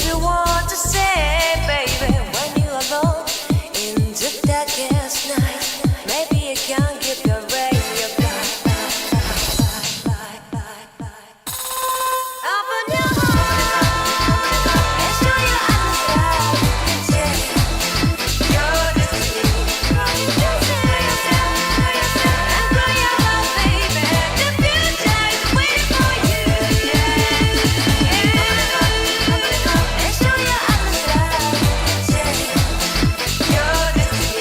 you want to say, baby, when you're alone in the darkest night. Maybe you can't keep your radio blind. Open your heart and show your eyes that you can change your destiny. And grow your love, baby. The future is waiting for you. And show your eyes that you can change your destiny.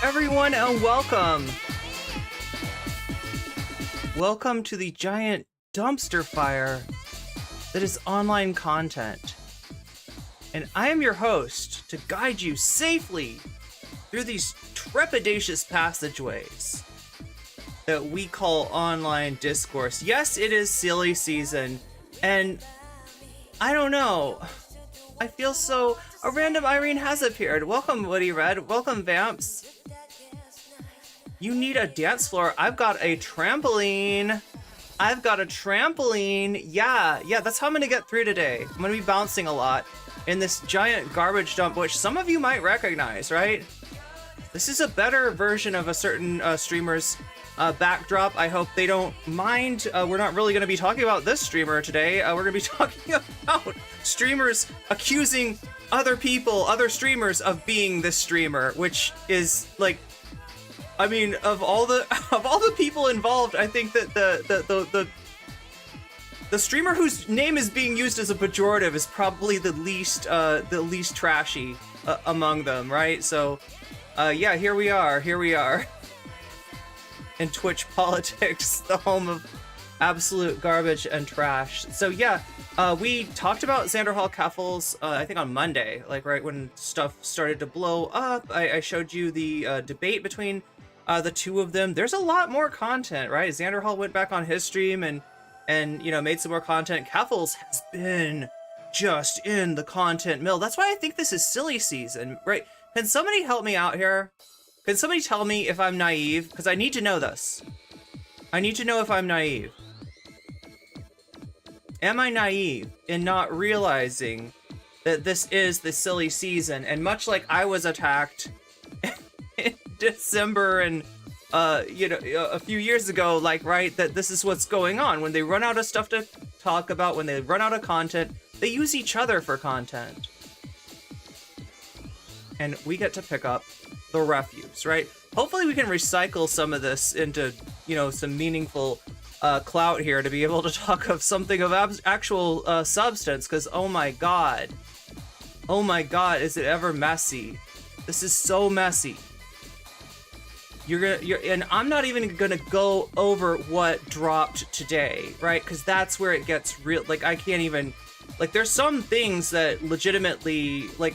everyone, and welcome. Welcome to the giant dumpster fire that is online content. And I am your host to guide you safely through these trepidatious passageways that we call online discourse. Yes, it is silly season, and I don't know. I feel so... A random Irene has appeared. Welcome, Woody Red. Welcome, Vamps. You need a dance floor. I've got a trampoline. Yeah, that's how I'm gonna get through today. I'm gonna be bouncing a lot. in this giant garbage dump, which some of you might recognize, right? This is a better version of a certain streamer's backdrop. I hope they don't mind. We're not really going to be talking about this streamer today. We're going to be talking about streamers accusing other people, other streamers, of being this streamer, which is like, I mean, of all the people involved, I think that the streamer whose name is being used as a pejorative is probably the least trashy among them, right? So, yeah, here we are in Twitch politics, the home of absolute garbage and trash. So yeah, we talked about Xanderhal Keffals, I think on Monday, like right when stuff started to blow up. I showed you the debate between the two of them. There's a lot more content, right? Xanderhal went back on his stream and you know, made some more content. Keffals has been just in the content mill. That's why I think this is silly season, right? Can somebody help me out here? Can somebody tell me if I'm naive? Because I need to know this. I need to know if I'm naive. Am I naive in not realizing that this is the silly season? And much like I was attacked in December and you know, a few years ago, like, right, that this is what's going on. When they run out of stuff to talk about, when they run out of content, they use each other for content. And we get to pick up the refuse, right? Hopefully we can recycle some of this into, you know, some meaningful clout here to be able to talk of something of actual substance, because oh my god, is it ever messy? This is so messy. And I'm not even gonna go over what dropped today, right? Because that's where it gets real. Like, I can't even, like, there's some things that legitimately like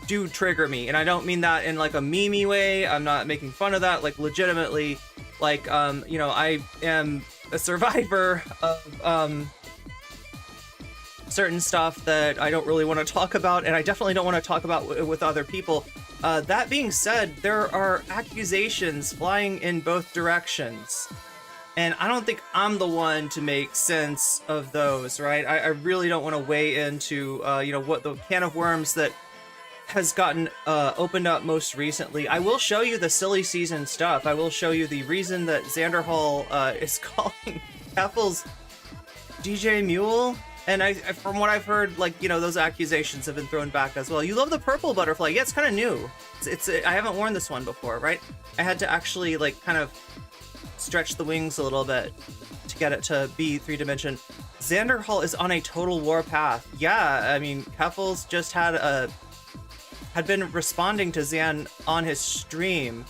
do trigger me, and I don't mean that in like a meme-y way. I'm not making fun of that. Like, legitimately, like, you know, I am a survivor of certain stuff that I don't really want to talk about, and I definitely don't want to talk about with other people. That being said, there are accusations flying in both directions, and I don't think I'm the one to make sense of those, right? I really don't want to weigh into, you know, what the can of worms that has gotten opened up most recently. I will show you the silly season stuff. I will show you the reason that Xanderhal is calling Keffals DJ Muel. And from what I've heard, like, you know, those accusations have been thrown back as well. You love the purple butterfly. Yeah, it's kind of new. I haven't worn this one before, right? I had to actually, like, kind of stretch the wings a little bit to get it to be 3-dimension. Xanderhal is on a total war path. Yeah, I mean, Keffals just had been responding to Xan on his stream.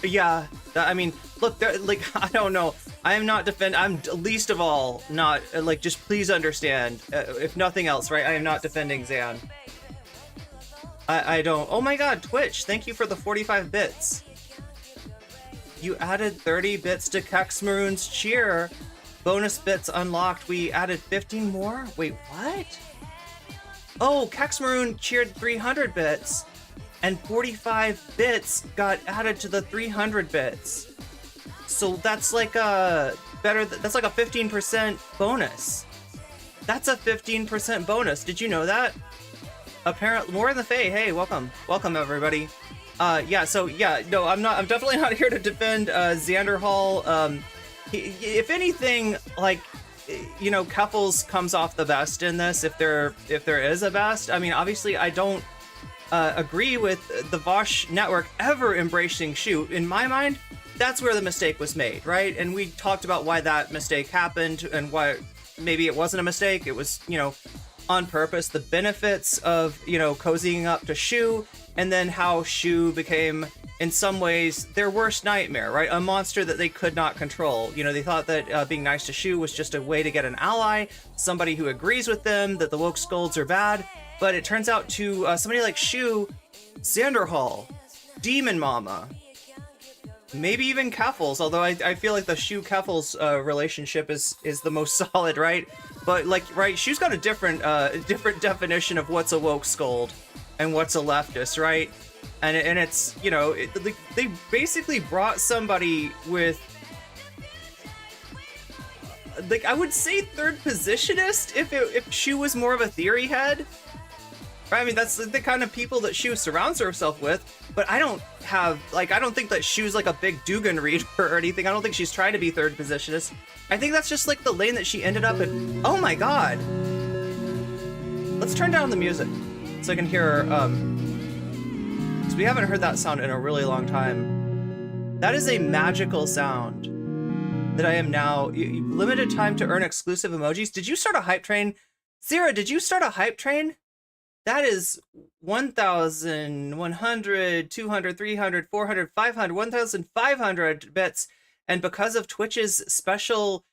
Yeah, I mean, look, like, I don't know. I am not I'm least of all not, like, just please understand, if nothing else, right? I am not defending Xan. I don't. Oh my god, Twitch, thank you for the 45 bits. You added 30 bits to Kex Maroon's cheer. Bonus bits unlocked. We added 15 more? Wait, what? Oh, Kex Maroon cheered 300 bits, and 45 bits got added to the 300 bits. So that's like a that's like a 15% bonus. That's a 15% bonus. Did you know that? Apparently, more in the Fae. Hey, welcome everybody. Yeah, so yeah, no, I'm definitely not here to defend Xanderhal. If anything, like, you know, Keffals comes off the best in this, if there is a best. I mean, obviously I don't agree with the Vaush network ever embracing Shoot. In my mind, that's where the mistake was made, right? And we talked about why that mistake happened and why maybe it wasn't a mistake. It was, you know, on purpose. The benefits of, you know, cozying up to Shu, and then how Shu became, in some ways, their worst nightmare, right? A monster that they could not control. You know, they thought that being nice to Shu was just a way to get an ally, somebody who agrees with them, that the woke scolds are bad. But it turns out to somebody like Shu, Xanderhal, Demon Mama, maybe even Keffals, although I feel like the Shu Keffals relationship is the most solid, right? But like, right, Shu's got a different definition of what's a woke scold and what's a leftist, right? And it's, you know, they basically brought somebody with like, I would say third positionist if Shu was more of a theory head. Right? I mean, that's the kind of people that Shu surrounds herself with, but I don't think that Shu's like a big Dugan reader or anything. I don't think she's trying to be third positionist. I think that's just like the lane that she ended up in. Oh my god. Let's turn down the music so I can hear her, because we haven't heard that sound in a really long time. That is a magical sound that I am now, limited time to earn exclusive emojis. Did you start a hype train? Zira, did you start a hype train? That is 1,100, 200, 300, 400, 500, 1,500 bits. And because of Twitch's special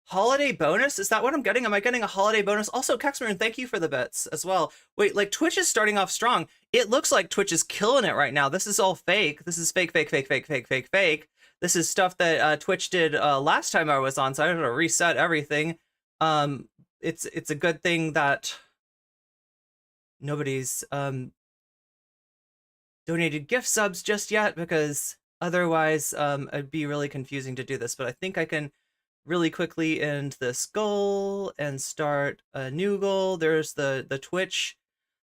holiday bonus, is that what I'm getting? Am I getting a holiday bonus? Also, Kexmarin, thank you for the bits as well. Wait, like Twitch is starting off strong. It looks like Twitch is killing it right now. This is all fake. This is fake, fake, fake, fake, fake, fake, fake. This is stuff that Twitch did last time I was on, so I had to reset everything. It's a good thing that nobody's donated gift subs just yet, because otherwise it'd be really confusing to do this. But I think I can really quickly end this goal and start a new goal. There's the Twitch.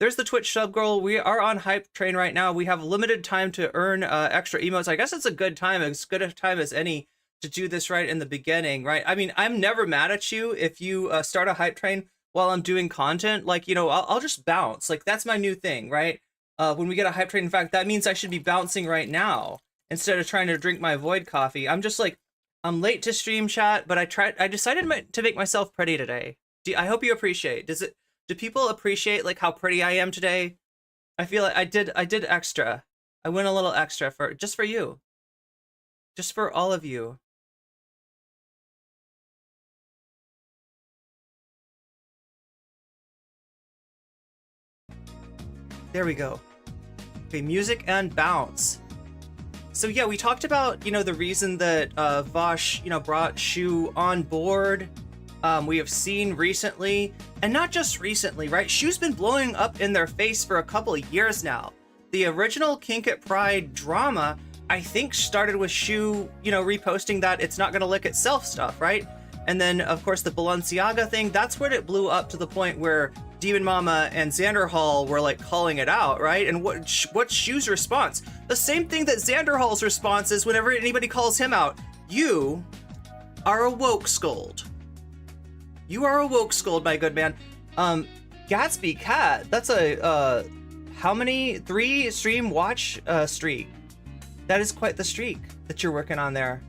There's the Twitch sub goal. We are on hype train right now. We have limited time to earn extra emotes. I guess it's a good time, as good a time as any, to do this right in the beginning, right? I mean, I'm never mad at you if you start a hype train while I'm doing content. Like, you know, I'll just bounce. Like, that's my new thing, right? When we get a hype train, in fact, that means I should be bouncing right now instead of trying to drink my void coffee. I'm just like, I'm late to stream chat, but I decided to make myself pretty today. I hope you appreciate. Do people appreciate like how pretty I am today? I feel like I did extra. I went a little extra just for you. Just for all of you. There we go. Okay, music and bounce. So yeah, we talked about, you know, the reason that Vaush, you know, brought Shu on board. We have seen recently, and not just recently, right? Shu's been blowing up in their face for a couple of years now. The original Kink at Pride drama, I think, started with Shu, you know, reposting that it's not gonna lick itself stuff, right? And then, of course, the Balenciaga thing, that's where it blew up to the point where Demon Mama and Xanderhal were like calling it out, right? And what's Shu's response? The same thing that Xanderhal's response is whenever anybody calls him out. You are a woke scold. You are a woke scold, my good man. Gatsby Cat, that's a how many? 3 stream watch streak. That is quite the streak that you're working on there.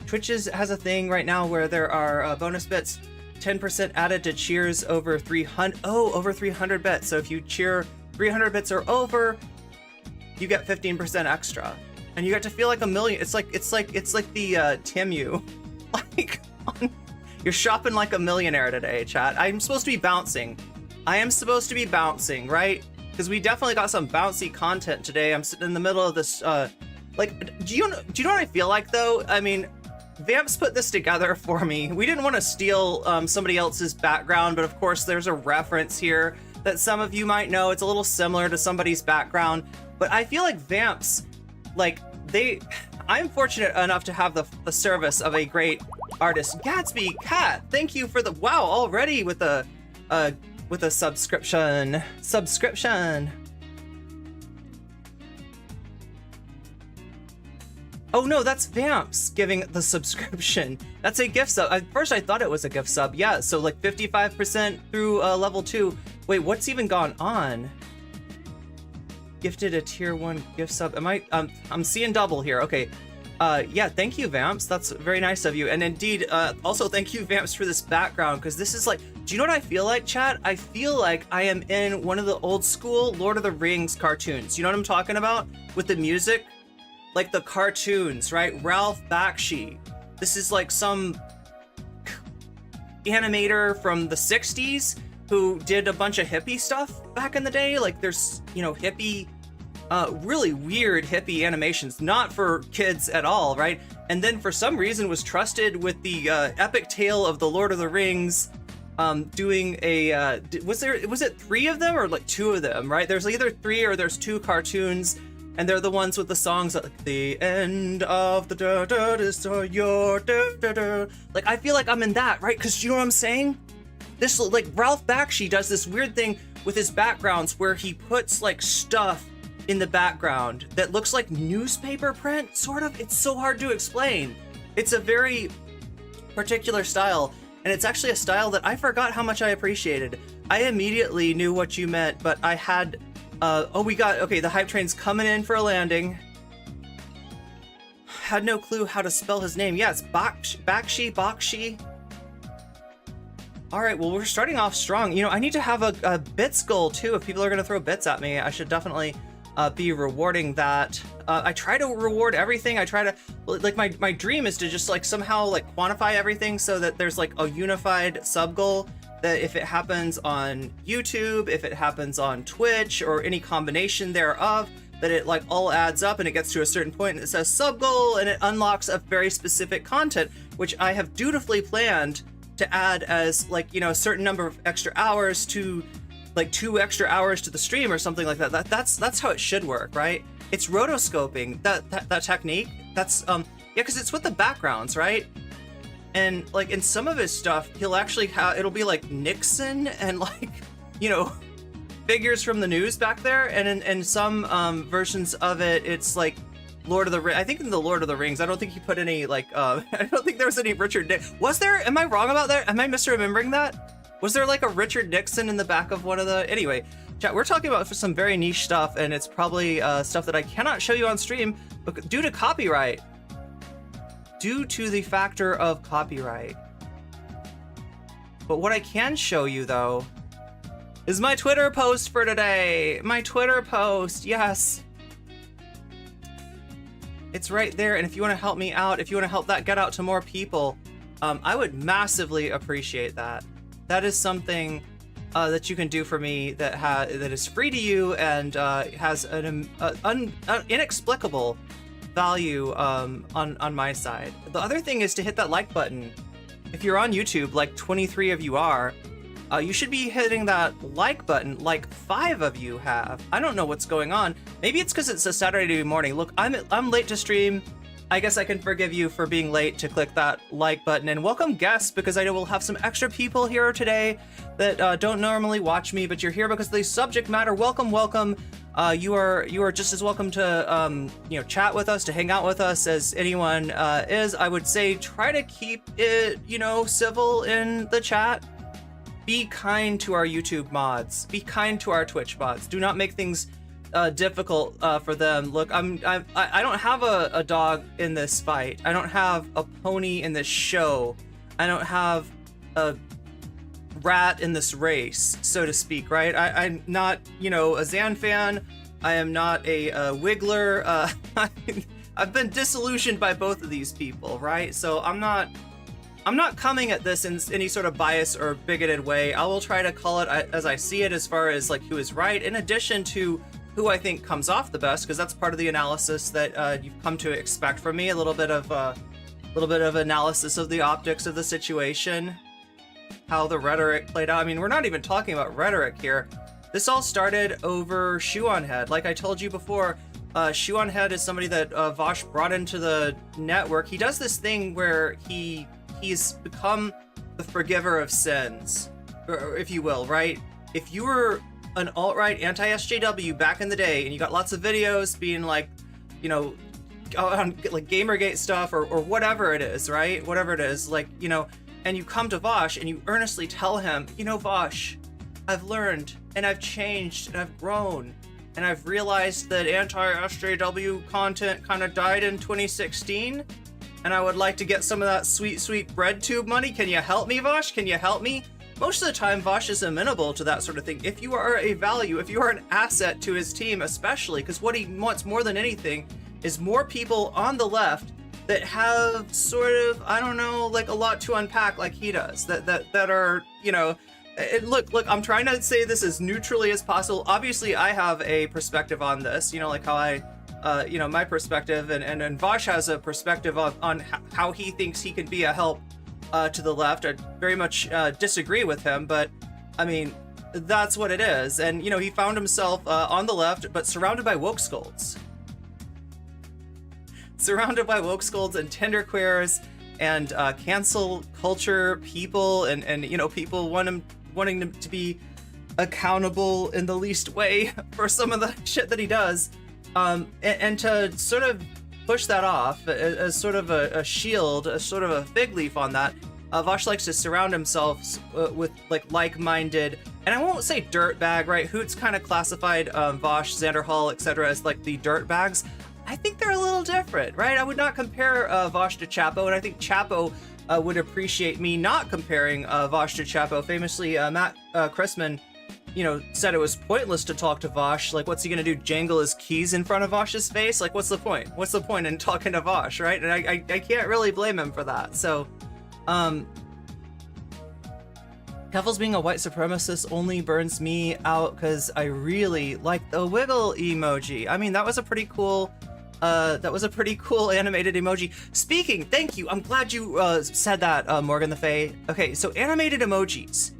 Twitch has a thing right now where there are bonus bits, 10% added to cheers over 300. Oh, over 300 bits. So if you cheer 300 bits or over, you get 15% extra, and you get to feel like a million. It's like the Timu, like you're shopping like a millionaire today, chat. I'm supposed to be bouncing. I am supposed to be bouncing, right? Because we definitely got some bouncy content today. I'm sitting in the middle of this. Like, do you know what I feel like though? I mean, Vamps put this together for me. We didn't want to steal somebody else's background, but of course there's a reference here that some of you might know. It's a little similar to somebody's background, but I feel like Vamps, like I'm fortunate enough to have the service of a great artist. Gatsby Cat, thank you for the wow already with a subscription. Oh no, that's Vamps giving the subscription. That's a gift sub. At first I thought it was a gift sub. Yeah, so like 55% through level 2. Wait, what's even gone on? Gifted a tier 1 gift sub. Am I? I'm seeing double here. Okay. Yeah, thank you, Vamps. That's very nice of you. And indeed, also thank you, Vamps, for this background, because this is like, do you know what I feel like, chat? I feel like I am in one of the old school Lord of the Rings cartoons. You know what I'm talking about? With the music? Like the cartoons, right? Ralph Bakshi. This is like some animator from the 60s who did a bunch of hippie stuff back in the day. Like there's, you know, hippie, really weird hippie animations, not for kids at all, right? And then for some reason was trusted with the epic tale of the Lord of the Rings, doing a, was it 3 of them or like 2 of them, right? There's either 3 or there's 2 cartoons And they're the ones with the songs like the end of the da da is your da da da. Like I feel like I'm in that, right? Because you know what I'm saying? This like Ralph Bakshi does this weird thing with his backgrounds where he puts like stuff in the background that looks like newspaper print, sort of. It's so hard to explain. It's a very particular style, and it's actually a style that I forgot how much I appreciated. I immediately knew what you meant, but I had the hype train's coming in for a landing. Had no clue how to spell his name. Yeah, it's Bakshi. All right, well, we're starting off strong. You know, I need to have a bits goal too. If people are gonna throw bits at me, I should definitely be rewarding that. I try to reward everything. I try to, like, my dream is to just like somehow like quantify everything so that there's like a unified sub goal, that if it happens on YouTube, if it happens on Twitch, or any combination thereof, that it like all adds up and it gets to a certain point and it says sub goal and it unlocks a very specific content, which I have dutifully planned to add as like, you know, a certain number of extra hours to like 2 extra hours to the stream or something like that. That's how it should work, right? It's rotoscoping, that technique. That's yeah, because it's with the backgrounds, right? And like in some of his stuff, he'll actually have, it'll be like Nixon and like, you know, figures from the news back there. And in some versions of it, it's like Lord of the Rings. I think in the Lord of the Rings, I don't think he put any like, I don't think there was any Richard Nixon. Was there? Am I wrong about that? Am I misremembering that? Was there like a Richard Nixon in the back of one of the, anyway, chat, we're talking about some very niche stuff, and it's probably stuff that I cannot show you on stream due to copyright. Due to the factor of copyright. But what I can show you though is my Twitter post for today. My Twitter post, yes. It's right there, and if you want to help me out, if you want to help that get out to more people, I would massively appreciate that. That is something that you can do for me that is free to you and has an inexplicable value on my side. The other thing is to hit that like button. If you're on YouTube, like 23 of you are, you should be hitting that like button like 5 of you have. I don't know what's going on. Maybe it's because it's a Saturday morning. Look, I'm late to stream. I guess I can forgive you for being late to click that like button. And welcome guests, because I know we'll have some extra people here today that don't normally watch me, but you're here because of the subject matter. Welcome, welcome. You are just as welcome to you know, chat with us, to hang out with us as anyone is. I would say try to keep it, you know, civil in the chat. Be kind to our YouTube mods. Be kind to our Twitch mods. Do not make things difficult for them. Look, I don't have a dog in this fight. I don't have a pony in this show. I don't have a rat in this race, so to speak, right? I'm not, you know, a Zan fan. I am not a Wiggler. I've been disillusioned by both of these people, right? So I'm not coming at this in any sort of bias or bigoted way. I will try to call it as I see it, as far as like who is right, in addition to who I think comes off the best, because that's part of the analysis that you've come to expect from me. A little bit of analysis of the optics of the situation, how the rhetoric played out. I mean, we're not even talking about rhetoric here. This all started over Shoe on Head. Like I told you before, Shoe on Head is somebody that Vaush brought into the network. He does this thing where he's become the forgiver of sins, or if you will, right? If you were an alt-right anti-SJW back in the day and you got lots of videos being like, you know, on like Gamergate stuff or whatever it is, right? Whatever it is, like, you know, and you come to Vaush and you earnestly tell him, you know, Vaush, I've learned and I've changed and I've grown and I've realized that anti-SJW content kind of died in 2016 and I would like to get some of that sweet, sweet bread tube money. Can you help me, Vaush? Can you help me? Most of the time, Vaush is amenable to that sort of thing. If you are a value, if you are an asset to his team, especially, because what he wants more than anything is more people on the left that have sort of, I don't know, like a lot to unpack like he does, that are, you know, look, I'm trying to say this as neutrally as possible. Obviously, I have a perspective on this, you know, like how I, you know, my perspective, and Vaush has a perspective on how he thinks he can be a help to the left. I very much disagree with him, but I mean, that's what it is. And, you know, he found himself on the left, but surrounded by woke scolds. surrounded by woke scolds and genderqueers and cancel culture people and you know, people wanting them to be accountable in the least way for some of the shit that he does, and to sort of push that off as sort of a shield, a sort of a fig leaf on that. Vaush likes to surround himself with like-minded, and I won't say dirtbag, right? Hoot's kind of classified Vaush, Xanderhal, etc. as like the dirtbags. I think they're a little different, right? I would not compare Vaush to Chapo, and I think Chapo would appreciate me not comparing Vaush to Chapo. Famously, Matt Chrisman, you know, said it was pointless to talk to Vaush. Like, what's he gonna do? Jangle his keys in front of Vaush's face? Like, what's the point? What's the point in talking to Vaush, right? And I can't really blame him for that. So, Keffals being a white supremacist only burns me out because I really like the wiggle emoji. I mean, that was a pretty cool animated emoji. Speaking, thank you. I'm glad you said that, Morgan the Fae. Okay, so animated emojis.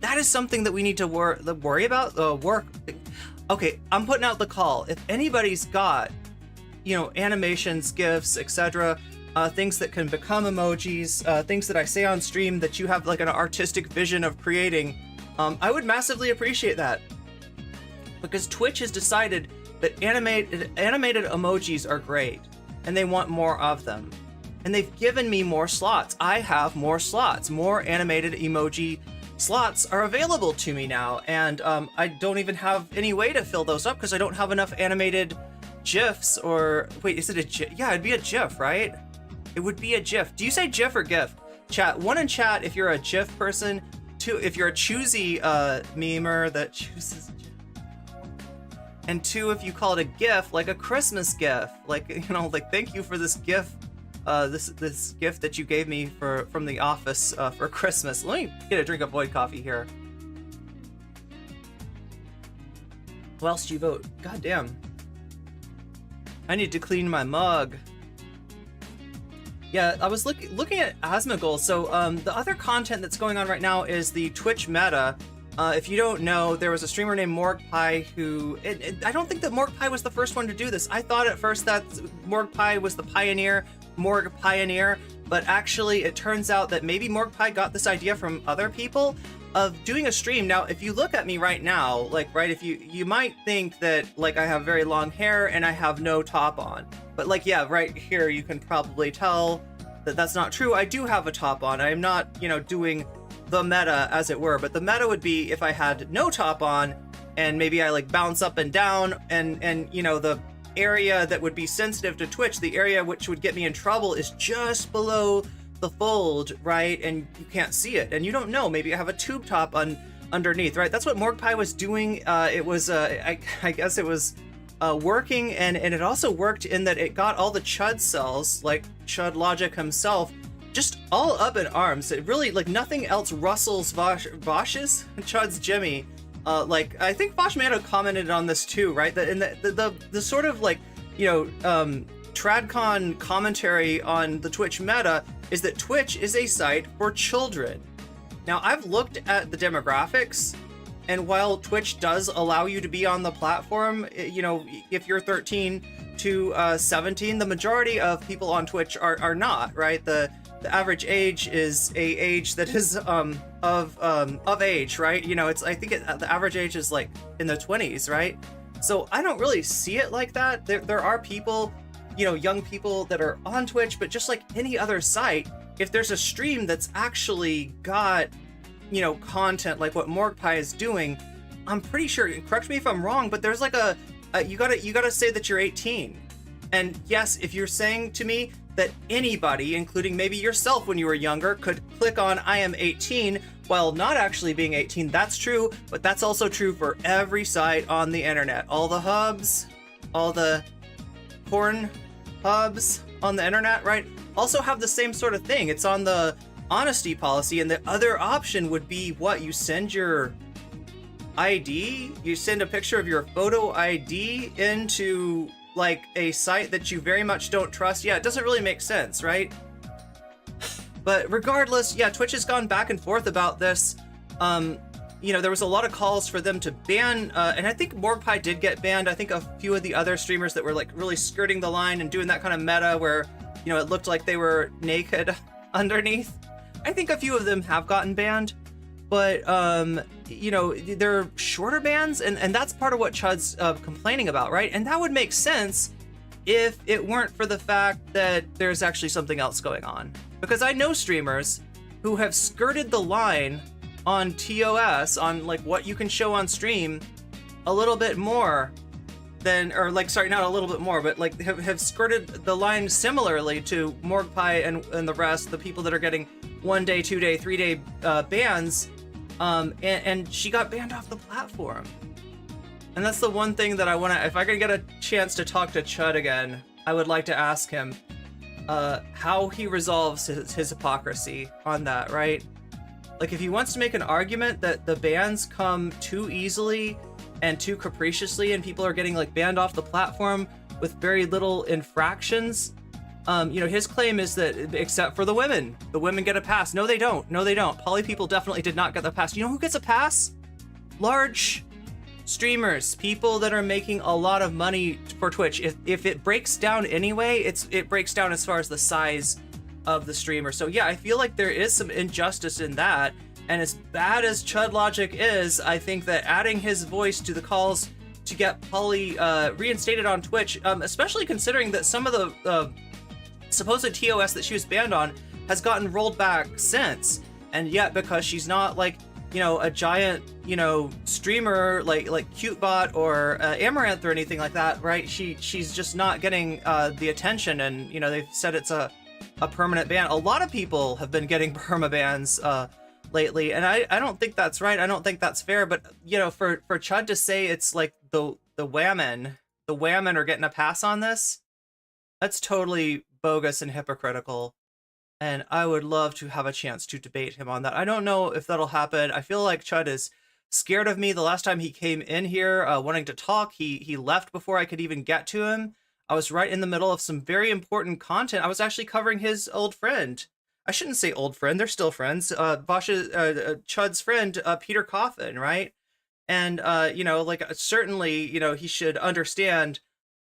That is something that we need to worry about. Okay, I'm putting out the call. If anybody's got, you know, animations, GIFs, etc., things that can become emojis, things that I say on stream that you have like an artistic vision of creating, I would massively appreciate that. Because Twitch has decided that animated emojis are great, and they want more of them. And they've given me more slots. I have more slots. More animated emoji slots are available to me now, and I don't even have any way to fill those up because I don't have enough animated GIFs. Or wait, is it a GIF? Yeah, it'd be a GIF, right? It would be a GIF. Do you say GIF or GIF? Chat, 1 in chat if you're a GIF person, 2 if you're a choosy memer that chooses GIF, and 2 if you call it a GIF, like a Christmas GIF, like, you know, like, thank you for this GIF, this gift that you gave me from the office for Christmas. Let me get a drink of Void coffee here. Who else do you vote? God damn. I need to clean my mug. Yeah, I was looking at Asmongold. So the other content that's going on right now is the Twitch meta. If you don't know, there was a streamer named Morgpie who... I don't think that Morgpie was the first one to do this. I thought at first that Morgpie was the pioneer, Morg Pioneer, but actually it turns out that maybe Morgpie got this idea from other people of doing a stream. Now, if you look at me right now, like, right, if you might think that, like, I have very long hair and I have no top on. But, like, yeah, right here, you can probably tell that that's not true. I do have a top on. I am not, you know, doing the meta, as it were, but the meta would be if I had no top on and maybe I, like, bounce up and down, and you know, the area that would be sensitive to Twitch, the area which would get me in trouble, is just below the fold, right? And you can't see it, and you don't know, maybe I have a tube top underneath, right? That's what Morgpie was doing. It was I guess it was working, and it also worked in that it got all the Chud cells, like Chud Logic himself, just all up in arms. It really, like, nothing else rustles Vaush's Chud's Jimmy. Like, I think Vaush may have commented on this too, right? That in the sort of, like, you know, tradcon commentary on the Twitch meta is that Twitch is a site for children. Now, I've looked at the demographics, and while Twitch does allow you to be on the platform, you know, if you're 13 to 17, the majority of people on Twitch are not, right? The average age is a age that is of age, right? You know, it's, I think the average age is like in the 20s, right? So I don't really see it like that. There are people, you know, young people that are on Twitch, but just like any other site, if there's a stream that's actually got, you know, content like what Morgpie is doing, I'm pretty sure, correct me if I'm wrong, but there's like you gotta say that you're 18. And yes, if you're saying to me that anybody, including maybe yourself when you were younger, could click on I am 18 while not actually being 18, that's true, but that's also true for every site on the internet. All the hubs, all the porn hubs on the internet, right, also have the same sort of thing. It's on the honesty policy, and the other option would be what? You send your ID? You send a picture of your photo ID into, like, a site that you very much don't trust? Yeah, it doesn't really make sense, right? But regardless, yeah, Twitch has gone back and forth about this. there was a lot of calls for them to ban, and I think Morgpie did get banned. I think a few of the other streamers that were like really skirting the line and doing that kind of meta where, it looked like they were naked underneath. I think a few of them have gotten banned, but, they're shorter bans, and that's part of what Chud's complaining about, right? And that would make sense if it weren't for the fact that there's actually something else going on. Because I know streamers who have skirted the line on TOS, on like what you can show on stream, a little bit more than, or like, sorry, not a little bit more, but like have skirted the line similarly to Morgpie and the rest, the people that are getting 1 day, 2 day, 3 day bans, and she got banned off the platform. And that's the one thing that I want to, if I could get a chance to talk to Chud again, I would like to ask him how he resolves his hypocrisy on that, right? Like, if he wants to make an argument that the bans come too easily and too capriciously and people are getting like banned off the platform with very little infractions, his claim is that except for the women get a pass. No, they don't. No, they don't. Poly people definitely did not get the pass. You know who gets a pass? Large streamers, people that are making a lot of money for Twitch. If it breaks down anyway, it breaks down as far as the size of the streamer. So yeah, I feel like there is some injustice in that. And as bad as Chud Logic is, I think that adding his voice to the calls to get Polly reinstated on Twitch, especially considering that some of the supposed TOS that she was banned on has gotten rolled back since. And yet, because she's not like, a giant, streamer like Cutebot or Amaranth or anything like that, right? She's just not getting the attention, and they've said it's a permanent ban. A lot of people have been getting perma bans lately, and I don't think that's right. I don't think that's fair. But for Chud to say it's like the women are getting a pass on this, that's totally bogus and hypocritical. And I would love to have a chance to debate him on that. I don't know if that'll happen. I feel like Chud is scared of me. The last time he came in here wanting to talk, he left before I could even get to him. I was right in the middle of some very important content. I was actually covering his old friend. I shouldn't say old friend. They're still friends. Vaush's, Chud's friend, Peter Coffin, right? And, certainly, he should understand,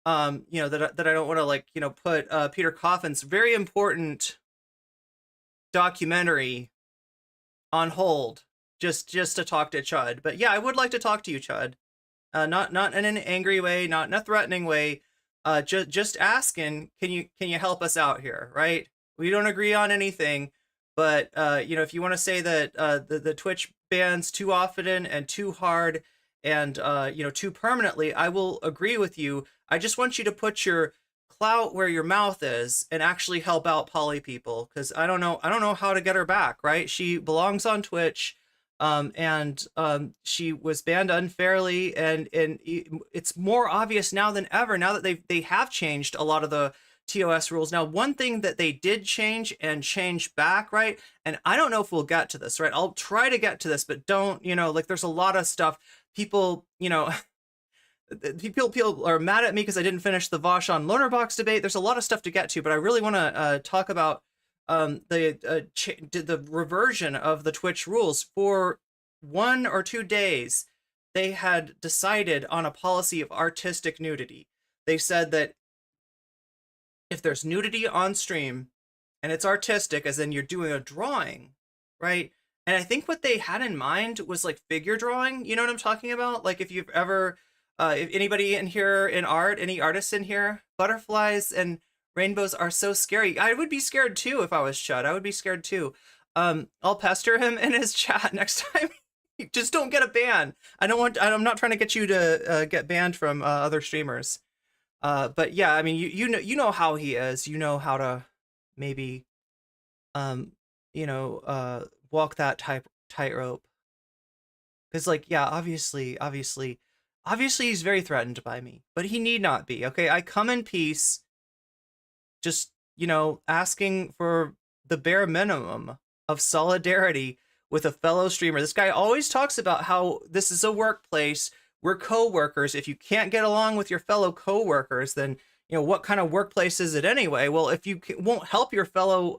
that I don't want to, put Peter Coffin's very important documentary on hold just to talk to Chud. But yeah, I would like to talk to you, Chud. Not in an angry way, not in a threatening way. Just asking, can you help us out here, right? We don't agree on anything, but if you want to say that the Twitch bans too often and too hard and too permanently, I will agree with you. I just want you to put your clout where your mouth is and actually help out Poly people, because I don't know how to get her back, right? She belongs on Twitch, and she was banned unfairly, and it's more obvious now than ever, now that they have changed a lot of the TOS rules. Now, one thing that they did change and change back, right? And I don't know if we'll get to this, right? I'll try to get to this, but don't, there's a lot of stuff. People, people are mad at me because I didn't finish the Vaush on Lonerbox debate. There's a lot of stuff to get to, but I really want to talk about the reversion of the Twitch rules. For 1 or 2 days, they had decided on a policy of artistic nudity. They said that if there's nudity on stream and it's artistic, as in you're doing a drawing, right? And I think what they had in mind was like figure drawing. You know what I'm talking about? Like if you've ever, if anybody in here in art, any artists in here, butterflies and rainbows are so scary. I would be scared too if I was Chud. I would be scared too. I'll pester him in his chat next time. Just don't get a ban. I'm not trying to get you to get banned from other streamers. But yeah, I mean, you know how he is. You know how to maybe, walk that tightrope. Because like, yeah, obviously he's very threatened by me, but he need not be. Okay, I come in peace, just asking for the bare minimum of solidarity with a fellow streamer. This guy always talks about how this is a workplace. We're co-workers. If you can't get along with your fellow co-workers, then what kind of workplace is it anyway? Well, if you won't help your fellow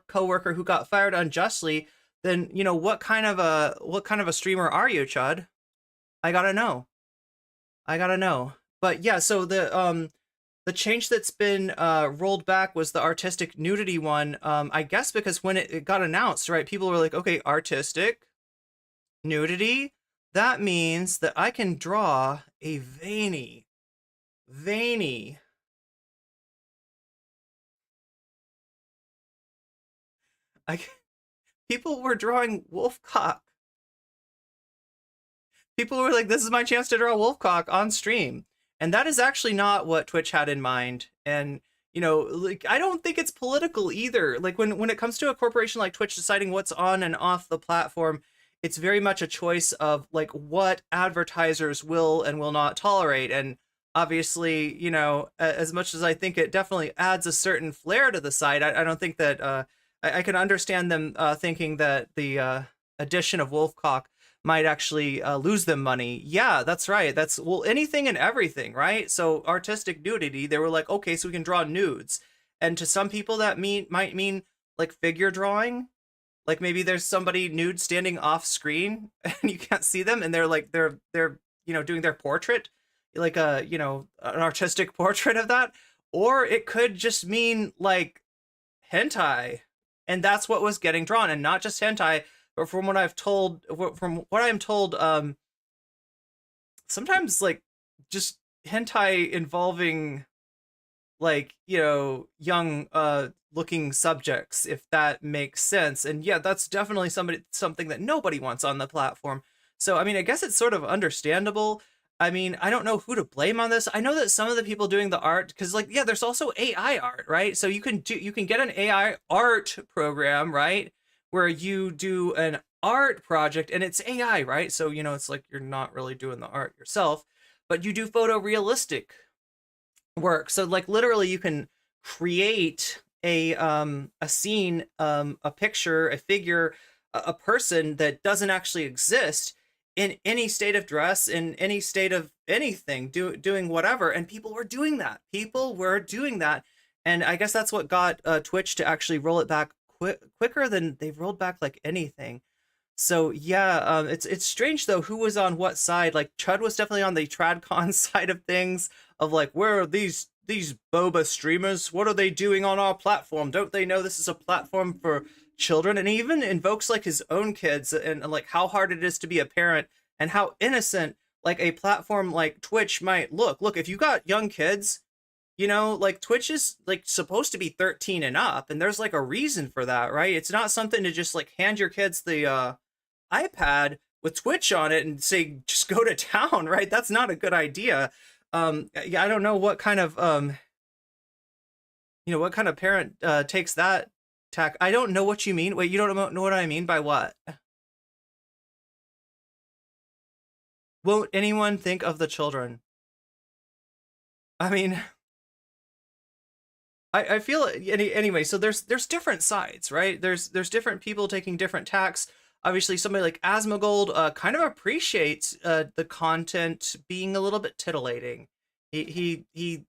co-worker who got fired unjustly, then what kind of a streamer are you, Chud? I gotta know. I gotta know. But yeah, so the change that's been rolled back was the artistic nudity one. I guess because when it got announced, right, people were like, okay, artistic nudity, that means that I can draw a veiny. I people were drawing wolfcock. People were like, this is my chance to draw wolfcock on stream. And that is actually not what Twitch had in mind. And like, I don't think it's political either. Like when it comes to a corporation like Twitch deciding what's on and off the platform, it's very much a choice of like what advertisers will and will not tolerate. And obviously, as much as I think it definitely adds a certain flair to the site, I don't think that I can understand them thinking that the addition of wolfcock might actually lose them money. Yeah, that's right. That's, well, anything and everything, right? So artistic nudity, they were like, okay, so we can draw nudes. And to some people that might mean like figure drawing. Like maybe there's somebody nude standing off screen and you can't see them and they're like they're doing their portrait, like an artistic portrait of that. Or it could just mean like hentai. And that's what was getting drawn, and not just hentai. But from what I'm told, sometimes like just hentai involving like young looking subjects, if that makes sense. And yeah, that's definitely something that nobody wants on the platform. So I mean, I guess it's sort of understandable. I mean, I don't know who to blame on this. I know that some of the people doing the art, because like, yeah, there's also AI art, right? So you can get an AI art program, right, where you do an art project and it's AI, right? So it's like you're not really doing the art yourself, but you do photorealistic work. So like literally you can create a scene, a picture, a figure, a person that doesn't actually exist in any state of dress, in any state of anything, doing whatever. And people were doing that. And I guess that's what got Twitch to actually roll it back quicker than they've rolled back like anything. So yeah, it's strange though who was on what side. Like Chud was definitely on the tradcon side of things, of like, where are these boba streamers? What are they doing on our platform? Don't they know this is a platform for children? And he even invokes like his own kids and like how hard it is to be a parent and how innocent like a platform like Twitch might look. Look, if you got young kids, like Twitch is like supposed to be 13 and up, and there's like a reason for that, right? It's not something to just like hand your kids the iPad with Twitch on it and say just go to town, right? That's not a good idea. Yeah, I don't know what kind of what kind of parent takes that tack. I don't know what you mean. Wait, you don't know what I mean by what? Won't anyone think of the children? I mean, I feel anyway. So there's different sides, right? There's different people taking different tacks. Obviously, somebody like Asmongold kind of appreciates the content being a little bit titillating. He he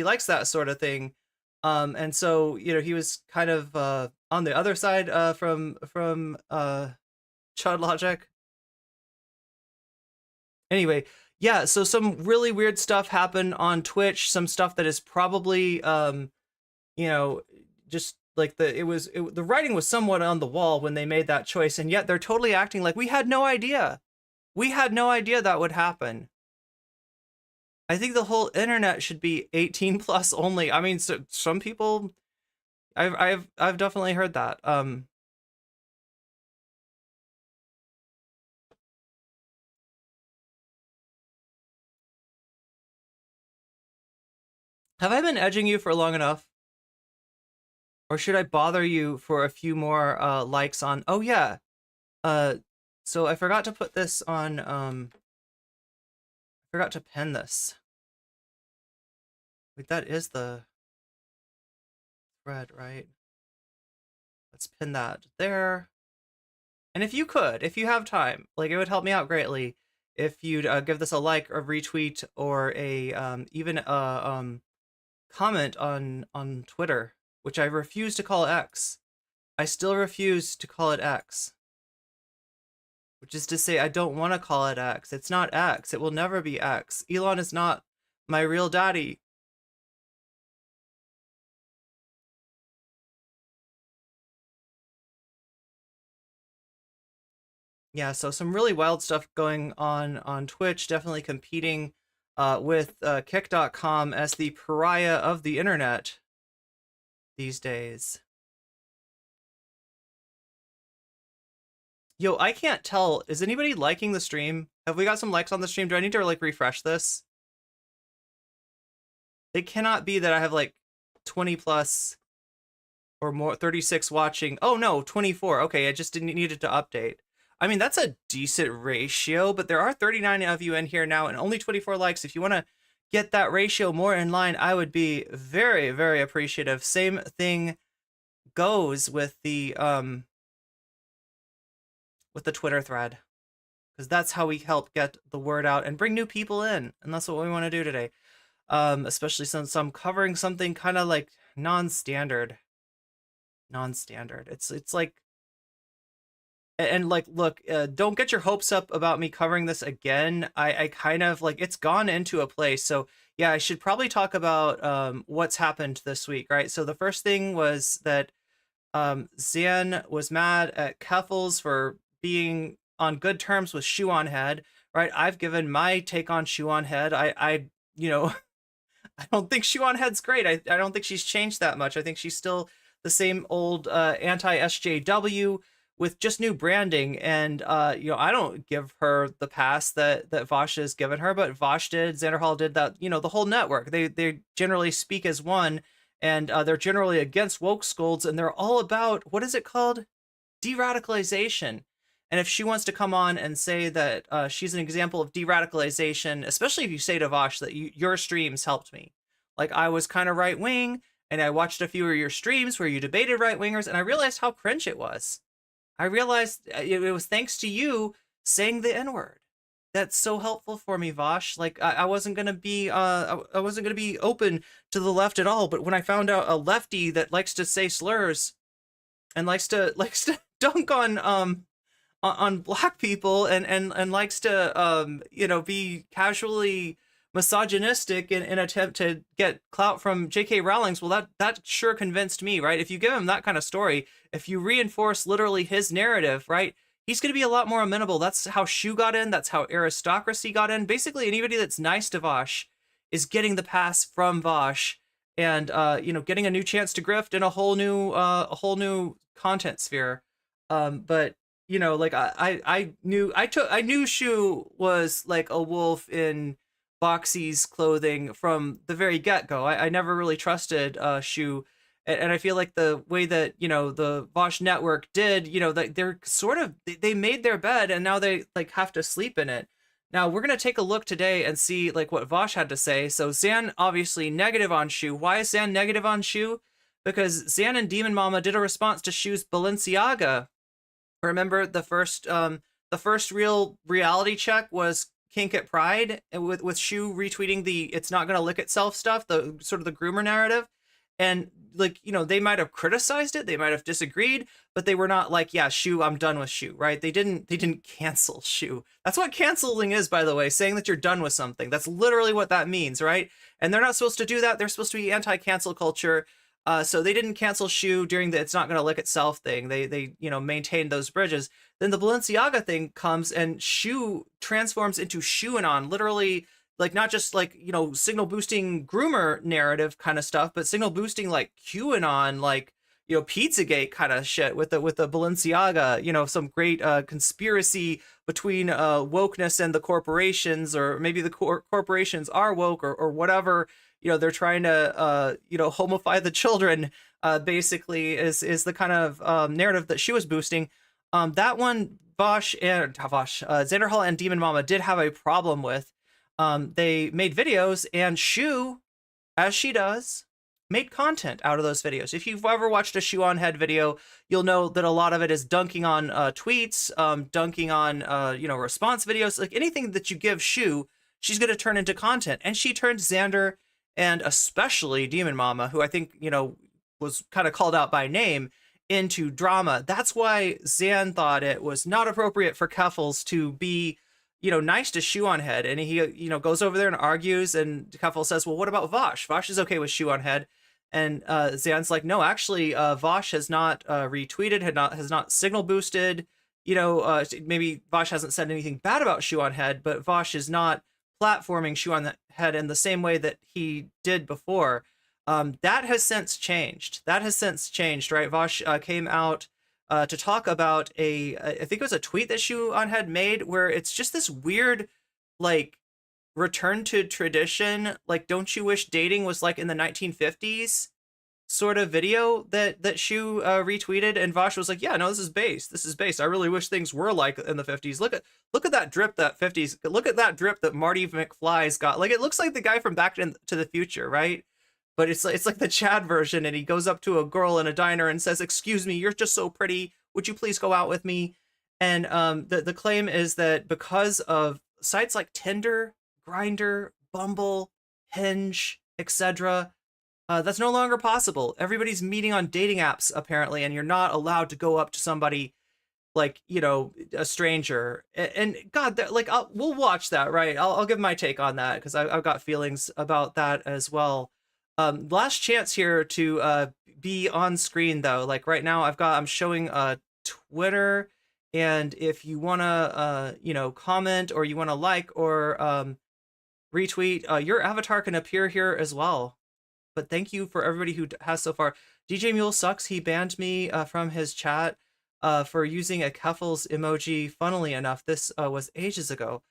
likes that sort of thing. And so he was kind of on the other side from Chud Logic. Anyway, yeah, so some really weird stuff happened on Twitch, some stuff that is probably just like the writing was somewhat on the wall when they made that choice, and yet they're totally acting like we had no idea. We had no idea that would happen. I think the whole internet should be 18 plus only. I mean, so some people I've definitely heard that. Have I been edging you for long enough? Or should I bother you for a few more likes on? Oh yeah. So I forgot to put this on I forgot to pen this. Wait, that is the thread, right? Let's pin that there. And if you have time, like it would help me out greatly if you'd give this a like or retweet or a even a comment on Twitter, which I refuse to call X. I still refuse to call it X. Which is to say, I don't want to call it X. It's not X. It will never be X. Elon is not my real daddy. Yeah, so some really wild stuff going on Twitch, definitely competing with Kick.com as the pariah of the internet these days. Yo, I can't tell. Is anybody liking the stream? Have we got some likes on the stream? Do I need to like refresh this? It cannot be that I have like 20 plus or more, 36 watching. Oh no, 24. Okay, I just didn't need it to update. I mean, that's a decent ratio, but there are 39 of you in here now and only 24 likes. If you want to get that ratio more in line, I would be very, very appreciative. Same thing goes with the Twitter thread, because that's how we help get the word out and bring new people in, and that's what we want to do today. Especially since I'm covering something kind of like non-standard. It's like, and like, look, don't get your hopes up about me covering this again. I kind of like, it's gone into a place. So yeah, I should probably talk about what's happened this week, right? So the first thing was that Zan was mad at Keffals for being on good terms with Shoe on Head, right? I've given my take on Shoe on Head. I you know, I don't think Shoe on Head's great. I don't think she's changed that much. I think she's still the same old anti-SJW with just new branding. And you know, I don't give her the pass that Vaush has given her, but Vaush did, Xanderhal did, that, you know, the whole network. They generally speak as one, and they're generally against woke scolds, and they're all about, what is it called? De-radicalization. And if she wants to come on and say that she's an example of de-radicalization, especially if you say to Vaush that your streams helped me. Like, I was kind of right-wing, and I watched a few of your streams where you debated right-wingers, and I realized how cringe it was. I realized it was thanks to you saying the N-word. That's so helpful for me, Vaush. Like, I wasn't gonna be I wasn't gonna be open to the left at all, but when I found out a lefty that likes to say slurs and likes to dunk on black people and likes to you know, be casually misogynistic in an attempt to get clout from J.K. Rowling's, well, that sure convinced me, right? If you give him that kind of story, if you reinforce literally his narrative, right, he's going to be a lot more amenable. That's how Shoe got in. That's how aristocracy got in. Basically, anybody that's nice to Vaush is getting the pass from Vaush, and you know, getting a new chance to grift in a whole new content sphere. But you know, like, I knew Shoe was like a wolf in Boxy's clothing from the very get-go. I never really trusted Shoe, and I feel like the way that, you know, the Vaush network did, you know, that they're sort of, they made their bed and now they like have to sleep in it. Now we're gonna take a look today and see like what Vaush had to say. So Zan obviously negative on Shoe. Why is Zan negative on Shoe? Because Zan and Demon Mama did a response to Shoe's Balenciaga. Remember the first real reality check was Kink at Pride, with Shoe retweeting the "it's not gonna lick itself" stuff, the sort of the groomer narrative. And like, you know, they might have criticized it, they might have disagreed, but they were not like, yeah, Shoe, I'm done with Shoe, right? They didn't cancel Shoe. That's what canceling is, by the way, saying that you're done with something. That's literally what that means, right? And they're not supposed to do that. They're supposed to be anti-cancel culture. So they didn't cancel Shoe during the "it's not going to lick itself" thing. They you know, maintained those bridges. Then the Balenciaga thing comes and Shoe transforms into Shoeanon, literally, like, not just like, you know, signal boosting groomer narrative kind of stuff, but signal boosting like QAnon, like, you know, Pizzagate kind of shit with the Balenciaga, you know, some great conspiracy between wokeness and the corporations, or maybe the corporations are woke, or whatever. You know, they're trying to, you know, homify the children, basically, is the kind of narrative that she was boosting. That one, Xanderhal and Demon Mama did have a problem with. They made videos, and Shoe, as she does, made content out of those videos. If you've ever watched a Shoe on Head video, you'll know that a lot of it is dunking on tweets, dunking on, you know, response videos. Like, anything that you give Shoe, she's going to turn into content. And she turned Xander, and especially Demon Mama, who I think, you know, was kind of called out by name, into drama. That's why Xan thought it was not appropriate for Keffals to be, nice to Shoe on Head. And he, goes over there and argues, and Keffals says, well, what about Vaush? Vaush is okay with Shoe on Head. And Xan's like, no, actually, Vaush has not retweeted, has not signal boosted. Maybe Vaush hasn't said anything bad about Shoe on Head, but Vaush is not platforming Shoe on Head in the same way that he did before. That has since changed. Right? Vaush came out to talk about I think it was a tweet that Shoe on Head made, where it's just this weird, like, return to tradition, like, don't you wish dating was like in the 1950s sort of video that Shoe retweeted, and Vaush was like, yeah, no, this is based. I really wish things were like in the 50s. Look at that drip that Marty McFly's got. Like, it looks like the guy from Back to the Future, right? But it's like the Chad version, and he goes up to a girl in a diner and says, excuse me, you're just so pretty, would you please go out with me? And the claim is that because of sites like Tinder, Grindr, Bumble, Hinge, etc., that's no longer possible. Everybody's meeting on dating apps, apparently, and you're not allowed to go up to somebody like, a stranger. And God, we'll watch that, right? I'll give my take on that, because I've got feelings about that as well. Last chance here to be on screen, though. Like, right now, I'm showing Twitter, and if you want to, comment, or you want to like or retweet, your avatar can appear here as well. But thank you for everybody who has so far. DJ Muel sucks. He banned me from his chat for using a Keffals emoji. Funnily enough, this was ages ago.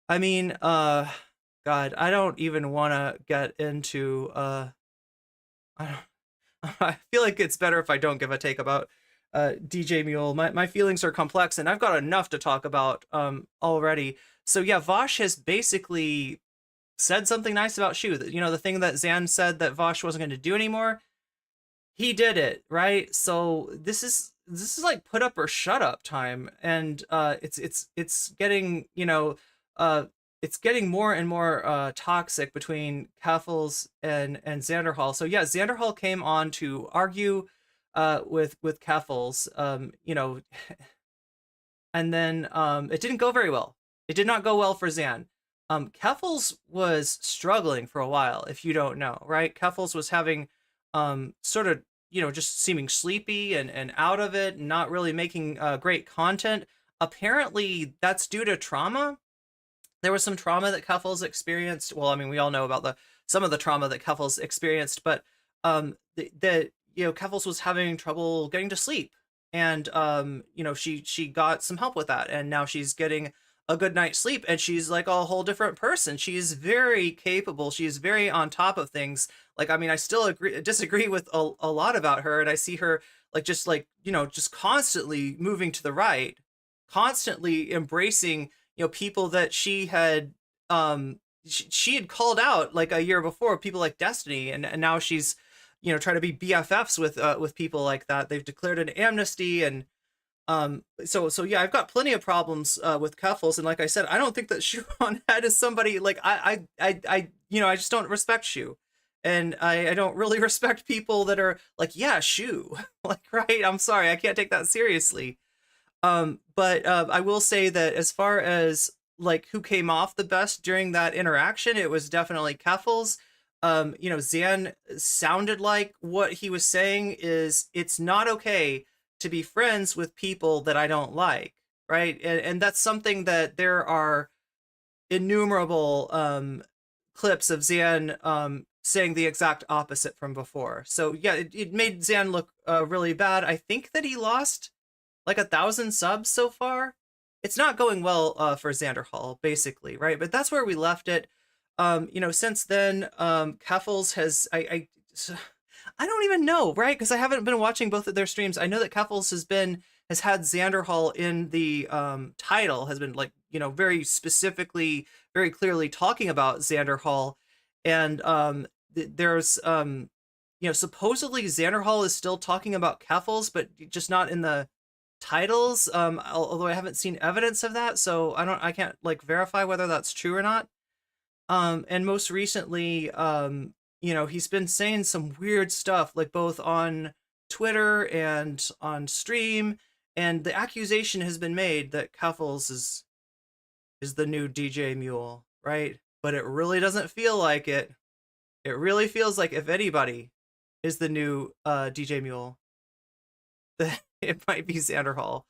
I mean, God, I don't even want to get into. I feel like it's better if I don't give a take about DJ Muel. My feelings are complex, and I've got enough to talk about already. So yeah, Vaush has basically said something nice about Shoe. The thing that Xan said that Vaush wasn't going to do anymore, he did it, right? So this is like put up or shut up time, and it's getting it's getting more and more toxic between Keffals and Xanderhal. So yeah, Xanderhal came on to argue with Keffals, and then it didn't go very well. It did not go well for Xan. Keffals was struggling for a while, if you don't know, right? Keffals was having sort of, just seeming sleepy and out of it, and not really making great content. Apparently, that's due to trauma. There was some trauma that Keffals experienced. Well, I mean, we all know about some of the trauma that Keffals experienced, but Keffals was having trouble getting to sleep, and she got some help with that, and now she's getting a good night's sleep, and she's like a whole different person. She's very capable. She's very on top of things. Like, I mean, I still disagree with a lot about her, and I see her just constantly moving to the right, constantly embracing, people that she had she had called out like a year before, people like Destiny, and now she's trying to be BFFs with people like that. They've declared an amnesty, and so yeah, I've got plenty of problems with Keffals, and like I said, I don't think that Shoe on Head is somebody like I just don't respect Shoe, and I don't really respect people that are like, yeah, Shoe, like, right? I'm sorry, I can't take that seriously. But I will say that as far as like who came off the best during that interaction, it was definitely Keffals. Xan sounded like what he was saying is it's not okay to be friends with people that I don't like, right? And that's something that there are innumerable clips of Xan saying the exact opposite from before. So yeah, it made Xan look really bad. I think that he lost like 1,000 subs so far. It's not going well for Xanderhal, basically, right? But that's where we left it. Since then, Keffals has I don't even know, right? Because I haven't been watching both of their streams. I know that Keffals has had Xanderhal in the title, has been like, very specifically, very clearly talking about Xanderhal. And there's, supposedly Xanderhal is still talking about Keffals, but just not in the titles. Although I haven't seen evidence of that, so I can't like verify whether that's true or not. And most recently, he's been saying some weird stuff, like both on Twitter and on stream, and the accusation has been made that Keffals is the new DJ Muel, right? But it really doesn't feel like it. It really feels like if anybody is the new DJ Muel, it might be Xanderhal.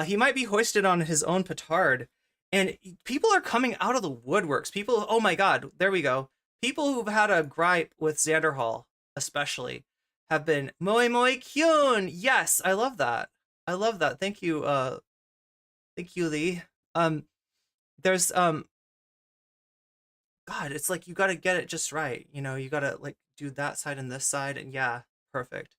He might be hoisted on his own petard, and people are coming out of the woodworks. People, oh my god, there we go. People who've had a gripe with Xanderhal, especially, have been Moi Moi Kyun. Yes, I love that. I love that. Thank you, Lee. There's God, it's like you got to get it just right. You know, you got to like do that side and this side, and yeah, perfect.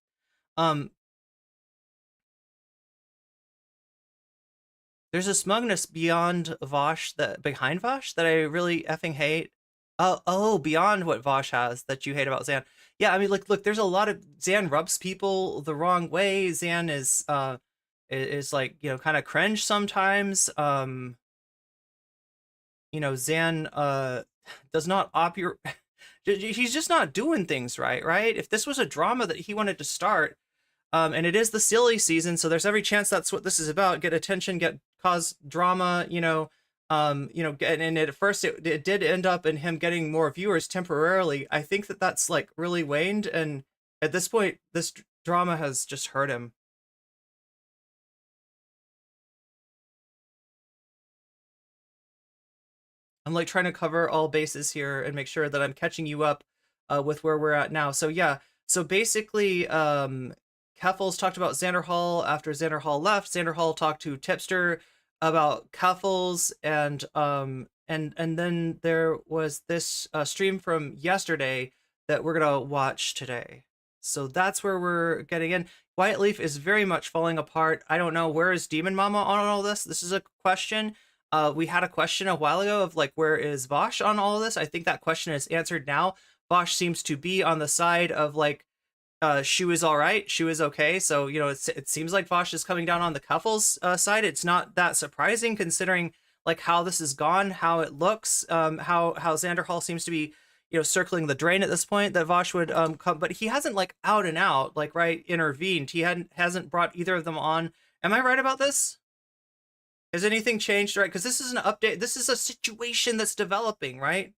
There's a smugness beyond Vaush behind Vaush that I really effing hate. Oh, beyond what Vaush has that you hate about Xan. Yeah, I mean, look, there's a lot of Xan rubs people the wrong way. Xan is like, you know, kind of cringe sometimes. You know, Xan does not he's just not doing things right? If this was a drama that he wanted to start, and it is the silly season, so there's every chance that's what this is about. Get attention, cause drama, you know, and at first it did end up in him getting more viewers temporarily. I think that's like really waned, and at this point, this drama has just hurt him. I'm like trying to cover all bases here and make sure that I'm catching you up with where we're at now. So yeah, so basically, Keffals talked about Xanderhal after Xanderhal left. Xanderhal talked to Tipster about Keffals, and then there was this stream from yesterday that we're gonna watch today. So that's where we're getting in. Wyatt Leaf is very much falling apart. I don't know, where is Demon Mama on all this? This is a question. We had a question a while ago of like, where is Vaush on all of this? I think that question is answered now. Vaush seems to be on the side of like, Shu is all right, Shu is okay. So, you know, it seems like Vaush is coming down on the Keffals side. It's not that surprising considering like how this has gone, how it looks, how Xanderhal seems to be, you know, circling the drain at this point, that Vaush would come, but he hasn't like out and out, like intervened. He hasn't brought either of them on. Am I right about this? Has anything changed, right? Because this is an update. This is a situation that's developing, right?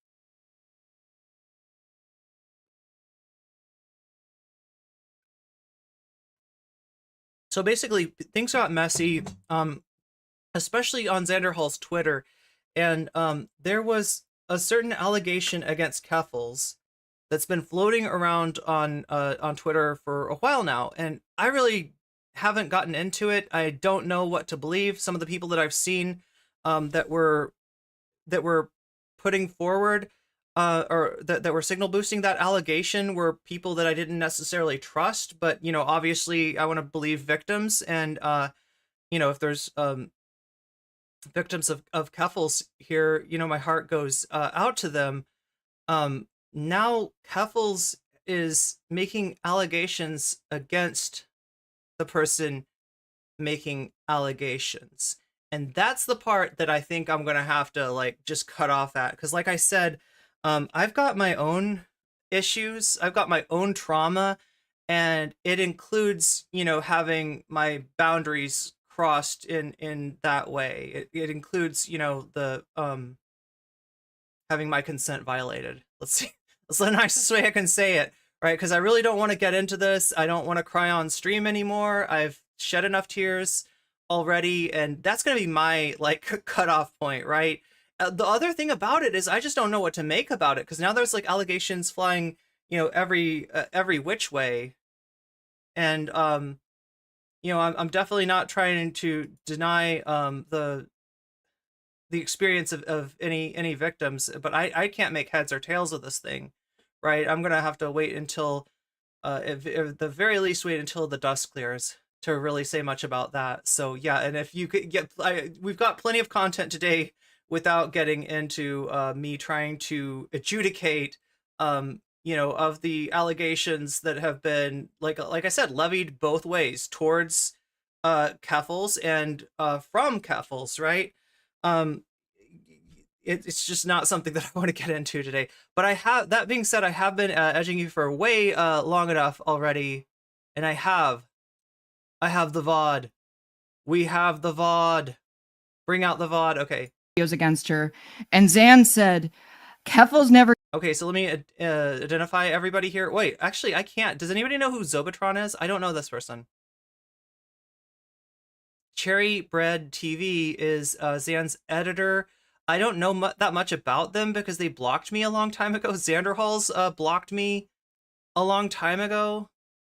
So basically, things got messy, especially on Xanderhal's Twitter, and there was a certain allegation against Keffals that's been floating around on Twitter for a while now, and I really haven't gotten into it. I don't know what to believe. Some of the people that I've seen that were putting forward or that were signal boosting that allegation were people that I didn't necessarily trust, but you know, obviously I want to believe victims, and you know, if there's victims of Keffals here, you know, my heart goes out to them. Now Keffals is making allegations against the person making allegations. And that's the part that I think I'm going to have to like just cut off at. Because like I said, I've got my own issues. I've got my own trauma. And it includes, you know, having my boundaries crossed in that way. It includes, you know, the having my consent violated. Let's see. That's the nicest way I can say it, right? Because I really don't want to get into this. I don't want to cry on stream anymore. I've shed enough tears already, and that's going to be my like cutoff point, right? The other thing about it is I just don't know what to make about it, because now there's like allegations flying, you know, every which way, and you know, I'm definitely not trying to deny the experience of any victims, but I can't make heads or tails of this thing, right? I'm gonna have to wait until at the very least wait until the dust clears to really say much about that. So yeah, and if you could get, we've got plenty of content today without getting into me trying to adjudicate you know, of the allegations that have been like I said, levied both ways towards Keffals and from Keffals, right? It's just not something that I want to get into today. But I have, that being said, I have been edging you for way long enough already. And I have the VOD. We have the VOD. Bring out the VOD. Okay. Against her. And Xan said, Keffals never. Okay, so let me identify everybody here. Wait, actually, I can't. Does anybody know who Zobatron is? I don't know this person. Cherry Bread TV is Xan's editor. I don't know that much about them because they blocked me a long time ago. Xanderhal's blocked me a long time ago.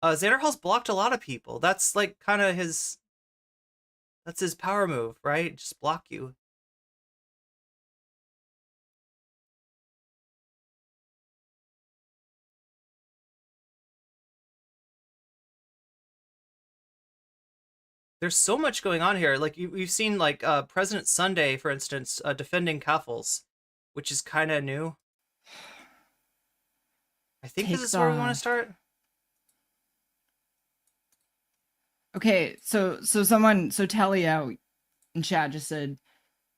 Xanderhal's blocked a lot of people. That's like kind of his... That's his power move, right? Just block you. There's so much going on here. Like we've seen like President Sunday, for instance, defending Keffals, which is kind of new. I think this is where we want to start. Okay, so Telly out in chat just said,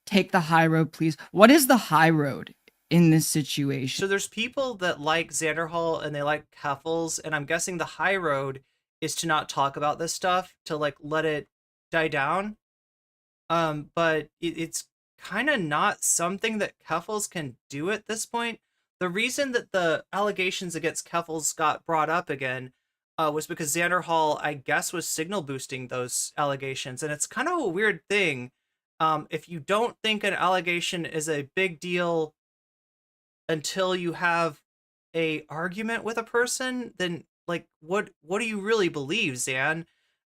take the high road, please. What is the high road in this situation? So there's people that like Xanderhal and they like Keffals, and I'm guessing the high road is to not talk about this stuff, to like let it die down. But it's kind of not something that Keffals can do at this point. The reason that the allegations against Keffals got brought up again was because Xanderhal, I guess, was signal boosting those allegations. And it's kind of a weird thing. If you don't think an allegation is a big deal until you have a argument with a person, then like what do you really believe, Xan?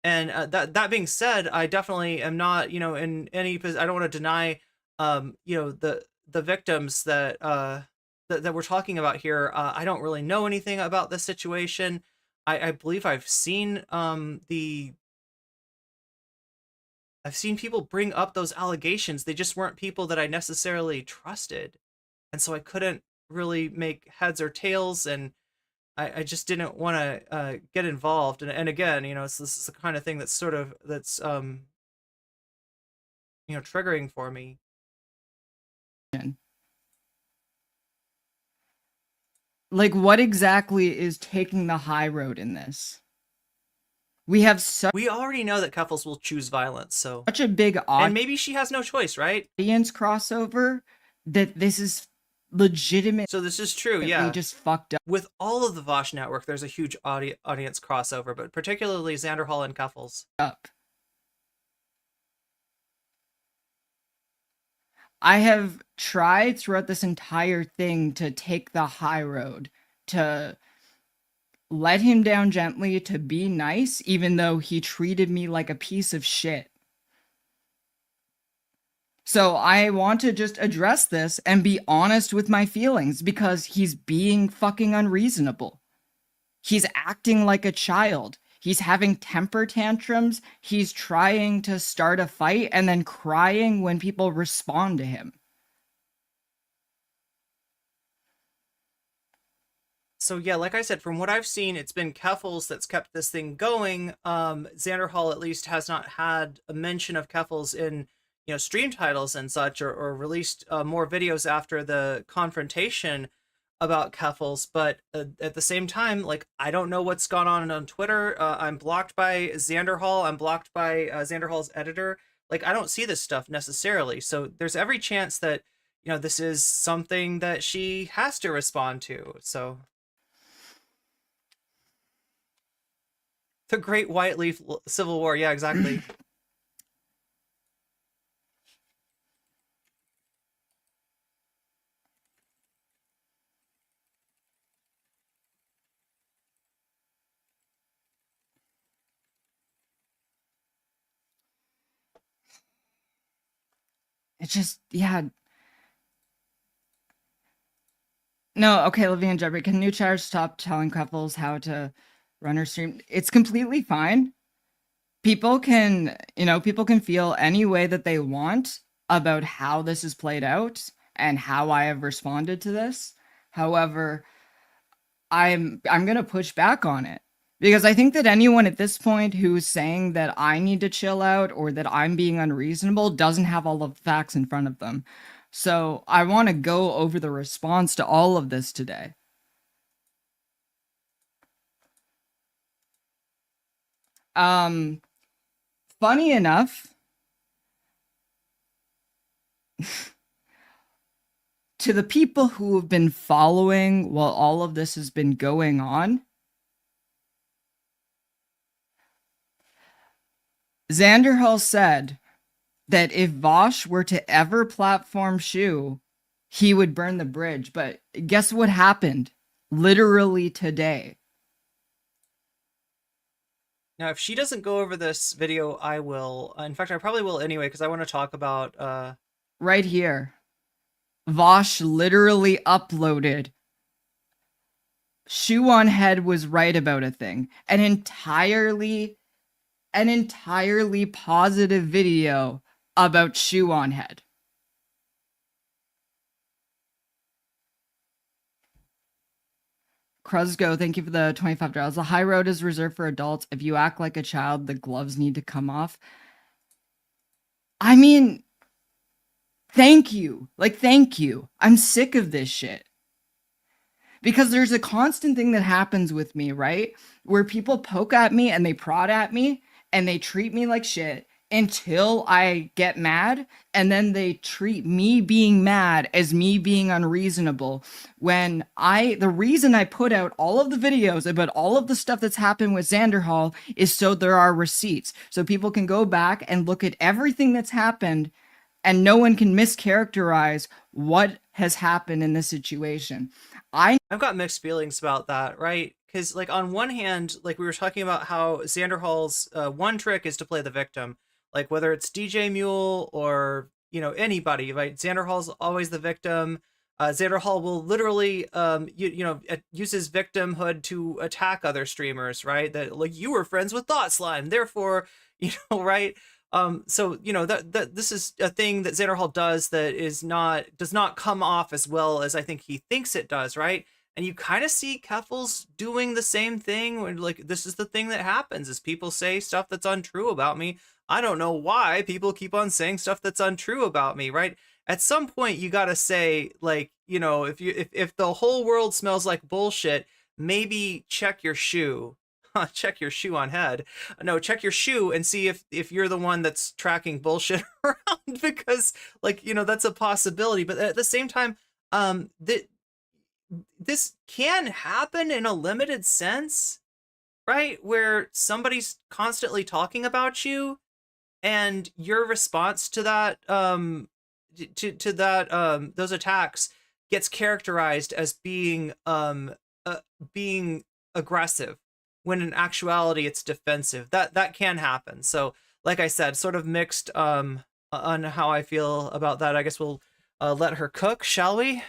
And that being said, I definitely am not, you know, in any position. I don't want to deny, you know, the victims that that we're talking about here. I don't really know anything about this situation. I believe I've seen I've seen people bring up those allegations. They just weren't people that I necessarily trusted, and so I couldn't really make heads or tails, and I just didn't want to get involved. And again, you know, this is the kind of thing that's sort of, that's, you know, triggering for me. Like, what exactly is taking the high road in this? We already know that Keffals will choose violence, so such a big and maybe she has no choice, right? Audience crossover that this is legitimate. So this is true, yeah. Just fucked up. With all of the Vaush network, there's a huge audience crossover, but particularly Xanderhal and Keffals. I have tried throughout this entire thing to take the high road, to let him down gently, to be nice, even though he treated me like a piece of shit. So I want to just address this and be honest with my feelings, because he's being fucking unreasonable. He's acting like a child. He's having temper tantrums. He's trying to start a fight and then crying when people respond to him. So yeah, like I said, from what I've seen, it's been Keffals that's kept this thing going. Xanderhal at least has not had a mention of Keffals in, you know, stream titles and such, or released more videos after the confrontation about Keffals. But at the same time, like, I don't know what's gone on Twitter. I'm blocked by Xanderhal. I'm blocked by Xanderhal's editor. Like, I don't see this stuff necessarily. So there's every chance that, you know, this is something that she has to respond to. So the Great White Leaf Civil War. Yeah, exactly. It's just, yeah. No, okay, Livia and Jeffrey, can New Chair stop telling Keffals how to run her stream? It's completely fine. People can, you know, people can feel any way that they want about how this is played out and how I have responded to this. However, I'm going to push back on it, because I think that anyone at this point who's saying that I need to chill out or that I'm being unreasonable doesn't have all of the facts in front of them. So I want to go over the response to all of this today. Funny enough, to the people who have been following while all of this has been going on, Xanderhal said that if Vaush were to ever platform Shu, he would burn the bridge. But guess what happened? Literally today. Now, if she doesn't go over this video, I will. In fact, I probably will anyway, because I want to talk about... Right here. Vaush literally uploaded Shu on Head was right about a thing. An entirely positive video about Shu on Head. Kruzgo, thank you for the $25. The high road is reserved for adults. If you act like a child, the gloves need to come off. I mean, thank you. Like, thank you. I'm sick of this shit. Because there's a constant thing that happens with me, right? Where people poke at me and they prod at me and they treat me like shit until I get mad, and then they treat me being mad as me being unreasonable. When the reason I put out all of the videos about all of the stuff that's happened with Xanderhal is so there are receipts. So people can go back and look at everything that's happened and no one can mischaracterize what has happened in this situation. I've got mixed feelings about that, right? Because, like, on one hand, like, we were talking about how Xanderhal's one trick is to play the victim. Like, whether it's DJ Muel or, you know, anybody, right? Xanderhal's always the victim. Xanderhal will literally, use his victimhood to attack other streamers, right? That, like, you were friends with Thought Slime, therefore, you know, right? So, you know, that this is a thing that Xanderhal does that does not come off as well as I think he thinks it does, right? And you kind of see Keffals doing the same thing when, like, this is the thing that happens is people say stuff that's untrue about me. I don't know why people keep on saying stuff that's untrue about me, right? At some point you got to say, like, you know, if the whole world smells like bullshit, maybe check your shoe. Check your shoe on Head. No, check your shoe and see if you're the one that's tracking bullshit around, because, like, you know, that's a possibility. But at the same time, this can happen in a limited sense, right? Where somebody's constantly talking about you, and your response to that, those attacks gets characterized as being aggressive, when in actuality it's defensive. That can happen. So, like I said, sort of mixed on how I feel about that. I guess we'll let her cook, shall we?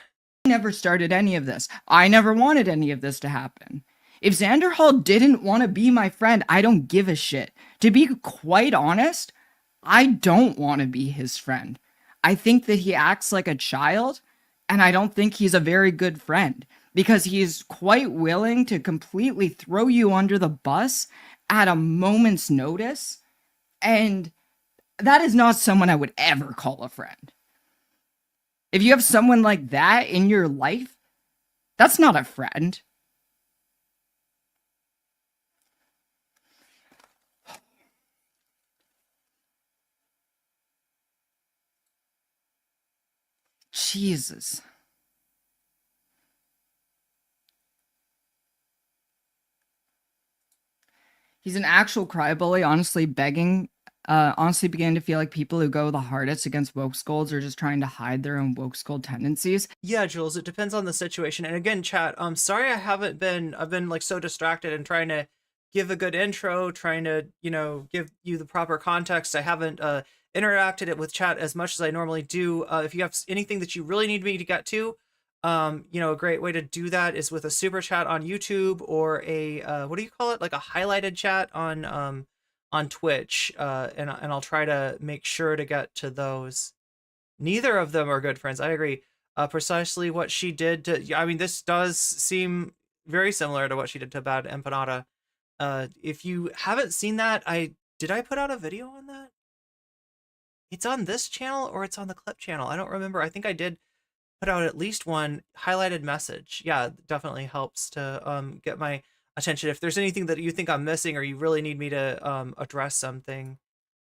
Never started any of this. I never wanted any of this to happen. If Xanderhal didn't want to be my friend, I don't give a shit. To be quite honest, I don't want to be his friend. I think that he acts like a child, and I don't think he's a very good friend, because he's quite willing to completely throw you under the bus at a moment's notice, and that is not someone I would ever call a friend. If you have someone like that in your life, that's not a friend. Jesus. He's an actual crybaby, honestly begging. Honestly began to feel like people who go the hardest against woke scolds are just trying to hide their own woke scold tendencies. Yeah, Jules, it depends on the situation. And again, chat, sorry I've been like so distracted and trying to give a good intro, trying to, you know, give you the proper context. I haven't interacted it with chat as much as I normally do. If you have anything that you really need me to get to, you know, a great way to do that is with a super chat on YouTube, or a what do you call it, like a highlighted chat on Twitch, and I'll try to make sure to get to those. Neither of them are good friends. I agree. Precisely what she did to, I mean, this does seem very similar to what she did to Bad Empanada. If you haven't seen that, did I put out a video on that? It's on this channel or it's on the clip channel. I don't remember. I think I did put out at least one highlighted message. Yeah, definitely helps to get my attention. If there's anything that you think I'm missing or you really need me to address something.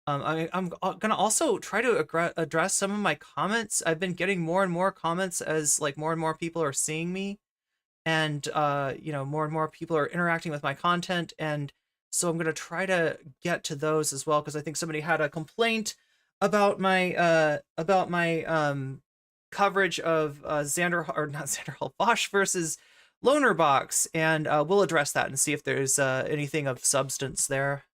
I'm gonna also try to address some of my comments. I've been getting more and more comments as like more and more people are seeing me, and you know, more and more people are interacting with my content, and so I'm gonna try to get to those as well, because I think somebody had a complaint about my coverage of Xanderhal, or not Xanderhal, Vaush versus Loner Box, and we'll address that and see if there's anything of substance there.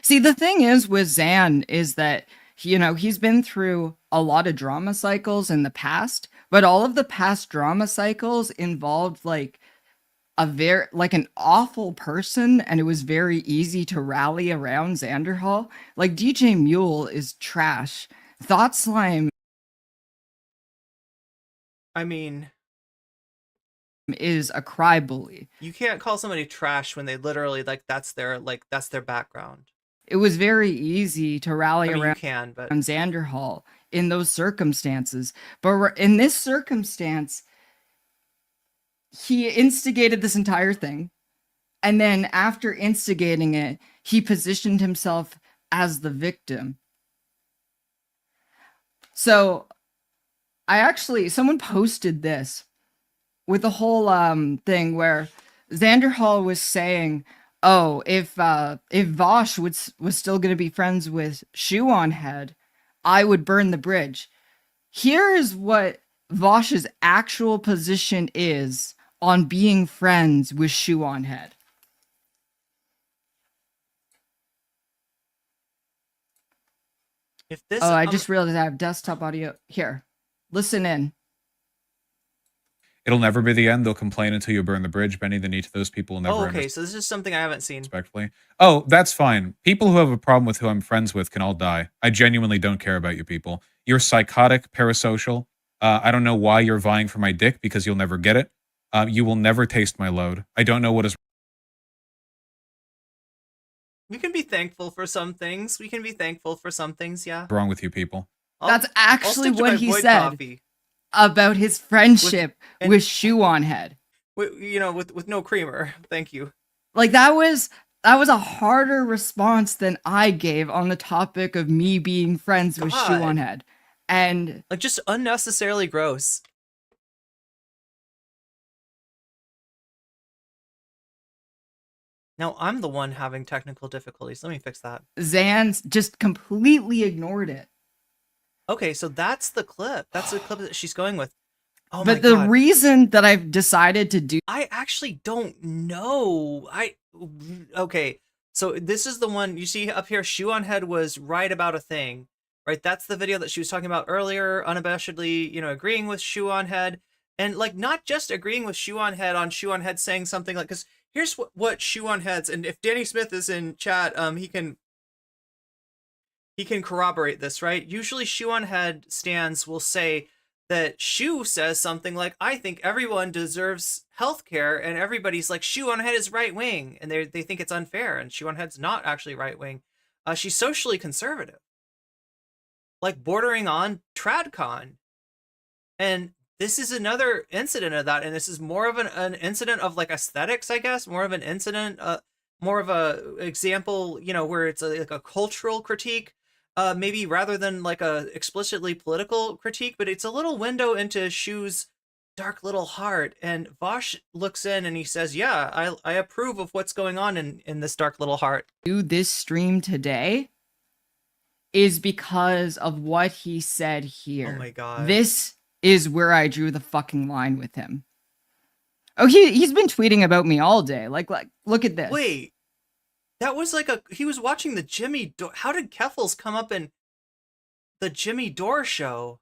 See, the thing is with Xan is that, you know, he's been through a lot of drama cycles in the past, but all of the past drama cycles involved like an awful person, and it was very easy to rally around Xanderhal. Like DJ Muel is trash. Thought Slime, I mean, is a cry bully. you can't call somebody trash when they literally that's their background. It was very easy to rally I mean, around you can, but Xanderhal in those circumstances. But in this circumstance, he instigated this entire thing. And then after instigating it, he positioned himself as the victim. So someone posted this with the whole thing where Xanderhal was saying, oh, if Vaush was still going to be friends with Shoe on Head, I would burn the bridge. Here is what Vaush's actual position is on being friends with Shoe on Head. if this, I just realized I have desktop audio here. Listen in. It'll never be the end. They'll complain until you burn the bridge, bending the knee to those people will never okay, understand so this is something I haven't seen. respectfully. Oh, that's fine. People who have a problem with who I'm friends with can all die. I genuinely don't care about you people. You're psychotic, parasocial. I don't know why you're vying for my dick, because you'll never get it. You will never taste my load. I don't know what is We can be thankful for some things. Yeah. wrong with you people. That's actually stick to what my he Void said coffee. about his friendship and- with Shoe on Head. With no creamer. Thank you. Like that was a harder response than I gave on the topic of me being friends with Shoe on Head. And Like, just unnecessarily gross. Now I'm the one having technical difficulties. Let me fix that. Xan's just completely ignored it. Okay, so that's the clip. That's the clip that she's going with. Oh But my the God. reason that I've decided to do I actually don't know. Okay, so this is the one you see up here. Shoe on Head was right about a thing, right? That's the video that she was talking about earlier, unabashedly, agreeing with Shoe on Head, and like not just agreeing with Shoe on Head saying something like, because here's what Shoe on Head's, and if Danny Smith is in chat, he can corroborate this, right? Usually Shoe on Head stands will say that Shoe says something like, I think everyone deserves healthcare, and everybody's like, Shoe on Head is right wing, and they think it's unfair, and Shoe on Head's not actually right wing. She's socially conservative, like bordering on tradcon, and this is another incident of that, and this is more of an incident of like aesthetics, I guess, more of an incident, more of a example, where it's like a cultural critique. Maybe rather than like a explicitly political critique, but it's a little window into Shoe's dark little heart. And Vaush looks in and he says, yeah, I approve of what's going on in this dark little heart. this stream today is because of what he said here. Oh my God. This is where I drew the fucking line with him. Oh, he's been tweeting about me all day. Like look at this. Wait, that was like he was watching the Jimmy Dore. How did Keffals come up in the Jimmy Dore show?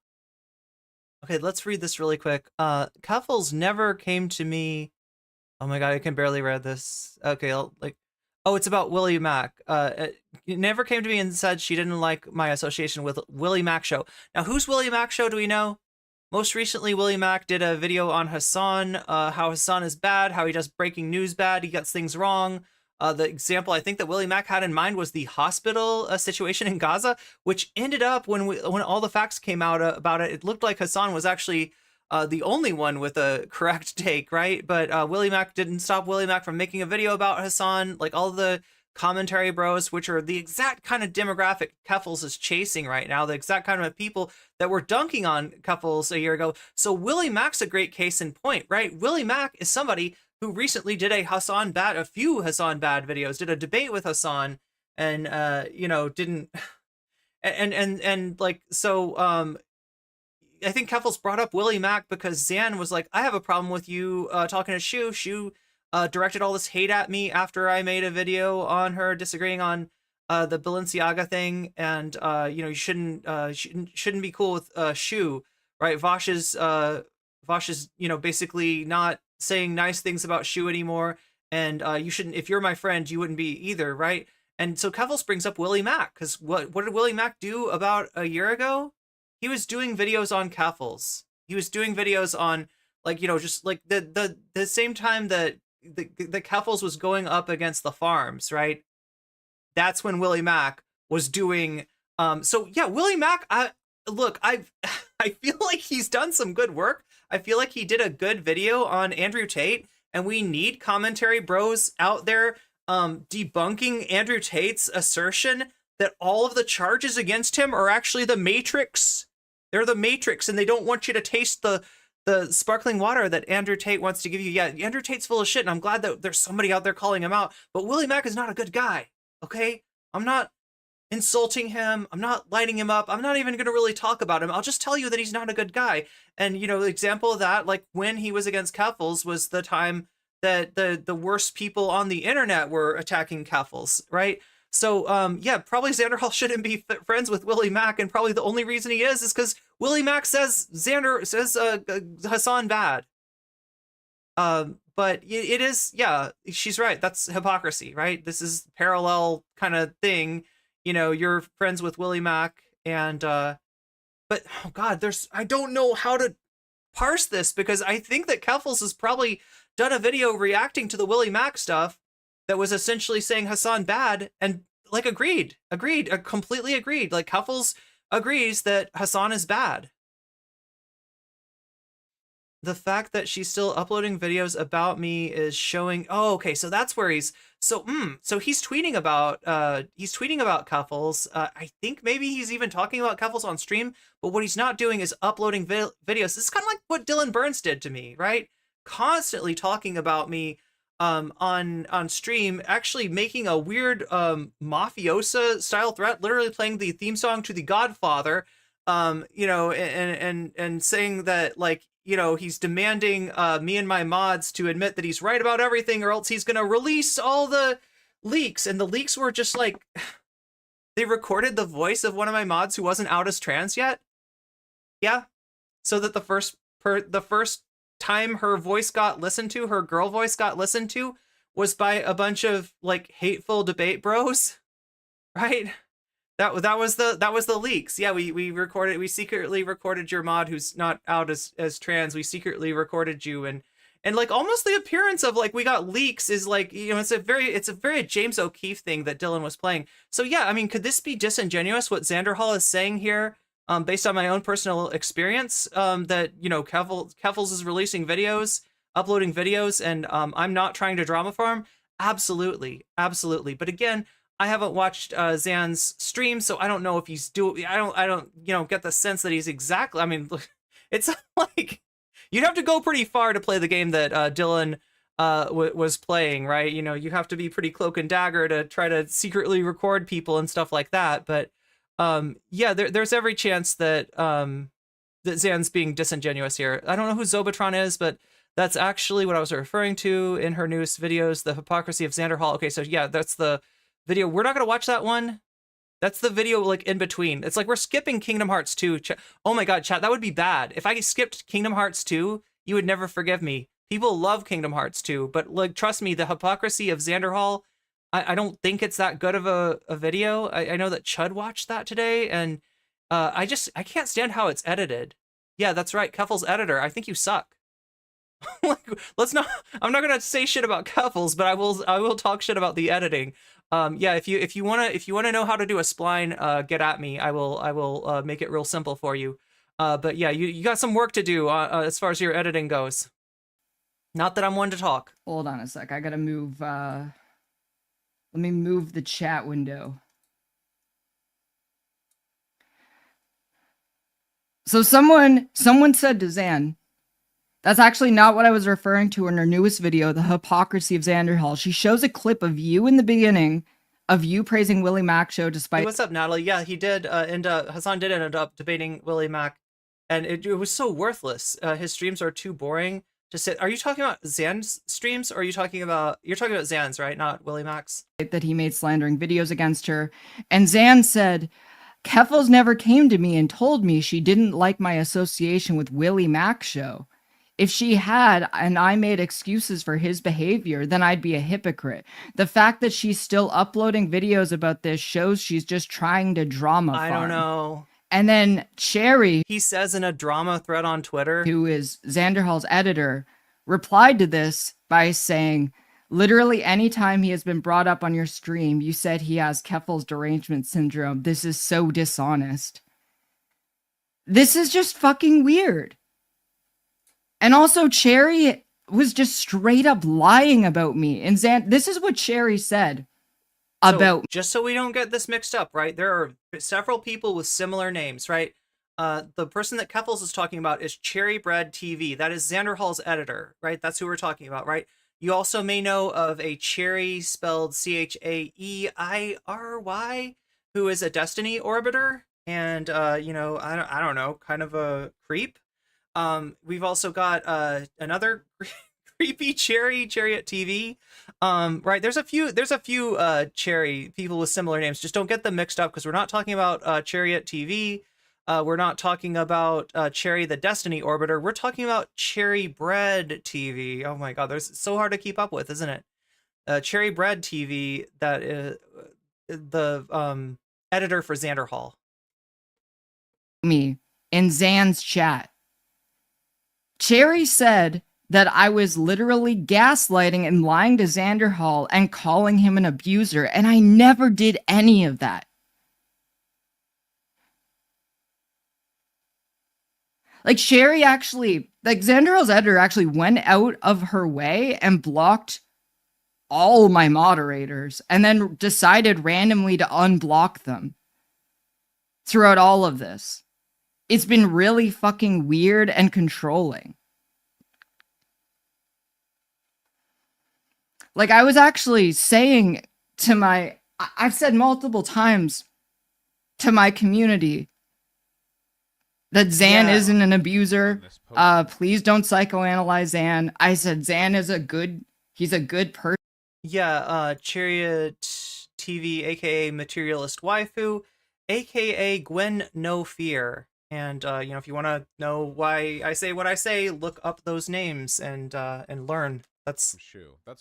Okay, let's read this really quick. Keffals never came to me. Oh my God, I can barely read this. Okay, it's about Willie Mack. It never came to me and said she didn't like my association with Willie Mack show. Now, who's Willie Mack show? Do we know? Most recently, Willie Mack did a video on Hassan, how Hassan is bad, how he does breaking news bad, he gets things wrong. The example I think that Willie Mack had in mind was the hospital situation in Gaza, which ended up when all the facts came out about it, it looked like Hassan was actually the only one with a correct take, right? But Willie Mac didn't stop Willie Mac from making a video about Hassan. Like all the commentary bros, which are the exact kind of demographic Keffals is chasing right now, the exact kind of people that were dunking on Keffals a year ago. So Willie Mac's a great case in point, right? Willie Mac is somebody who recently did a few Hassan Bad videos, did a debate with Hassan, and didn't and like so I think Keffals brought up Willie Mac because Xan was like, I have a problem with you talking to Shu. Shu directed all this hate at me after I made a video on her disagreeing on the Balenciaga thing, and you shouldn't be cool with Shu, right? Vaush is basically not saying nice things about Shu anymore, and you shouldn't. If you're my friend, you wouldn't be either, right? And so Keffals brings up Willie Mac because what did Willie Mac do about a year ago? He was doing videos on Keffals. He was doing videos on just like the same time that the Keffals was going up against the farms, right? That's when Willie Mac was doing. So yeah, Willie Mac. I feel like he's done some good work. I feel like he did a good video on Andrew Tate, and we need commentary bros out there debunking Andrew Tate's assertion that all of the charges against him are actually the Matrix. They're the Matrix, and they don't want you to taste the sparkling water that Andrew Tate wants to give you. Yeah, Andrew Tate's full of shit, and I'm glad that there's somebody out there calling him out. But Willie Mac is not a good guy, okay? I'm not insulting him. I'm not lighting him up. I'm not even going to really talk about him. I'll just tell you that he's not a good guy. And, the example of that, like when he was against Keffals was the time that the worst people on the internet were attacking Keffals, right? So, yeah, probably Xanderhal shouldn't be friends with Willie Mac, and probably the only reason he is because Willie Mac says Hassan bad. But it is, yeah, she's right. That's hypocrisy, right? This is parallel kind of thing. You're friends with Willie Mac, and but oh god, I don't know how to parse this, because I think that Keffals has probably done a video reacting to the Willie Mac stuff that was essentially saying Hassan bad, and like completely agreed. Like Keffals agrees that Hassan is bad. The fact that she's still uploading videos about me is showing. Oh, okay, so that's where he's. So he's tweeting about Keffals. I think maybe he's even talking about Keffals on stream. But what he's not doing is uploading videos. This is kind of like what Dylan Burns did to me, right? Constantly talking about me on stream, actually making a weird mafiosa style threat, literally playing the theme song to The Godfather, and saying that, like, he's demanding me and my mods to admit that he's right about everything, or else he's gonna release all the leaks. And the leaks were just like, they recorded the voice of one of my mods who wasn't out as trans yet. Yeah, so that the first time her voice got listened to, her girl voice got listened to, was by a bunch of like hateful debate bros, right? That was the leaks. Yeah, we secretly recorded your mod who's not out as trans. We secretly recorded you, and like almost the appearance of like we got leaks is like, it's a very James O'Keefe thing that Dylan was playing. So yeah, I mean, could this be disingenuous what Xanderhal is saying here? Based on my own personal experience, that Keffals is releasing videos, uploading videos, and I'm not trying to drama farm. Absolutely. But again, I haven't watched Xan's stream, so I don't know if he's doing. I don't get the sense that he's exactly. I mean, it's like you'd have to go pretty far to play the game that Dylan was playing, right? You have to be pretty cloak and dagger to try to secretly record people and stuff like that. But yeah, there's every chance that that Xan's being disingenuous here. I don't know who Zobatron is, but that's actually what I was referring to in her newest videos, the hypocrisy of Xanderhal. Okay, so yeah, that's the video. We're not gonna watch that one. That's the video like in between. It's like we're skipping Kingdom Hearts 2. Oh my god, chat, that would be bad. If I skipped Kingdom Hearts 2, you would never forgive me. People love Kingdom Hearts 2, but like trust me, the hypocrisy of Xanderhal, I don't think it's that good of a video. I know that Chud watched that today, and I can't stand how it's edited. Yeah, that's right, Keffals editor. I think you suck. Like, I'm not gonna say shit about Keffals, but I will talk shit about the editing. Yeah, if you wanna know how to do a spline, get at me. I will make it real simple for you. But yeah, you got some work to do as far as your editing goes. Not that I'm one to talk. Hold on a sec. I gotta move. Let me move the chat window. So someone said to Zan, that's actually not what I was referring to in her newest video, The Hypocrisy of Xanderhal. She shows a clip of you in the beginning of you praising Willie Mack show despite... Hey, what's up, Natalie? Yeah, he did Hassan did end up debating Willie Mack, and it was so worthless. His streams are too boring to sit. Are you talking about Zan's streams, or are you talking about... You're talking about Zan's, right? Not Willie Mack's? That he made slandering videos against her. And Zan said, Keffals never came to me and told me she didn't like my association with Willie Mack show. If she had, and I made excuses for his behavior, then I'd be a hypocrite. The fact that she's still uploading videos about this shows she's just trying to drama farm. I don't know. And then Cherry, he says in a drama thread on Twitter, who is Xanderhal's editor, replied to this by saying, literally anytime he has been brought up on your stream, you said he has Keffals derangement syndrome. This is so dishonest. This is just fucking weird. And also, Cherry was just straight up lying about me. And this is what Cherry said about... Just so we don't get this mixed up, right? There are several people with similar names, right? The person that Keffals is talking about is Cherry Bread TV. That is Xanderhal's editor, right? That's who we're talking about, right? You also may know of a Cherry spelled Chaeiry, who is a Destiny orbiter. And, you know, I don't know, kind of a creep. We've also got another creepy Chariot TV. Right, there's a few Cherry people with similar names. Just don't get them mixed up, because we're not talking about Chariot TV. We're not talking about Cherry the Destiny Orbiter. We're talking about Cherry Bread TV. Oh my god, it's so hard to keep up with, isn't it? Cherry Bread TV, that is the editor for Xanderhal. Me in Zan's chat. Cherry said that I was literally gaslighting and lying to Xanderhal and calling him an abuser, and I never did any of that. Like, Cherry actually, like, Xanderhal's editor actually went out of her way and blocked all my moderators, and then decided randomly to unblock them throughout all of this. It's been really fucking weird and controlling. Like, I was actually saying to I've said multiple times to my community that Zan isn't an abuser. Please don't psychoanalyze Zan. I said Zan is he's a good person. Yeah, Chariot TV, aka Materialist Waifu, aka Gwen No Fear. And you know, if you want to know why I say what I say, look up those names and learn. That's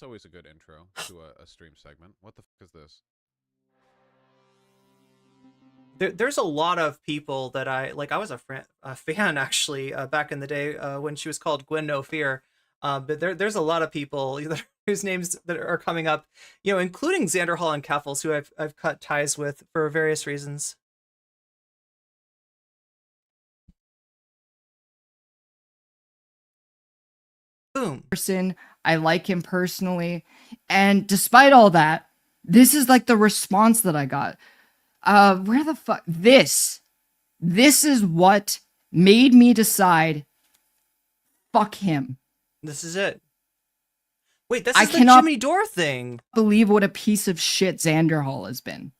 always a good intro to a stream segment. What the fuck is this? There's a lot of people that I was a fan actually back in the day when she was called Gwen No Fear. But there's a lot of people whose names that are coming up, you know, including Xanderhal and Keffals, who I've cut ties with for various reasons. Boom. Person, I like him personally, and despite all that, this is like the response that I got. Where the fuck? This is what made me decide, fuck him. This is it. Wait, this is the Jimmy Dore thing. Believe what a piece of shit Xanderhal has been.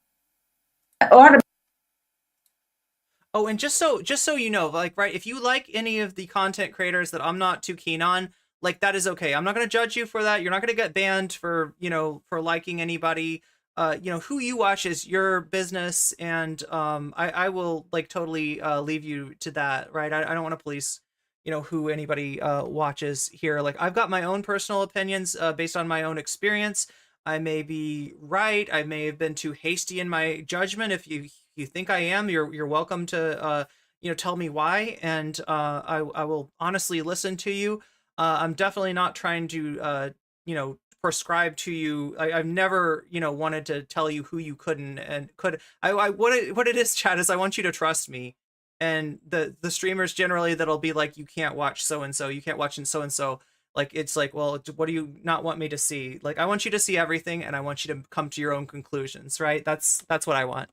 Oh, and just so you know, like, right, if you like any of the content creators that I'm not too keen on, like, that is okay. I'm not going to judge you for that. You're not going to get banned for, you know, for liking anybody. You know, who you watch is your business, and I will, like, totally leave you to that, right? I don't want to police, you know, who anybody watches here. Like, I've got my own personal opinions based on my own experience. I may be right. I may have been too hasty in my judgment. If you think I am, you're welcome to you know, tell me why, and I will honestly listen to you. I'm definitely not trying to you know, prescribe to you. I've never, you know, wanted to tell you who you couldn't and could. What it is, chat, is I want you to trust me. and the streamers generally that'll be like, you can't watch so and so, you can't watch so and so. Like, it's like, well, what do you not want me to see? Like, I want you to see everything, and I want you to come to your own conclusions, right? That's what I want.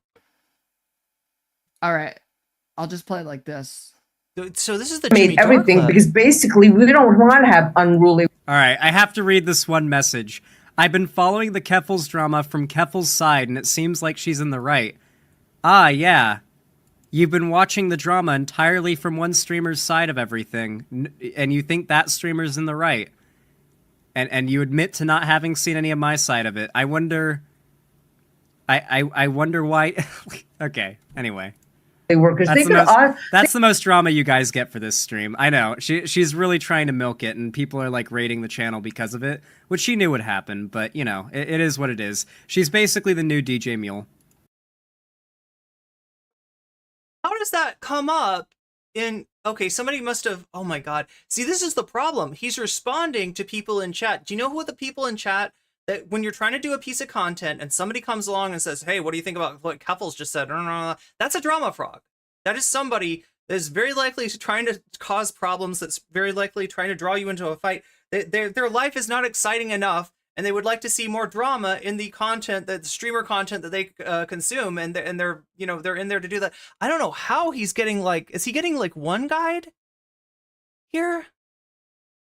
All right, I'll just play it like this. So this is the made Jimmy Dore everything clip. because basically we don't want to have unruly. All right, I have to read this one message. I've been following the Keffals drama from Keffals' side, and it seems like she's in the right. Ah, yeah. You've been watching the drama entirely from one streamer's side of everything, and you think that streamer's in the right. And you admit to not having seen any of my side of it. I wonder... I wonder why... Okay, anyway. They were because That's the most drama you guys get for this stream. I know. She's really trying to milk it, and people are, like, raiding the channel because of it, which she knew would happen, but, you know, it is what it is. She's basically the new DJ Muel. How does that come up in... Okay, somebody must have... Oh my god. See, this is the problem. He's responding to people in chat. Do you know who the people in chat... that when you're trying to do a piece of content and somebody comes along and says, hey, what do you think about what Keffals just said? That's a drama frog. That is somebody that is very likely trying to cause problems, that's very likely trying to draw you into a fight. Their life is not exciting enough, and they would like to see more drama in the content, the streamer content that they consume, and they're you know, they're in there to do that. I don't know how he's getting, like, is he getting like one guide here?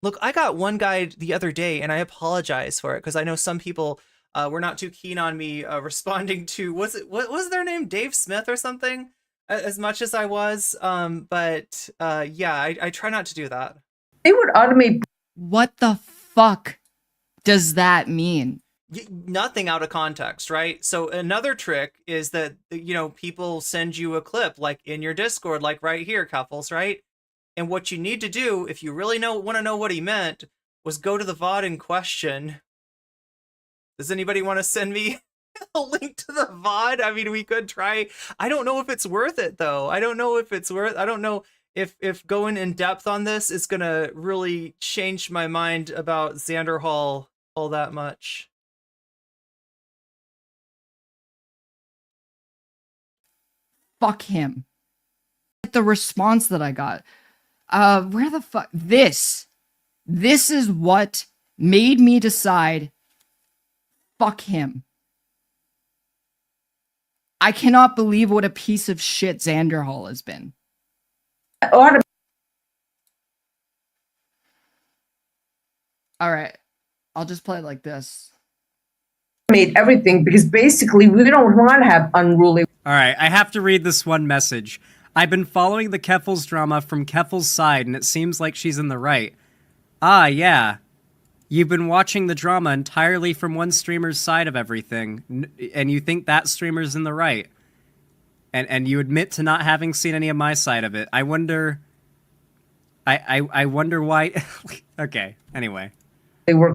Look, I got one guide the other day, and I apologize for it because I know some people were not too keen on me responding to, what was their name, Dave Smith or something, as much as I was. But yeah, I try not to do that. they would automate. What the fuck does that mean? Nothing out of context, right? So another trick is that, you know, people send you a clip like in your Discord, like right here, Keffals, right? And what you need to do, if you really want to know what he meant, was go to the VOD in question. Does anybody want to send me a link to the VOD? I mean, we could try. I don't know if it's worth it, though. I don't know if going in depth on this is going to really change my mind about Xanderhal all that much. Fuck him. The response that I got. Where the fuck? This is what made me decide, fuck him. I cannot believe what a piece of shit Xanderhal has been. All right, I'll just play it like this. Made everything because basically we don't want to have unruly. All right, I have to read this one message. I've been following the Keffals drama from Keffals' side, and it seems like she's in the right. Ah, yeah. You've been watching the drama entirely from one streamer's side of everything, and you think that streamer's in the right. And you admit to not having seen any of my side of it. I wonder... I wonder why... Okay, anyway.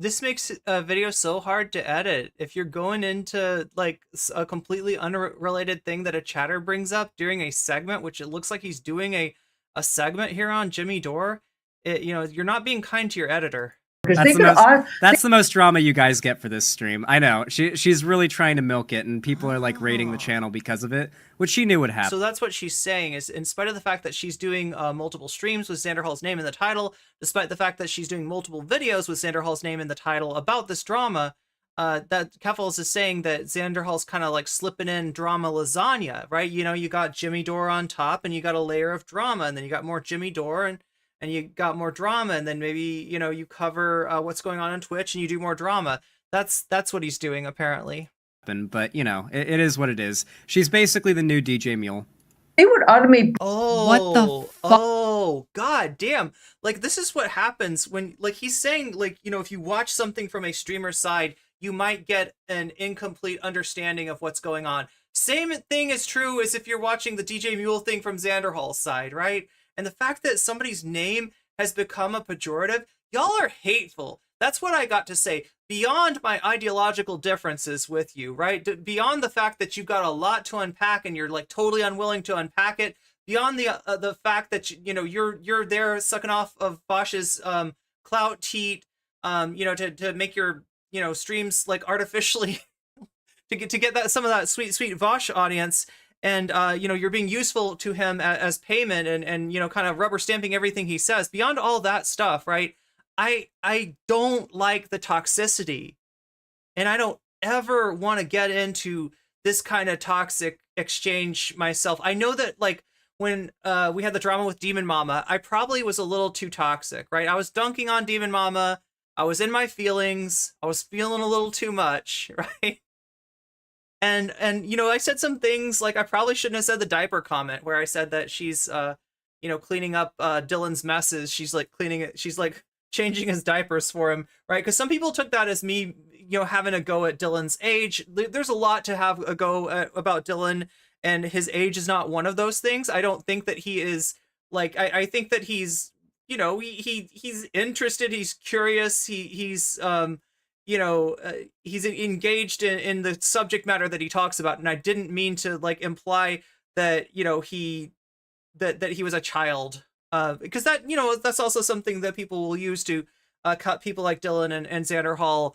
This makes a video so hard to edit. If you're going into like a completely unrelated thing that a chatter brings up during a segment, which it looks like he's doing a segment here on Jimmy Dore, you know, you're not being kind to your editor. That's the most drama you guys get for this stream. I know. She's really trying to milk it, and people are like raiding the channel because of it, which she knew would happen. So that's what she's saying, is in spite of the fact that she's doing multiple streams with Xanderhal's name in the title, despite the fact that she's doing multiple videos with Xanderhal's name in the title about this drama, that Keffals is saying that Xanderhal's kind of like slipping in drama lasagna, right? You know, you got Jimmy Dore on top, and you got a layer of drama, and then you got more Jimmy Dore, and you got more drama, and then maybe, you know, you cover what's going on Twitch, and you do more drama. That's what he's doing, apparently. But, you know, it is what it is. She's basically the new DJ Muel. They would automate. Oh, what the fuck? Oh, god damn. Like, this is what happens when, like, he's saying, like, you know, if you watch something from a streamer's side, you might get an incomplete understanding of what's going on. Same thing is true as if you're watching the DJ Muel thing from Xanderhal's side, right? And the fact that somebody's name has become a pejorative, y'all are hateful. That's what I got to say. Beyond my ideological differences with you, right? Beyond the fact that you've got a lot to unpack and you're like totally unwilling to unpack it. Beyond the fact that you know you're there sucking off of Vaush's clout teat, you know, to make your, you know, streams like artificially to get that some of that sweet Vaush audience. and you're being useful to him as payment, and kind of rubber stamping everything he says. Beyond all that stuff, right? I don't like the toxicity, and I don't ever want to get into this kind of toxic exchange myself. I know that, like, when we had the drama with Demon Mama, I probably was a little too toxic, right? I was dunking on Demon Mama. I was in my feelings. I was feeling a little too much, right? And I said some things, like, I probably shouldn't have said the diaper comment where I said that she's cleaning up Dylan's messes. She's like cleaning it. She's like changing his diapers for him, right? Because some people took that as me, having a go at Dylan's age. There's a lot to have a go at about Dylan, and his age is not one of those things. I don't think that he is, like, I think that he's, he's interested, he's curious, he's engaged in the subject matter that he talks about. And I didn't mean to, like, imply that, he was a child, because that, that's also something that people will use to cut people like Dylan and Xanderhal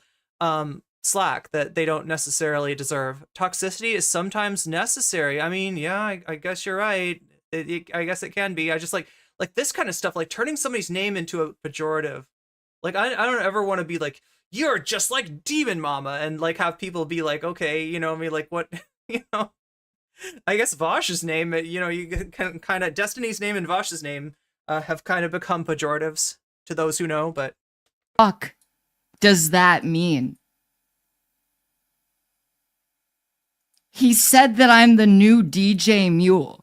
slack that they don't necessarily deserve. Toxicity is sometimes necessary. I mean, yeah, I guess you're right. I guess it can be. I just like this kind of stuff, like turning somebody's name into a pejorative. Like, I don't ever want to be like, you're just like Demon Mama, and like have people be like, okay, like, what, I guess Vaush's name, you can kind of, Destiny's name and Vaush's name have kind of become pejoratives to those who know, but Fuck does that mean? He said that I'm the new DJ Muel.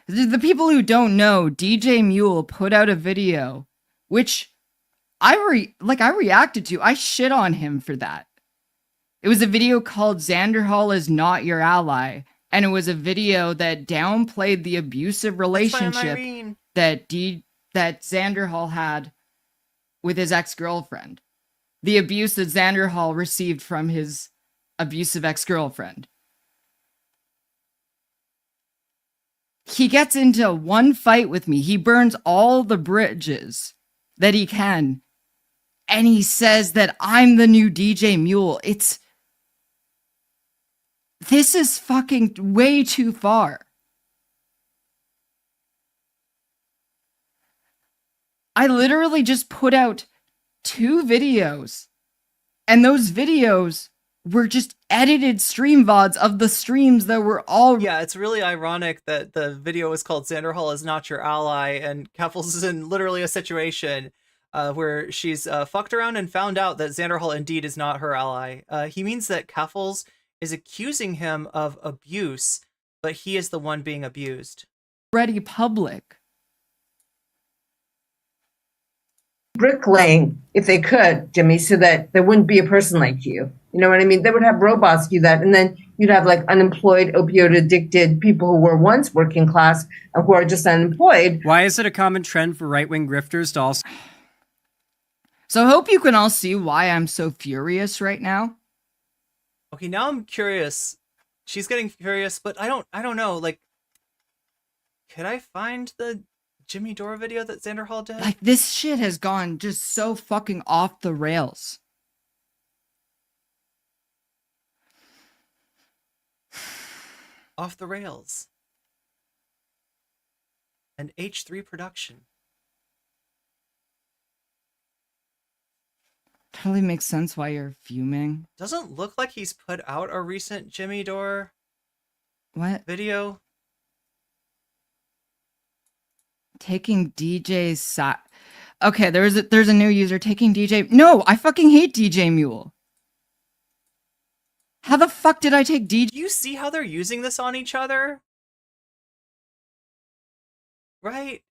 The people who don't know, DJ Muel put out a video, which I reacted to. I shit on him for that. It was a video called Xanderhal is Not Your Ally, and it was a video that downplayed the abusive relationship that Xanderhal had with his ex-girlfriend. The abuse that Xanderhal received from his abusive ex-girlfriend. He gets into one fight with me. He burns all the bridges that he can. And he says that I'm the new DJ Muel. This is fucking way too far. I literally just put out 2 videos. And those videos were just edited stream VODs of the streams that were all... Yeah, it's really ironic that the video is called Xanderhal is Not Your Ally, and Keffals is in literally a situation where she's fucked around and found out that Xanderhal indeed is not her ally. He means that Keffals is accusing him of abuse, but he is the one being abused. Already public. Bricklaying, if they could, Jimmy, so that there wouldn't be a person like you. You know what I mean? They would have robots do that, and then you'd have like unemployed, opioid-addicted people who were once working class and who are just unemployed. Why is it a common trend for right-wing grifters to also... So I hope you can all see why I'm so furious right now. Okay, now I'm curious. She's getting furious, but I don't know, like, could I find the Jimmy Dore video that Xanderhal did? Like, this shit has gone just so fucking off the rails. Off the rails. An H3 production. Totally makes sense why you're fuming. Doesn't look like he's put out a recent Jimmy Dore video. Taking DJ's side. Okay, there's a new user taking DJ. No, I fucking hate DJ Muel. How the fuck did I take DJ? Do you see how they're using this on each other? Right?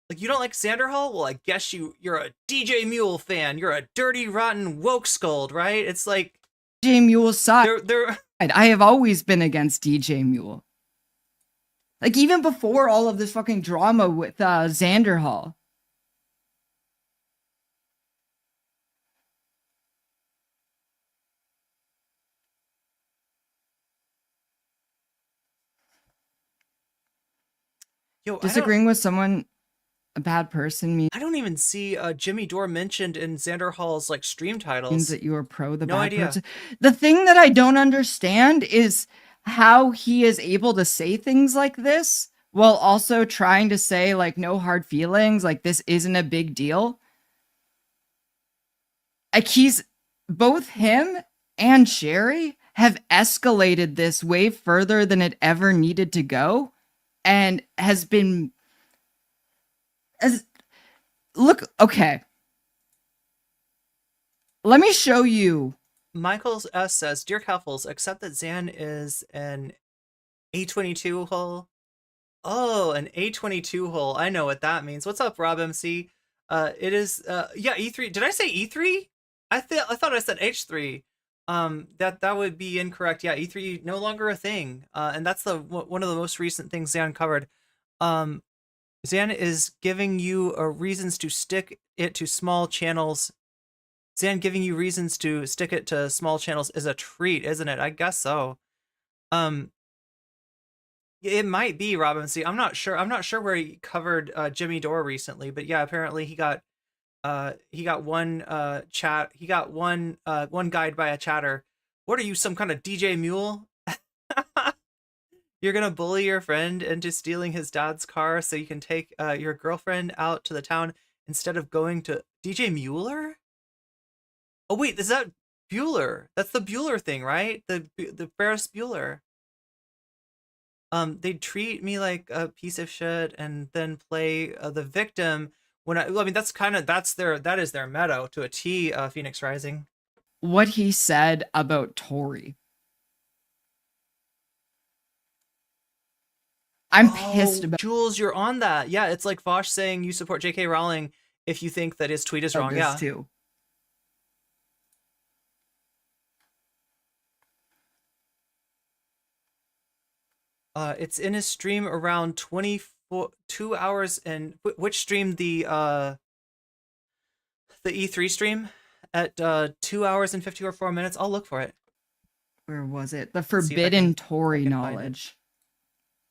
Like, you don't like Xanderhal? Well, I guess you're a DJ Muel fan. You're a dirty, rotten woke scold, right? It's like DJ Muel's side. They're I have always been against DJ Muel. Like, even before all of this fucking drama with Xanderhal. Yo, Disagreeing with someone, a bad person, means... I don't don't even see Jimmy Dore mentioned in Xanderhal's like stream Means titles. that you are pro the No bad idea. person. The thing that I don't understand is how he is able to say things like this while also trying to say like no hard feelings, like this isn't a big deal. Like he's both him and Sherry have escalated this way further than it ever needed to go, and has been as look okay. Let me show you. Michael S says, "Dear Keffals, accept that Xan is an A22 hull." Oh, an A22 hull. I know what that means. What's up, Rob MC? It is yeah, E3. Did I say E3? I thought I said H3. That would be incorrect. Yeah, E3 no longer a thing. And that's one of the most recent things Xan covered. Xan is giving you reasons to stick it to small channels. Xan giving you reasons to stick it to small channels is a treat, isn't it? I guess so. It might be Robin C. I'm not sure. I'm not sure where he covered Jimmy Dore recently, but yeah, apparently he got one chat. He got one guide by a chatter. What are you, some kind of DJ Muel? You're gonna bully your friend into stealing his dad's car so you can take your girlfriend out to the town instead of going to DJ Mueller? Oh wait, is that Bueller? That's the Bueller thing, right? The Ferris Bueller. They treat me like a piece of shit and then play the victim when I mean that is their motto to a T. Phoenix Rising. What he said about Tori. I'm pissed about Jules, you're on that. Yeah, it's like Vaush saying you support J.K. Rowling if you think that his tweet is wrong. this Yeah. too. It's in his two hours and which stream the E3 stream at 2 hours and 54 minutes. I'll look for it. Where was it? The See if I forbidden can Tory find it. knowledge.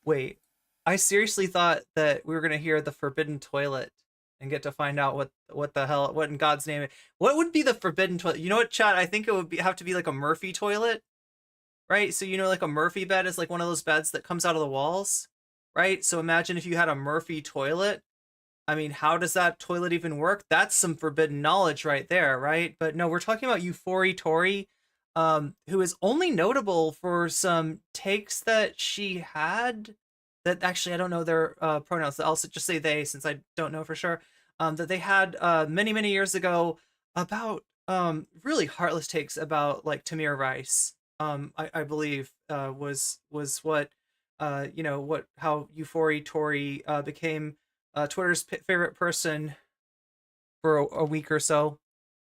Wait, I seriously thought that we were gonna hear the forbidden toilet and get to find out what the hell, what in God's name, what would be the forbidden toilet? You know what, chat? I think it would have to be like a Murphy toilet, right? So you know, like a Murphy bed is like one of those beds that comes out of the walls, right? So imagine if you had a Murphy toilet. I mean, how does that toilet even work? That's some forbidden knowledge right there, right? But no, we're talking about Euphoria Tori, who is only notable for some takes that she had that actually I don't know their pronouns. I'll just say they since I don't know for sure. That they had many years ago about really heartless takes about like Tamir Rice. I believe was what how Euphoria Tori became Twitter's favorite person for a week or so.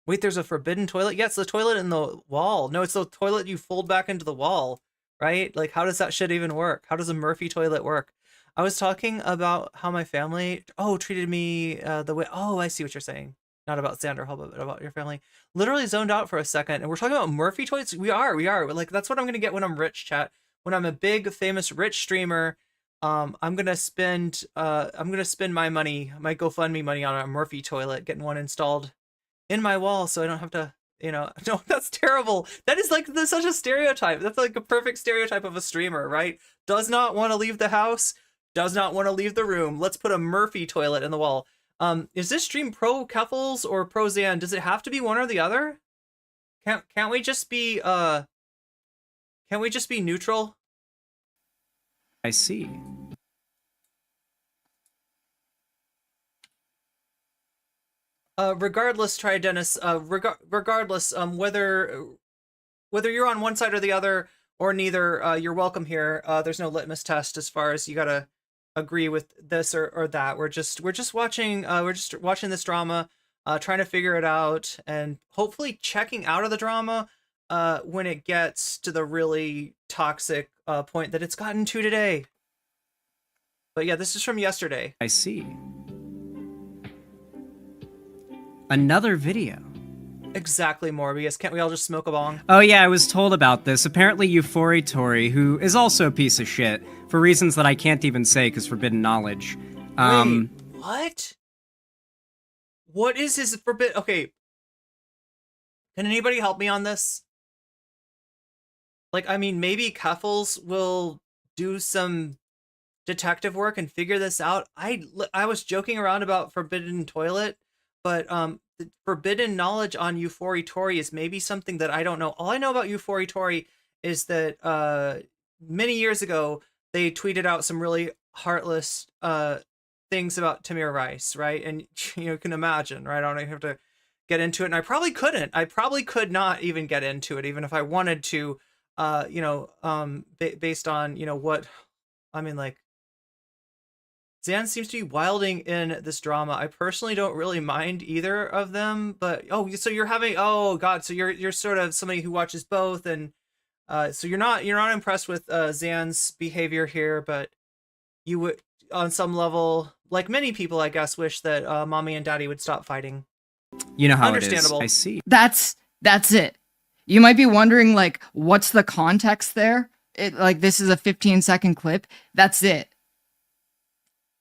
Wait, there's a forbidden toilet? Yeah, it's the toilet in the wall. No, it's the toilet you fold back into the wall, right? Like, how does that shit even work? How does a Murphy toilet work? I was talking about how my family, treated me the way, I see what you're saying. Not about Xanderhal, but about your family. Literally zoned out for a second. And we're talking about Murphy toilets? We are. Like, that's what I'm going to get when I'm rich, chat. When I'm a big, famous, rich streamer, I'm gonna spend my money, my GoFundMe money on a Murphy toilet, getting one installed in my wall so I don't have to, no, that's terrible. That is like such a stereotype. That's like a perfect stereotype of a streamer, right? Does not want to leave the house, does not want to leave the room. Let's put a Murphy toilet in the wall. Is this stream pro Keffals or pro Xan? Does it have to be one or the other? Can't we just be neutral? I see. Regardless, try Dennis. Regardless, whether you're on one side or the other or neither, you're welcome here. There's no litmus test as far as you gotta agree with this or that. We're just watching this drama, trying to figure it out, and hopefully checking out of the drama when it gets to the really toxic point that it's gotten to today. But yeah, this is from yesterday. I see. Another video. Exactly, Morbius. Can't we all just smoke a bong? Oh yeah, I was told about this. Apparently Euphoria Tori, who is also a piece of shit, for reasons that I can't even say because forbidden knowledge. Wait, what? What is his forbid? Okay, can anybody help me on this? Like, I mean, maybe Keffals will do some detective work and figure this out. I was joking around about forbidden toilet, but the forbidden knowledge on Tori is maybe something that I don't know. All I know about Tori is that many years ago they tweeted out some really heartless things about Tamir Rice, right? And you can imagine, right? I don't even have to get into it, and I probably couldn't. I probably could not even get into it, even if I wanted to. Based on what I mean, like. Zan seems to be wilding in this drama. I personally don't really mind either of them, but so you're having so you're sort of somebody who watches both, and so you're not impressed with Zan's behavior here, but you would, on some level, like many people, I guess, wish that mommy and daddy would stop fighting. You know how Understandable. it is. I see. That's it. You might be wondering, like, what's the context there? This is a 15-second clip. That's it.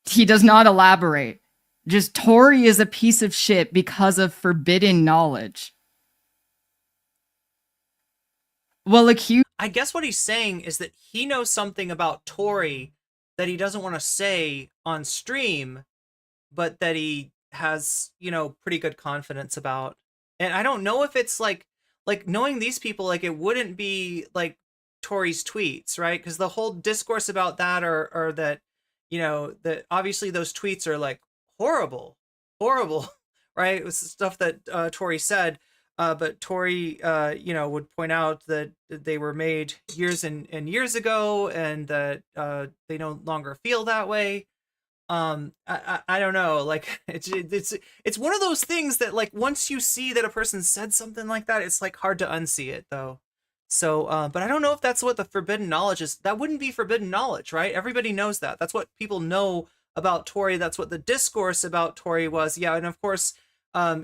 He does not elaborate. Just Tori is a piece of shit because of forbidden knowledge. Well, I guess what he's saying is that he knows something about Tori that he doesn't want to say on stream, but that he has, pretty good confidence about. And I don't know if it's like knowing these people, like it wouldn't be like Tori's tweets, right? Because the whole discourse about that are that, that obviously those tweets are like horrible, right? It was stuff that Tori said, but Tori, would point out that they were made years and years ago, and that they no longer feel that way. I don't know, like it's one of those things that, like, once you see that a person said something like that, it's like hard to unsee it though. So but I don't know if that's what the forbidden knowledge is. That wouldn't be forbidden knowledge, right? Everybody knows that. That's what people know about Tori. That's what the discourse about Tori was. Yeah, and of course, a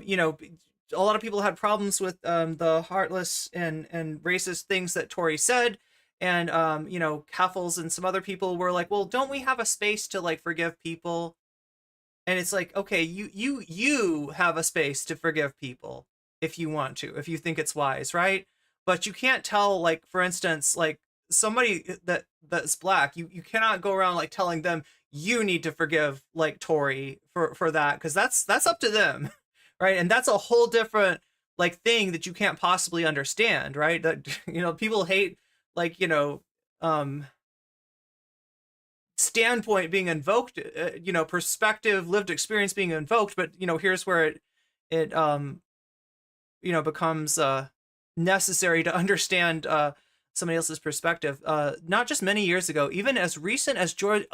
lot of people had problems with the heartless and racist things that Tori said. And Keffals and some other people were like, well, don't we have a space to like forgive people? And it's like, okay, you have a space to forgive people if you want to, if you think it's wise, right? But you can't tell, like, for instance, like somebody that's black, you cannot go around like telling them you need to forgive like Tori for that, because that's up to them, right? And that's a whole different like thing that you can't possibly understand, right? That people hate, like, standpoint being invoked, perspective, lived experience being invoked, but here's where it becomes necessary to understand somebody else's perspective. Not just many years ago, even as recent as even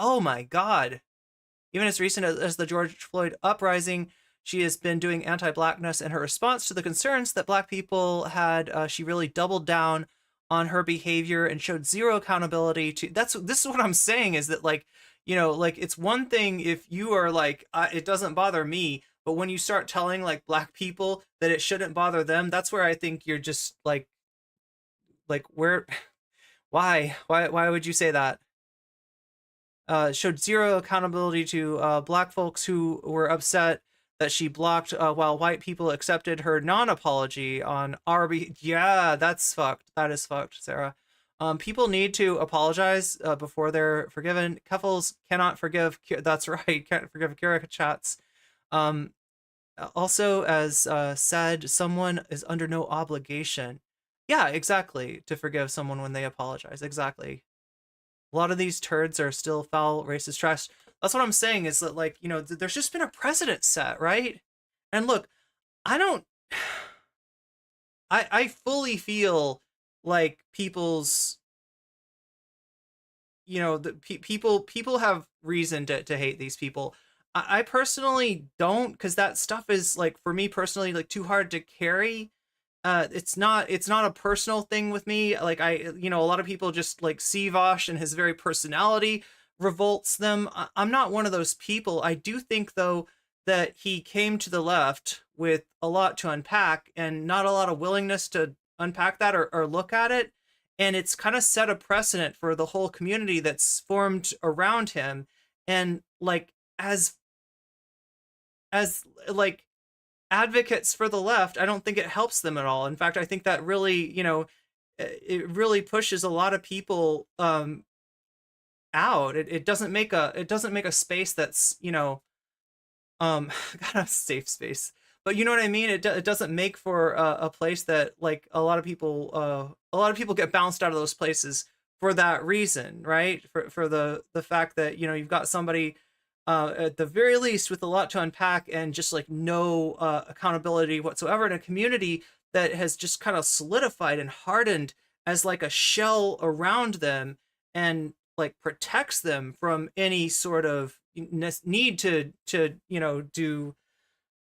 as recent as the George Floyd uprising, she has been doing anti-blackness, and her response to the concerns that black people had, she really doubled down on her behavior and showed zero accountability to. This is what I'm saying, is that like it's one thing if you are like it doesn't bother me, but when you start telling like black people that it shouldn't bother them, that's where I think you're just like where why would you say that? Showed zero accountability to black folks who were upset that she blocked while white people accepted her non-apology on yeah, that's fucked. That is fucked, Sarah. People need to apologize before they're forgiven. Keffals cannot forgive. That's right. Can't forgive Kira chats. Also, as said, someone is under no obligation. Yeah, exactly. To forgive someone when they apologize. Exactly. A lot of these turds are still foul, racist trash. That's what I'm saying, is that, like, there's just been a precedent set, right? And look, I fully feel like people's, people have reason to hate these people. I personally don't, because that stuff is, like, for me personally, like, too hard to carry. It's not a personal thing with me. Like, a lot of people just like see Vaush and his very personality revolts them. I'm not one of those people. I do think though that he came to the left with a lot to unpack and not a lot of willingness to unpack that or look at it. And it's kind of set a precedent for the whole community that's formed around him. And like, as like, advocates for the left, I don't think it helps them at all. In fact, I think that really, it really pushes a lot of people out. It doesn't make a space that's, got a safe space. But you know what I mean? It doesn't make for a place that, like, a lot of people get bounced out of those places for that reason, right? For the fact that, you've got somebody at the very least with a lot to unpack and just like no accountability whatsoever in a community that has just kind of solidified and hardened as like a shell around them and like protects them from any sort of need to do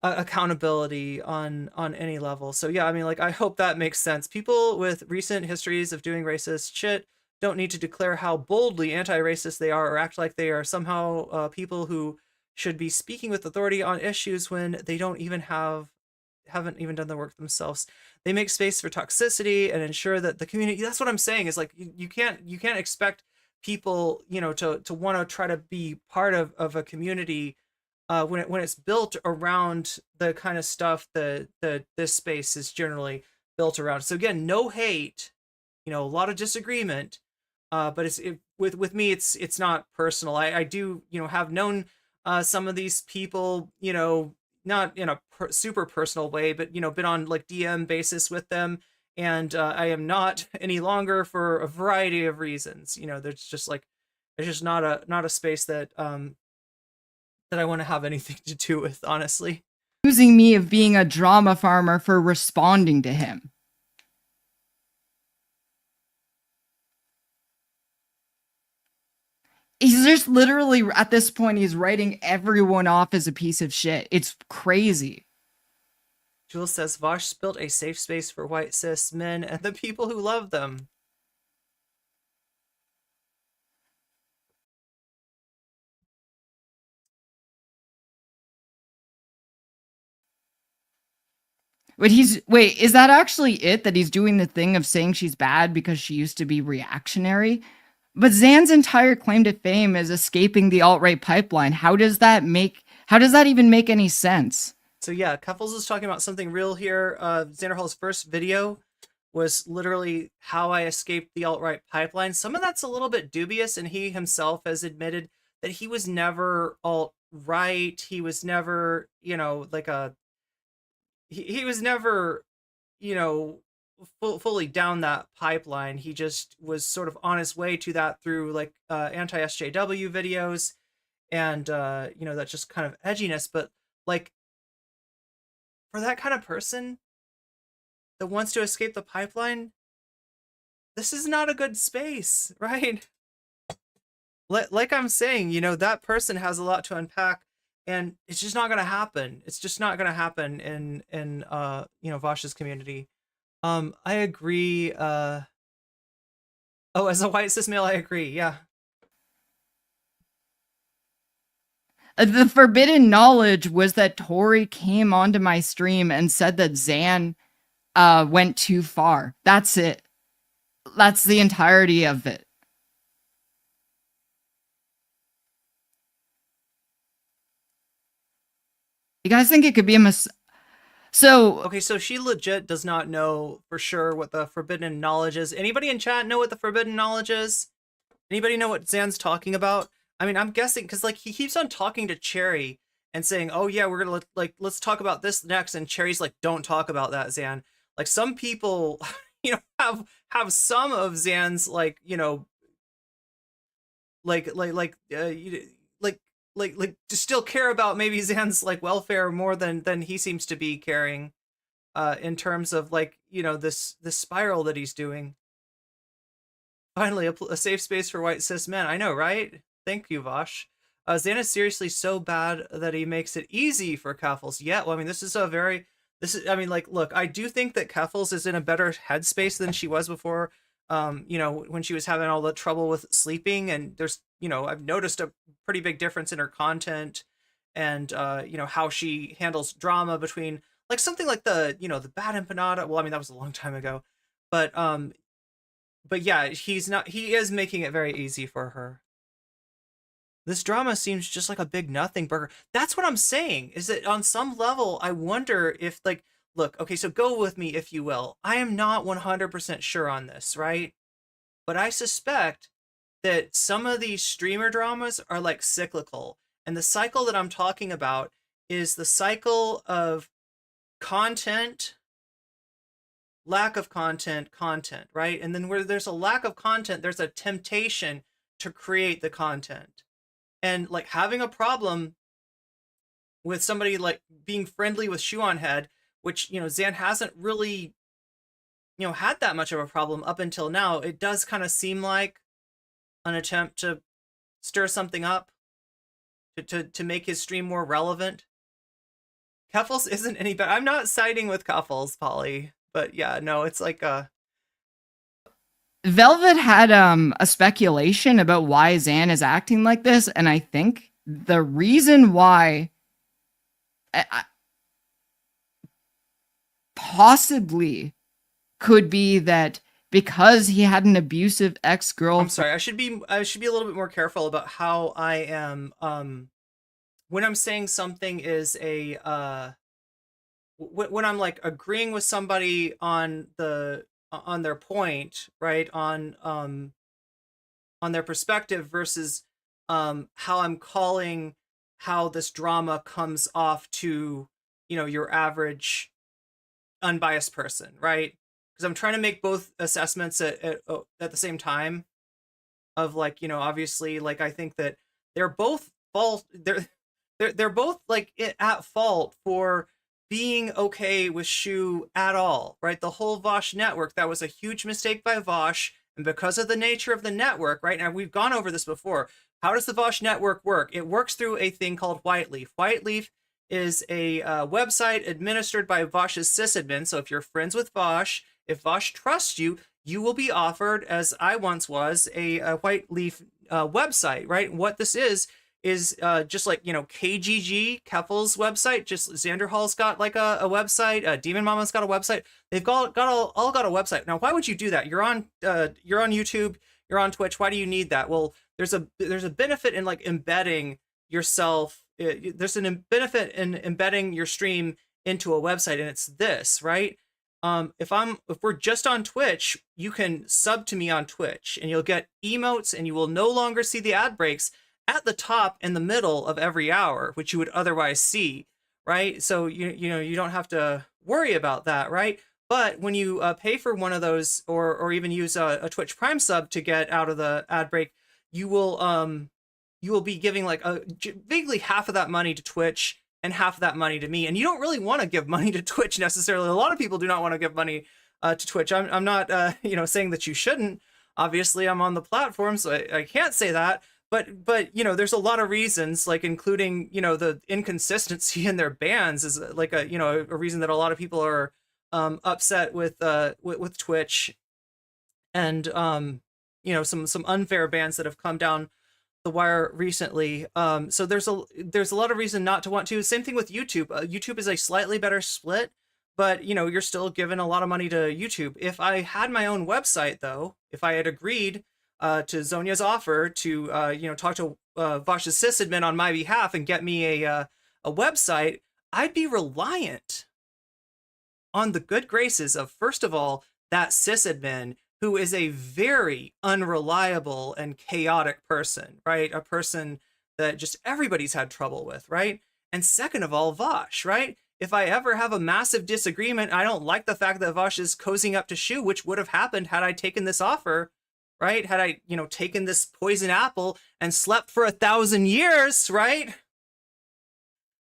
accountability on any level. So yeah, I mean, like, I hope that makes sense. People with recent histories of doing racist shit don't need to declare how boldly anti-racist they are or act like they are somehow people who should be speaking with authority on issues when they haven't even done the work themselves. They make space for toxicity and ensure that the community, that's what I'm saying, is like, you can't expect people, to want to try to be part of a community when it's built around the kind of stuff that this space is generally built around. So again, no hate, a lot of disagreement, but with me, it's not personal. I do, have known some of these people, not in a super personal way, but, been on like DM basis with them. And I am not any longer for a variety of reasons. There's just like, it's just not a space that I want to have anything to do with, honestly. Accusing me of being a drama farmer for responding to him. He's just literally, at this point, he's writing everyone off as a piece of shit. It's crazy. Jules says, Vaush built a safe space for white cis men and the people who love them. Wait, is that actually it? That he's doing the thing of saying she's bad because she used to be reactionary? But Zan's entire claim to fame is escaping the alt-right pipeline. How does that even make any sense? So yeah, Keffals is talking about something real here. Xanderhal's first video was literally how I escaped the alt-right pipeline. Some of that's a little bit dubious, and he himself has admitted that he was never alt-right. He was never, like he was never, fully down that pipeline. He just was sort of on his way to that through like anti-SJW videos and that just kind of edginess. But like, for that kind of person that wants to escape the pipeline, this is not a good space, right? Like I'm saying, that person has a lot to unpack, and it's just not going to happen. It's just not going to happen in Vaush's community. I agree. As a white cis male, I agree. Yeah. The forbidden knowledge was that Tori came onto my stream and said that Xan went too far. That's it. That's the entirety of it. You guys think it could be a Okay, so she legit does not know for sure what the forbidden knowledge is. Anybody in chat know what the forbidden knowledge is? Anybody know what Zan's talking about? I mean, I'm guessing because like he keeps on talking to Cherry and saying, "Oh yeah, we're gonna let's talk about this next," and Cherry's like, "Don't talk about that, Xan." Like some people, have some of Zan's like to still care about maybe Zan's like welfare more than he seems to be caring in terms of like this spiral that he's doing. Finally, a safe space for white cis men. I know, right? Thank you, Vaush. Xan is seriously so bad that he makes it easy for Keffals. Yeah, well, I mean, look, I do think that Keffals is in a better headspace than she was before. When she was having all the trouble with sleeping, and there's, I've noticed a pretty big difference in her content and, how she handles drama between like something like the bad empanada. Well, I mean, that was a long time ago, but yeah, he is making it very easy for her. This drama seems just like a big nothing burger. That's what I'm saying, is that on some level, I wonder if, like, look, okay, so go with me if you will. I am not 100% sure on this, right? But I suspect that some of these streamer dramas are like cyclical. And the cycle that I'm talking about is the cycle of content, lack of content, right? And then where there's a lack of content, there's a temptation to create the content. And like having a problem with somebody like being friendly with Shoe on Head, which, Xan hasn't really, had that much of a problem up until now. It does kind of seem like an attempt to stir something up, to make his stream more relevant. Keffals isn't any better. I'm not siding with Keffals, Polly, but yeah, no, it's like Velvet had a speculation about why Xan is acting like this, and I think the reason why possibly could be that because he had an abusive ex-girlfriend. I'm sorry, I should be a little bit more careful about how I am when I'm saying something is a when I'm like agreeing with somebody on their point, right, on their perspective versus how I'm calling how this drama comes off to, your average unbiased person, right? Because I'm trying to make both assessments at the same time of like, obviously, like, I think that they're both fault. They're both like at fault for being okay with Shoe at all, right? The whole Vaush network, that was a huge mistake by Vaush. And because of the nature of the network, right? Now, we've gone over this before. How does the Vaush network work? It works through a thing called Whiteleaf. Whiteleaf is a website administered by Vaush's sysadmin. So if you're friends with Vaush, if Vaush trusts you, you will be offered, as I once was, a Whiteleaf website, right? What this is just like, KGG, Keffals' website, just Xanderhal's got like a website, Demon Mama's got a website. They've all got a website. Now, why would you do that? You're on YouTube, you're on Twitch. Why do you need that? Well, there's a benefit in like embedding yourself. There's an benefit in embedding your stream into a website, and it's this, right? If we're just on Twitch, you can sub to me on Twitch, and you'll get emotes, and you will no longer see the ad breaks at the top and the middle of every hour, which you would otherwise see, right? So you don't have to worry about that, right? But when you pay for one of those, or even use a Twitch Prime sub to get out of the ad break, you will be giving like vaguely half of that money to Twitch and half of that money to me. And you don't really want to give money to Twitch necessarily. A lot of people do not want to give money to Twitch. I'm not saying that you shouldn't. Obviously, I'm on the platform, so I can't say that. But there's a lot of reasons, like including the inconsistency in their bans is like a reason that a lot of people are upset with Twitch, and some unfair bans that have come down the wire recently. So there's a lot of reason not to want to. Same thing with YouTube. YouTube is a slightly better split, but you're still giving a lot of money to YouTube. If I had my own website, though, if I had agreed to Zonia's offer to talk to Vaush's sysadmin on my behalf and get me a website, I'd be reliant on the good graces of, first of all, that sysadmin, who is a very unreliable and chaotic person, right? A person that just everybody's had trouble with, right? And second of all, Vaush, right? If I ever have a massive disagreement, I don't like the fact that Vaush is cozying up to Shoe, which would have happened had I taken this offer, right? Had I, taken this poison apple and slept for 1,000 years, right?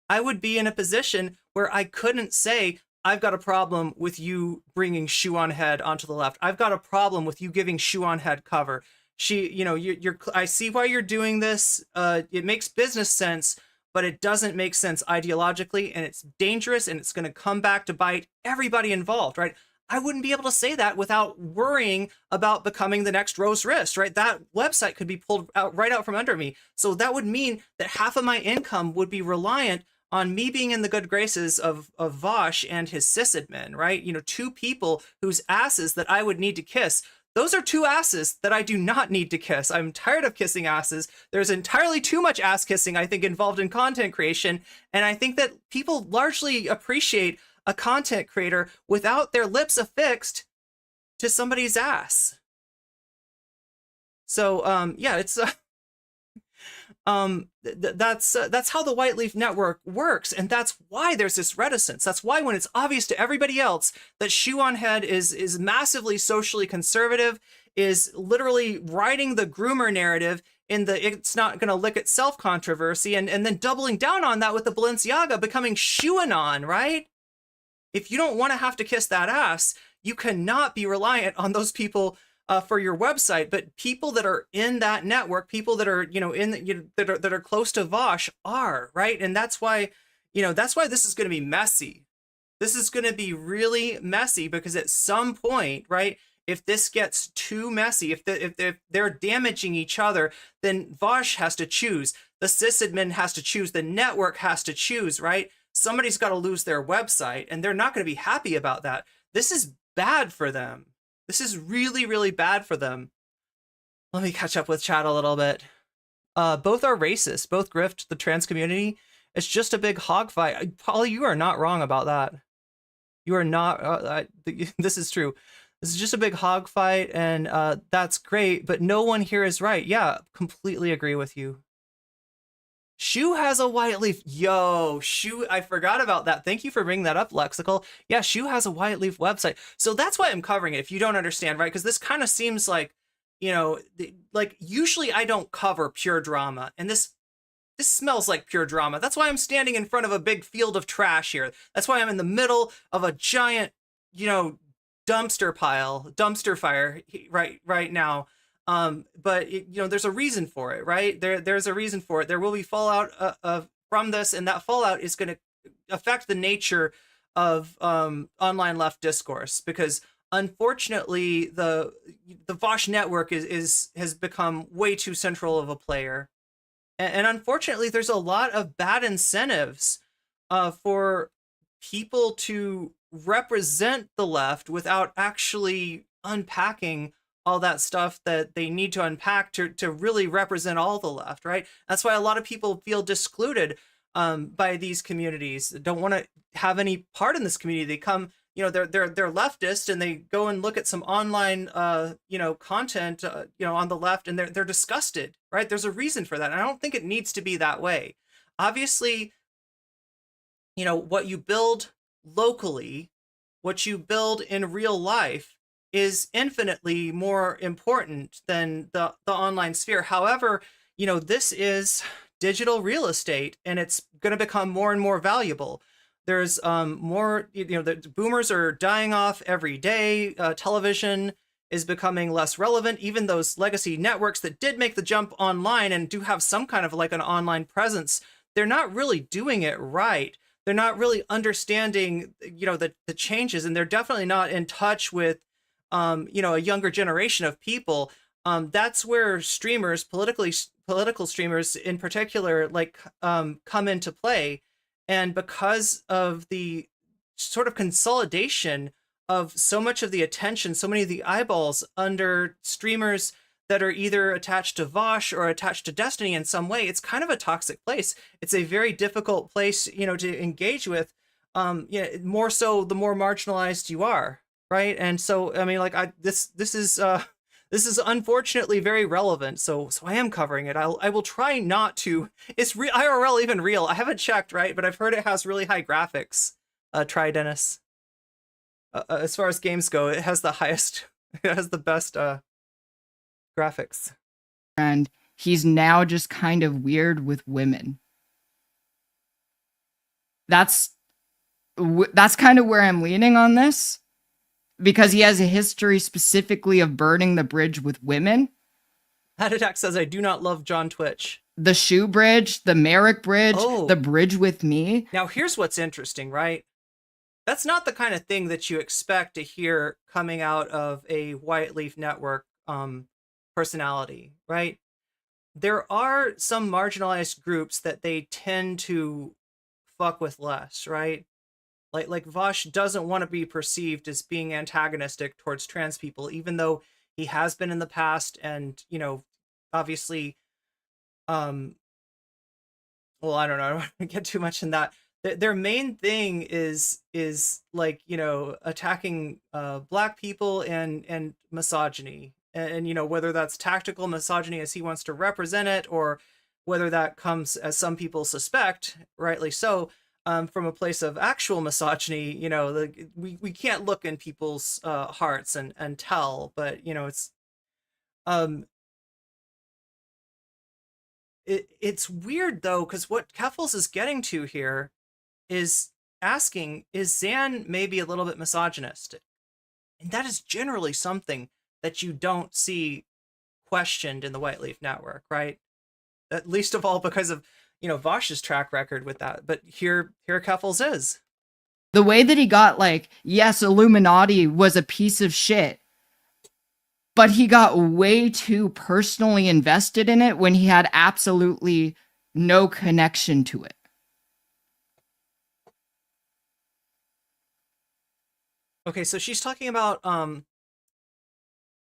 I would be in a position where I couldn't say, I've got a problem with you bringing Shoe on Head onto the left. I've got a problem with you giving Shoe on Head cover. I see why you're doing this. It makes business sense, but it doesn't make sense ideologically, and it's dangerous, and it's going to come back to bite everybody involved, right? I wouldn't be able to say that without worrying about becoming the next Rose Wrist, right? That website could be pulled right out from under me. So that would mean that half of my income would be reliant on me being in the good graces of Vaush and his sysadmin, right? Two people whose asses that I would need to kiss. Those are two asses that I do not need to kiss. I'm tired of kissing asses. There's entirely too much ass kissing, I think, involved in content creation. And I think that people largely appreciate a content creator without their lips affixed to somebody's ass. So, yeah, it's that's how the White Leaf Network works, and that's why there's this reticence. That's why when it's obvious to everybody else that Shoe on Head is massively socially conservative, is literally riding the groomer narrative in the it's not going to lick itself controversy, and then doubling down on that with the Balenciaga becoming Shoeanon, right? If you don't want to have to kiss that ass, you cannot be reliant on those people for your website. But people that are in that network, people that are that are close to Vaush are, right, and that's why this is going to be messy. This is going to be really messy because at some point, right, if this gets too messy, if they're damaging each other, then Vaush has to choose. The sysadmin has to choose. The network has to choose, right? Somebody's got to lose their website, and they're not going to be happy about that. This is bad for them. This is really, really bad for them. Let me catch up with chat a little bit. Both are racist. Both grift the trans community. It's just a big hog fight. Paul, you are not wrong about that. You are not. This is true. This is just a big hog fight, and that's great, but no one here is right. Yeah, completely agree with you. Shoe has a White Leaf. Yo, Shoe, I forgot about that. Thank you for bringing that up, Lexical. Yeah, Shoe has a White Leaf website. So that's why I'm covering it, if you don't understand, right? Because this kind of seems like, like usually I don't cover pure drama, and this smells like pure drama. That's why I'm standing in front of a big field of trash here. That's why I'm in the middle of a giant, dumpster fire right now. But there's a reason for it, right? There's a reason for it. There will be fallout from this, and that fallout is going to affect the nature of online left discourse, because unfortunately the Vaush network has become way too central of a player, and unfortunately there's a lot of bad incentives for people to represent the left without actually unpacking all that stuff that they need to unpack to really represent all the left, right? That's why a lot of people feel discluded by these communities, don't want to have any part in this community. They come, they're leftist, and they go and look at some online, content, on the left, and they're disgusted, right? There's a reason for that. And I don't think it needs to be that way. Obviously, what you build locally, what you build in real life is infinitely more important than the online sphere. However, this is digital real estate, and it's going to become more and more valuable. There's more, the boomers are dying off every day. Television is becoming less relevant. Even those legacy networks that did make the jump online and do have some kind of like an online presence, they're not really doing it right. They're not really understanding, the changes, and they're definitely not in touch with, a younger generation of people. That's where streamers, political streamers in particular, come into play. And because of the sort of consolidation of so much of the attention, so many of the eyeballs under streamers that are either attached to Vaush or attached to Destiny in some way, it's kind of a toxic place. It's a very difficult place, to engage with, more so the more marginalized you are, right? And so, I mean, this is unfortunately very relevant. So I am covering it. I will try not to. Is IRL even real? I haven't checked, right? But I've heard it has really high graphics. Try Dennis. As far as games go, it has the highest. It has the best graphics. And he's now just kind of weird with women. That's kind of where I'm leaning on this, because he has a history specifically of burning the bridge with women. Hatatak says, I do not love John Twitch. The Shoe Bridge, the Merrick Bridge, the bridge with me. Now, here's what's interesting, right? That's not the kind of thing that you expect to hear coming out of a White Leaf Network personality, right? There are some marginalized groups that they tend to fuck with less, right? Like Vaush doesn't want to be perceived as being antagonistic towards trans people, even though he has been in the past, and obviously, well, I don't know, I don't want to get too much in that. Their main thing is like attacking black people and misogyny, and whether that's tactical misogyny as he wants to represent it, or whether that comes, as some people suspect, rightly so, from a place of actual misogyny. We can't look in people's hearts and tell, but it's um it's weird though, because what Keffals is getting to here is asking, is Xan maybe a little bit misogynistic? And that is generally something that you don't see questioned in the White Leaf Network, right? At least of all because of Vaush's track record with that. But here Keffals is. The way that he got like, yes, Illuminati was a piece of shit, but he got way too personally invested in it when he had absolutely no connection to it. Okay, so she's talking about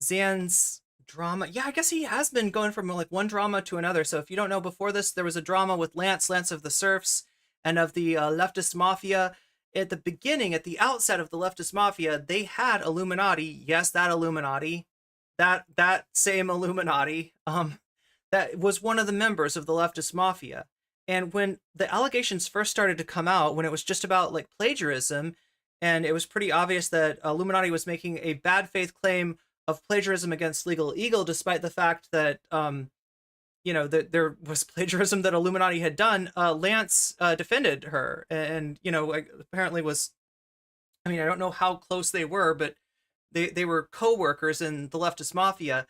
Xan's drama. Yeah, I guess he has been going from like one drama to another. So if you don't know, before this, there was a drama with Lance of the Serfs and of the leftist mafia. At the beginning, at the outset of the leftist mafia, they had Illuminati. Yes, that Illuminati, that same Illuminati, that was one of the members of the leftist mafia. And when the allegations first started to come out, when it was just about like plagiarism, and it was pretty obvious that Illuminati was making a bad faith claim of plagiarism against Legal Eagle, despite the fact that that there was plagiarism that Illuminati had done. Lance defended her, and apparently was, I mean, I don't know how close they were, but they were co-workers in the leftist mafia.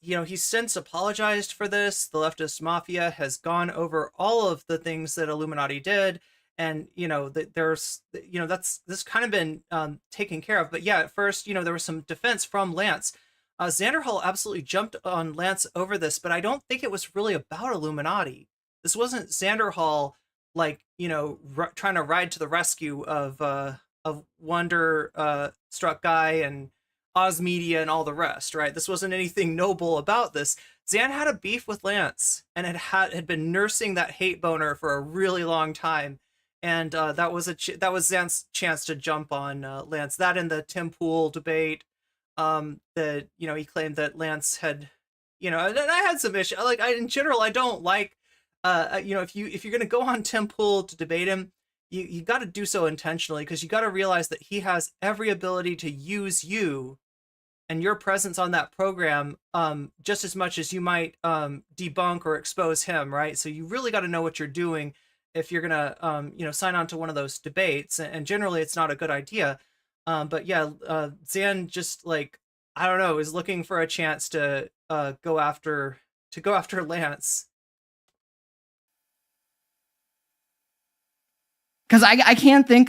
He's since apologized for this. The leftist mafia has gone over all of the things that Illuminati did, and there's this kind of been taken care of. But yeah, at first there was some defense from Lance. Xanderhal absolutely jumped on Lance over this, but I don't think it was really about Illuminati. This wasn't Xanderhal like trying to ride to the rescue of Wonder Struck Guy and Oz Media and all the rest, right? This wasn't anything noble about this. Xan had a beef with Lance and had been nursing that hate boner for a really long time, and that was Xan's chance to jump on Lance. That in the Tim Pool debate, that he claimed that Lance had, and I had some issue. Like, in general, I don't like, if you're gonna go on Tim Pool to debate him, you got to do so intentionally, because you got to realize that he has every ability to use you and your presence on that program just as much as you might debunk or expose him, right? So you really got to know what you're doing if you're gonna sign on to one of those debates, and generally it's not a good idea. But yeah, Xan just, like, I don't know, is looking for a chance to go after Lance. Because I can't think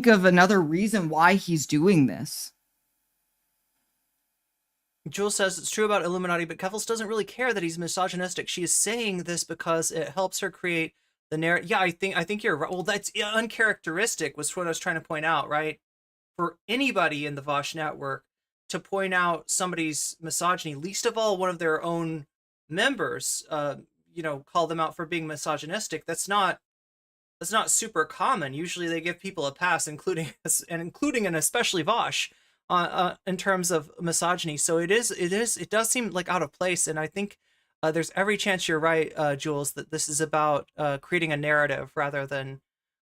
of another reason why he's doing this. Jules says it's true about Illuminati, but Keffals doesn't really care that he's misogynistic. She is saying this because it helps her create the narrative. Yeah, I think you're right. Well, that's uncharacteristic, was what I was trying to point out, right? For anybody in the Vaush network to point out somebody's misogyny, least of all one of their own members, call them out for being misogynistic. That's not super common. Usually they give people a pass, including and especially Vaush, in terms of misogyny. So it does seem like out of place, and I think there's every chance you're right, Jules, that this is about creating a narrative rather than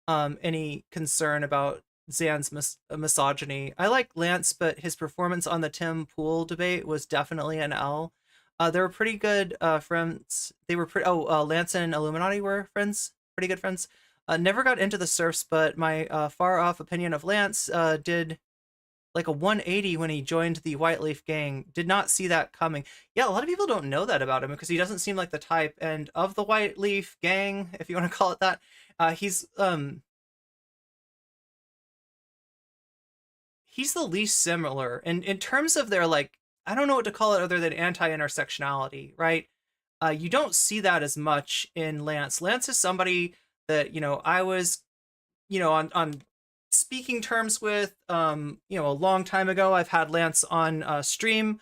any concern about Xan's misogyny. I like Lance, but his performance on the Tim Pool debate was definitely an L. They were pretty good friends. They were pretty. Lance and Illuminati were friends, pretty good friends. Never got into the serfs, but my far off opinion of Lance did like a 180 when he joined the White Leaf gang. Did not see that coming. Yeah, a lot of people don't know that about him because he doesn't seem like the type. And of the White Leaf gang, if you want to call it that, he's the least similar. And in terms of their, like, I don't know what to call it other than anti-intersectionality, right? You don't see that as much in Lance. Lance is somebody that, I was, on speaking terms with, you know, a long time ago. I've had Lance on stream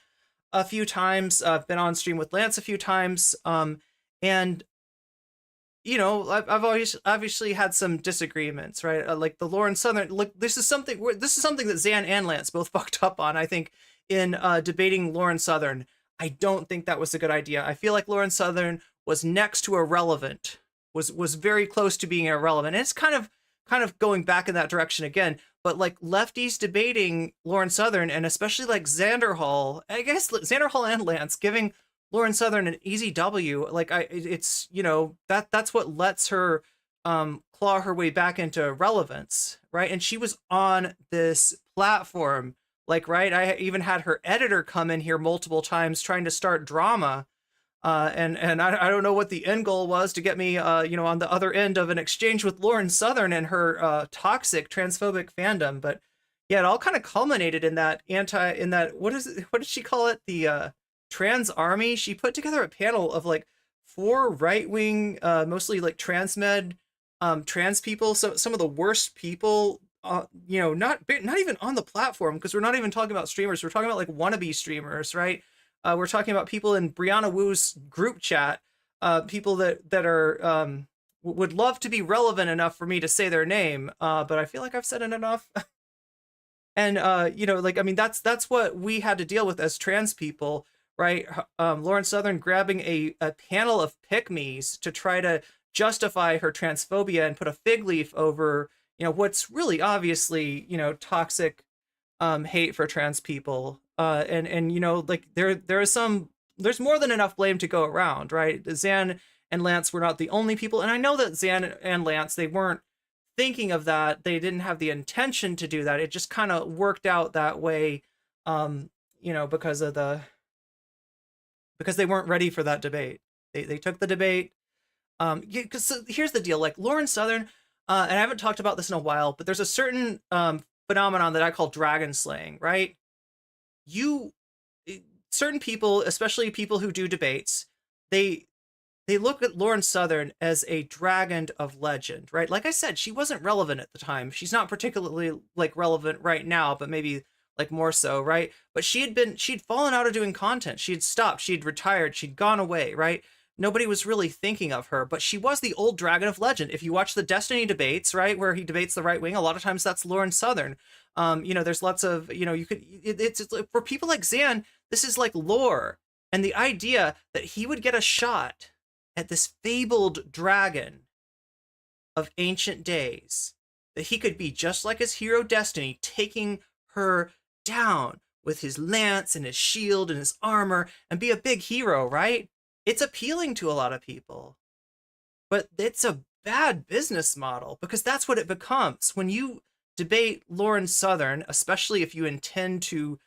a few times. I've been on stream with Lance a few times. And you know, I've always obviously had some disagreements, right? Like the Lauren Southern, look, this is something that Xan and Lance both fucked up on, I think, in debating Lauren Southern. I don't think that was a good idea. I feel like Lauren Southern was next to irrelevant, was very close to being irrelevant. And it's kind of going back in that direction again. But like lefties debating Lauren Southern, and especially like Xanderhal, I guess Xanderhal and Lance giving Lauren Southern an easy W, like it's, you know, that's what lets her claw her way back into relevance, right? And she was on this platform, like, right? I even had her editor come in here multiple times trying to start drama, and I don't know what the end goal was to get me, you know, on the other end of an exchange with Lauren Southern and her toxic transphobic fandom. But yeah, it all kind of culminated in that what did she call it? The trans army. She put together a panel of like 4 right-wing, mostly like trans people. So some of the worst people, you know, not even on the platform, because we're not even talking about streamers. We're talking about like wannabe streamers, right? We're talking about people in Brianna Wu's group chat, people that are would love to be relevant enough for me to say their name, but I feel like I've said it enough. And you know, like, I mean, that's what we had to deal with as trans people, right? Lauren Southern grabbing a panel of pick-me's to try to justify her transphobia and put a fig leaf over, you know, what's really obviously, you know, toxic hate for trans people. And you know, like there's more than enough blame to go around, right? Xan and Lance were not the only people, and I know that Xan and Lance, they weren't thinking of that. They didn't have the intention to do that. It just kind of worked out that way, you know, because they weren't ready for that debate. They took the debate. Because so here's the deal, like Lauren Southern, and I haven't talked about this in a while, but there's a certain phenomenon that I call dragon slaying, right? Certain people, especially people who do debates, they look at Lauren Southern as a dragon of legend, right? Like I said, she wasn't relevant at the time. She's not particularly like relevant right now, but maybe like more so, right? But she'd fallen out of doing content. She'd stopped, she'd retired, she'd gone away, right? Nobody was really thinking of her, but she was the old dragon of legend. If you watch the Destiny debates, right, where he debates the right wing, a lot of times that's Lauren Southern. You know, there's lots of, you know, it's for people like Xan, this is like lore. And the idea that he would get a shot at this fabled dragon of ancient days, that he could be just like his hero Destiny, taking her down with his lance and his shield and his armor and be a big hero, right? It's appealing to a lot of people, but it's a bad business model, because that's what it becomes when you debate Lauren Southern, especially if you intend to,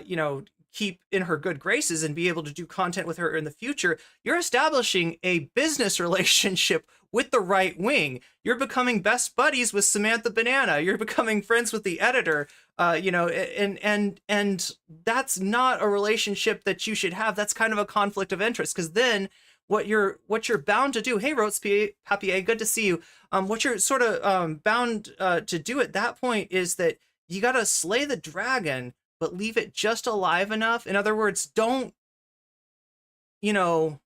you know, keep in her good graces and be able to do content with her in the future. You're establishing a business relationship with the right wing. You're becoming best buddies with Samantha Banana. You're becoming friends with the editor. You know, and that's not a relationship that you should have. That's kind of a conflict of interest, because then what you're bound to do, hey Rotesp Papier, good to see you. What you're sort of bound to do at that point is that you got to slay the dragon, but leave it just alive enough. In other words, don't drop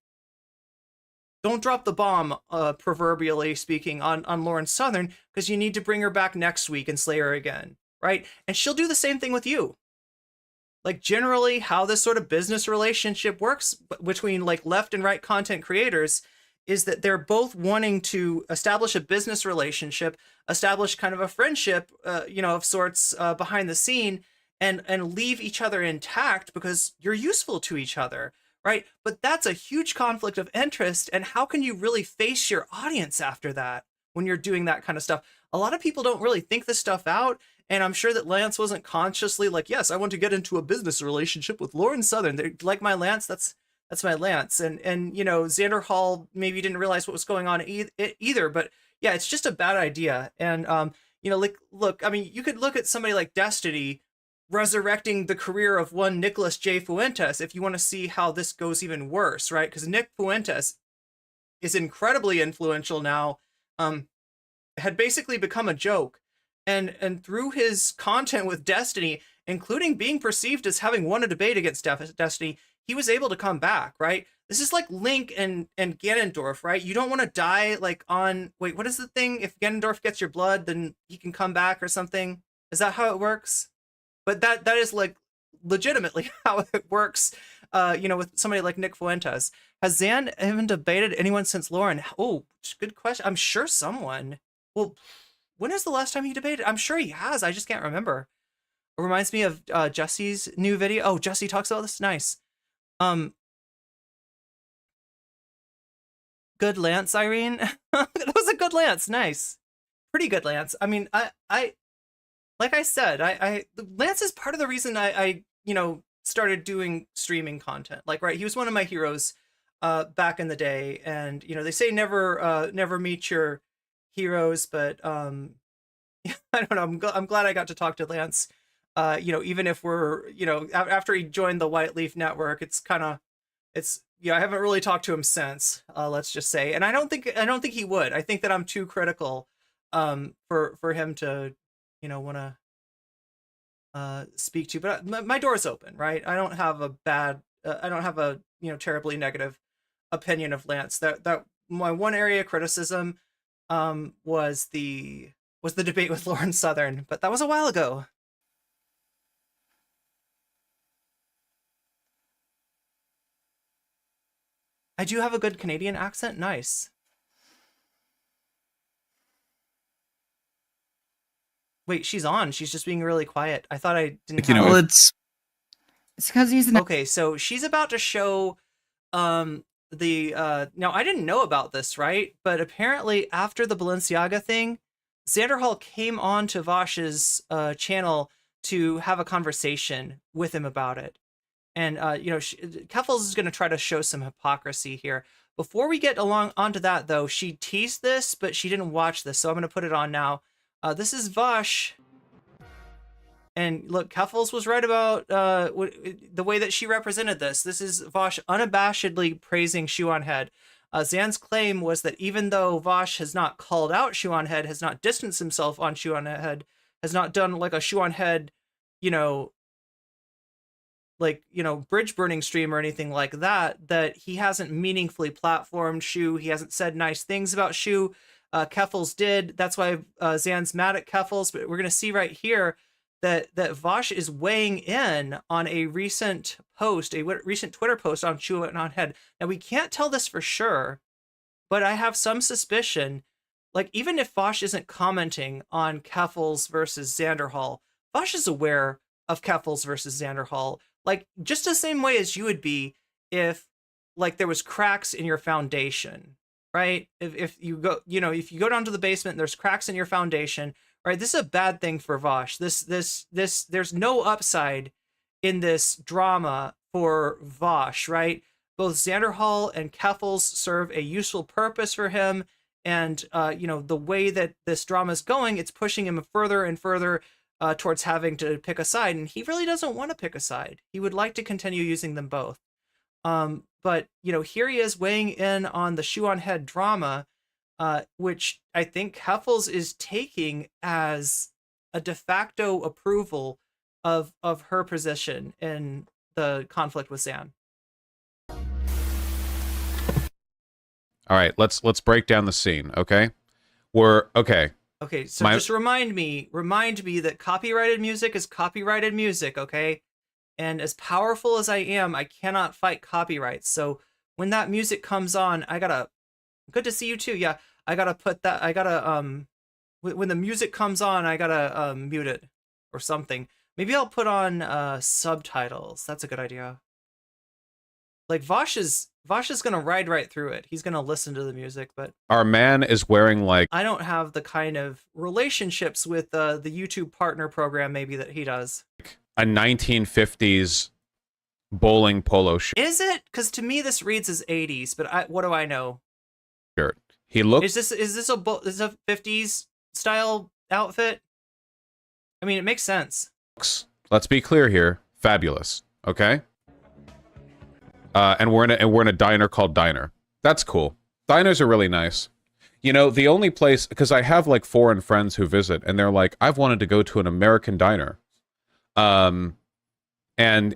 the bomb, proverbially speaking, on Lauren Southern, because you need to bring her back next week and slay her again, right? And she'll do the same thing with you. Like, generally how this sort of business relationship works between like left and right content creators is that they're both wanting to establish a business relationship, establish kind of a friendship, you know, of sorts, behind the scene, and leave each other intact because you're useful to each other, right? But that's a huge conflict of interest, and how can you really face your audience after that when you're doing that kind of stuff? A lot of people don't really think this stuff out, and I'm sure that Lance wasn't consciously like, yes, I want to get into a business relationship with Lauren Southern. They're like, my Lance, that's my Lance. And you know, Xanderhal maybe didn't realize what was going on either, but yeah, it's just a bad idea. And you know, like, look, I mean, you could look at somebody like Destiny resurrecting the career of one Nicholas J. Fuentes if you want to see how this goes even worse, right? Because Nick Fuentes is incredibly influential now, had basically become a joke. and through his content with Destiny, including being perceived as having won a debate against Destiny, he was able to come back, right? This is like Link and Ganondorf, right? You don't want to die like on, wait, what is the thing? If Ganondorf gets your blood, then he can come back or something. Is that how it works? But that is like legitimately how it works, with somebody like Nick Fuentes. Has Zan even debated anyone since Lauren? Oh, good question. I'm sure someone. Well, when is the last time he debated? I'm sure he has. I just can't remember. It reminds me of Jesse's new video. Oh, Jesse talks about this. Nice. Good Lance, Irene. That was a good Lance. Nice. Pretty good Lance. I mean, I like I said, Lance is part of the reason I started doing streaming content. Like, right, he was one of my heroes back in the day, and they say never meet your heroes, but I don't know. I'm glad I got to talk to Lance. Even if we're after he joined the White Leaf Network, I haven't really talked to him since. Let's just say, and I don't think he would. I think that I'm too critical for him to want to speak to. But my door is open, right? I don't have a terribly negative opinion of Lance. That my one area of criticism was the debate with Lauren Southern, but that was a while ago. I do have a good Canadian accent. Nice. Wait, she's on. She's just being really quiet. I thought I didn't. Well, it's because he's okay. So she's about to show now I didn't know about this, right? But apparently after the Balenciaga thing, Xanderhal came on to Vaush's channel to have a conversation with him about it. And Keffals is going to try to show some hypocrisy here. Before we get onto that, though, she teased this, but she didn't watch this, so I'm going to put it on now. This is Vaush. And look, Keffals was right about the way that she represented this. This is Vaush unabashedly praising Shoe on Head. Zan's claim was that even though Vaush has not called out Shoe on Head, has not distanced himself on Shoe on Head, has not done like a Shoe on Head, bridge burning stream or anything like that, that he hasn't meaningfully platformed Shoe. He hasn't said nice things about Shoe. Keffals did. That's why Zan's mad at Keffals. But we're going to see right here that Vaush is weighing in on a recent post, a recent Twitter post on Shoe on Head. Now, we can't tell this for sure, but I have some suspicion, like, even if Vaush isn't commenting on Keffals versus Xanderhal, Vaush is aware of Keffals versus Xanderhal, like, just the same way as you would be if, like, there was cracks in your foundation, right? If you go, if you go down to the basement and there's cracks in your foundation, right? This is a bad thing for Vaush. There's no upside in this drama for Vaush, right? Both Xanderhal and Keffals serve a useful purpose for him, and the way that this drama is going, it's pushing him further and further towards having to pick a side, and he really doesn't want to pick a side. He would like to continue using them both. But here he is weighing in on the Shoe on Head drama, which I think Keffals is taking as a de facto approval of her position in the conflict with Zan. All right, let's break down the scene, okay? Okay, so just remind me that copyrighted music is copyrighted music, okay? And as powerful as I am, I cannot fight copyrights. So when that music comes on, good to see you too. Yeah, when the music comes on, I gotta mute it or something. Maybe I'll put on subtitles. That's a good idea. Like Vaush is gonna ride right through it. He's gonna listen to the music, but our man is wearing like, I don't have the kind of relationships with the YouTube partner program maybe that he does. A 1950s bowling polo shirt. Is it? Because to me this reads as 80s, but what do I know? He looks. Is this a 50s style outfit? I mean, it makes sense. Let's be clear here. Fabulous. Okay. And we're in a diner called Diner. That's cool. Diners are really nice. You know, the only place, because I have like foreign friends who visit, and they're like, I've wanted to go to an American diner. And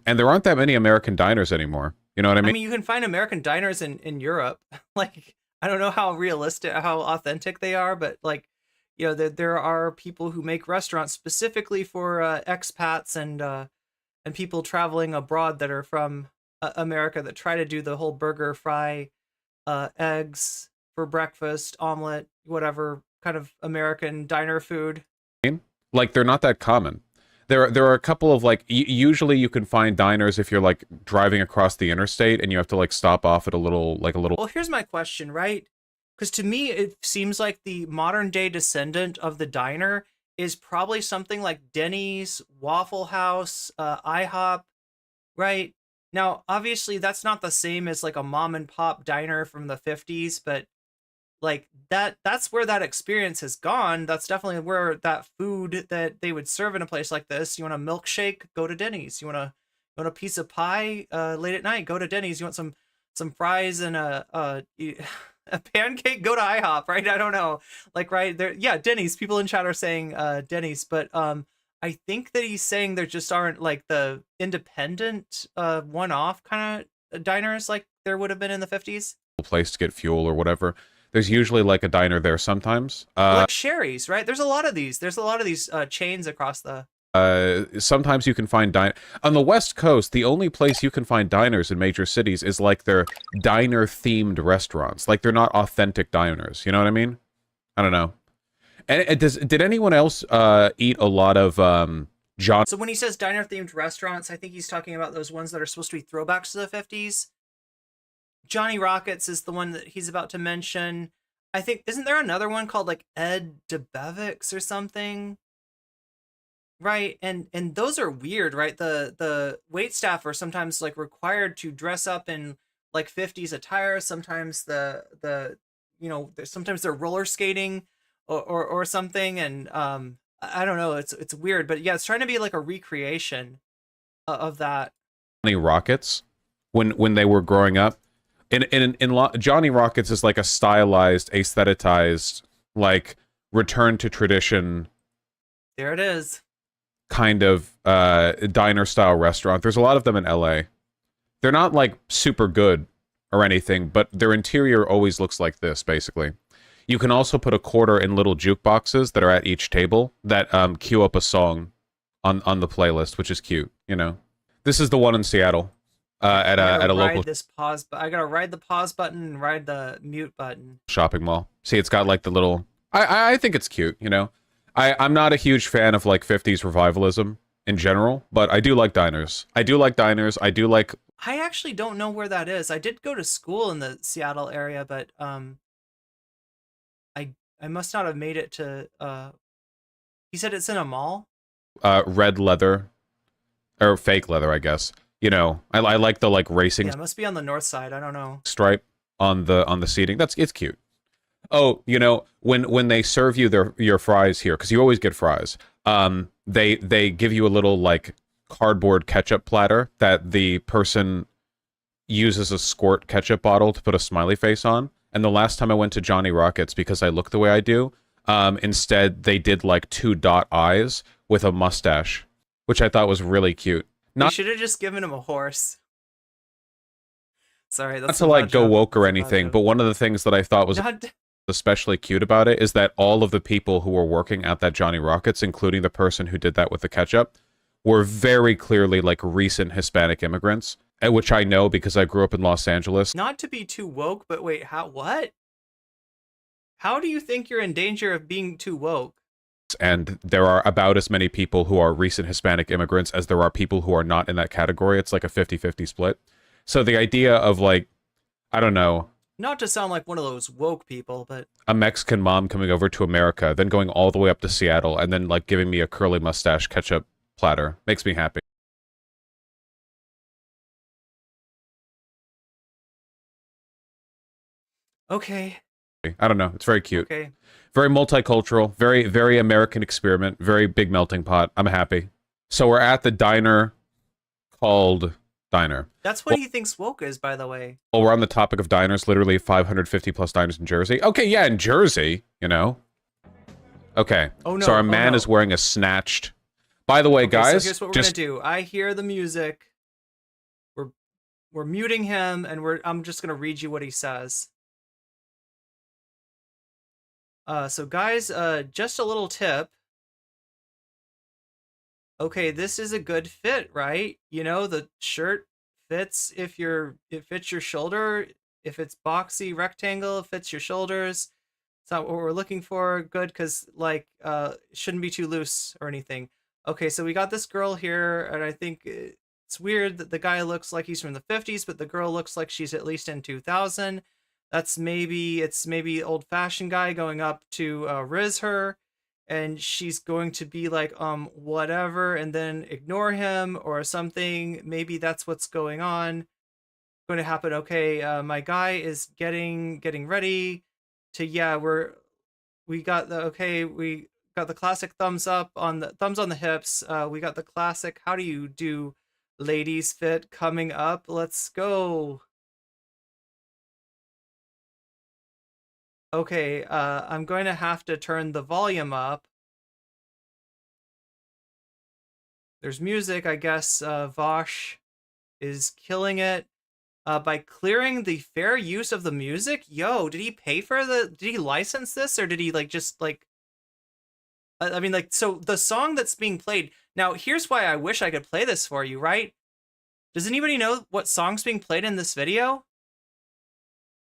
there aren't that many American diners anymore. You know what I mean? I mean, you can find American diners in Europe. Like, I don't know how realistic, how authentic they are, but like, you know, there are people who make restaurants specifically for expats and people traveling abroad that are from America that try to do the whole burger, fry, eggs for breakfast, omelet, whatever kind of American diner food. Like, they're not that common. There are a couple of like usually you can find diners if you're like driving across the interstate and you have to like stop off at a little. Well, here's my question, right? Because to me it seems like the modern day descendant of the diner is probably something like Denny's, Waffle House, IHOP, right? Now, obviously that's not the same as like a mom and pop diner from the 50s, but like that's where that experience has gone. That's definitely where that food that they would serve in a place like this. You want a milkshake, go to Denny's. You want a piece of pie late at night, go to Denny's. You want some fries and a pancake, go to IHOP, right? I don't know, like, right there, yeah, Denny's. People in chat are saying Denny's, but I think that he's saying there just aren't like the independent one-off kind of diners like there would have been in the 50s. Place to get fuel or whatever. There's usually like a diner there sometimes. Like Sherry's, right? There's a lot of these. There's a lot of these chains across the. Sometimes you can find on the West Coast. The only place you can find diners in major cities is like they're diner-themed restaurants. Like they're not authentic diners. You know what I mean? I don't know. And did anyone else eat a lot of John? So when he says diner-themed restaurants, I think he's talking about those ones that are supposed to be throwbacks to the 50s. Johnny Rockets is the one that he's about to mention. I think, isn't there another one called like Ed DeBevick's or something? Right, and those are weird, right? The wait staff are sometimes like required to dress up in like 50s attire. Sometimes sometimes they're roller skating or something, and I don't know. It's weird, but yeah, it's trying to be like a recreation of that. Johnny Rockets when they were growing up. Johnny Rockets is like a stylized, aestheticized, like return to tradition. There it is. Kind of diner style restaurant. There's a lot of them in LA. They're not like super good or anything, but their interior always looks like this, basically. You can also put a quarter in little jukeboxes that are at each table that queue up a song on the playlist, which is cute, you know. This is the one in Seattle. At a local I gotta ride the pause button and ride the mute button. Shopping mall. See, it's got like the little. I think it's cute. You know, I'm not a huge fan of like 50s revivalism in general, but I do like diners. I do like. I actually don't know where that is. I did go to school in the Seattle area, but I must not have made it to. He said it's in a mall. Red leather, or fake leather, I guess. You know, I like the like racing. Yeah, it must be on the north side. I don't know. Stripe on the seating. It's cute. Oh, you know, when they serve you your fries here, because you always get fries. They give you a little like cardboard ketchup platter that the person uses a squirt ketchup bottle to put a smiley face on. And the last time I went to Johnny Rockets, because I look the way I do, instead they did like 2 dot eyes with a mustache, which I thought was really cute. You should have just given him a horse. Sorry, that's not to like go woke or anything, but one of the things that I thought was especially cute about it is that all of the people who were working at that Johnny Rockets, including the person who did that with the ketchup, were very clearly like recent Hispanic immigrants, which I know because I grew up in Los Angeles. Not to be too woke, but wait, what? How do you think you're in danger of being too woke? And there are about as many people who are recent Hispanic immigrants as there are people who are not in that category. It's like a 50-50 split. So the idea of like, I don't know. Not to sound like one of those woke people, but a Mexican mom coming over to America, then going all the way up to Seattle, and then like giving me a curly mustache ketchup platter makes me happy. Okay. I don't know. It's very cute. Okay. Very multicultural, very, very American experiment, very big melting pot. I'm happy. So we're at the diner called diner. That's what he thinks woke is, by the way. Well, we're on the topic of diners, literally 550 plus diners in Jersey. Okay, yeah, in Jersey, you know. Okay. Oh, no. So our man is wearing a snatched. By the way, guys, so here's what we're gonna do. I hear the music. We're muting him, and I'm just gonna read you what he says. So guys, just a little tip. Okay, this is a good fit, right? You know, the shirt fits it fits your shoulder. If it's boxy rectangle, it fits your shoulders. It's not what we're looking for. Good, because like it shouldn't be too loose or anything. Okay, so we got this girl here, and I think it's weird that the guy looks like he's from the 50s, but the girl looks like she's at least in 2000. It's maybe old-fashioned guy going up to riz her, and she's going to be like whatever, and then ignore him or something. Maybe that's what's going to happen. Okay, my guy is getting ready to, yeah, we got the classic thumbs up on the hips. We got the classic how do you do ladies fit coming up. Let's go. Okay, I'm going to have to turn the volume up. There's music, I guess. Vaush is killing it by clearing the fair use of the music. Yo, did he pay for did he license this, or did he like just like, I mean, like, so the song that's being played now, here's why I wish I could play this for you, right? Does anybody know what song's being played in this video?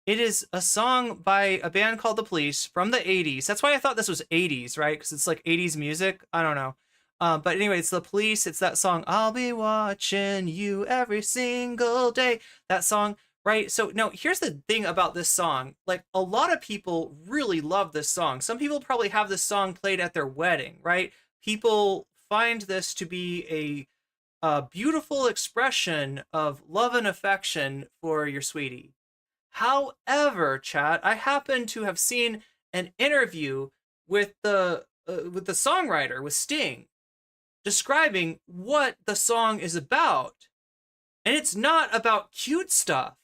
It is a song by a band called The Police from the 80s. That's why I thought this was 80s, right? Because it's like 80s music. I don't know. But anyway, it's The Police. It's that song, I'll be watching you every single day. That song, right? So, no, here's the thing about this song. Like, a lot of people really love this song. Some people probably have this song played at their wedding, right? People find this to be a beautiful expression of love and affection for your sweetie. However, chat, I happen to have seen an interview with the songwriter, with Sting, describing what the song is about. And it's not about cute stuff.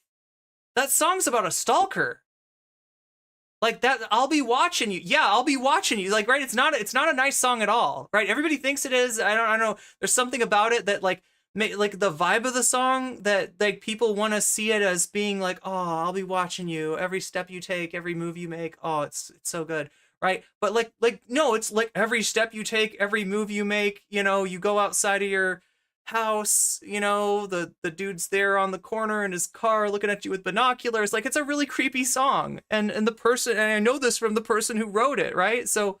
That song's about a stalker. Like that, I'll be watching you. Yeah, I'll be watching you. Like, right? It's not a nice song at all, right? Everybody thinks it is. I don't know. There's something about it that like the vibe of the song that like people want to see it as being like, oh, I'll be watching you every step you take, every move you make. Oh, it's so good, right? But like no, it's like every step you take, every move you make, you know, you go outside of your house, you know, the dude's there on the corner in his car looking at you with binoculars. Like, it's a really creepy song, and the person, and I know this from the person who wrote it, right? So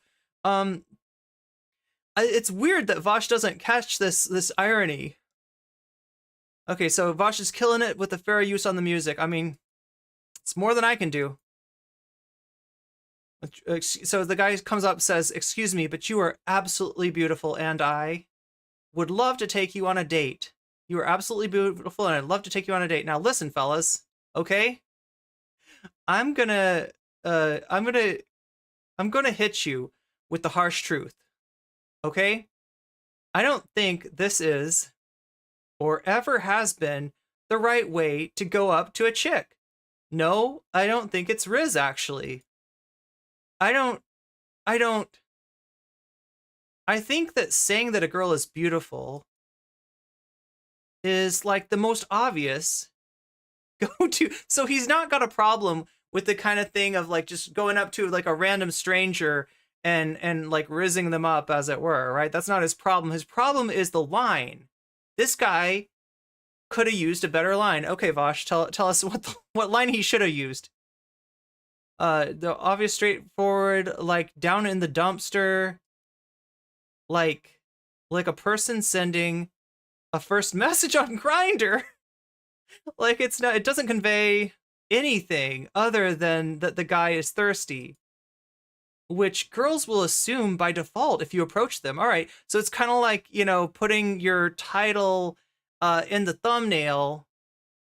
it's weird that Vaush doesn't catch this irony. Okay, so Vaush is killing it with the fair use on the music. I mean, it's more than I can do. So the guy comes up and says, excuse me, but you are absolutely beautiful, and I would love to take you on a date. You are absolutely beautiful, and I'd love to take you on a date. Now listen, fellas, okay? I'm gonna hit you with the harsh truth, okay? I don't think this is, or ever has been, the right way to go up to a chick. No, I don't think it's Riz, actually. I think that saying that a girl is beautiful is like the most obvious go-to. So he's not got a problem with the kind of thing of like just going up to like a random stranger and like rizzing them up, as it were, right? That's not his problem. His problem is the line. This guy could have used a better line. Okay, Vaush, tell us what line he should have used. The obvious, straightforward, like down in the dumpster, like a person sending a first message on Grindr. Like, it doesn't convey anything other than that the guy is thirsty, which girls will assume by default if you approach them. All right, so it's kind of like, you know, putting your title in the thumbnail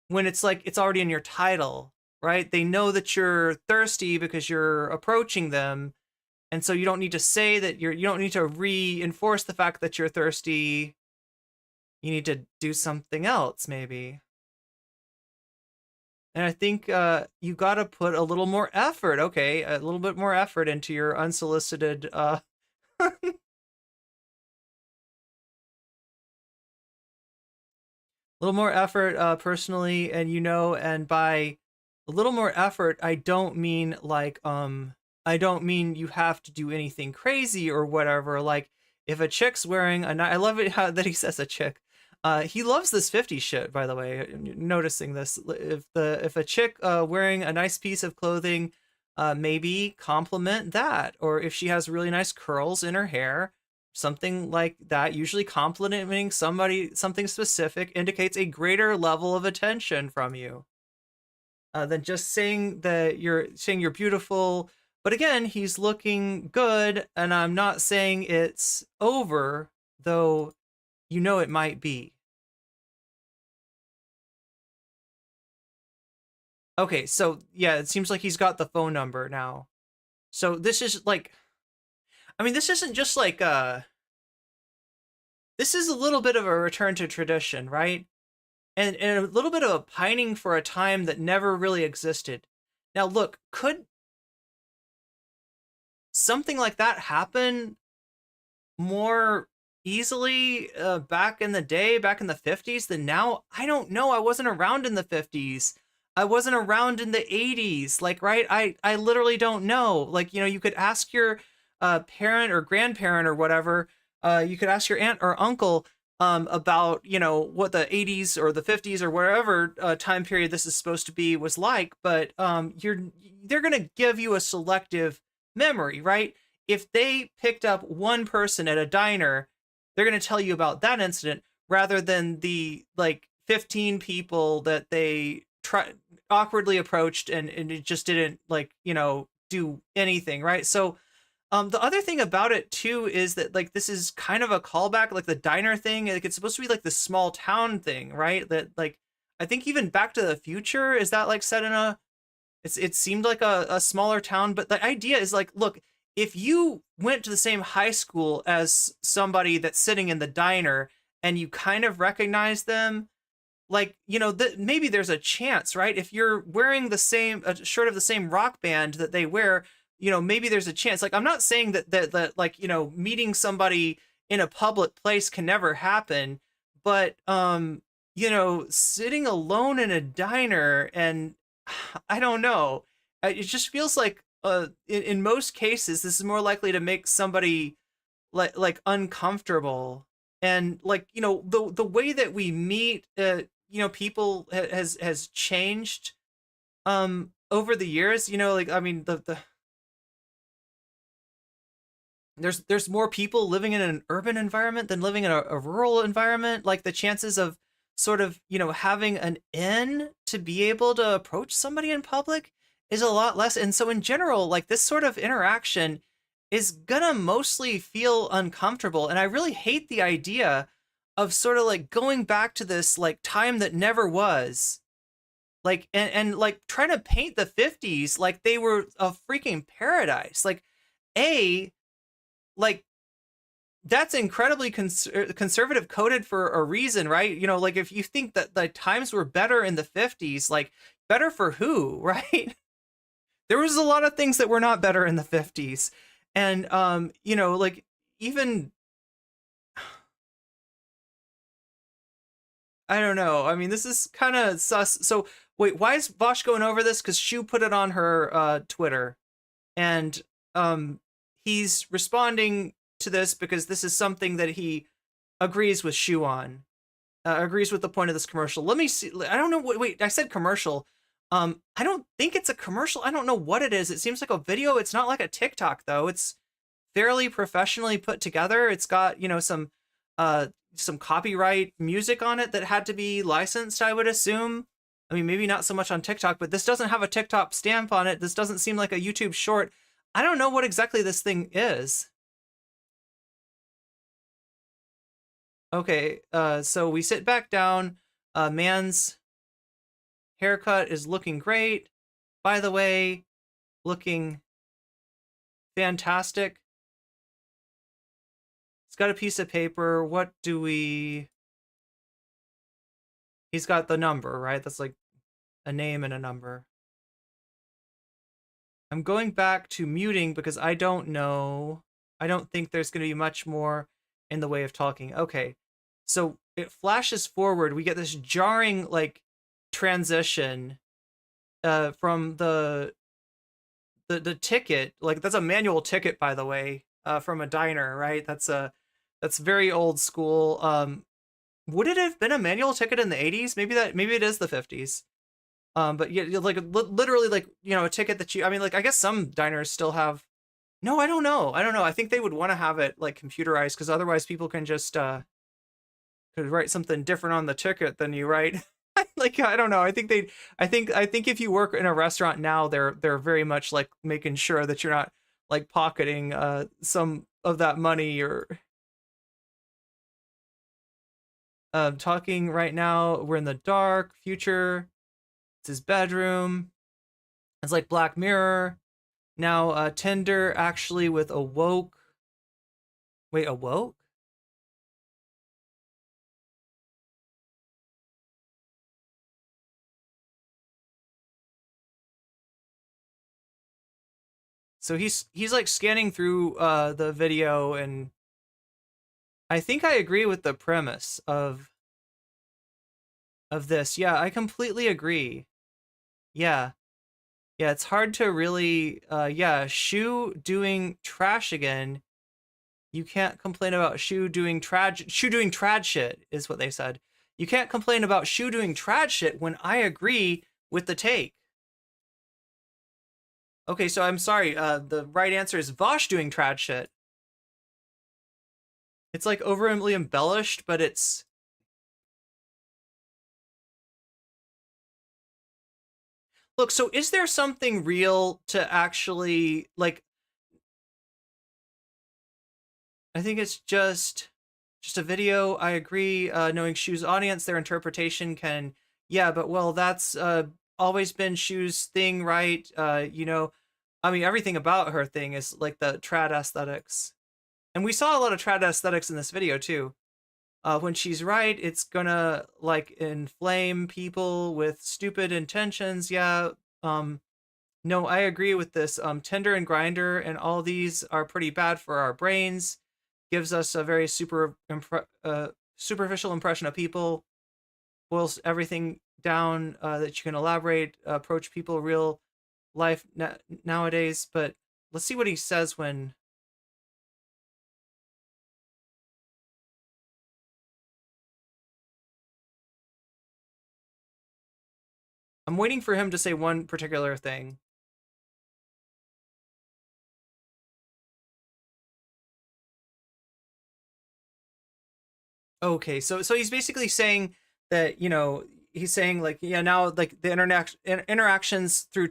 when it's like it's already in your title, right? They know that you're thirsty because you're approaching them, and so you don't need to say that you don't need to reinforce the fact that you're thirsty. You need to do something else, maybe. And I think you got to put a little more effort, okay? A little bit more effort into your unsolicited little more effort personally, and and by a little more effort, I don't mean like I don't mean you have to do anything crazy or whatever. Like if a chick's wearing I love it how that he says a chick. He loves this 50s shit, by the way. Noticing this, if a chick wearing a nice piece of clothing, maybe compliment that, or if she has really nice curls in her hair, something like that, usually complimenting something specific indicates a greater level of attention from you than just saying you're beautiful. But again, he's looking good, and I'm not saying it's over, though it might be. Okay, so yeah, it seems like he's got the phone number now. So this is like, I mean, this isn't just like this is a little bit of a return to tradition, right? And a little bit of a pining for a time that never really existed. Now, look, could something like that happen more easily back in the day, back in the 50s than now? I don't know. I wasn't around in the 50s. I wasn't around in the 80s. Like, right? I literally don't know. Like, you could ask your parent or grandparent or whatever. You could ask your aunt or uncle about what the 80s or the 50s or wherever time period this is supposed to be was like, but they're gonna give you a selective memory, right? If they picked up one person at a diner, they're gonna tell you about that incident rather than the like 15 people that they awkwardly approached and it just didn't do anything, right? So the other thing about it too is that like this is kind of a callback, like the diner thing. Like it's supposed to be like the small town thing, right? That like I think even Back to the Future is that like set in it seemed like a smaller town, but the idea is like, look, if you went to the same high school as somebody that's sitting in the diner and you kind of recognize them, like maybe there's a chance, right? If you're wearing a shirt of the same rock band that they wear, maybe there's a chance. Like, I'm not saying that like, meeting somebody in a public place can never happen, but, sitting alone in a diner and I don't know, it just feels like, in most cases, this is more likely to make somebody like uncomfortable. And like, the way that we meet, people has changed, over the years, like, I mean, the there's more people living in an urban environment than living in a rural environment. Like the chances of sort of having an in to be able to approach somebody in public is a lot less. And so in general, like this sort of interaction is gonna mostly feel uncomfortable. And I really hate the idea of sort of like going back to this like time that never was, like, and like trying to paint the 50s like they were a freaking paradise. Like, like that's incredibly conservative coded for a reason, right? Like if you think that the times were better in the 50s, like better for who, right? There was a lot of things that were not better in the 50s. And like even I don't know. I mean, this is kind of sus. So wait, why is Vaush going over this? Because Shu put it on her Twitter, and he's responding to this because this is something that he agrees with Shu on, agrees with the point of this commercial. Let me see. I don't know. Wait, I said commercial. I don't think it's a commercial. I don't know what it is. It seems like a video. It's not like a TikTok though. It's fairly professionally put together. It's got some copyright music on it that had to be licensed, I would assume. I mean, maybe not so much on TikTok, but this doesn't have a TikTok stamp on it. This doesn't seem like a YouTube short. I don't know what exactly this thing is. Okay, so we sit back down. Man's haircut is looking great. By the way, looking fantastic. It's got a piece of paper. What do we He's got the number, right? That's like a name and a number. I'm going back to muting because I don't know. I don't think there's going to be much more in the way of talking. Okay. So it flashes forward. We get this jarring like transition from the ticket. Like that's a manual ticket, by the way, from a diner, right? That's very old school. Would it have been a manual ticket in the 80s? Maybe it is the 50s. But yeah, like literally like, you know, a ticket that I mean, like, I guess some diners still have, no, I don't know. I think they would want to have it like computerized because otherwise people can just, could write something different on the ticket than you write. Like, I don't know. I think if you work in a restaurant now, they're very much like making sure that you're not like pocketing, some of that money or, talking right now. We're in the dark future. It's his bedroom. It's like Black Mirror. Now, Tinder actually with awoke. Wait, awoke? So he's like scanning through the video, and I think I agree with the premise of this. Yeah, I completely agree. Yeah. Yeah, it's hard to really yeah, Shu doing trash again. You can't complain about Shu doing trad shit is what they said. You can't complain about Shu doing trad shit when I agree with the take. Okay, so I'm sorry. The right answer is Vaush doing trad shit. It's like overly embellished, but it's... Look, so is there something real to actually, like... I think it's just a video. I agree. Knowing Shu's audience, their interpretation can... Yeah, but well, that's always been Shu's thing, right? You know, I mean, everything about her thing is like the trad aesthetics. And we saw a lot of trad aesthetics in this video too. When she's right, it's gonna like inflame people with stupid intentions. Yeah. No, I agree with this. Tinder and Grinder and all these are pretty bad for our brains. Gives us a very superficial impression of people. Boils everything down that you can elaborate, approach people real life nowadays. But let's see what he says when... I'm waiting for him to say one particular thing. Okay, so he's basically saying that, you know, he's saying like, yeah, now like the interactions through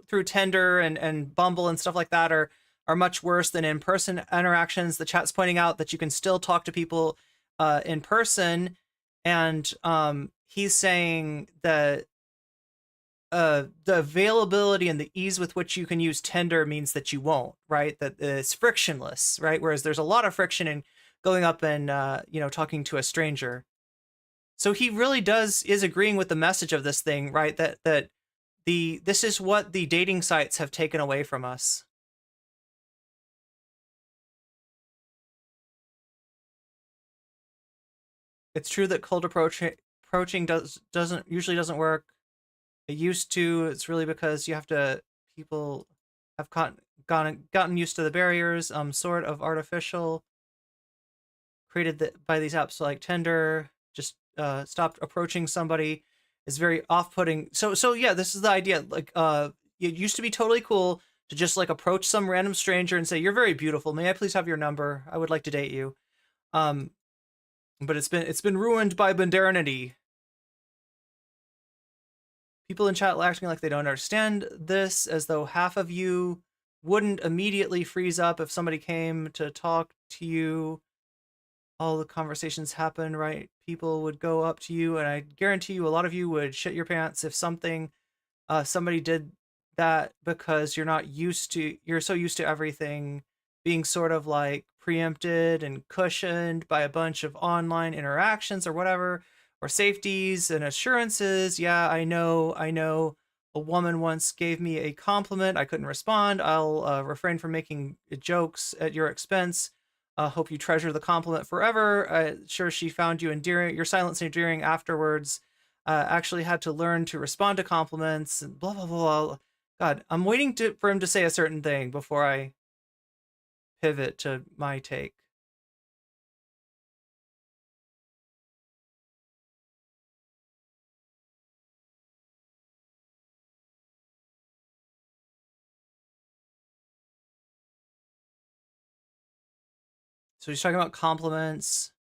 through Tinder and Bumble and stuff like that are much worse than in-person interactions. The chat's pointing out that you can still talk to people in person, and he's saying that the availability and the ease with which you can use Tinder means that you won't, right? That it's frictionless, right? Whereas there's a lot of friction in going up and you know, talking to a stranger. So he really is agreeing with the message of this thing, right? That this is what the dating sites have taken away from us. It's true that cold approaching usually doesn't work. It used to. It's really because you have to... people have gotten used to the barriers, sort of artificial, created by these apps like Tinder. Just stopped approaching somebody is very off-putting. So yeah, this is the idea. Like it used to be totally cool to just like approach some random stranger and say, "You're very beautiful. May I please have your number? I would like to date you." But it's been ruined by modernity. People in chat acting like they don't understand this, as though half of you wouldn't immediately freeze up if somebody came to talk to you. All the conversations happen, right? People would go up to you, and I guarantee you a lot of you would shit your pants if somebody did that, because you're so used to everything being sort of like preempted and cushioned by a bunch of online interactions or whatever. or safeties and assurances. Yeah, I know. A woman once gave me a compliment. I couldn't respond. I'll refrain from making jokes at your expense. Hope you treasure the compliment forever. Sure, she found you endearing. Your silence endearing afterwards. Actually had to learn to respond to compliments and blah, blah, blah. God, I'm waiting for him to say a certain thing before I pivot to my take. So he's talking about compliments,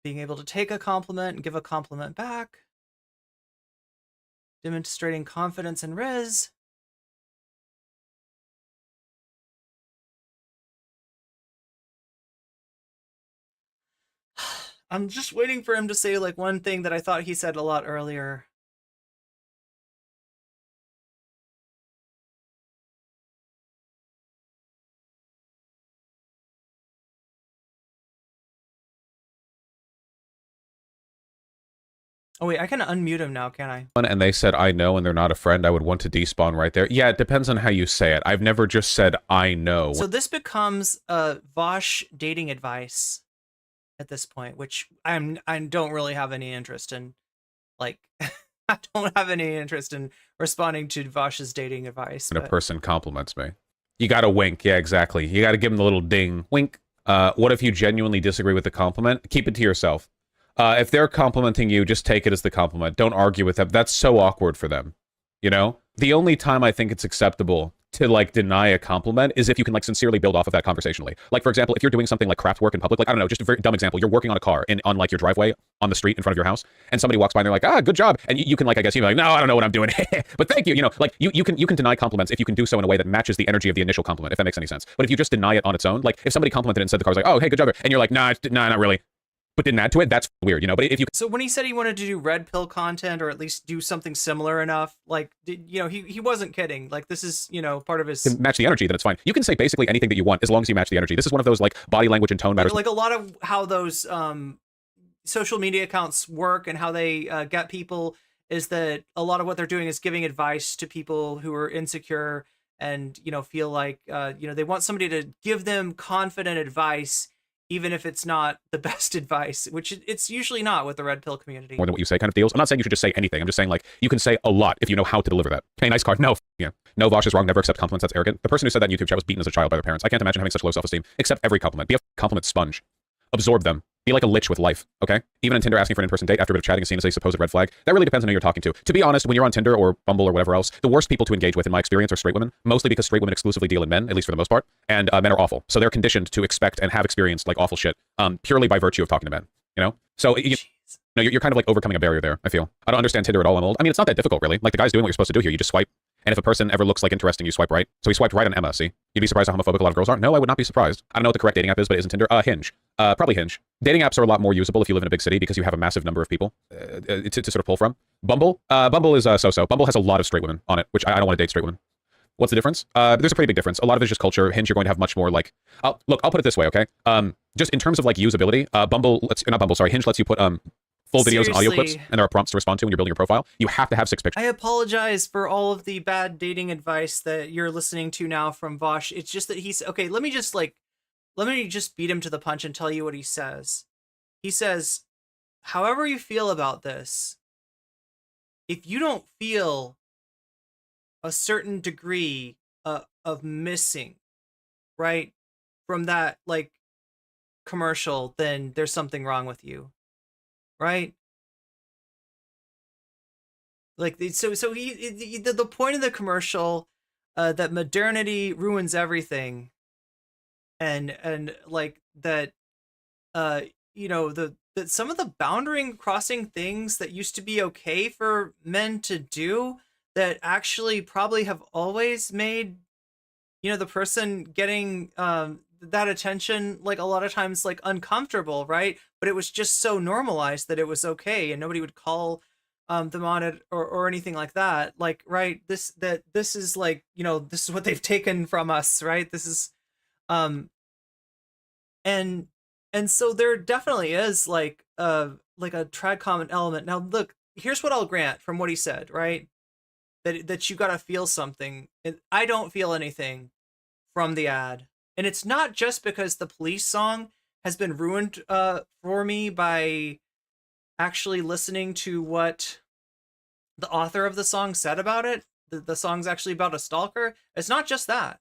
being able to take a compliment and give a compliment back, demonstrating confidence and res. I'm just waiting for him to say like one thing that I thought he said a lot earlier. Oh wait, I can unmute him now, can I? And they said, I know, and they're not a friend, I would want to despawn right there. Yeah, it depends on how you say it. I've never just said, I know. So this becomes Vaush dating advice at this point, which I don't really have any interest in. Like, I don't have any interest in responding to Vaush's dating advice. When a person compliments me. You gotta wink. Yeah, exactly. You gotta give them the little ding. Wink. What if you genuinely disagree with the compliment? Keep it to yourself. If they're complimenting you, just take it as the compliment. Don't argue with them. That's so awkward for them. You know? The only time I think it's acceptable to, like, deny a compliment is if you can, like, sincerely build off of that conversationally. Like, for example, if you're doing something like craft work in public, like, I don't know, just a very dumb example. You're working on a car on, like, your driveway on the street in front of your house, and somebody walks by and they're like, ah, good job. And you can, like, I guess, you're like, no, I don't know what I'm doing. But thank you. You know, like, you can deny compliments if you can do so in a way that matches the energy of the initial compliment, if that makes any sense. But if you just deny it on its own, like, if somebody complimented and said the car's like, oh, hey, good job, and you're like, nah, not really, but didn't add to it, that's weird, you know? But if you... So when he said he wanted to do red pill content, or at least do something similar enough, like, you know, he wasn't kidding. Like, this is, you know, part of his... To match the energy, then it's fine. You can say basically anything that you want as long as you match the energy. This is one of those, like, body language and tone matters. Like a lot of how those social media accounts work and how they get people is that a lot of what they're doing is giving advice to people who are insecure and, you know, feel like, you know, they want somebody to give them confident advice, even if it's not the best advice, which it's usually not with the red pill community. More than what you say kind of deals. I'm not saying you should just say anything. I'm just saying, like, you can say a lot if you know how to deliver that. Hey, nice car. No, yeah. No, Vaush is wrong. Never accept compliments. That's arrogant. The person who said that in YouTube chat was beaten as a child by their parents. I can't imagine having such low self-esteem. Accept every compliment. Be a compliment sponge. Absorb them. Be like a lich with life, okay? Even on Tinder, asking for an in-person date after a bit of chatting is seen as a supposed red flag. That really depends on who you're talking to. To be honest, when you're on Tinder or Bumble or whatever else, the worst people to engage with, in my experience, are straight women, mostly because straight women exclusively deal in men, at least for the most part, and men are awful. So they're conditioned to expect and have experienced, like, awful shit, purely by virtue of talking to men, you know? So, you're kind of, like, overcoming a barrier there, I feel. I don't understand Tinder at all. I'm old. I mean, it's not that difficult, really. Like, the guy's doing what you're supposed to do here. You just swipe. And if a person ever looks like interesting, you swipe right. So he swiped right on Emma, see? You'd be surprised how homophobic a lot of girls are? No, I would not be surprised. I don't know what the correct dating app is, but it isn't Tinder. Hinge. Probably Hinge. Dating apps are a lot more usable if you live in a big city because you have a massive number of people to sort of pull from. Bumble? Bumble is so-so. Bumble has a lot of straight women on it, which I don't want to date straight women. What's the difference? There's a pretty big difference. A lot of it is just culture. Hinge, you're going to have much more, like... Look, I'll put it this way, okay? Just in terms of, like, usability, Hinge lets you put... full videos and audio clips, and there are prompts to respond to when you're building your profile. You have to have 6 pictures. I apologize for all of the bad dating advice that you're listening to now from Vaush. It's just that he's... Okay, let me just beat him to the punch and tell you what he says. He says, however you feel about this, if you don't feel a certain degree of missing, right, from that, like, commercial, then there's something wrong with you. Right? Like, so the point of the commercial, that modernity ruins everything, and like that, you know, that some of the boundary crossing things that used to be okay for men to do that actually probably have always made, you know, the person getting that attention, like, a lot of times, like, uncomfortable, right? But it was just so normalized that it was okay and nobody would call them on it or anything like that. Like, right, this is, like, you know, this is what they've taken from us, right? This is and so there definitely is, like, like a tradcon element. Now look, here's what I'll grant from what he said, right? That you gotta feel something. And I don't feel anything from the ad. And it's not just because the Police song has been ruined for me by actually listening to what the author of the song said about it. The song's actually about a stalker. It's not just that.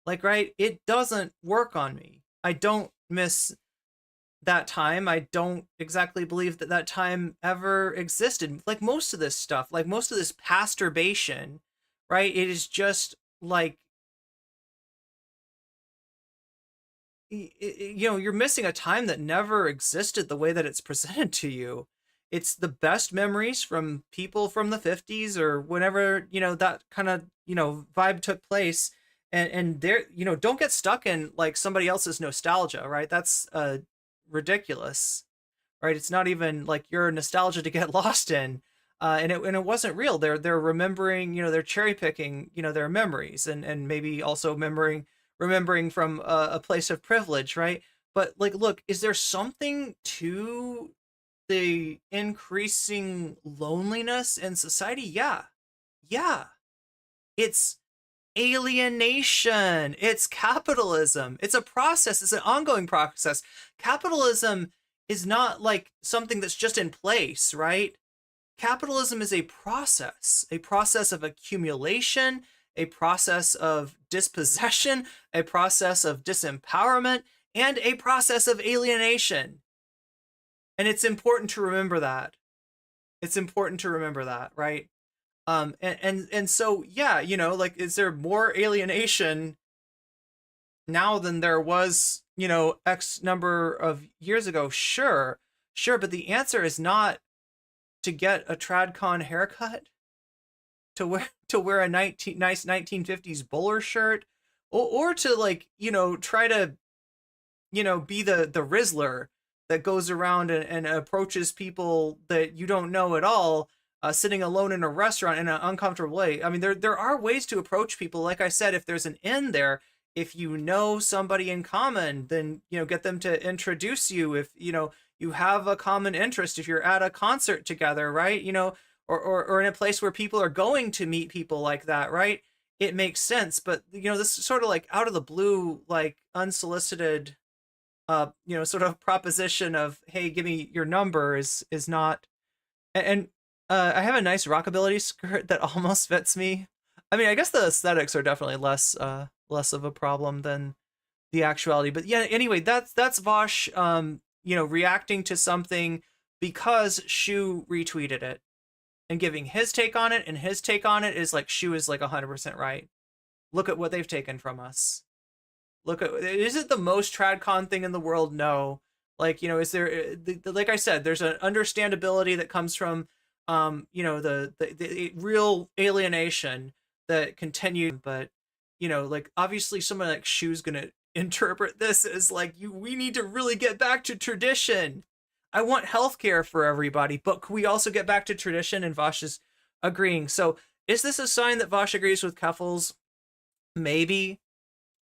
Like, right? It doesn't work on me. I don't miss that time. I don't exactly believe that that time ever existed. Like most of this stuff, like most of this masturbation, right? It is just like, you know, you're missing a time that never existed the way that it's presented to you. It's the best memories from people from the 50s or whenever, you know, that kind of, you know, vibe took place. And there, you know, don't get stuck in like somebody else's nostalgia, right? That's ridiculous, right? It's not even like your nostalgia to get lost in. And it wasn't real. They're remembering, you know, they're cherry picking, you know, their memories and maybe also remembering from a place of privilege, right? But like, look, is there something to the increasing loneliness in society? Yeah. It's alienation. It's capitalism. It's a process. It's an ongoing process. Capitalism is not like something that's just in place, right? Capitalism is a process of accumulation, a process of dispossession, a process of disempowerment, and a process of alienation. And it's important to remember that. It's important to remember that, right? And so, yeah, you know, like, is there more alienation now than there was, you know, X number of years ago? Sure. But the answer is not to get a tradcon haircut, to wear a nice 1950s bowler shirt, or to, like, you know, try to, you know, be the Rizzler that goes around and approaches people that you don't know at all, sitting alone in a restaurant in an uncomfortable way. I mean, there are ways to approach people. Like I said, if there's an in there, if you know somebody in common, then, you know, get them to introduce you. If, you know, you have a common interest, if you're at a concert together, right? You know, or in a place where people are going to meet people like that, right? It makes sense. But, you know, this is sort of like out of the blue, like unsolicited, you know, sort of proposition of, hey, give me your number is not. And I have a nice rockabilly skirt that almost fits me. I mean, I guess the aesthetics are definitely less of a problem than the actuality. But yeah, anyway, that's Vaush, you know, reacting to something because Shu retweeted it and giving his take on it. And his take on it is like, Shu is like 100% right. Look at what they've taken from us. Look at, is it the most tradcon thing in the world? No. Like, you know, is there, like I said, there's an understandability that comes from, you know, the real alienation that continued. But, you know, like, obviously someone like Shu's gonna interpret this as like, we need to really get back to tradition. I want healthcare for everybody, but can we also get back to tradition? And Vaush is agreeing. So is this a sign that Vaush agrees with Keffals? Maybe.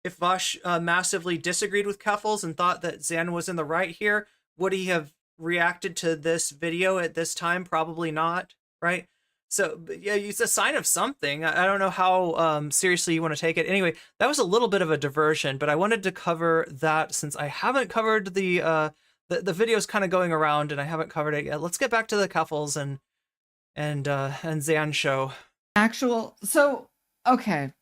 If Vaush massively disagreed with Keffals and thought that Xan was in the right here, would he have reacted to this video at this time? Probably not, right? So yeah, it's a sign of something. I don't know how seriously you want to take it. Anyway, that was a little bit of a diversion, but I wanted to cover that since I haven't covered the video's kind of going around and I haven't covered it yet. Let's get back to the Keffals and Xan show. So okay.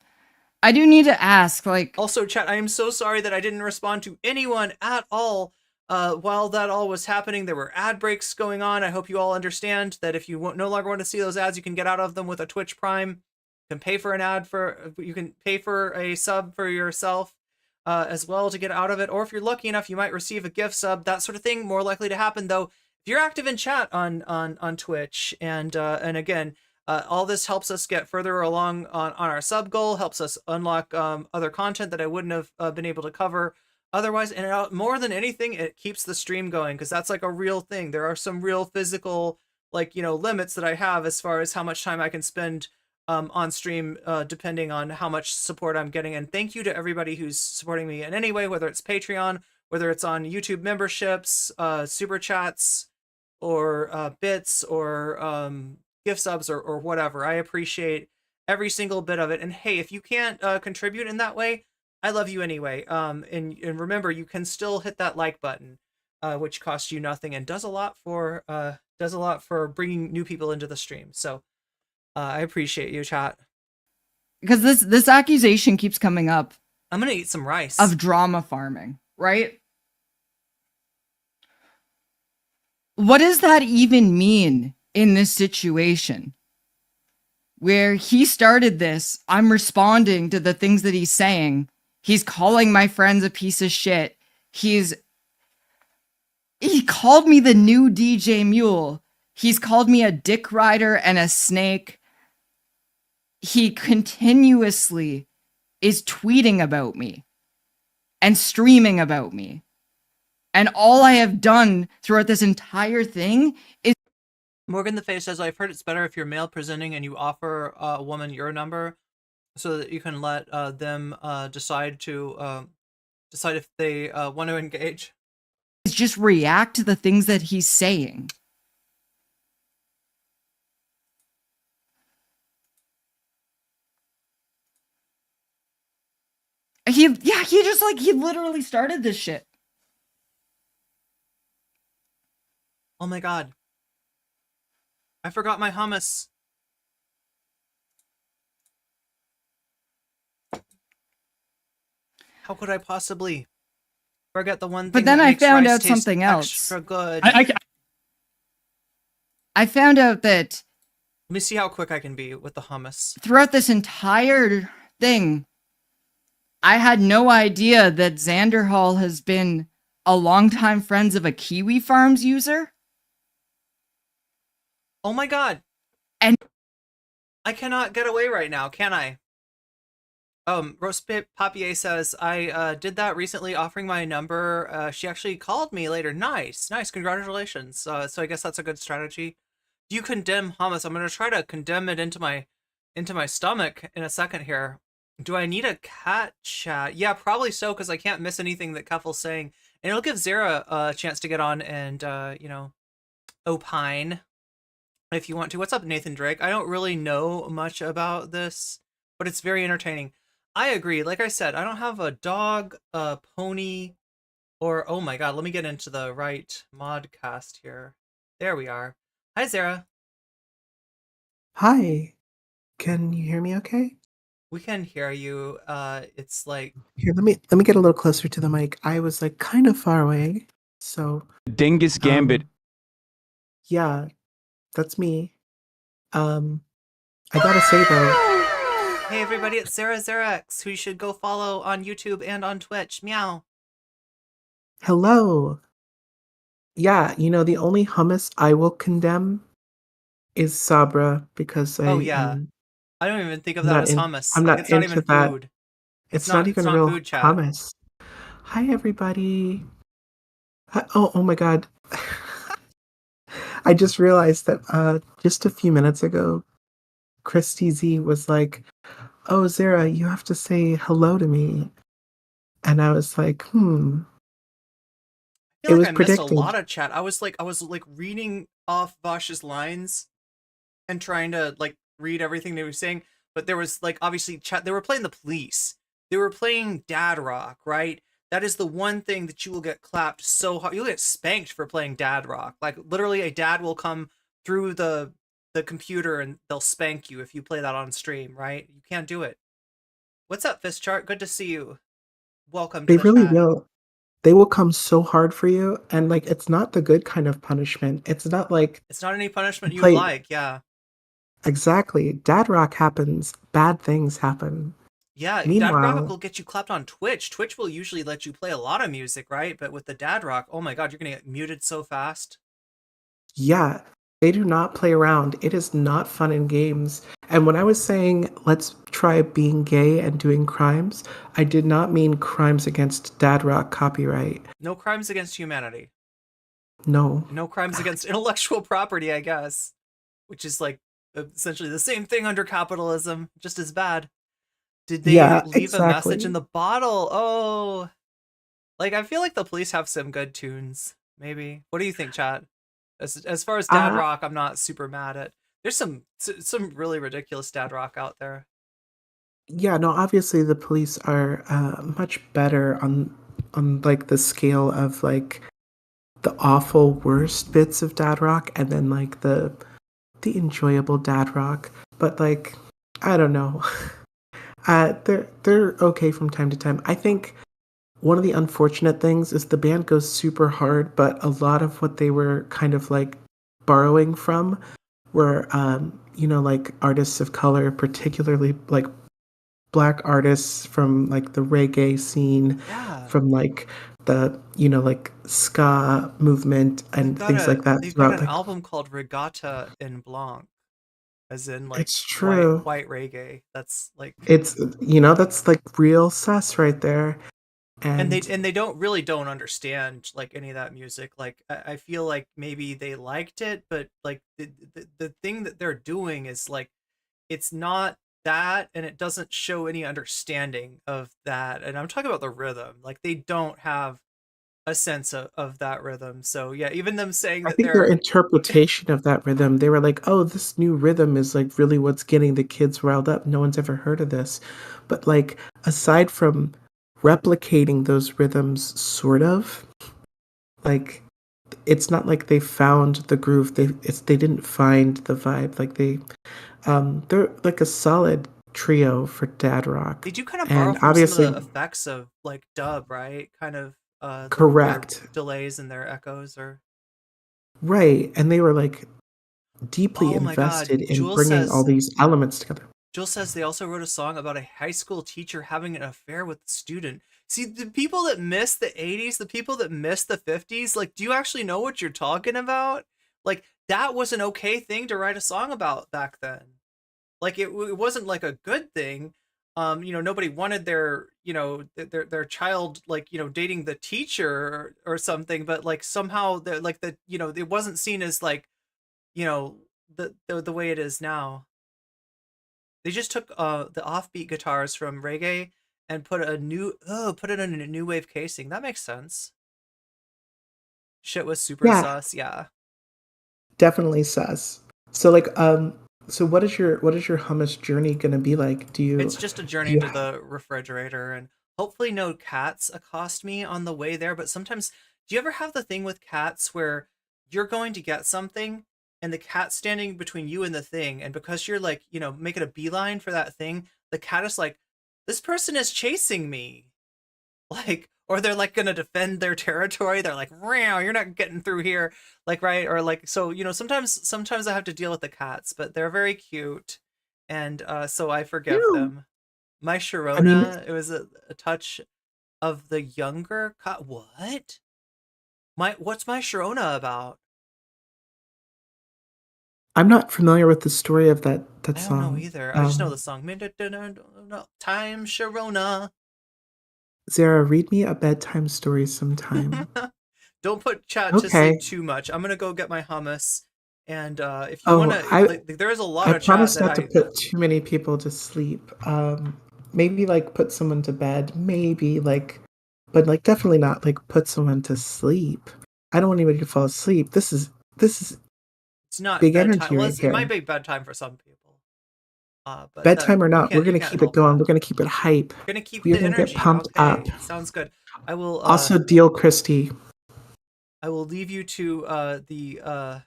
I do need to ask, like... Also, chat, I am so sorry that I didn't respond to anyone at all while that all was happening. There were ad breaks going on. I hope you all understand that if you no longer want to see those ads, you can get out of them with a Twitch Prime. You can pay for an ad you can pay for a sub for yourself as well to get out of it. Or if you're lucky enough, you might receive a gift sub, that sort of thing. More likely to happen, though, if you're active in chat on Twitch. And again... all this helps us get further along on our sub goal, helps us unlock other content that I wouldn't have been able to cover otherwise. And more than anything, it keeps the stream going because that's like a real thing. There are some real physical, like, you know, limits that I have as far as how much time I can spend on stream depending on how much support I'm getting. And thank you to everybody who's supporting me in any way, whether it's Patreon, whether it's on YouTube memberships, super chats, bits or gift subs or whatever. I appreciate every single bit of it. And hey, if you can't contribute in that way, I love you anyway. And remember, you can still hit that like button, which costs you nothing and does a lot for bringing new people into the stream. So I appreciate you, chat. Because this accusation keeps coming up I'm gonna eat some rice. of drama farming, right? What does that even mean in this situation? Where he started this, I'm responding to the things that he's saying. He's calling my friends a piece of shit. He called me the new DJ Muel. He's called me a dick rider and a snake. He continuously is tweeting about me and streaming about me. And all I have done throughout this entire thing is... Morgan the Face says, I've heard it's better if you're male presenting and you offer a woman your number so that you can let them decide if they want to engage. Just react to the things that he's saying. He literally started this shit. Oh my god. I forgot my hummus. How could I possibly forget the one thing? But then that I makes found rice out taste something else. Extra good. I found out that Let me see how quick I can be with the hummus. throughout this entire thing, I had no idea that Xanderhal has been a longtime friends of a Kiwi Farms user. Oh my god. And I cannot get away right now, can I? Roast Papier says, I did that recently, offering my number. She actually called me later. Nice, congratulations. So I guess that's a good strategy. Do you condemn hummus? I'm gonna try to condemn it into my stomach in a second here. Do I need a cat chat? Yeah, probably so, because I can't miss anything that Keffals saying. And it'll give Zara a chance to get on and, opine if you want to. What's up, Nathan Drake? I don't really know much about this, but it's very entertaining. I agree. Like I said, I don't have a dog, a pony, or... Oh my god, let me get into the right modcast here. There we are. Hi, Zara. Hi. Can you hear me okay? We can hear you. It's like... Here, let me get a little closer to the mic. I was like kind of far away. So Dingus Gambit. Yeah, that's me. I gotta say though. Hey everybody, it's Zara Zarax, who you should go follow on YouTube and on Twitch. Meow. Hello. Yeah, the only hummus I will condemn is Sabra because Oh yeah. I don't even think of that as hummus. I'm not it's not into even that. food. It's not even real food, chat. hummus. Hi everybody. Oh my god. I just realized that just a few minutes ago, Christy Z was like, "Oh, Zara, you have to say hello to me," and I was like, I feel It like was I missed predicted. a lot of chat. I was reading off Vaush's lines and trying to like read everything they were saying, but there was like obviously chat. They were playing the police. They were playing dad rock, right? That is the one thing that you will get clapped so hard. You'll get spanked for playing dad rock. Like literally, a dad will come through the computer and they'll spank you if you play that on stream, right? You can't do it. What's up, Fist Chart? Good to see you. Welcome to They the really chat. will. They will come so hard for you, and like it's not the good kind of punishment. It's not like It's not any punishment you play- like, yeah. exactly. Dad rock happens. Bad things happen. Yeah, dad Meanwhile- rock will get you clapped on Twitch. Twitch will usually let you play a lot of music, right? But with the dad rock, oh my god, you're gonna get muted so fast. Yeah, they do not play around. It is not fun in games. And when I was saying let's try being gay and doing crimes, I did not mean crimes against dad rock copyright. No crimes against humanity. No. No crimes against intellectual property, I guess. Which is like essentially the same thing under capitalism, just as bad. Did they leave a message in the bottle? Oh. Like, I feel like the police have some good tunes, maybe. What do you think, chat? As far as dad Uh, rock, I'm not super mad at. There's some really ridiculous dad rock out there. yeah, no, obviously the police are much better on like the scale of like the awful worst bits of dad rock and then like the enjoyable dad rock. But like I don't know. They're okay from time to time. I think one of the unfortunate things is the band goes super hard, but a lot of what they were kind of like borrowing from were like artists of color, particularly like black artists from like the reggae scene, Yeah. from like the like ska movement and things like that They've got throughout an like album called Regatta in Blanc, as in like it's true. white reggae. That's like It's that's like real sus right there. And and they don't understand like any of that music. Like I feel like maybe they liked it, but like the thing that they're doing is like it's not that, and it doesn't show any understanding of that. And I'm talking about the rhythm. Like they don't have a sense of that rhythm. So yeah, even them saying I that think their they're interpretation of that rhythm, they were like, "Oh, this new rhythm is like really what's getting the kids riled up. No one's ever heard of this." But like aside from replicating those rhythms sort of, like it's not like they found the groove. They didn't find the vibe. Like they're like a solid trio for dad rock. they do kind of borrow And from some of obviously the effects of like dub, right? Kind of their correct. delays and their echoes or Right. And they were like deeply oh my god, invested in bringing all these elements together. Jules says they also wrote a song about a high school teacher having an affair with a student. See, the people that miss the 80s, the people that miss the 50s, like, do you actually know what you're talking about? Like, that was an okay thing to write a song about back then. Like, it wasn't like a good thing. Nobody wanted their child, like, dating the teacher or something, but like somehow it wasn't seen as like, the way it is now. They just took the offbeat guitars from reggae and put it in a new wave casing. That makes sense. Shit was super Yeah, sus, yeah. definitely sus. So like so what is your hummus journey gonna be like? It's just a Do journey you to the refrigerator, and hopefully no cats accost me on the way there. But sometimes, do you ever have the thing with cats where you're going to get something and the cat's standing between you and the thing, and because you're like, making a beeline for that thing, the cat is like, this person is chasing me. Like, or they're like gonna defend their territory. They're like, "Wow, you're not getting through here." Like, right? Or like, so sometimes I have to deal with the cats, but they're very cute, and so I forgive Ew. them. My I mean, Sharona, it was a touch of the younger cat. What? What's my Sharona about? I'm not familiar with the story of that I don't know song. either. I just know the song. Time Sharona. Zara, read me a bedtime story sometime. Don't put chat to Okay. sleep too much. I'm gonna go get my hummus, and if you Oh, wanna, like, there is a lot I of chat promise that not to put too many people to sleep. Maybe like put someone to bed, maybe like, but like definitely not like put someone to sleep. I don't want anybody to fall asleep. This is it's not big bedtime. energy Well, right it might here. be bedtime for some people. But that Bedtime or not, we're you gonna can't keep it help going. that. We're gonna keep it hype. Gonna keep We're the gonna get energy. pumped up. Okay, sounds good. I will Also, deal, Christy. I will leave you to the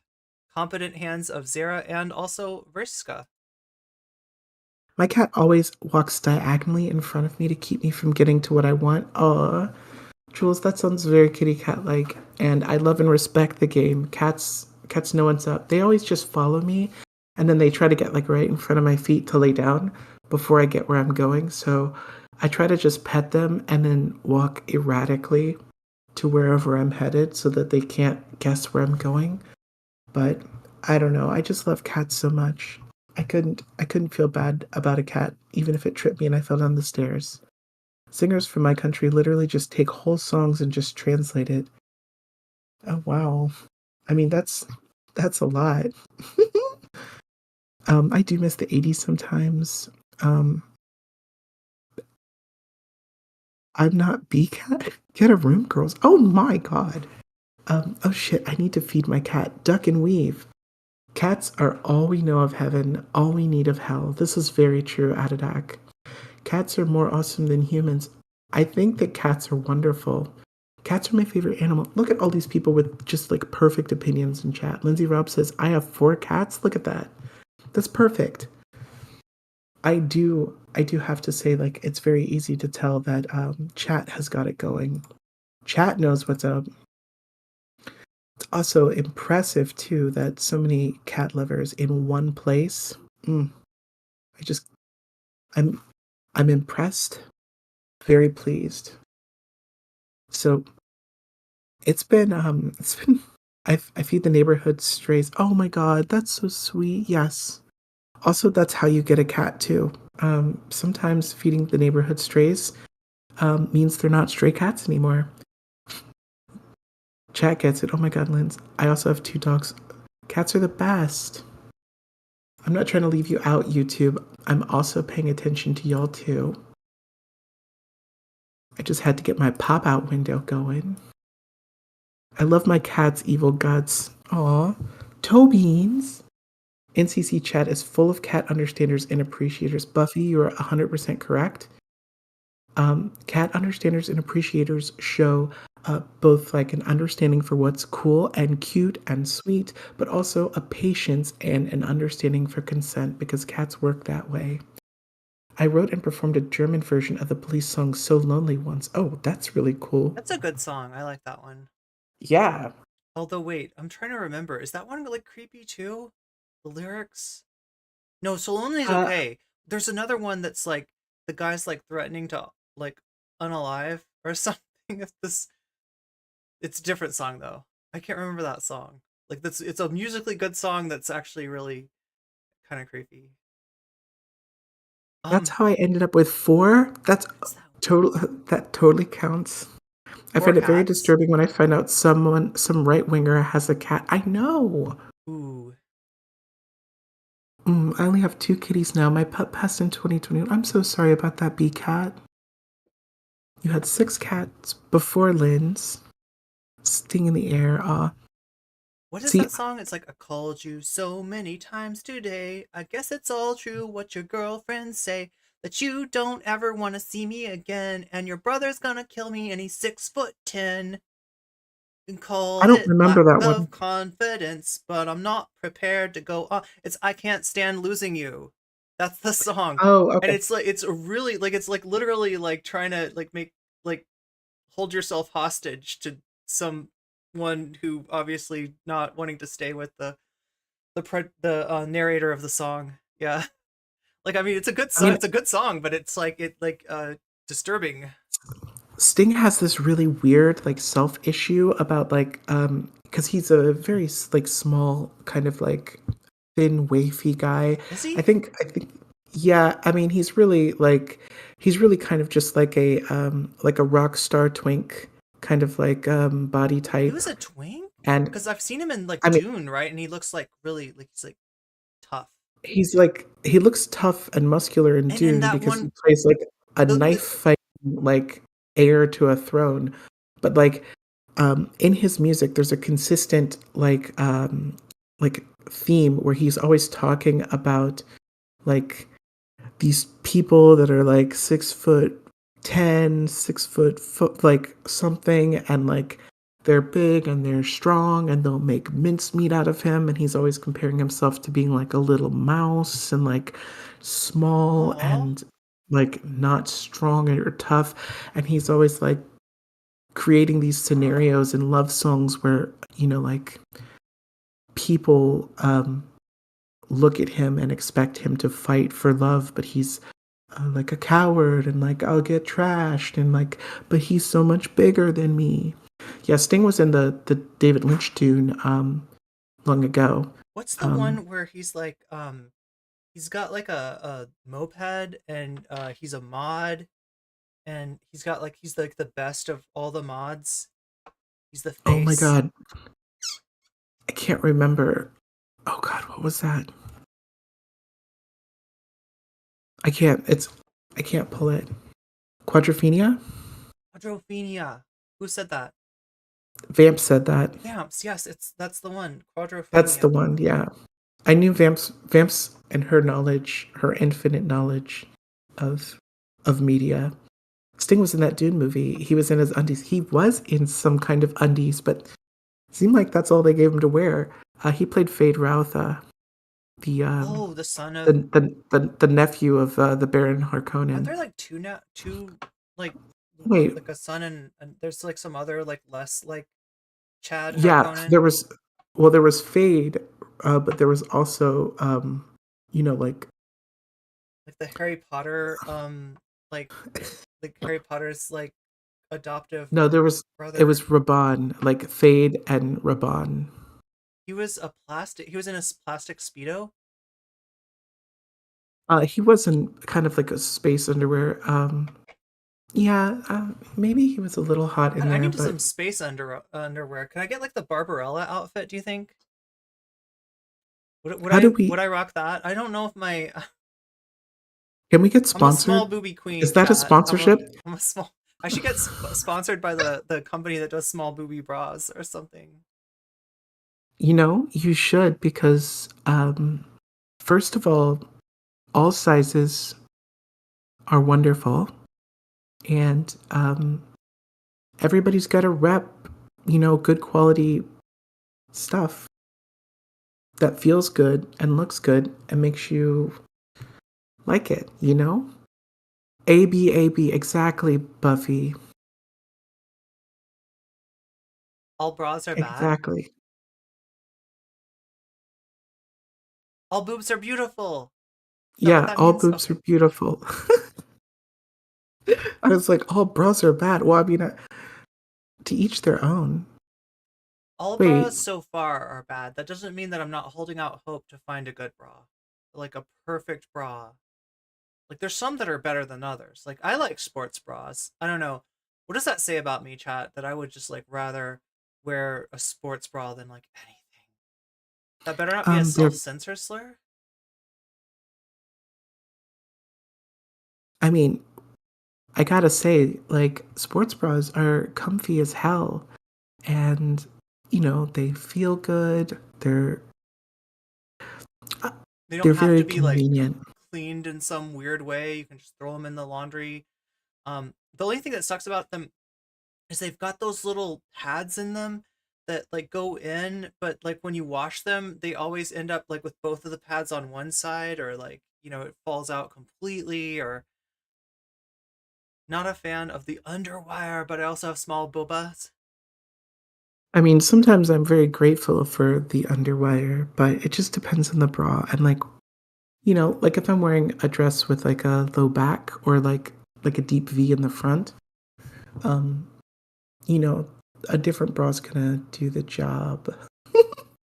competent hands of Zara and also Vriska. My cat always walks diagonally in front of me to keep me from getting to what I want. Aw, Jules, that sounds very kitty cat like. And I love and respect the game. Cats know what's up. They always just follow me, and then they try to get like right in front of my feet to lay down before I get where I'm going. So I try to just pet them and then walk erratically to wherever I'm headed so that they can't guess where I'm going. But I don't know. I just love cats so much. I couldn't feel bad about a cat, even if it tripped me and I fell down the stairs. Singers from my country literally just take whole songs and just translate it. Oh wow. I mean that's a lot. I do miss the 80s sometimes. Um I'm not B cat. Get a room, girls. Oh my god. Oh shit, I need to feed my cat. Duck and weave. Cats are all we know of heaven, all we need of hell. This is very true, Adadak. Cats are more awesome than humans. I think that cats are wonderful. Cats are my favorite animal. Look at all these people with just like perfect opinions in chat. Lindsay Robb says, I have 4 cats. Look at that. That's perfect. I do have to say, like, it's very easy to tell that chat has got it going. Chat knows what's up. It's also impressive too that so many cat lovers in one place. I'm impressed, very pleased. So it's been I feed the neighborhood strays. Oh my god, that's so sweet. Yes. Also, that's how you get a cat too. Sometimes feeding the neighborhood strays means they're not stray cats anymore. Chat gets it. Oh my god, Linz. I also have 2 dogs. Cats are the best. I'm not trying to leave you out, YouTube. I'm also paying attention to y'all too. I just had to get my pop-out window going. I love my cat's evil guts. Aw. Toe beans. NCC chat is full of cat understanders and appreciators. Buffy, you're 100% correct. Cat understanders and appreciators show both like an understanding for what's cool and cute and sweet, but also a patience and an understanding for consent because cats work that way. I wrote and performed a German version of the Police song So Lonely once. Oh, that's really cool. That's a good song. I like that one. Yeah. Although, wait, I'm trying to remember. Is that one like creepy too? The lyrics? No, So Lonely's okay. There's another one that's like the guy's like threatening to like unalive or something. If this, it's a different song though. I can't remember that song. Like that's it's a musically good song that's actually really kind of creepy. That's how I ended up with 4. That's total. That totally counts. I 4 find it very cats? disturbing when I find out some right winger has a cat. I know. Ooh. I only have 2 kitties now. My pup passed in 2021. I'm so sorry about that, bee cat. You had 6 cats before Lynn's. Sting in the air. What is See, that song? It's like, I called you so many times today. I guess it's all true what your girlfriends say. That you don't ever want to see me again. And your brother's gonna kill me and he's 6'10". And I called don't it remember lack that of one. confidence, but I'm not prepared to go on. It's I can't stand losing you. That's the song. Oh, And okay. it's like it's really like it's like literally like trying to like make like hold yourself hostage to someone who obviously not wanting to stay with the narrator of the song. Yeah. Like I mean it's a good I song. mean, It's a good song, but it's like disturbing. Sting has this really weird like self issue about like because he's a very like small kind of like thin wafy guy. Is he? I think yeah, I mean he's really kind of just like a rock star twink kind of like body He type. was a twink? And Because I've seen him in like I mean Dune, right? And he looks like really like he's like tough. he looks tough and muscular in And in Dune that because one he plays like a the knife fighting like heir to a throne. But like in his music there's a consistent like theme where he's always talking about like these people that are like 6'10", 6 foot like something, and like they're big and they're strong and they'll make mincemeat out of him, and he's always comparing himself to being like a little mouse and like small Aw. and like not strong or tough, and he's always like creating these scenarios and love songs where like people look at him and expect him to fight for love, but he's like a coward and like I'll get trashed and like, but he's so much bigger than me. Yeah, Sting was in the David Lynch tune long ago. What's the one where he's like he's got like a moped and he's a mod and he's like the best of all the mods. He's the Oh my face. god, I can't remember. Oh god, what was that? I can't pull it. Quadrophenia? Quadrophenia. Who said that? Vamp said that. Vamps, yes, that's the one. That's the Quadrophenia. one, yeah. I knew Vamps and her knowledge, her infinite knowledge of media. Sting was in that Dune movie. He was in his undies. He was in some kind of undies, but it seemed like that's all they gave him to wear. He played Fade Rautha, the The son of. the nephew of the Baron Aren't Harkonnen. there like two like Wait, like a son and there's like some other like less like Chad yeah, Harkonnen? there was Fade, but there was also like the Harry Potter like Harry Potter's like adoptive no, there was brother. it was Raban, like Fade and Raban. He was in a plastic Speedo. He was in kind of like a space underwear. Yeah, maybe he was a little hot in I there, need some but space underwear. Can I get like the Barbarella outfit, do you think? Would I rock that? I don't know if my can we get I'm a sponsored? small booby queen. Is that a chat. sponsorship? I'm a small. I should get sponsored by the company that does small booby bras or something. You should because first of all sizes are wonderful, and everybody's got to rep, good quality stuff that feels good and looks good and makes you like it, AB, exactly, Buffy. All bras are bad. Exactly. All boobs are beautiful. Yeah, all boobs are beautiful. I was like, all bras are bad. Well, I mean, to each their own. All Wait. bras so far are bad. That doesn't mean that I'm not holding out hope to find a good bra. Like a perfect bra. Like there's some that are better than others. Like I like sports bras. I don't know. What does that say about me, chat? That I would just like rather wear a sports bra than like anything. That better not be a self-censor slur? I mean, I gotta say, like, sports bras are comfy as hell. And, they feel good. They're They don't have very to be convenient. like cleaned in some weird way. You can just throw them in the laundry. The only thing that sucks about them is they've got those little pads in them that like go in, but like when you wash them, they always end up like with both of the pads on one side, or like it falls out completely. Or not a fan of the underwire, but I also have small boobas. I mean, sometimes I'm very grateful for the underwire, but it just depends on the bra. And like, like if I'm wearing a dress with like a low back or like a deep V in the front, a different bra's gonna do the job.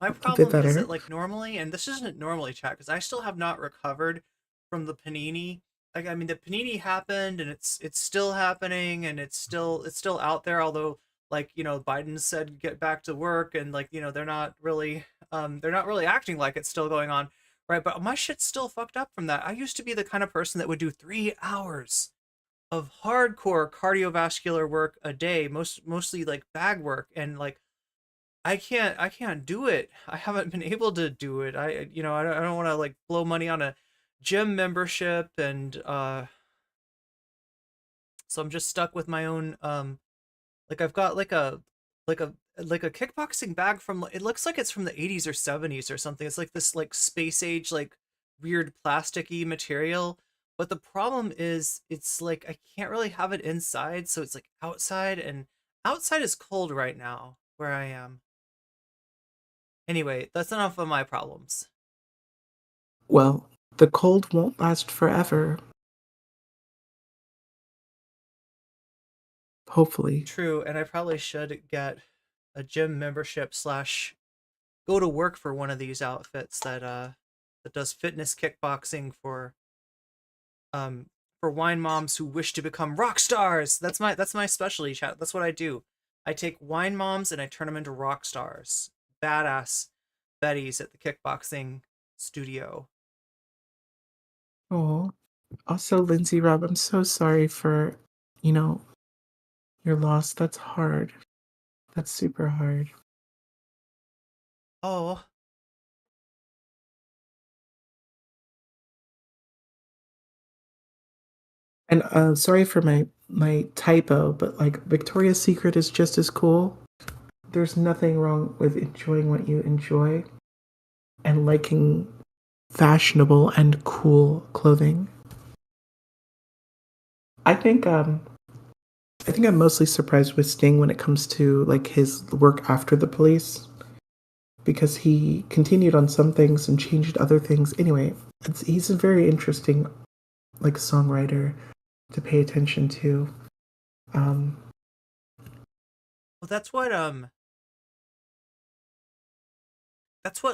My problem is that like normally, and this isn't normally, chat, because I still have not recovered from the panini. Like I mean, the panini happened, and it's still happening, and it's still out there. Although, like Biden said, get back to work, and like they're not really acting like it's still going on, right? But my shit's still fucked up from that. I used to be the kind of person that would do 3 hours of hardcore cardiovascular work a day, mostly like bag work, and like I can't do it. I haven't been able to do it. I don't want to like blow money on a gym membership, and so I'm just stuck with my own like I've got like a kickboxing bag from, it looks like it's from the 80s or 70s or something. It's like this like space age like weird plasticky material. But the problem is it's like I can't really have it inside, so it's like outside, and outside is cold right now where I am. Anyway, that's enough of my problems. Well, the cold won't last forever. Hopefully. True, and I probably should get a gym membership / go to work for one of these outfits that does fitness kickboxing for wine moms who wish to become rock stars. That's my specialty, chat. That's what I do. I take wine moms and I turn them into rock stars. Badass Betties at the kickboxing studio. Oh, also, Lindsay Rob, I'm so sorry for, your loss. That's hard. That's super hard. Oh, And sorry for my typo, but like Victoria's Secret is just as cool. There's nothing wrong with enjoying what you enjoy and liking fashionable and cool clothing. I think I'm mostly surprised with Sting when it comes to like his work after the police, because he continued on some things and changed other things. Anyway, he's a very interesting like songwriter to pay attention to. well, that's what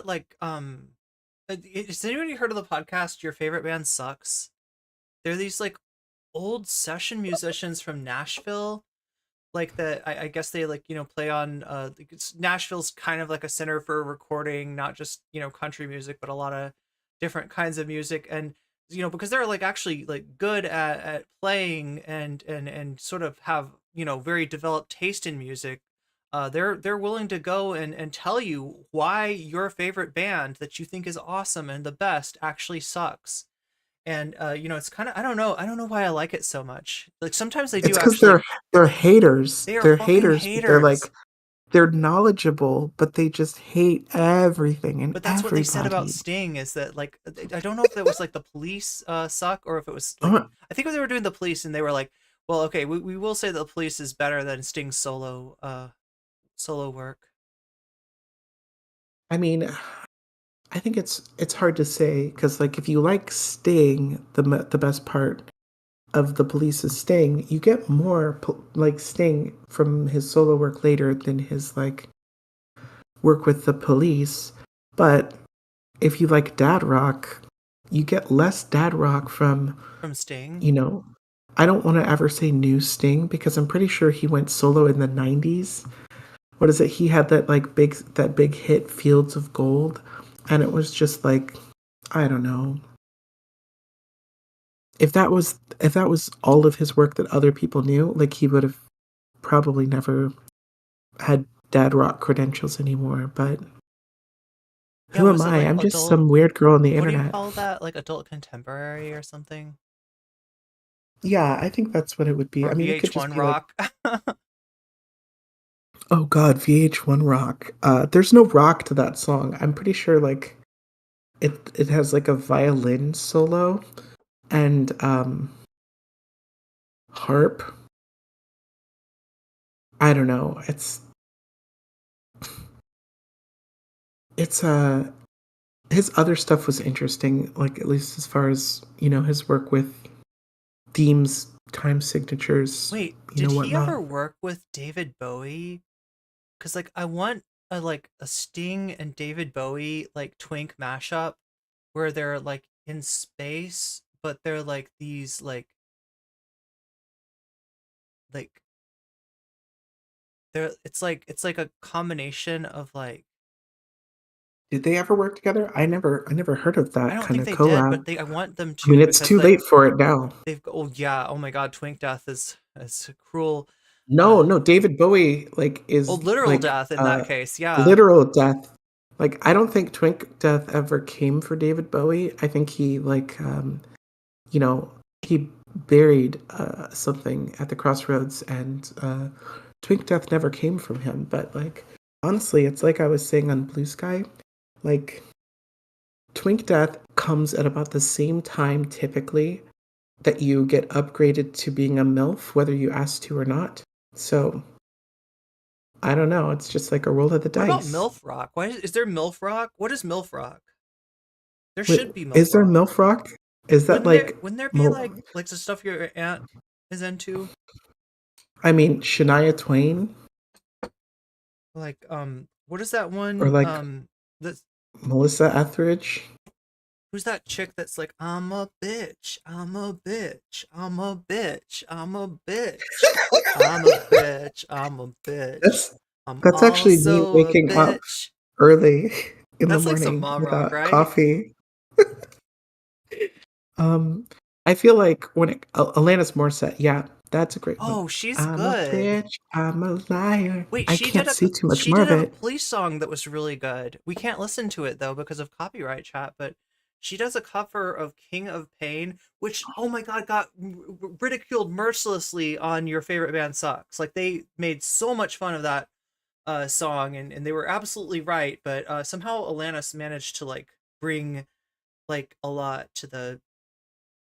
like has anybody heard of the podcast Your Favorite Band Sucks? They're these like old session musicians from Nashville, like that. I guess they like play on Nashville's kind of like a center for recording not just country music but a lot of different kinds of music, and because they're like actually like good at playing and sort of have very developed taste in music. They're willing to go and tell you why your favorite band that you think is awesome and the best actually sucks. And it's kind of, I don't know why I like it so much. Like sometimes they do It's because actually. they're haters. They are They're fucking haters. But they're like haters. they're knowledgeable, but they just hate everything and But that's what they said about everybody. Sting, is that like I don't know if it was like the Police suck, or if it was like Oh, I think they were doing the Police and they were like, well, okay, we will say that the Police is better than Sting's solo work. I mean, I think it's hard to say because like if you like Sting, the best part of the Police's Sting, you get more like Sting from his solo work later than his like work with the Police. But if you like dad rock, you get less dad rock from Sting. I don't want to ever say new Sting because I'm pretty sure he went solo in the 90s. What is it? He had that big hit Fields of Gold, and it was just like, I don't know. If that was all of his work that other people knew, like he would have probably never had dad rock credentials anymore. But who am Was it I? like I'm just adult? some weird girl on the What do you internet. call that? Like adult contemporary or something? Yeah, I think that's what it would be. Or I mean, it could just VH1 be like, rock? oh God, VH1 rock. There's no rock to that song. I'm pretty sure like it has like a violin solo and harp. I don't know. It's his other stuff was interesting, like at least as far as, his work with themes, time signatures, Wait, did he whatnot. ever work with David Bowie? Because like I want a Sting and David Bowie like twink mashup where they're like in space, but they're like these like they're it's like a combination of like, Did they ever work together? I never heard of I that don't kind think of they did, but collab. I want them I mean, to it's because too like late for it now. oh yeah, oh my god, twink death is cruel. No, David Bowie like Oh, is literal like death in that case, yeah. literal death. Like I don't think Twink Death ever came for David Bowie. I think he like he buried something at the crossroads, and Twink Death never came from him. But like honestly, it's like I was saying on Blue Sky, like Twink Death comes at about the same time typically that you get upgraded to being a MILF, whether you ask to or not. So I don't know. It's just like a roll of the What about dice. MILF rock? Why is there MILF rock? What is MILF rock? There Wait, should be MILF is there rock. MILF rock? Is that Wouldn't there be like the stuff your aunt is into? I mean, Shania Twain Like what is that one? or like That's Melissa Etheridge? who's that chick that's like, I'm a bitch, I'm a bitch, I'm a bitch, I'm a bitch, I'm a bitch, I'm a bitch. That's actually me Also a waking up bitch. early in the That's like some morning mom rock, without right? coffee. I feel like when Alanis Morissette, yeah, That's a great one. Oh, she's I'm a good. bitch. I'm a liar. Wait, I she can't did see too much she more did of a it. police song that was really good. We can't listen to it though because of copyright chat, but she does a cover of King of Pain, which oh my god got ridiculed mercilessly on Your Favorite Band Sucks. Like they made so much fun of that song, and they were absolutely right, but somehow Alanis managed to like bring like a lot to the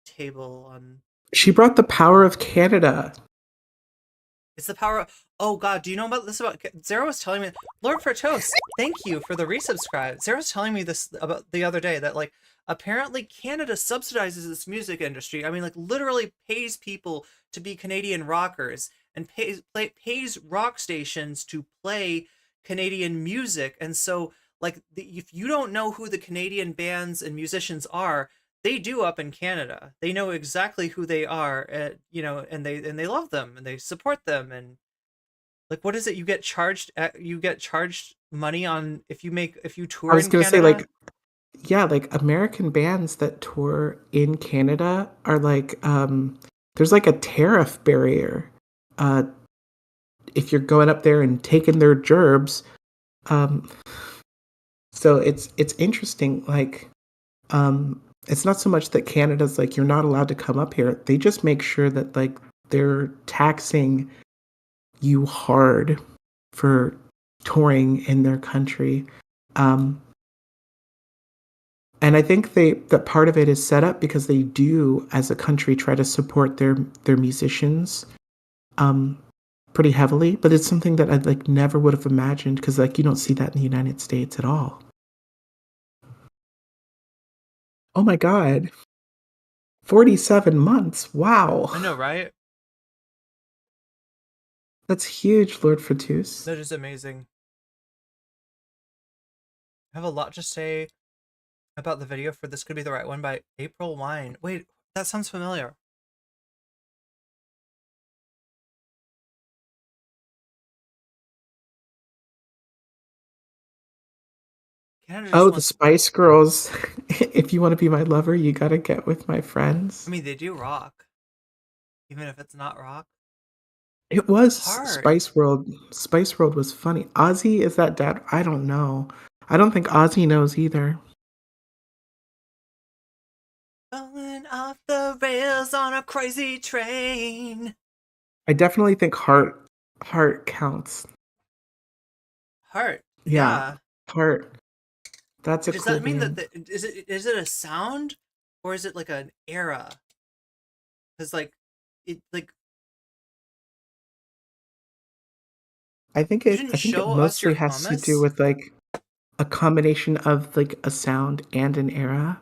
table on. She brought the power of Canada. It's the power of, oh god, do you know about this? About Zara was telling me, Lord Fertos, thank you for the resubscribe. Zara was telling me this about the other day that like apparently Canada subsidizes its music industry. I mean, like literally pays people to be Canadian rockers and pays rock stations to play Canadian music. And so like if you don't know who the Canadian bands and musicians are, they do up in Canada. They know exactly who they are, you know, and they love them and they support them. And like, what is it? You get charged money on if you I tour was in gonna say, Canada. like, yeah, like American bands that tour in Canada are like, there's like a tariff barrier. Uh, if you're going up there and taking their gerbs, um, so it's interesting. Like, it's not so much that Canada's like you're not allowed to come up here. They just make sure that like they're taxing you hard for touring in their country. And I think that part of it is set up because they do, as a country, try to support their musicians pretty heavily. But it's something that I like never would have imagined because like you don't see that in the United States at all. Oh my God. 47 months. Wow. I know, right? That's huge, Lord Fatus. That is amazing. I have a lot to say about the video for This Could Be the Right One by April Wine. Wait, that sounds familiar. Canada just Oh, the wants, Spice Girls. If you want to be my lover, you gotta get with my friends. I mean, they do rock. Even if it's not rock. It was Hard. Spice World. Spice World was funny. Ozzy, is that dad? I don't know. I don't think Ozzy knows either. Going off the rails on a crazy train. I definitely think Heart counts. Heart. Yeah. Heart. That's a Does cool that mean band. that is it a sound or is it like an era? Because like it like I think you it didn't I think it show us your mostly has to do hummus. with like a combination of like a sound and an era.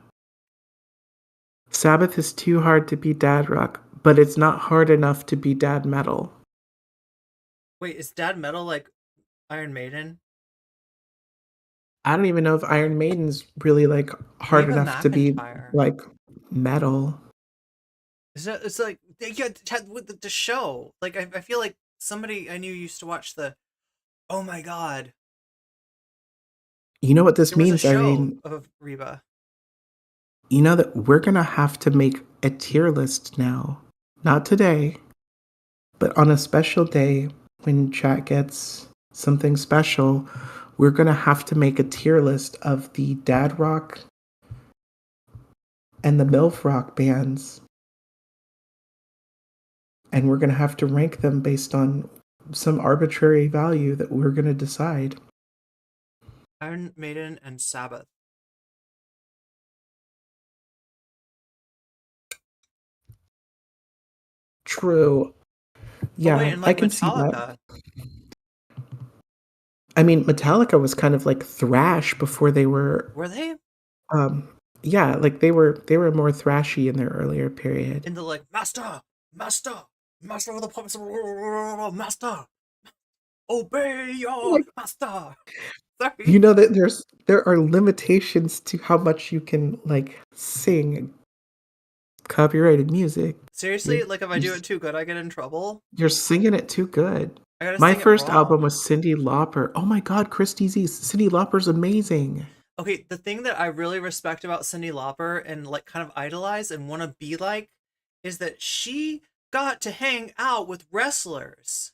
Sabbath is too hard to be dad rock, but it's not hard enough to be dad metal. Wait, is Dad Metal like Iron Maiden? I don't even know if Iron Maiden's really like hard Reba enough to be McEntire. like metal. It's like yeah, with the show. Like I feel like somebody I knew used to watch the. Oh my god! You know what this There was a means, show Irene? of Reba. You know that we're gonna have to make a tier list now. Not today, but on a special day when chat gets something special, we're gonna have to make a tier list of the dad rock and the MILF rock bands. And we're gonna have to rank them based on some arbitrary value that we're gonna decide. Iron Maiden and Sabbath. True. Yeah, Oh, wait, and I like can see Metallica. that. I mean, Metallica was kind of like thrash before they were. Were they Yeah, like they were more thrashy in their earlier period. in the like master of the puppets, master, obey your Like, master. Sorry. you know that there are limitations to how much you can like sing copyrighted music. Seriously, like if I do it too good, I get in trouble. You're singing it too good. I gotta My sing it first wrong. album was Cyndi Lauper. Oh my god, Christy Z. Cyndi Lauper's amazing. Okay, the thing that I really respect about Cyndi Lauper and like kind of idolize and want to be like is that she got to hang out with wrestlers.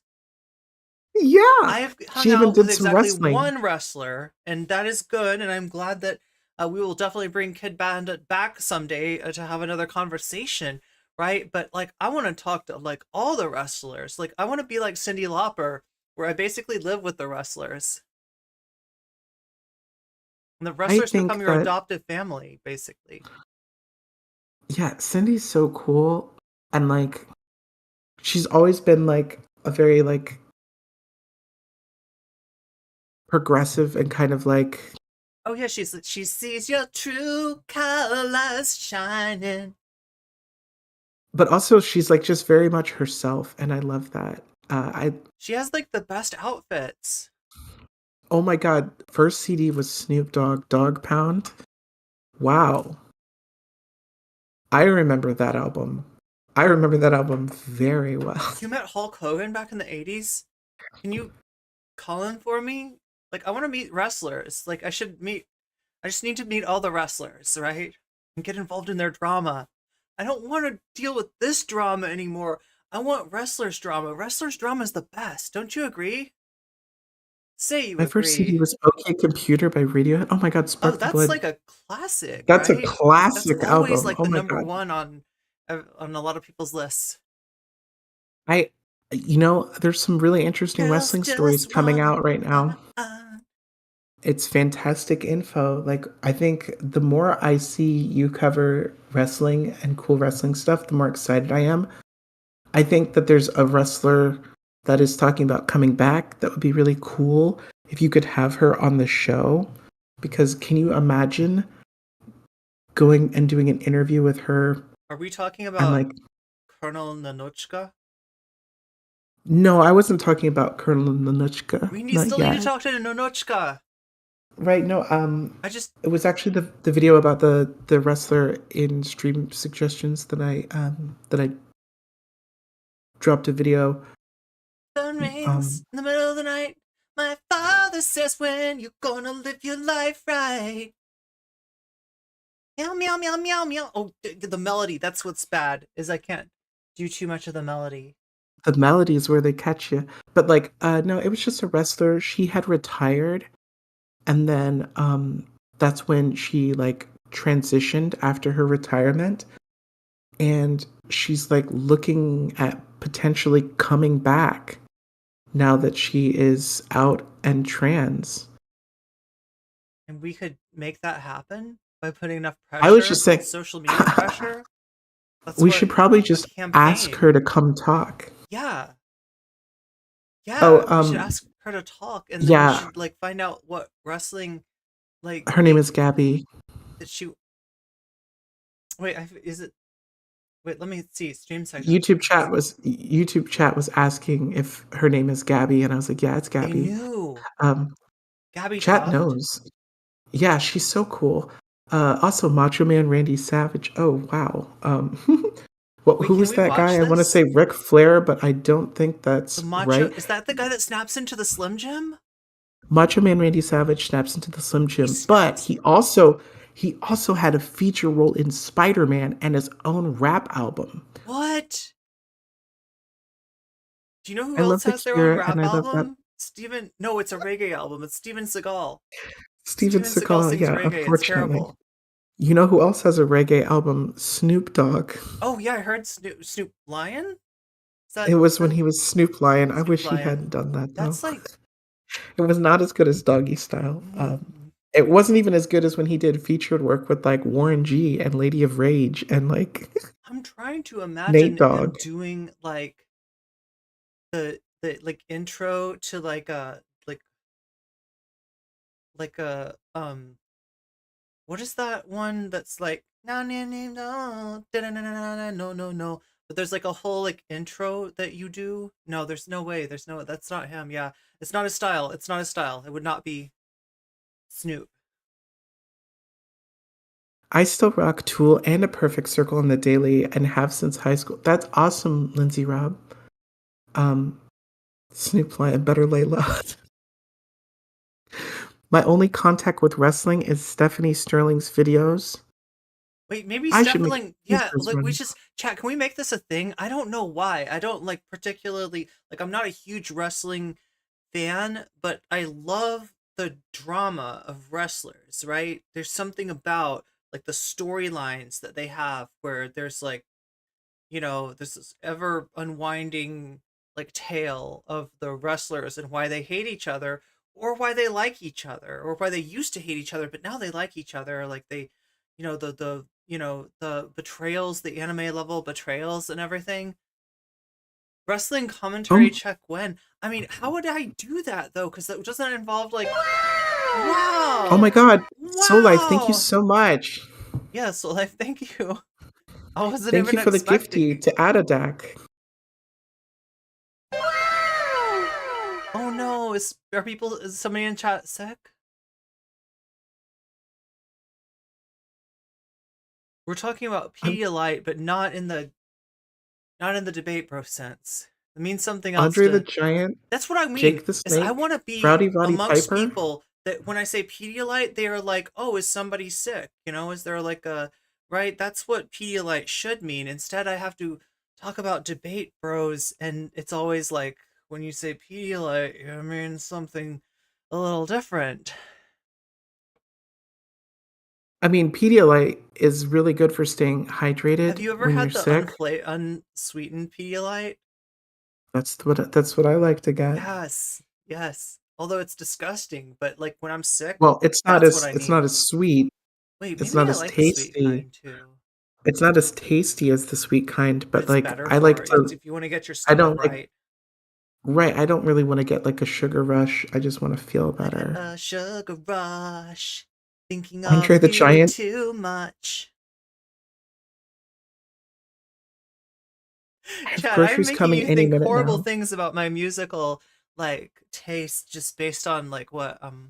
Yeah. I've hung She even out with did some exactly wrestling. one wrestler, and that is good. And I'm glad that we will definitely bring Kid Bandit back someday to have another conversation, right? But like, I want to talk to like all the wrestlers. Like, I want to be like Cyndi Lauper, where I basically live with the wrestlers, and the I wrestlers become think your that, adoptive family, basically. yeah, Cindy's so cool. And like, she's always been like a very like progressive and kind of like, Oh yeah, she sees your true colors shining. but also she's like just very much herself. And I love that. She has like the best outfits. Oh my God, first CD was Snoop Dogg, Dog Pound. Wow. I remember that album. I remember that album very well. You met Hulk Hogan back in the 80s? Can you call him for me? Like, I want to meet wrestlers. Like, I just need to meet all the wrestlers, right? And get involved in their drama. I don't want to deal with this drama anymore. I want wrestlers' drama. Wrestlers' drama is the best. Don't you agree? Say you My first CD agree. was OK Computer by Radiohead. Oh my God, Oh, Spark the that's Blood. like a classic, That's a right? That's classic always album. like Oh the my number God. one on a lot of people's lists. There's some really interesting Girls wrestling stories just coming wanna out right now. It's fantastic info. Like, I think the more I see you cover wrestling and cool wrestling stuff, the more excited I am. I think that there's a wrestler that is talking about coming back that would be really cool if you could have her on the show. Because can you imagine going and doing an interview with her? Are we talking And about like, Colonel Nanochka? no, I wasn't talking about Colonel Nanuchka. We Not still need to yet. talk to Nanochka. Right, no, I it was actually the video about the wrestler in stream suggestions that I dropped a video. sun rings Um in the middle of the night. My father says when you're gonna live your life right. Meow meow meow meow meow. Oh, the melody. That's what's bad. Is I can't do too much of the melody. the melody is where they catch you. But like, no, it was just a wrestler. She had retired, and then that's when she like transitioned after her retirement, and she's like looking at potentially coming back now that she is out and trans. And we could make that happen by putting enough I was just pressure, saying, social media pressure. That's we what should probably a just ask campaign. her to come talk. Yeah. Oh, Yeah, we should ask her to talk, and then we yeah, should like find out what wrestling like her name is Gabby. that she. Wait, is it? Wait, let me see. Stream section. YouTube chat was asking if her name is Gabby, and I was like, yeah, it's They Gabby. knew. Gabby Chat Tuft. knows. Yeah, she's so cool. Also, Macho Man Randy Savage. Oh wow. Wait, who can was we that watch guy? I want to this? say Ric Flair, but I don't think that's The macho. right. Is that the guy that snaps into the Slim Jim? Macho Man Randy Savage snaps into the Slim Jim, but snaps. he also had a feature role in Spider-Man and his own rap album. What? Do you know who I love else the has their own Cure, and rap I love that album? Steven. No, it's a reggae album. It's Steven Seagal. Steven Steven Seagal Seagal. sings Yeah, reggae. It's unfortunately. terrible. You know who else has a reggae album? Snoop Dogg. Oh yeah, I heard Snoop Lion. It was when he was Snoop Lion. I Snoop wish he Lion. hadn't done that though. That's like It was not as good as Doggy Style. It wasn't even as good as when he did featured work with like Warren G and Lady of Rage and like I'm trying to Nate imagine him Dogg. doing like the like intro to like a what is that one that's like no no no no no no no, but there's like a whole like intro that you do. No, there's no way. There's no, that's not him. Yeah, it's not his style. It's not his style. It would not be Snoop. I still rock Tool and A Perfect Circle in the daily and have since high school. That's awesome, Lindsay Robb. Snoop Lion, Better Lay Low. My only contact with wrestling is Stephanie Sterling's videos. Wait, maybe I should make Stefan, yeah, t-shirts like we run. just chat. Can we make this a thing? I don't know why. I don't like particularly like. I'm not a huge wrestling fan, but I love the drama of wrestlers. Right? There's something about like the storylines that they have where there's like there's this ever unwinding like tale of the wrestlers and why they hate each other or why they like each other or why they used to hate each other but now they like each other like they the betrayals, the anime level betrayals and everything. Wrestling commentary Oh, check when. I mean, how would I do that though? Because that doesn't involve like oh my wow. God. Soul Life, thank you Wow. so much. Yeah, so like thank you. I wasn't Thank even you for the gifty expecting. to Adadak. Oh no, is somebody in chat sick? We're talking about I'm Pedialyte, but not in the debate bro sense. It means something else Andre the to Giant, that's what I mean, Jake the is I Snake, want to be Rowdy Roddy amongst Piper. people that when I say Pedialyte, they are like, oh, is somebody sick? Is there like a right? That's what Pedialyte should mean. Instead, I have to talk about debate bros, and it's always like when you say Pedialyte, I mean something a little different. I mean, Pedialyte is really good for staying Have hydrated you ever when you're had the sick. unsweetened Pedialyte? That's what I like to get. Yes, yes. Although it's disgusting, but like when I'm sick, Well, it's not that's what as I it's not need. as sweet. Wait, It's maybe not I as like the sweet tasty. kind too, It's not as tasty as the sweet kind, but but it's like better I like for to if you want to get your I stomach don't like right. right, I don't really want to get like a sugar rush. I just want to feel I get better. a sugar rush, thinking Andre of the you Giant. too much. I have Chad, I'm groceries making coming you any think minute horrible now. things about my musical like taste just based on like what Oh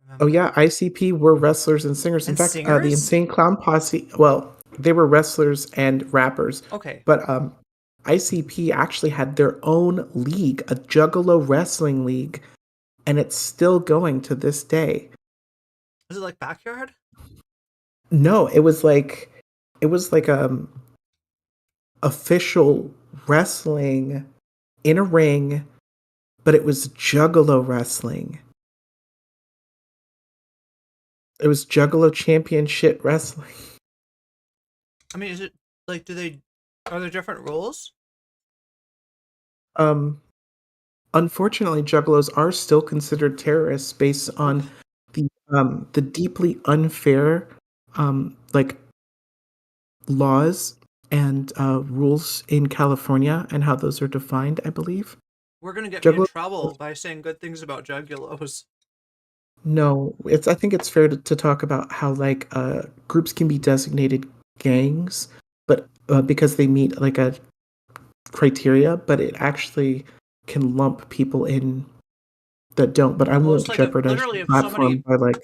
remember. yeah, ICP were wrestlers and singers. In And fact, the singers? Insane Clown Posse, well, they were wrestlers and rappers, Okay. but ICP actually had their own league, a Juggalo wrestling league, and it's still going to this day. Was it like Backyard? No, it was like official wrestling in a ring, but it was Juggalo wrestling. It was Juggalo Championship Wrestling. I mean, is it like are there different rules? Um, Unfortunately, Juggalos are still considered terrorists based on the deeply unfair like laws and rules in California and how those are defined, I believe. We're gonna get me in Juggalos, trouble by saying good things about Juggalos. no, I think it's fair to talk about how like groups can be designated gangs, but because they meet like a criteria, but it actually can lump people in that don't. But I Well, it's won't like if jeopardize literally the if somebody platform by like.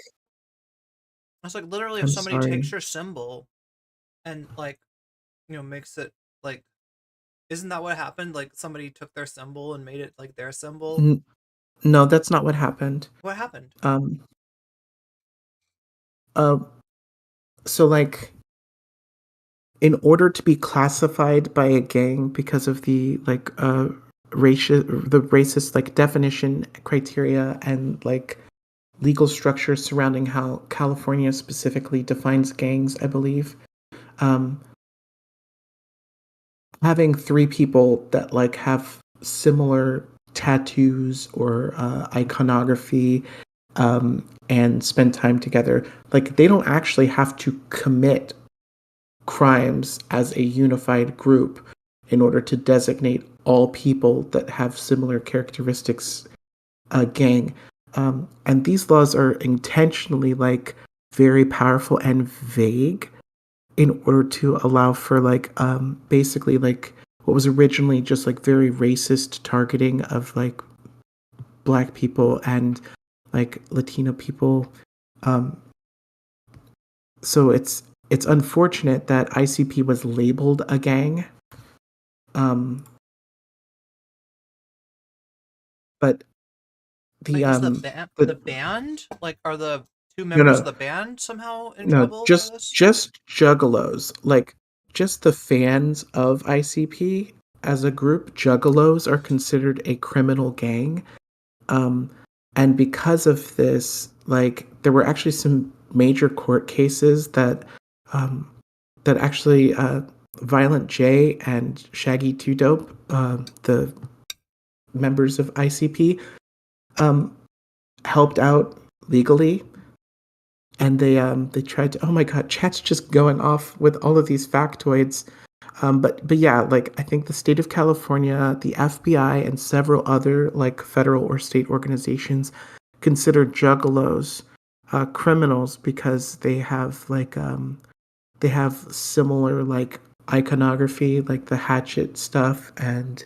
it's like literally if I'm somebody takes sorry. your symbol and like makes it like isn't that what happened? Like somebody took their symbol and made it like their symbol. N- no, that's not what happened. What happened? Um. Uh. So like, in order to be classified by a gang because of the like racist like definition criteria and like legal structure surrounding how California specifically defines gangs, I believe. Um, Having three people that like have similar tattoos or iconography and spend time together, like they don't actually have to commit crimes as a unified group in order to designate all people that have similar characteristics a gang. And these laws are intentionally like very powerful and vague in order to allow for like basically like what was originally just like very racist targeting of like black people and like Latino people. Um, so it's unfortunate that ICP was labeled a gang. Um, but Like the is the the band like are the two No, members no, of the band somehow in no, trouble for this? just juggalos. Like just the fans of ICP as a group, juggalos are considered a criminal gang. Um, and because of this, like there were actually some major court cases um, that actually Violent J and Shaggy Two Dope, the members of ICP, helped out legally, and they tried to. Oh my God, chat's just going off with all of these factoids. But yeah, like I think the state of California, the FBI, and several other like federal or state organizations consider juggalos criminals because they have similar like iconography, like the hatchet stuff and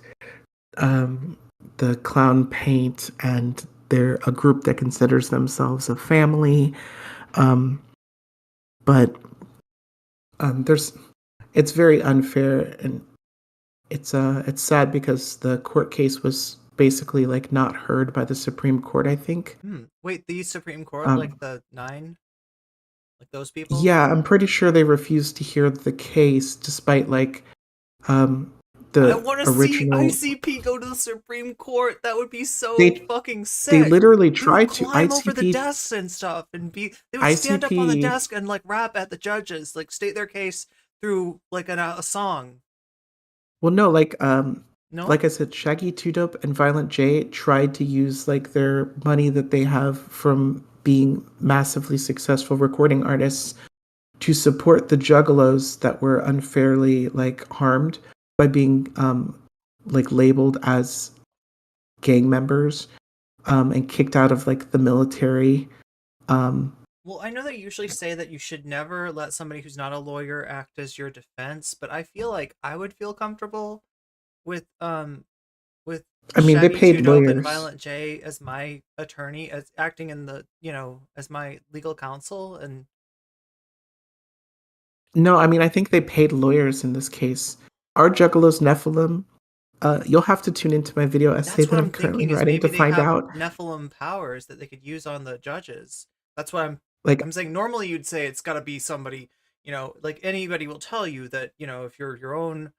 um, the clown paint, and they're a group that considers themselves a family. Um, but there's it's very unfair, and it's sad because the court case was basically like not heard by the Supreme Court, I think. Wait, the Supreme Court, Um, like the 9? Like those people? yeah, I'm pretty sure they refused to hear the case despite like um I the want to see original. ICP go to the Supreme Court. That would be so They fucking they sick. literally They would tried to. climb over the desks and stuff and they would stand up on the ICP. desk and like rap at the judges, like state their case through like a song. Well, no, No? like I said, Shaggy Two Dope and Violent J tried to use like their money that they have from being massively successful recording artists to support the juggalos that were unfairly like harmed by being like labeled as gang members and kicked out of like the military. Well, I know they usually say that you should never let somebody who's not a lawyer act as your defense, but I feel like I would feel comfortable with with I mean, they Shaggy Two paid Dope and lawyers. Violent J as my attorney, as acting in the as my legal counsel, and No, I mean, I think they paid lawyers in this case. Are juggalos Nephilim? You'll have to tune into my video essay that's that what I'm I'm currently thinking is writing to maybe they find have out. Nephilim powers that they could use on the judges. That's what Like, I'm saying. Normally, you'd say it's got to be somebody, like anybody will tell you that, if you're your own,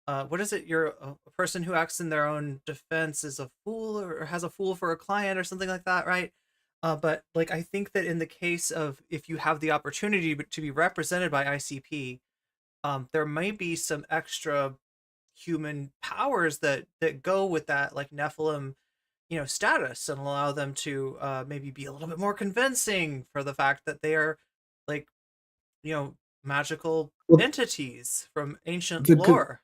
what is it? You're a person who acts in their own defense is a fool or has a fool for a client or something like that, right? But like, I think that in the case of if you have the opportunity to be represented by ICP, there might be some extra human powers that go with that, like Nephilim, status, and allow them to maybe be a little bit more convincing for the fact that they are like magical well, entities from ancient the good. lore.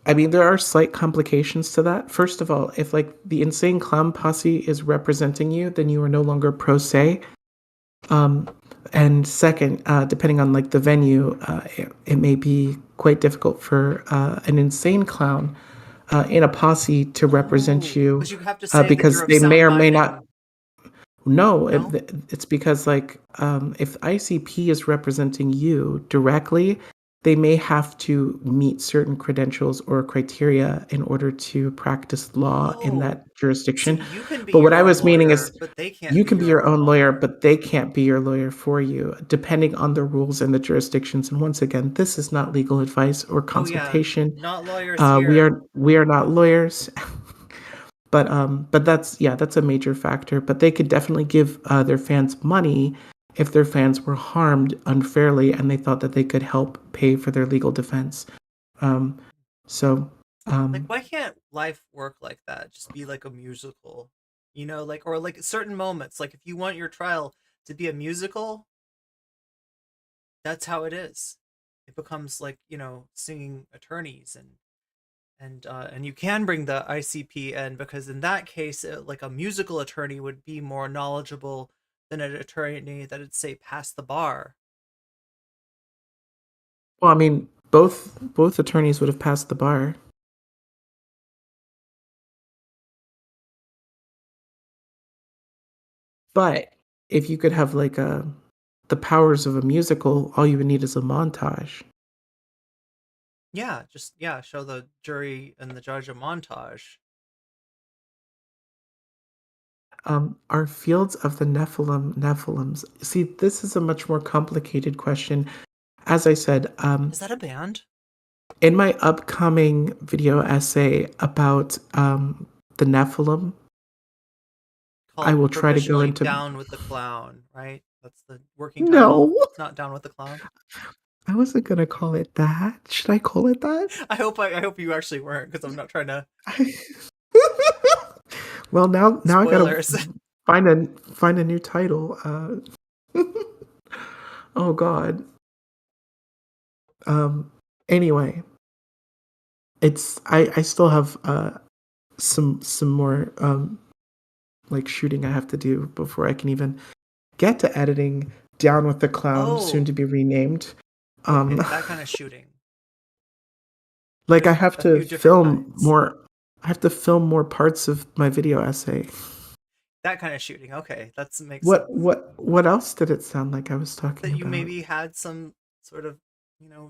I mean, there are slight complications to that. First of all, if like the Insane Clown Posse is representing you, then you are no longer pro se. And second, depending on like the venue, it may be quite difficult for an insane clown in a posse to represent you Because you have to say that because you're of they may sound or may mind not. No, no? it's because like if ICP is representing you directly, they may have to meet certain credentials or criteria in order to practice law in that So jurisdiction. you can be But what your I own was meaning lawyer, is but they can't you be can be your your own own lawyer, lawyer. but they can't be your lawyer for you, depending on the rules and the jurisdictions. And once again, this is not legal advice or Oh yeah, consultation. not lawyers We here. are not lawyers. But that's a major factor. But they could definitely give their fans money if their fans were harmed unfairly and they thought that they could help pay for their legal defense. Um, so Like, why can't life work like that? Just be like a musical, like, or like certain moments. Like, if you want your trial to be a musical, that's how it is. It becomes like, singing attorneys, and you can bring the ICP in, because in that case, like a musical attorney would be more knowledgeable than an attorney that'd say pass the bar. well, I mean, both attorneys would have passed the bar. But if you could have like the powers of a musical, all you would need is a montage. Yeah, just show the jury and the judge a montage. Are fields of the Nephilims? See, this is a much more complicated question. As I said, Is that a band? in my upcoming video essay about the Nephilim, I Called will try to go professionally into. Down with the Clown, right? That's the working title. No, It's not Down with the Clown. I wasn't gonna call it that. Should I call it that? I hope you actually weren't, because I'm not trying to. Well, now I Spoilers. gotta find a new title. Oh God. Anyway, it's I still have some more like shooting I have to do before I can even get to editing Down with the Clown, soon to be renamed. Okay, that kind of shooting. Like I There's have a to few different kinds. more. I have to film more parts of my video essay. That kind of shooting. Okay, that makes What sense. what else did it sound like I was talking That you about? maybe had some sort of,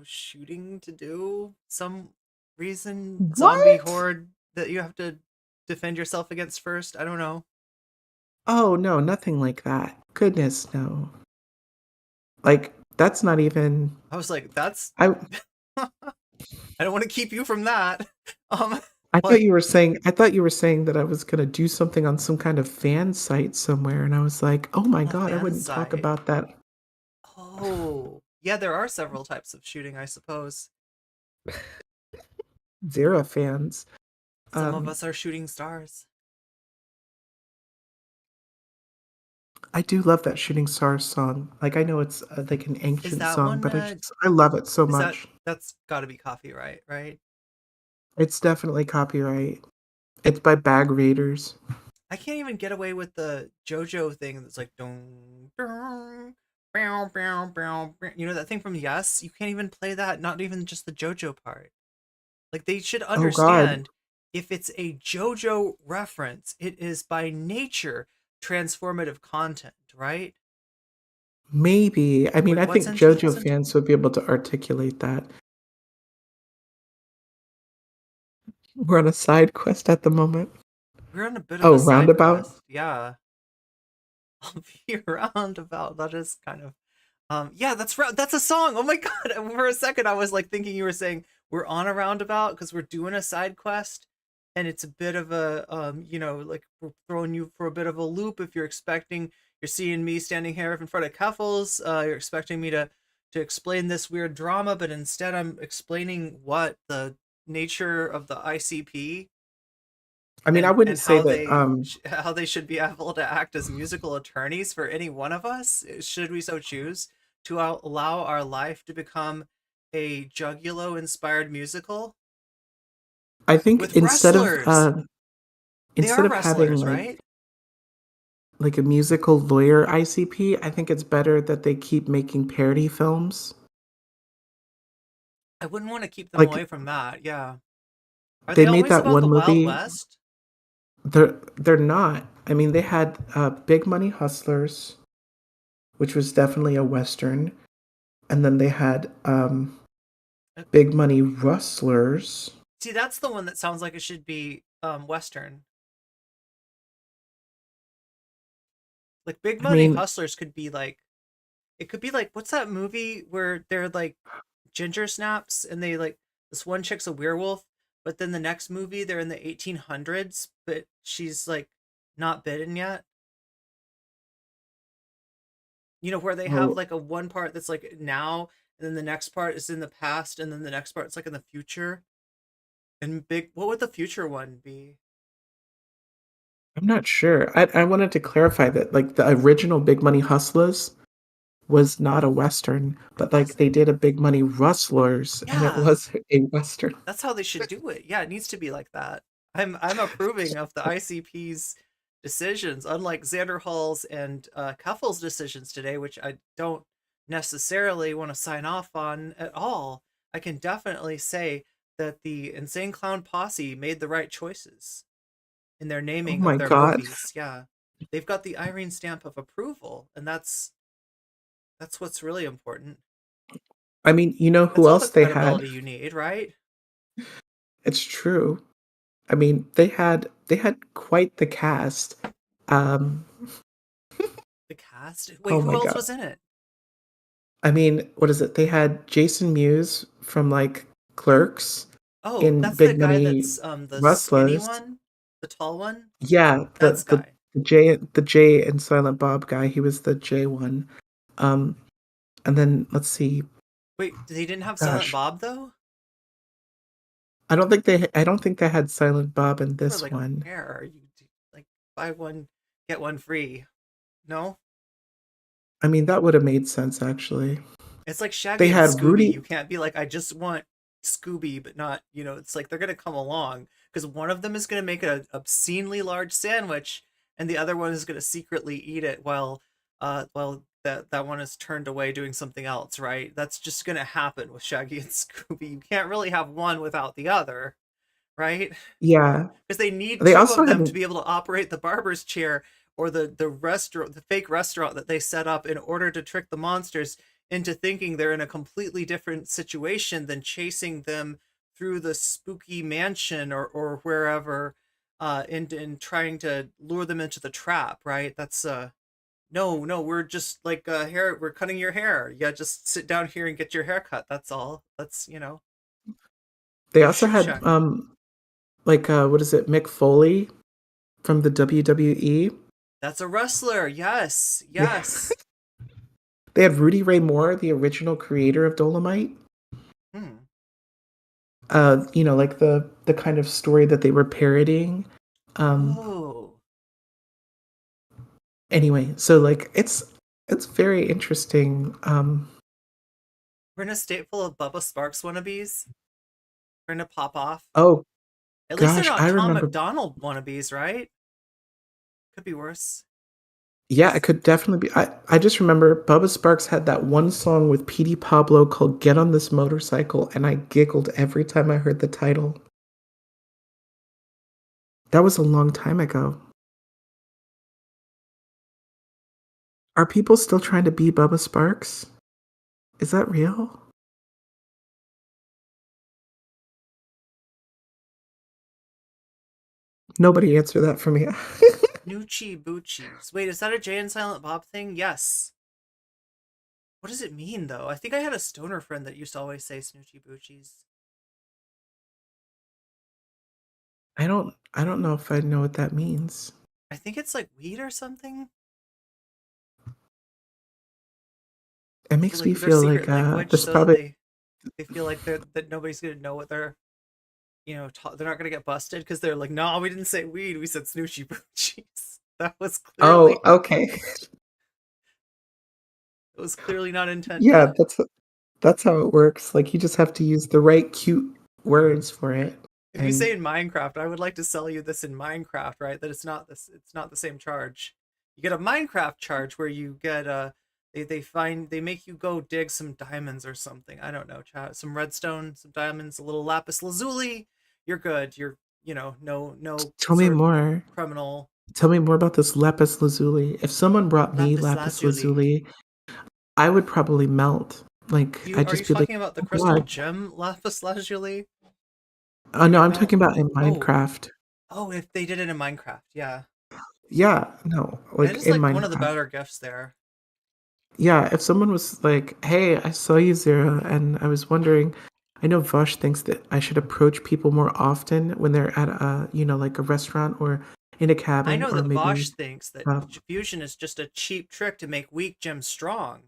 shooting to do, some reason, zombie What? horde that you have to defend yourself against first. I don't know. Oh no, nothing like that. Goodness, no. Like that's not even. I was like, that's. I I don't want to keep you from that. I Like, thought you were saying that I was gonna do something on some kind of fan site somewhere, and I was like, oh my a God, I fan wouldn't talk site. about that. Oh, yeah, there are several types of shooting, I suppose. Zero fans. Some of us are shooting stars. I do love that Shooting Stars song. Like I know it's like an Is ancient that song, one? but I love it so Is much. that's got to be copyright, right? It's definitely copyright. It's by Bag Raiders. I can't even get away with the JoJo thing that's like dong dong bow bow bow. You know that thing from Yes? You can't even play that, not even just the JoJo part. Like they should Oh God, understand if it's a JoJo reference, it is by nature transformative content, right? maybe. I mean, I What's think in JoJo what's in fans would be able to articulate that. We're on a side quest at the moment. We're on a bit of Oh, a side roundabout? quest. Yeah. I'll be roundabout. That is kind of yeah, that's a song. Oh my god. For a second I was like thinking you were saying we're on a roundabout because we're doing a side quest, and it's a bit of a like we're throwing you for a bit of a loop. If you're seeing me standing here in front of Keffals, you're expecting me to explain this weird drama, but instead I'm explaining what the nature of the ICP I mean, I and wouldn't say that. how they should be able to act as musical attorneys for any one of us, should we so choose, to allow our life to become a Jugulo inspired musical I think with wrestlers. They instead are of having wrestlers, right? like a musical lawyer ICP, I think it's better that they keep making parody films. I wouldn't want to keep them Like away from that. Yeah. Are they they made always that about one the Wild movie. West? They're not. I mean, they had Big Money Hustlers, which was definitely a western, and then they had Big Money Rustlers. See, that's the one that sounds like it should be Western. Like Big I Money mean, Hustlers could be like, it could be like, what's that movie where they're like ginger snaps and they like, this one chick's a werewolf, but then the next movie they're in the 1800s, but she's like not bitten yet. You know, where they have oh, like a one part that's like now, and then the next part is in the past, and then the next part is like in the future. And what would the future one be? I'm not sure. I wanted to clarify that like the original Big Money Hustlers was not a western, but like they did a Big Money Rustlers, and it Yeah, was a western. that's how they should do it. Yeah, it needs to be like that. I'm approving of the ICP's decisions, unlike Xanderhal's and Keffals' decisions today, which I don't necessarily want to sign off on at all. I can definitely say that the Insane Clown Posse made the right choices in their Oh naming of my their God. movies. Yeah, they've got the Irene stamp of approval, and that's what's really important. I mean, you know That's who all the else they had? credibility you need, right? It's true. I mean, they had quite the cast. Um, The cast? oh Wait, who my else god. was in it? I mean, what is it? They had Jason Mewes from like Clerks Oh, in that's the Big guy Money that's the skinny Rustlers. one, the tall one. Yeah, That's guy. the J and Silent Bob guy. He was the J one. Um, and then let's see. Wait, they didn't have Silent Gosh, Bob though? I don't think they had Silent Bob in They were this like one. rare. You like buy one get one free. No, I mean, that would have made sense actually. it's like They Shaggy and had Scooby. You Rudy. can't be like, I just want Scooby, but not. It's like they're gonna come along because one of them is gonna make an obscenely large sandwich, and the other one is gonna secretly eat it while that one is turned away doing something else. Right? That's just gonna happen with Shaggy and Scooby. You can't really have one without the other, right? Yeah. Because they need They two also of had them to be able to operate the barber's chair or the restaurant, the fake restaurant that they set up in order to trick the monsters into thinking they're in a completely different situation than chasing them through the spooky mansion or wherever in trying to lure them into the trap, right? That's no, we're just like we're cutting your hair. Yeah, just sit down here and get your hair cut. That's all. That's they no also shoe had shine. like what is it? Mick Foley from the WWE. That's a wrestler. Yes, Yeah. yes. They had Rudy Ray Moore, the original creator of Dolomite. Hmm. Like the kind of story that they were parodying. Um, Oh, anyway, so like it's very interesting. we're in a state full of Bubba Sparks wannabes. We're gonna pop off. Oh At least they're gosh, not I Tom remember. McDonald wannabes, right? Could be worse. Yeah, it could definitely be. I just remember Bubba Sparks had that one song with Petey Pablo called "Get on This Motorcycle," and I giggled every time I heard the title. That was a long time ago. Are people still trying to be Bubba Sparks? Is that real? Nobody answer that for me. Noochie Boochies. Wait, is that a Jay and Silent Bob thing? Yes. What does it mean though? I think I had a stoner friend that used to always say Snoochie Boochies. I don't know if I know what that means. I think it's like weed or something. It Or makes like me their feel like secret language, this so that probably. they feel like that nobody's gonna know what they're they're not gonna get busted because they're like, no, we didn't say weed, we said Snoochie Boochies. That was Oh, clearly okay. it was clearly not Yeah, intended. that's how it works. Like you just have to use the right cute words for it. If you say And in Minecraft, I would like to sell you this in Minecraft, right? That it's not the same charge. You get a Minecraft charge where you get they make you go dig some diamonds or something. I don't know, chat. Some redstone, some diamonds, a little lapis lazuli. You're good. You're no tell me sort of more. criminal Tell me more about this lapis lazuli. If someone brought me lapis lapis lazuli. lazuli, I would probably melt. Like You I'd are you just be like, talking about the "Oh crystal God." gem lapis lazuli? Oh You no, would I'm melt? talking about in Oh, Minecraft. oh, if they did it in Minecraft, yeah. Yeah, no, That like is in like one of the Minecraft. better gifts there. Yeah, if someone was like, "Hey, I saw you, Zero, and I was wondering," I know Vaush thinks that I should approach people more often when they're at like a restaurant or in a I cabin know or that maybe. Vaush thinks that Uh, fusion is just a cheap trick to make weak gems strong.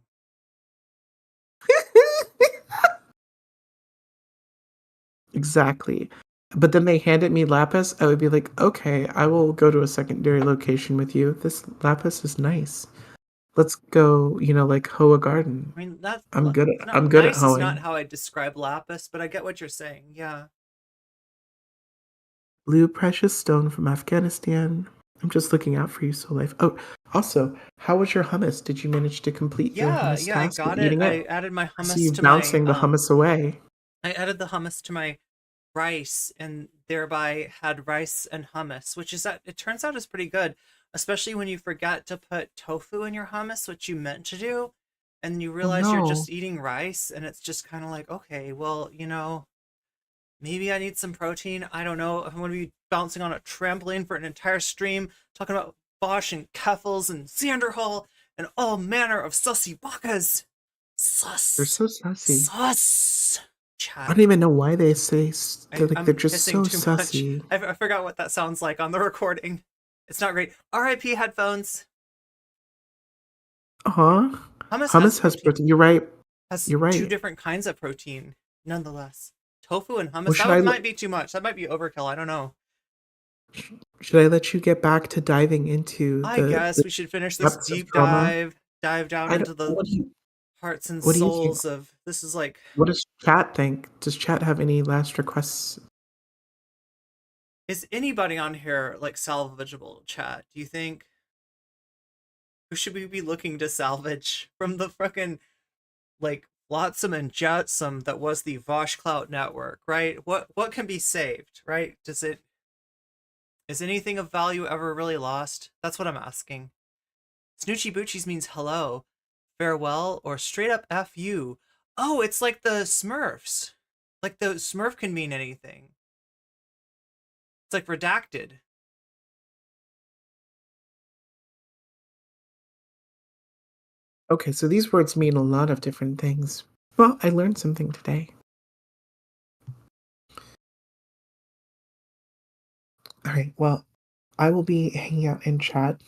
exactly. But then they handed me lapis. I would be like, "Okay, I will go to a secondary location with you. This lapis is nice. Let's go, like hoe a garden. I mean, that's not I'm good at nice is not hoeing. how I describe lapis, but I get what you're saying. Yeah. Blue precious stone from Afghanistan. I'm just looking out for you, Soul Life. Oh, also, how was your hummus? Did you manage to complete your Yeah, hummus yeah, I task of got it. eating it? I added my I see hummus you to my bouncing the hummus away. I added the hummus to my rice and thereby had rice and hummus, which is that it turns out is pretty good, especially when you forget to put tofu in your hummus, which you meant to do, and you Oh realize you're no. just eating rice and it's just kind of like, okay, well, maybe I need some protein. I don't know if I'm going to be bouncing on a trampoline for an entire stream talking about Vaush and Keffals and Xanderhal and all manner of sussy bakas. Sus. They're so sassy. Sus. I Chat. don't even know why they say they're I'm just so hissing too much. sassy. I forgot what that sounds like on the recording. It's not great. R.I.P. headphones. Hummus has protein. You're right. You're right. 2 different kinds of protein, nonetheless. Tofu and hummus. Well, That might be too much. That might be overkill. I don't know. Should I let you get back to diving into I guess we should finish this depths of deep drama? dive down into the What do you hearts and what do you think? souls of this is like. What does chat think? Does chat have any last requests? Is anybody on here like salvageable, chat? Do you think? Who should we be looking to salvage from the frickin' like flotsam and jetsam that was the Vaush Clout network, right? What can be saved, right? Is anything of value ever really lost? That's what I'm asking. Snoochie Boochies means hello, farewell, or straight up F you. Oh, it's like the Smurfs. Like the Smurf can mean anything. It's like redacted. Okay, so these words mean a lot of different things. Well, I learned something today. All right, well, I will be hanging out in chat.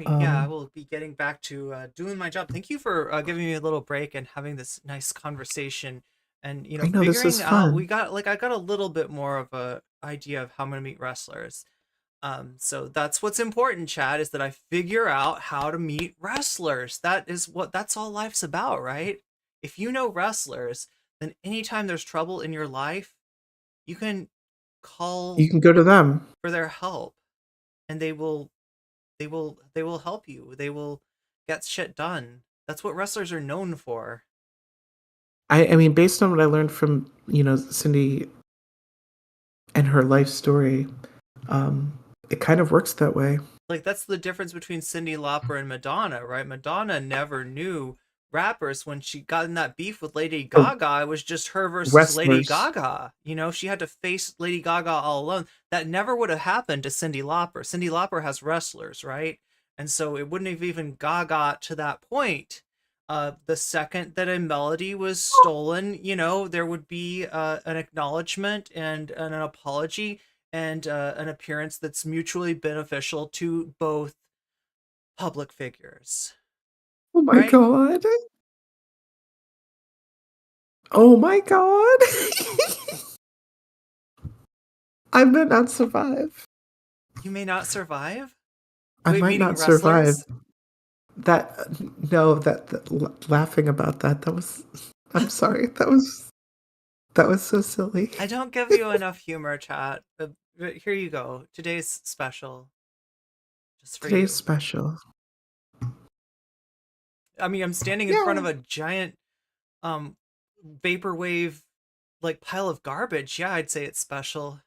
Yeah, I will be getting back to doing my job. Thank you for giving me a little break and having this nice conversation. And I know, this figuring was out fun. I got a little bit more of a idea of how I'm gonna meet wrestlers. So that's what's important, Chad, is that I figure out how to meet wrestlers. That's all life's about, right? If you know wrestlers, then anytime there's trouble in your life, you can You can go to them for their help, and they will help you. They will get shit done. That's what wrestlers are known for. I mean, based on what I learned from, Cindy and her life story, it kind of works that way. Like, that's the difference between Cyndi Lauper and Madonna, right? Madonna never knew rappers. When she got in that beef with Lady Gaga, it was just her versus Lady Gaga. She had to face Lady Gaga all alone. That never would have happened to Cyndi Lauper. Cyndi Lauper has wrestlers, right? And so it wouldn't have even Gaga to that point. The second that a melody was stolen, there would be an acknowledgement and an apology and an appearance that's mutually beneficial to both public figures. Oh my god. Oh my god. I may not survive. You may not survive? I might not survive. Laughing about that was, I'm sorry, that was so silly. I don't give you enough humor, chat. But here you go. Today's special. Just for Today's you. special. I mean, I'm standing in front of a giant vaporwave like pile of garbage. Yeah, I'd say it's special.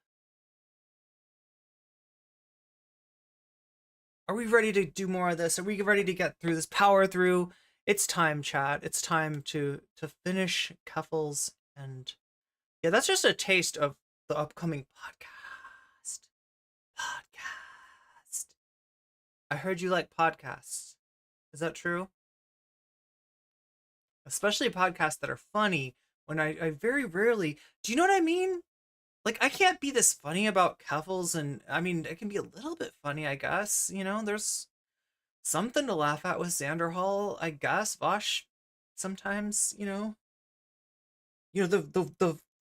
Are we ready to do more of this? Are we ready to get through this? Power through? It's time, chat. It's time to finish Keffals. And yeah, that's just a taste of the upcoming podcast. I heard you like podcasts. Is that true? Especially podcasts that are funny, when I very rarely... Do you know what I mean? Like, I can't be this funny about Keffals, and I mean, it can be a little bit funny, I guess. There's something to laugh at with Xanderhal, I guess. Vaush, sometimes, the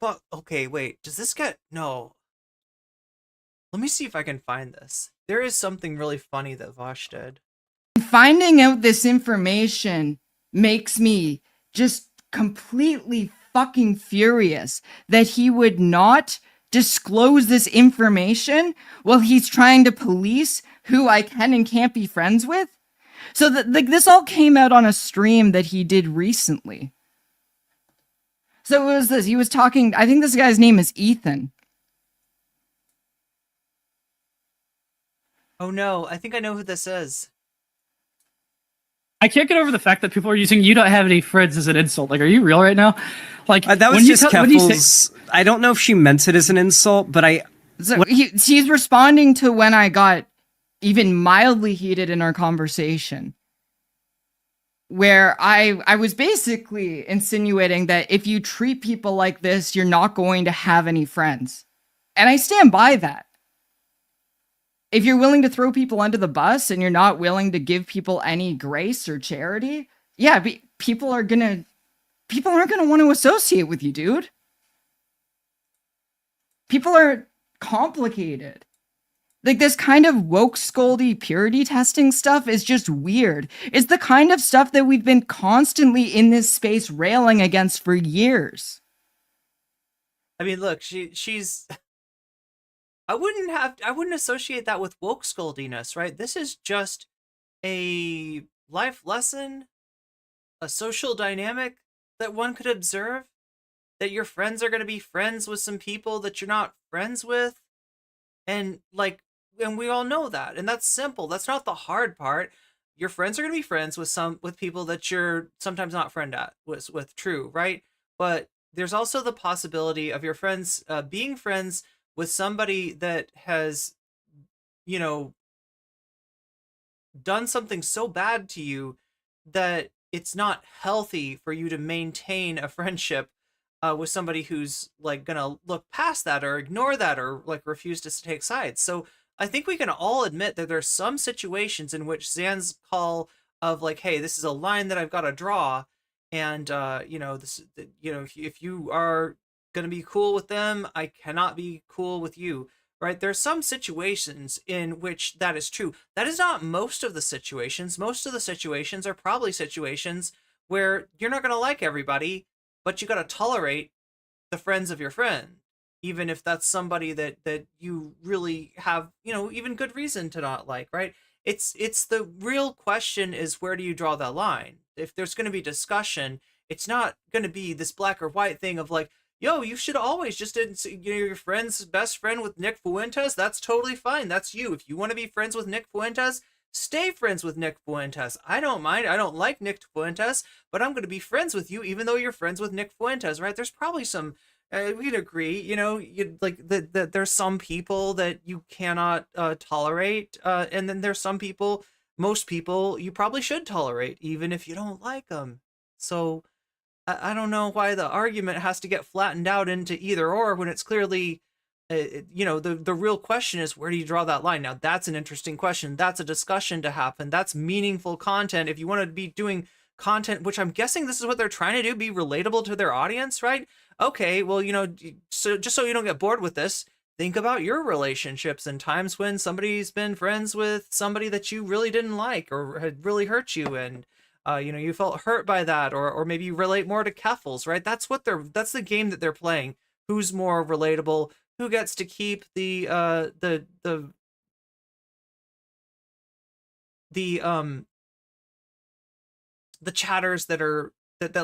fuck. Okay, wait. Does this get... No. Let me see if I can find this. There is something really funny that Vaush did. Finding out this information makes me just completely fucking furious that he would not disclose this information while he's trying to police who I can and can't be friends with. So that this all came out on a stream that he did recently. So it was this. He was talking. I think this guy's name is Ethan. Oh no, I think I know who this is. I can't get over the fact that people are using "you don't have any friends" as an insult. Like, are you real right now? Like, that was just Keffals. I don't know if she meant it as an insult, but he's responding to when I got even mildly heated in our conversation, where I was basically insinuating that if you treat people like this, you're not going to have any friends. And I stand by that. If you're willing to throw people under the bus and you're not willing to give people any grace or charity, yeah, people aren't gonna want to associate with you, dude. People are complicated. Like, this kind of woke scoldy purity testing stuff is just weird. It's the kind of stuff that we've been constantly in this space railing against for years. I mean, look, she's I wouldn't associate that with woke scoldiness, right? This is just a life lesson, a social dynamic that one could observe, that your friends are going to be friends with some people that you're not friends with. And we all know that. And that's simple. That's not the hard part. Your friends are going to be friends with people that you're sometimes not friend with, true, right? But there's also the possibility of your friends being friends with somebody that has, done something so bad to you that it's not healthy for you to maintain a friendship with somebody who's gonna look past that or ignore that or refuse to take sides. So I think we can all admit that there's some situations in which Zan's call of hey, this is a line that I've got to draw, and if you are gonna be cool with them, I cannot be cool with you. Right? There's some situations in which that is true. That is not most of the situations. Most of the situations are probably situations where you're not going to like everybody, but you got to tolerate the friends of your friend, even if that's somebody that you really have, even good reason to not like, right? It's the real question is, where do you draw that line? If there's going to be discussion, it's not going to be this black or white thing of yo, you should always just, your friend's best friend with Nick Fuentes. That's totally fine. That's you. If you want to be friends with Nick Fuentes, stay friends with Nick Fuentes. I don't mind. I don't like Nick Fuentes, but I'm going to be friends with you, even though you're friends with Nick Fuentes, right? There's probably some, we'd agree, that there's some people that you cannot tolerate. And then there's some people, most people, you probably should tolerate, even if you don't like them. So I don't know why the argument has to get flattened out into either or when it's clearly, the real question is, where do you draw that line? Now, that's an interesting question. That's a discussion to happen. That's meaningful content. If you want to be doing content, which I'm guessing this is what they're trying to do, be relatable to their audience, right? Okay, well, so just so you don't get bored with this, think about your relationships and times when somebody's been friends with somebody that you really didn't like or had really hurt you, and you felt hurt by that, or maybe you relate more to Keffals, right? That's the game that they're playing. Who's more relatable? Who gets to keep the chatters that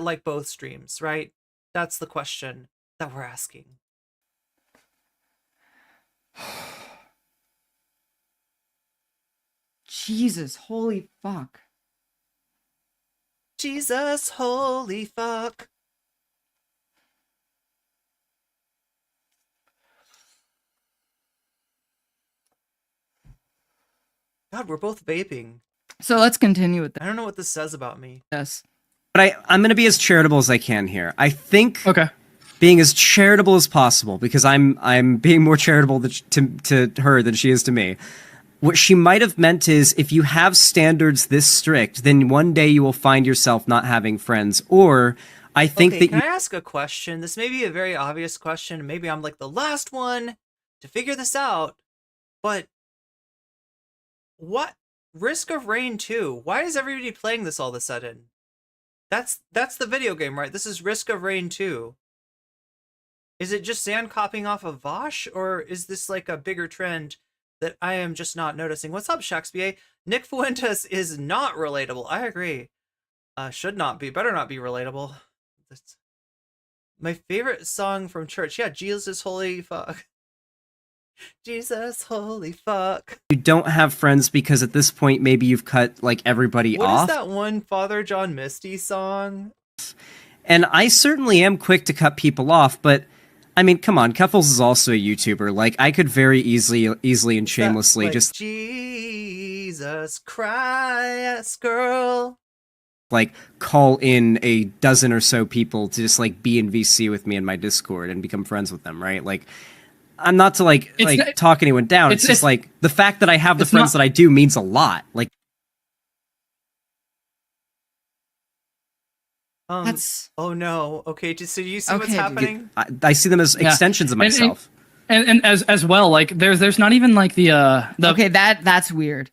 like both streams, right? That's the question that we're asking. Jesus, holy fuck. Jesus, holy fuck. God, we're both vaping. So let's continue with I don't know what this says about me. this. But I'm going to be as charitable as I can here. I think Okay. being as charitable as possible, because I'm being more charitable to her than she is to me. What she might have meant is, if you have standards this strict, then one day you will find yourself not having friends. Or I think Okay, that can I ask a question? This may be a very obvious question. Maybe I'm the last one to figure this out. But what? Risk of Rain 2. Why is everybody playing this all of a sudden? That's the video game, right? This is Risk of Rain 2. Is it just Zan copying off of Vaush, or is this a bigger trend that I am just not noticing? What's up, Shakespeare? Nick Fuentes is not relatable. I agree. Should not be. Better not be relatable. That's my favorite song from church. Yeah, Jesus, holy fuck. Jesus, holy fuck. you don't have friends because at this point maybe you've cut everybody What off. is that one Father John Misty song? And I certainly am quick to cut people off, but I mean, come on, Keffals is also a YouTuber. Like, I could very easily and shamelessly Like, just Jesus Christ, girl. like call in a dozen or so people to just like be in VC with me in my Discord and become friends with them, right? Like, I'm not to talk anyone down. It's just like the fact that I have the friends that I do means a lot. Like, That's oh no. Okay, so you see what's Okay, dude. happening? I see them as extensions of myself. And as well, like there's not even like the okay, that's weird.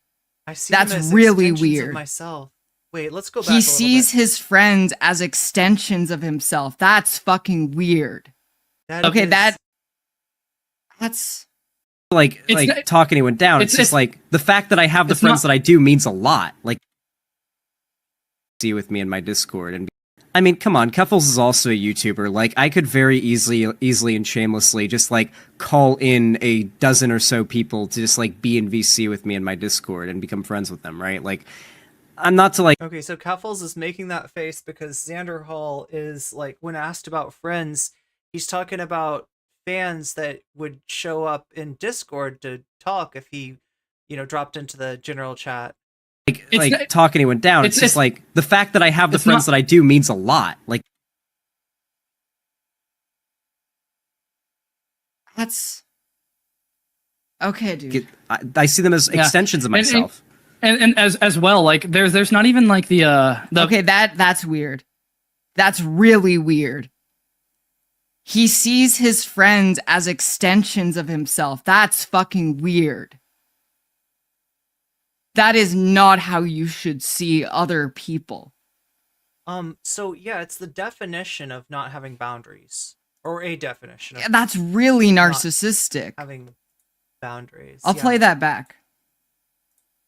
I see That's them as really extensions of weird. myself. Wait, let's go back. He a little sees bit. his friends as extensions of himself. That's fucking weird. Okay, that's Like It's- talk anyone down. It's just like the fact that I have the friends that I do means a lot. Like, see with me in my Discord and. I mean, come on, Keffals is also a YouTuber. Like, I could very easily and shamelessly just like call in a dozen or so people to just like be in VC with me in my Discord and become friends with them, right? Like, I'm not to like. Okay, so Keffals is making that face because Xanderhal is like, when asked about friends, he's talking about fans that would show up in Discord to talk if he, dropped into the general chat. Like talk anyone down. It's just like the fact that I have the friends that I do means a lot. Like, that's okay, dude. I see them as extensions of myself. And as well, like there's not even like the Okay, that's weird. That's really weird. He sees his friends as extensions of himself. That's fucking weird. That is not how you should see other people. So yeah, it's the definition of not having boundaries. Or a definition of That's really narcissistic. having boundaries. I'll play that back.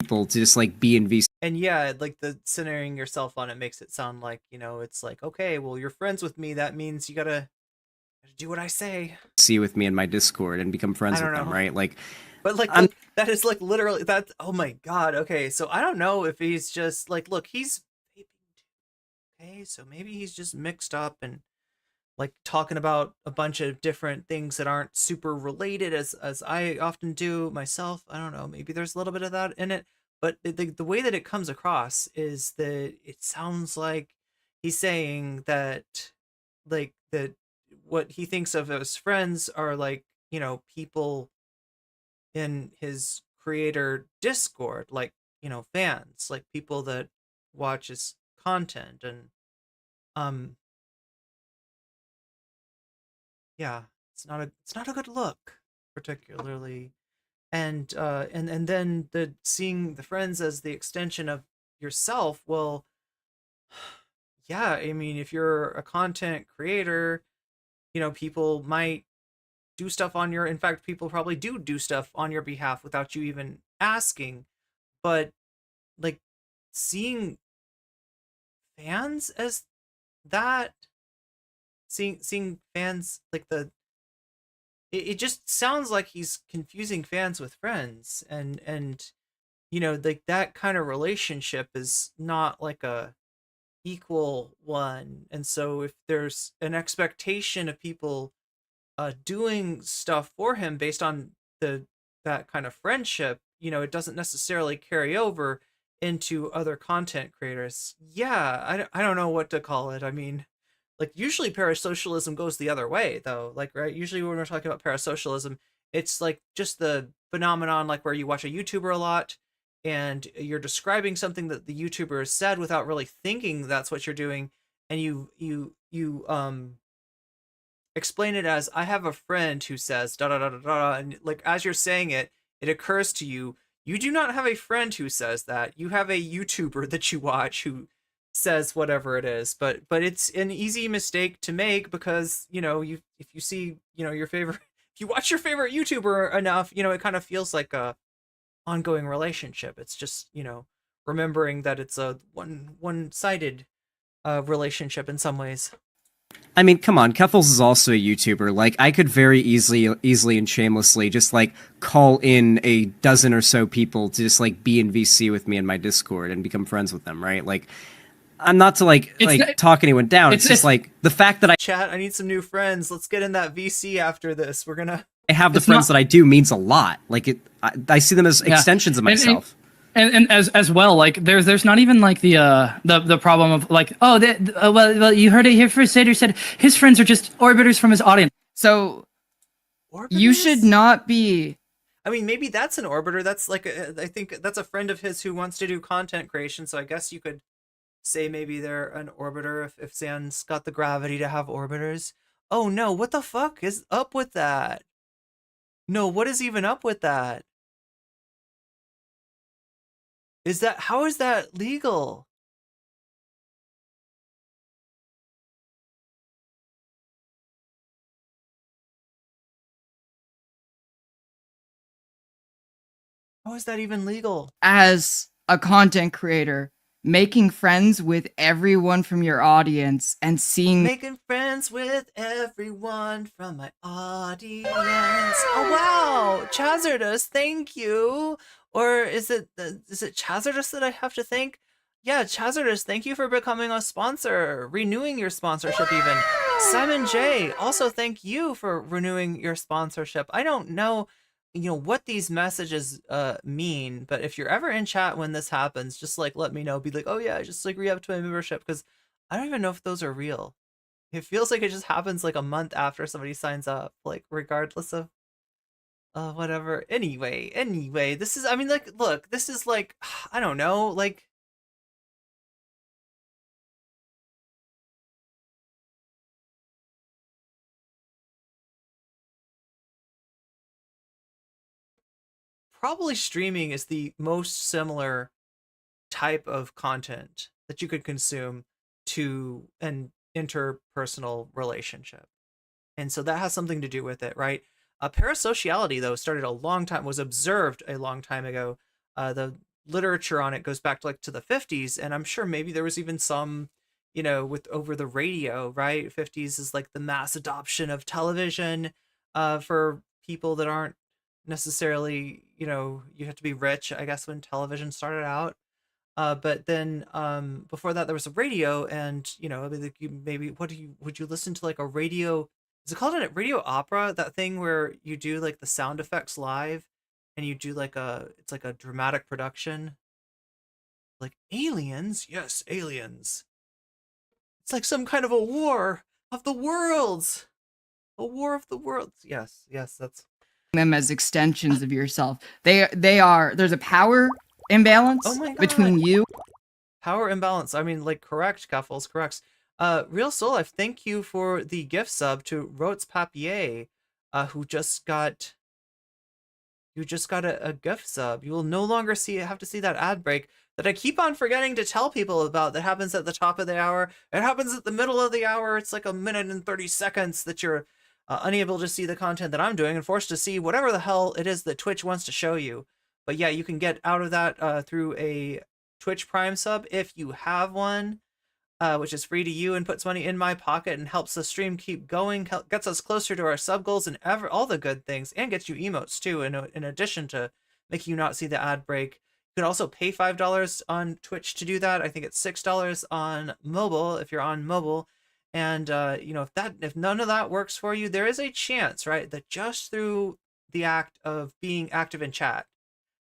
People to just like be in VC And yeah, like the centering yourself on it makes it sound like, it's like, okay, well, you're friends with me. That means you gotta do what I say. with me in my Discord and become friends I with don't them, know. right? Like, But like that is like literally that. Oh my god. Okay, so I don't know if he's just like, look, he's vaping too. Okay, so maybe he's just mixed up and like talking about a bunch of different things that aren't super related as I often do myself. I don't know. Maybe there's a little bit of that in it, but the way that it comes across is that it sounds like he's saying that like that what he thinks of as friends are like, people in his creator Discord, like, fans, like people that watch his content. And yeah, it's not a good look, particularly. And then the seeing the friends as the extension of yourself. Well, yeah, I mean, if you're a content creator, people might do stuff on your, in fact, people probably do stuff on your behalf without you even asking. But like seeing fans as that, seeing fans like it just sounds like he's confusing fans with friends. And like that kind of relationship is not like a equal one. And so if there's an expectation of people doing stuff for him based on that kind of friendship, it doesn't necessarily carry over into other content creators. Yeah, I don't know what to call it. I mean, like usually parasocialism goes the other way though. Like, right, usually when we're talking about parasocialism, it's like just the phenomenon like where you watch a YouTuber a lot and you're describing something that the YouTuber has said without really thinking that's what you're doing, and you explain it as, I have a friend who says da da da da da, and like as you're saying it, it occurs to you, you do not have a friend who says that. You have a YouTuber that you watch who says whatever it is. But it's an easy mistake to make because, if you see, your favorite, if you watch your favorite YouTuber enough, it kind of feels like a ongoing relationship. It's just, remembering that it's a one-sided relationship in some ways. I mean, come on, Keffals is also a YouTuber. Like, I could very easily and shamelessly just like call in a dozen or so people to just like be in VC with me in my Discord and become friends with them, right? Like, I'm not to talk anyone down. It's just like the fact that Chat, I need some new friends. Let's get in that VC after this. We're gonna. I have the friends that I do means a lot. Like I see them as extensions of myself. And as well, like there's not even like the problem of like, oh, well you heard it here first. Sader said his friends are just orbiters from his audience. So Orbiters? you should not be. I mean, maybe that's an orbiter. That's like I think that's a friend of his who wants to do content creation. So I guess you could say maybe they're an orbiter if Zan's got the gravity to have orbiters. Oh no, what the fuck is up with that? No, what is even up with that? How is that legal? How is that even legal? As a content creator, making friends with everyone from your audience and seeing Making friends with everyone from my audience. Oh wow, Chazardus, thank you. Or is it Chazardus that I have to thank? Yeah, Chazardus, thank you for becoming a sponsor, renewing your sponsorship even. Simon J, also thank you for renewing your sponsorship. I don't know, what these messages mean, but if you're ever in chat when this happens, just like let me know. Be like, oh yeah, I just like re-upped my membership, because I don't even know if those are real. It feels like it just happens like a month after somebody signs up, like regardless of whatever. Anyway, this is, I mean, like, look, this is like, I don't know, like, probably streaming is the most similar type of content that you could consume to an interpersonal relationship. And so that has something to do with it, right? Parasociality, though, was observed a long time ago. The literature on it goes back to the 50s, and I'm sure maybe there was even some, with over the radio, right? 50s is like the mass adoption of television for people that aren't necessarily, you have to be rich, I guess, when television started out. But then before that there was a radio, and would you listen to like a radio, is it called a radio opera, that thing where you do like the sound effects live and you do it's like a dramatic production, like aliens? Yes, aliens. It's like some kind of a war of the worlds. A war of the worlds. Yes, that's them as extensions of yourself. There's a power imbalance between you. Power imbalance. I mean, like, correct, Keffals, correct. Real Soul Life, thank you for the gift sub to Rotes Papier, who just got a gift sub. You will no longer have to see that ad break that I keep on forgetting to tell people about, that happens at the top of the hour. It happens at the middle of the hour. It's like 1 minute and 30 seconds that you're unable to see the content that I'm doing and forced to see whatever the hell it is that Twitch wants to show you. But yeah, you can get out of that through a Twitch Prime sub if you have one, which is free to you and puts money in my pocket and helps the stream keep going, gets us closer to our sub goals and all the good things, and gets you emotes too, in addition to making you not see the ad break. You can also pay $5 on Twitch to do that. I think it's $6 on mobile if you're on mobile. And if none of that works for you, there is a chance, right, that just through the act of being active in chat,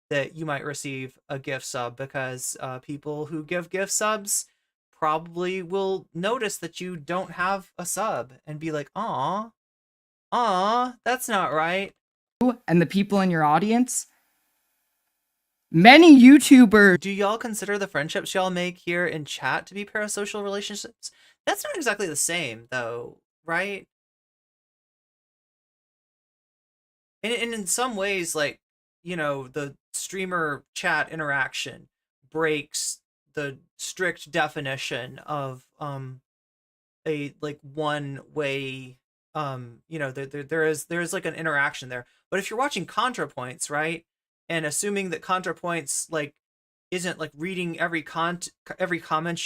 that you might receive a gift sub, because people who give gift subs probably will notice that you don't have a sub and be like, aw, that's not right. And the people in your audience, many YouTubers. Do y'all consider the friendships y'all make here in chat to be parasocial relationships? That's not exactly the same, though, right? And in some ways, like, the streamer chat interaction breaks the strict definition of a like one way, there is like an interaction there. But if you're watching ContraPoints, right, and assuming that ContraPoints like isn't like reading every comment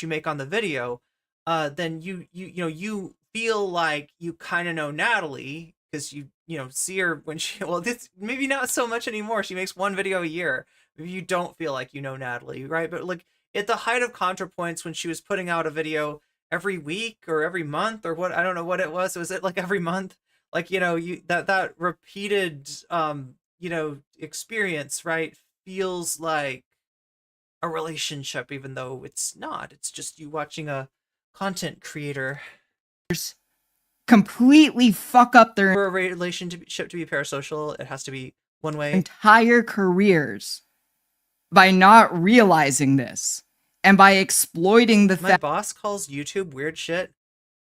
you make on the video, then you feel like you kind of know Natalie, because you see her when she, well, this maybe not so much anymore, she makes one video a year, you don't feel like you know Natalie, right? But like at the height of ContraPoints, when she was putting out a video every week or every month or what, I don't know what it was. Was it like every month? Like, you know, that repeated experience, right, feels like a relationship, even though it's not. It's just you watching a content creator completely fuck up their for a relationship to be parasocial. It has to be one way. entire careers by not realizing this and by exploiting the My boss calls YouTube weird shit.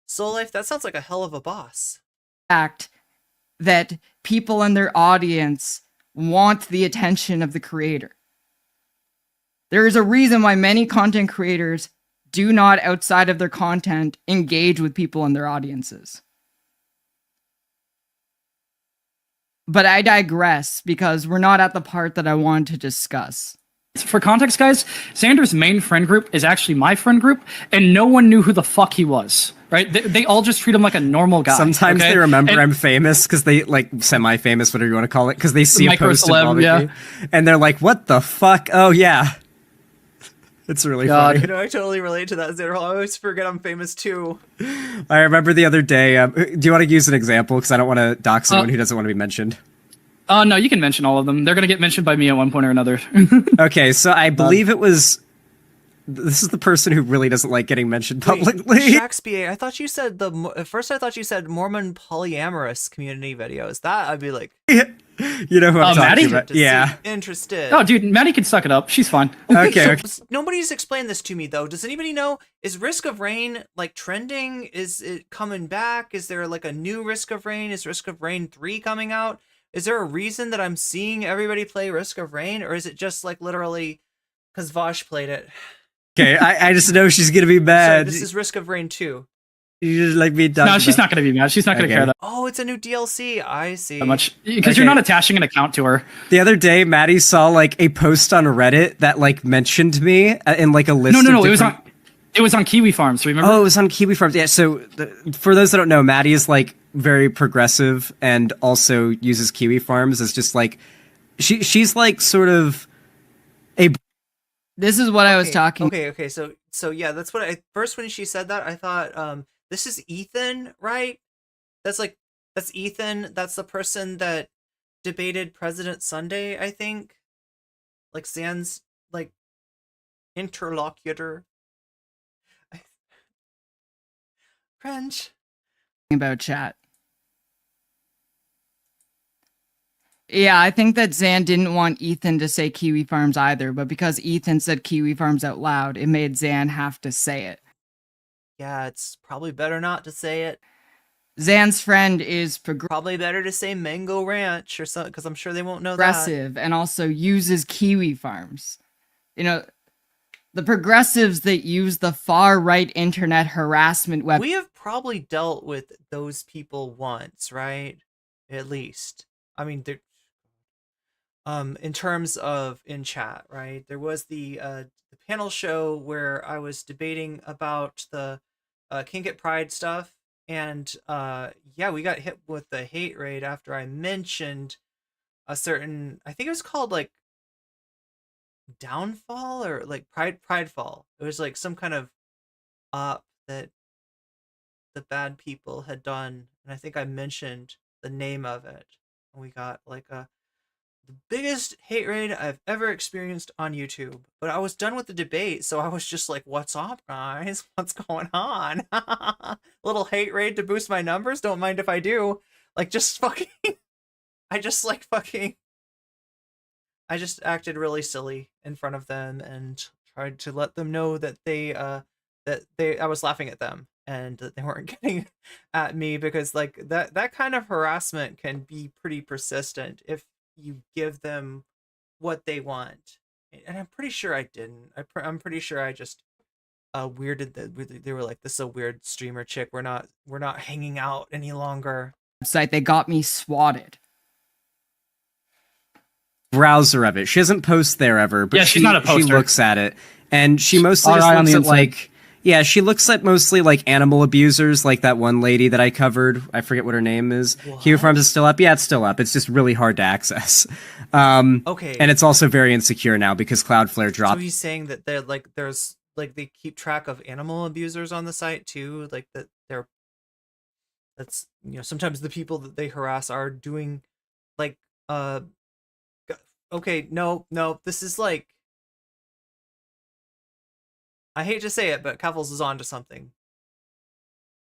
Soul Life, that sounds like a hell of a boss. fact that people in their audience want the attention of the creator. There is a reason why many content creators do not, outside of their content, engage with people in their audiences. But I digress because we're not at the part that I want to discuss. For context, guys, Xander's main friend group is actually my friend group, and no one knew who the fuck he was, right? They all just treat him like a normal guy. Sometimes okay? they remember And- I'm famous because they, like, semi-famous, whatever you want to call it, because they see a post involving yeah. me, and they're like, what the fuck? Oh, yeah. It's really God. funny. You know, I totally relate to that, Xanderhal. I always forget I'm famous too. I remember the other day, do you want to use an example? Because I don't want to dox anyone who doesn't want to be mentioned. No, you can mention all of them. They're going to get mentioned by me at one point or another. Okay, so I believe it was... This is the person who really doesn't like getting mentioned publicly. Shaxby, I thought you said at first I thought you said Mormon polyamorous community videos. That I'd be like, You know who I'm Maddie? talking about. Yeah. interested. Oh, dude, Maddie can suck it up. She's fine. Okay. Nobody's explained this to me though. Does anybody know? Is Risk of Rain like trending? Is it coming back? Is there like a new Risk of Rain? Is Risk of Rain 3 coming out? Is there a reason that I'm seeing everybody play Risk of Rain, or is it just like literally because Vaush played it? Okay, I just know she's gonna be mad. So this is Risk of Rain 2. You just like me. No, she's not going to be mad. She's not going to care Oh, it's a new DLC. I see. that much because you're not attaching an account to her. The other day, Maddie saw like a post on Reddit that like mentioned me in like a list. No. of It was on Kiwi Farms. Remember? Oh, it was on Kiwi Farms. Yeah. So for those that don't know, Maddie is like very progressive and also uses Kiwi Farms as just like she's like sort of a. This is what I was talking. Okay. So yeah, that's what I first when she said that I thought this is Ethan, right? That's Ethan. That's the person that debated President Sunday, I think. Like Zan's like interlocutor. French. About chat. Yeah, I think that Zan didn't want Ethan to say Kiwi Farms either, but because Ethan said Kiwi Farms out loud, it made Zan have to say it. Yeah, it's probably better not to say it. Zan's friend is Probably better to say Mango Ranch or something, because I'm sure they won't know progressive and also uses Kiwi Farms. You know, the progressives that use the far-right internet harassment web. We have probably dealt with those people once, right? At least. I mean, they're in terms of in chat, right? There was the panel show where I was debating about the Kink at Pride stuff, and yeah, we got hit with the hate raid after I mentioned a certain, I think it was called like Downfall or like Pridefall. It was like some kind of op that the bad people had done, and I think I mentioned the name of it, and we got like the biggest hate raid I've ever experienced on YouTube. But I was done with the debate, so I was just like, what's up, guys? What's going on? Little hate raid to boost my numbers? Don't mind if I do. Like, just fucking... I just acted really silly in front of them and tried to let them know that I was laughing at them and that they weren't getting at me, because like that kind of harassment can be pretty persistent if you give them what they want. And I'm pretty sure I didn't. I'm pretty sure I just weirded that they were like, this is a weird streamer chick. We're not hanging out any longer. Website, they got me swatted. Browser of it. She doesn't post there ever, but Yeah, she's not a she poster. looks at it, and she mostly just RI on looks the at inside. like, Yeah, she looks like mostly like animal abusers, like that one lady that I covered. I forget what her name is. Kiwi Farms is still up. Yeah, it's still up. It's just really hard to access. Okay. And it's also very insecure now because Cloudflare So dropped. he's saying that they're like there's like they keep track of animal abusers on the site too, like that that's sometimes the people that they harass are doing like okay, no, this is like I hate to say it, but Keffals is onto something.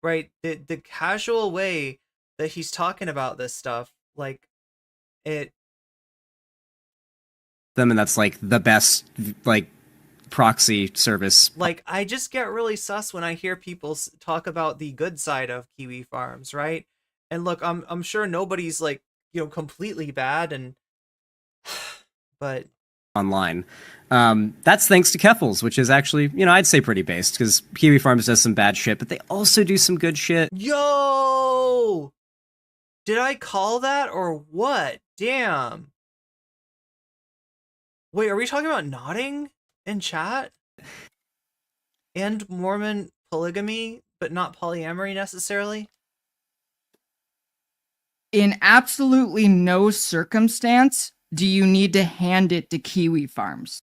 Right? The casual way that he's talking about this stuff, like it them, and that's like the best like proxy service. like I just get really sus when I hear people talk about the good side of Kiwi Farms, right? And look, I'm sure nobody's like, completely bad and but Online. That's thanks to Keffals, which is actually, I'd say pretty based because Kiwi Farms does some bad shit, but they also do some good shit. yo, did I call that or what? Damn. Wait, are we talking about nodding in chat? And Mormon polygamy, but not polyamory necessarily? In absolutely no circumstance do you need to hand it to Kiwi Farms.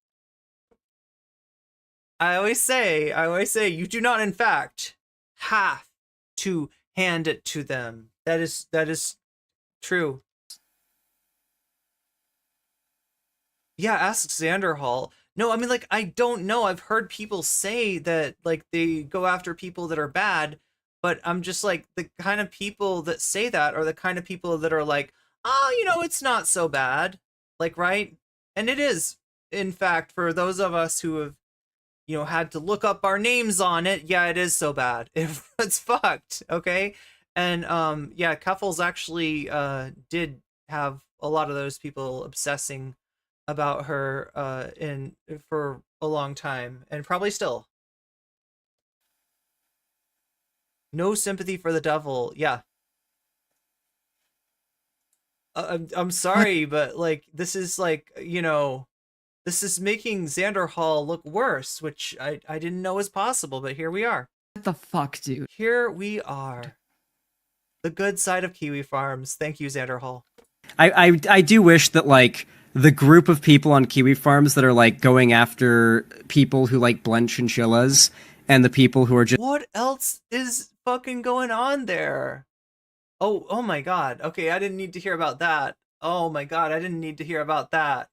I always say, you do not, in fact, have to hand it to them. That is true. Yeah, ask Xanderhal. No, I mean, like, I don't know. I've heard people say that, like, they go after people that are bad, but I'm just like, the kind of people that say that are the kind of people that are like, it's not so bad. Like, right? And it is, in fact, for those of us who have, had to look up our names on it, yeah, it is so bad. It's fucked, okay? And, yeah, Keffals actually did have a lot of those people obsessing about her for a long time, and probably still. No sympathy for the devil. Yeah. I'm sorry, but like this is like, this is making Xanderhal look worse, which I didn't know was possible, but here we are. What the fuck, dude? Here we are. The good side of Kiwi Farms. Thank you, Xanderhal. I do wish that like the group of people on Kiwi Farms that are like going after people who like blend chinchillas and the people who are just What else is fucking going on there? Oh my god. Okay, I didn't need to hear about that. Oh my god, I didn't need to hear about that.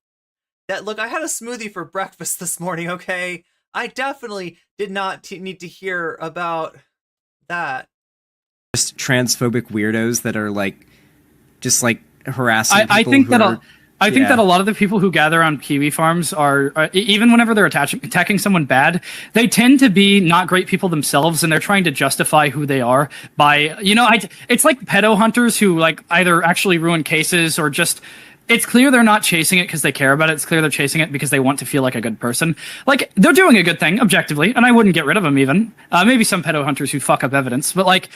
Look, I had a smoothie for breakfast this morning, okay? I definitely did not need to hear about that. just transphobic weirdos that are like just like harassing people. I think that are, I think that a lot of the people who gather on Kiwi Farms are even whenever they're attacking someone bad, they tend to be not great people themselves, and they're trying to justify who they are by it's like pedo hunters who like either actually ruin cases or just. It's clear they're not chasing it because they care about it. It's clear they're chasing it because they want to feel like a good person. Like, they're doing a good thing, objectively, and I wouldn't get rid of them even. Maybe some pedo hunters who fuck up evidence, but, like,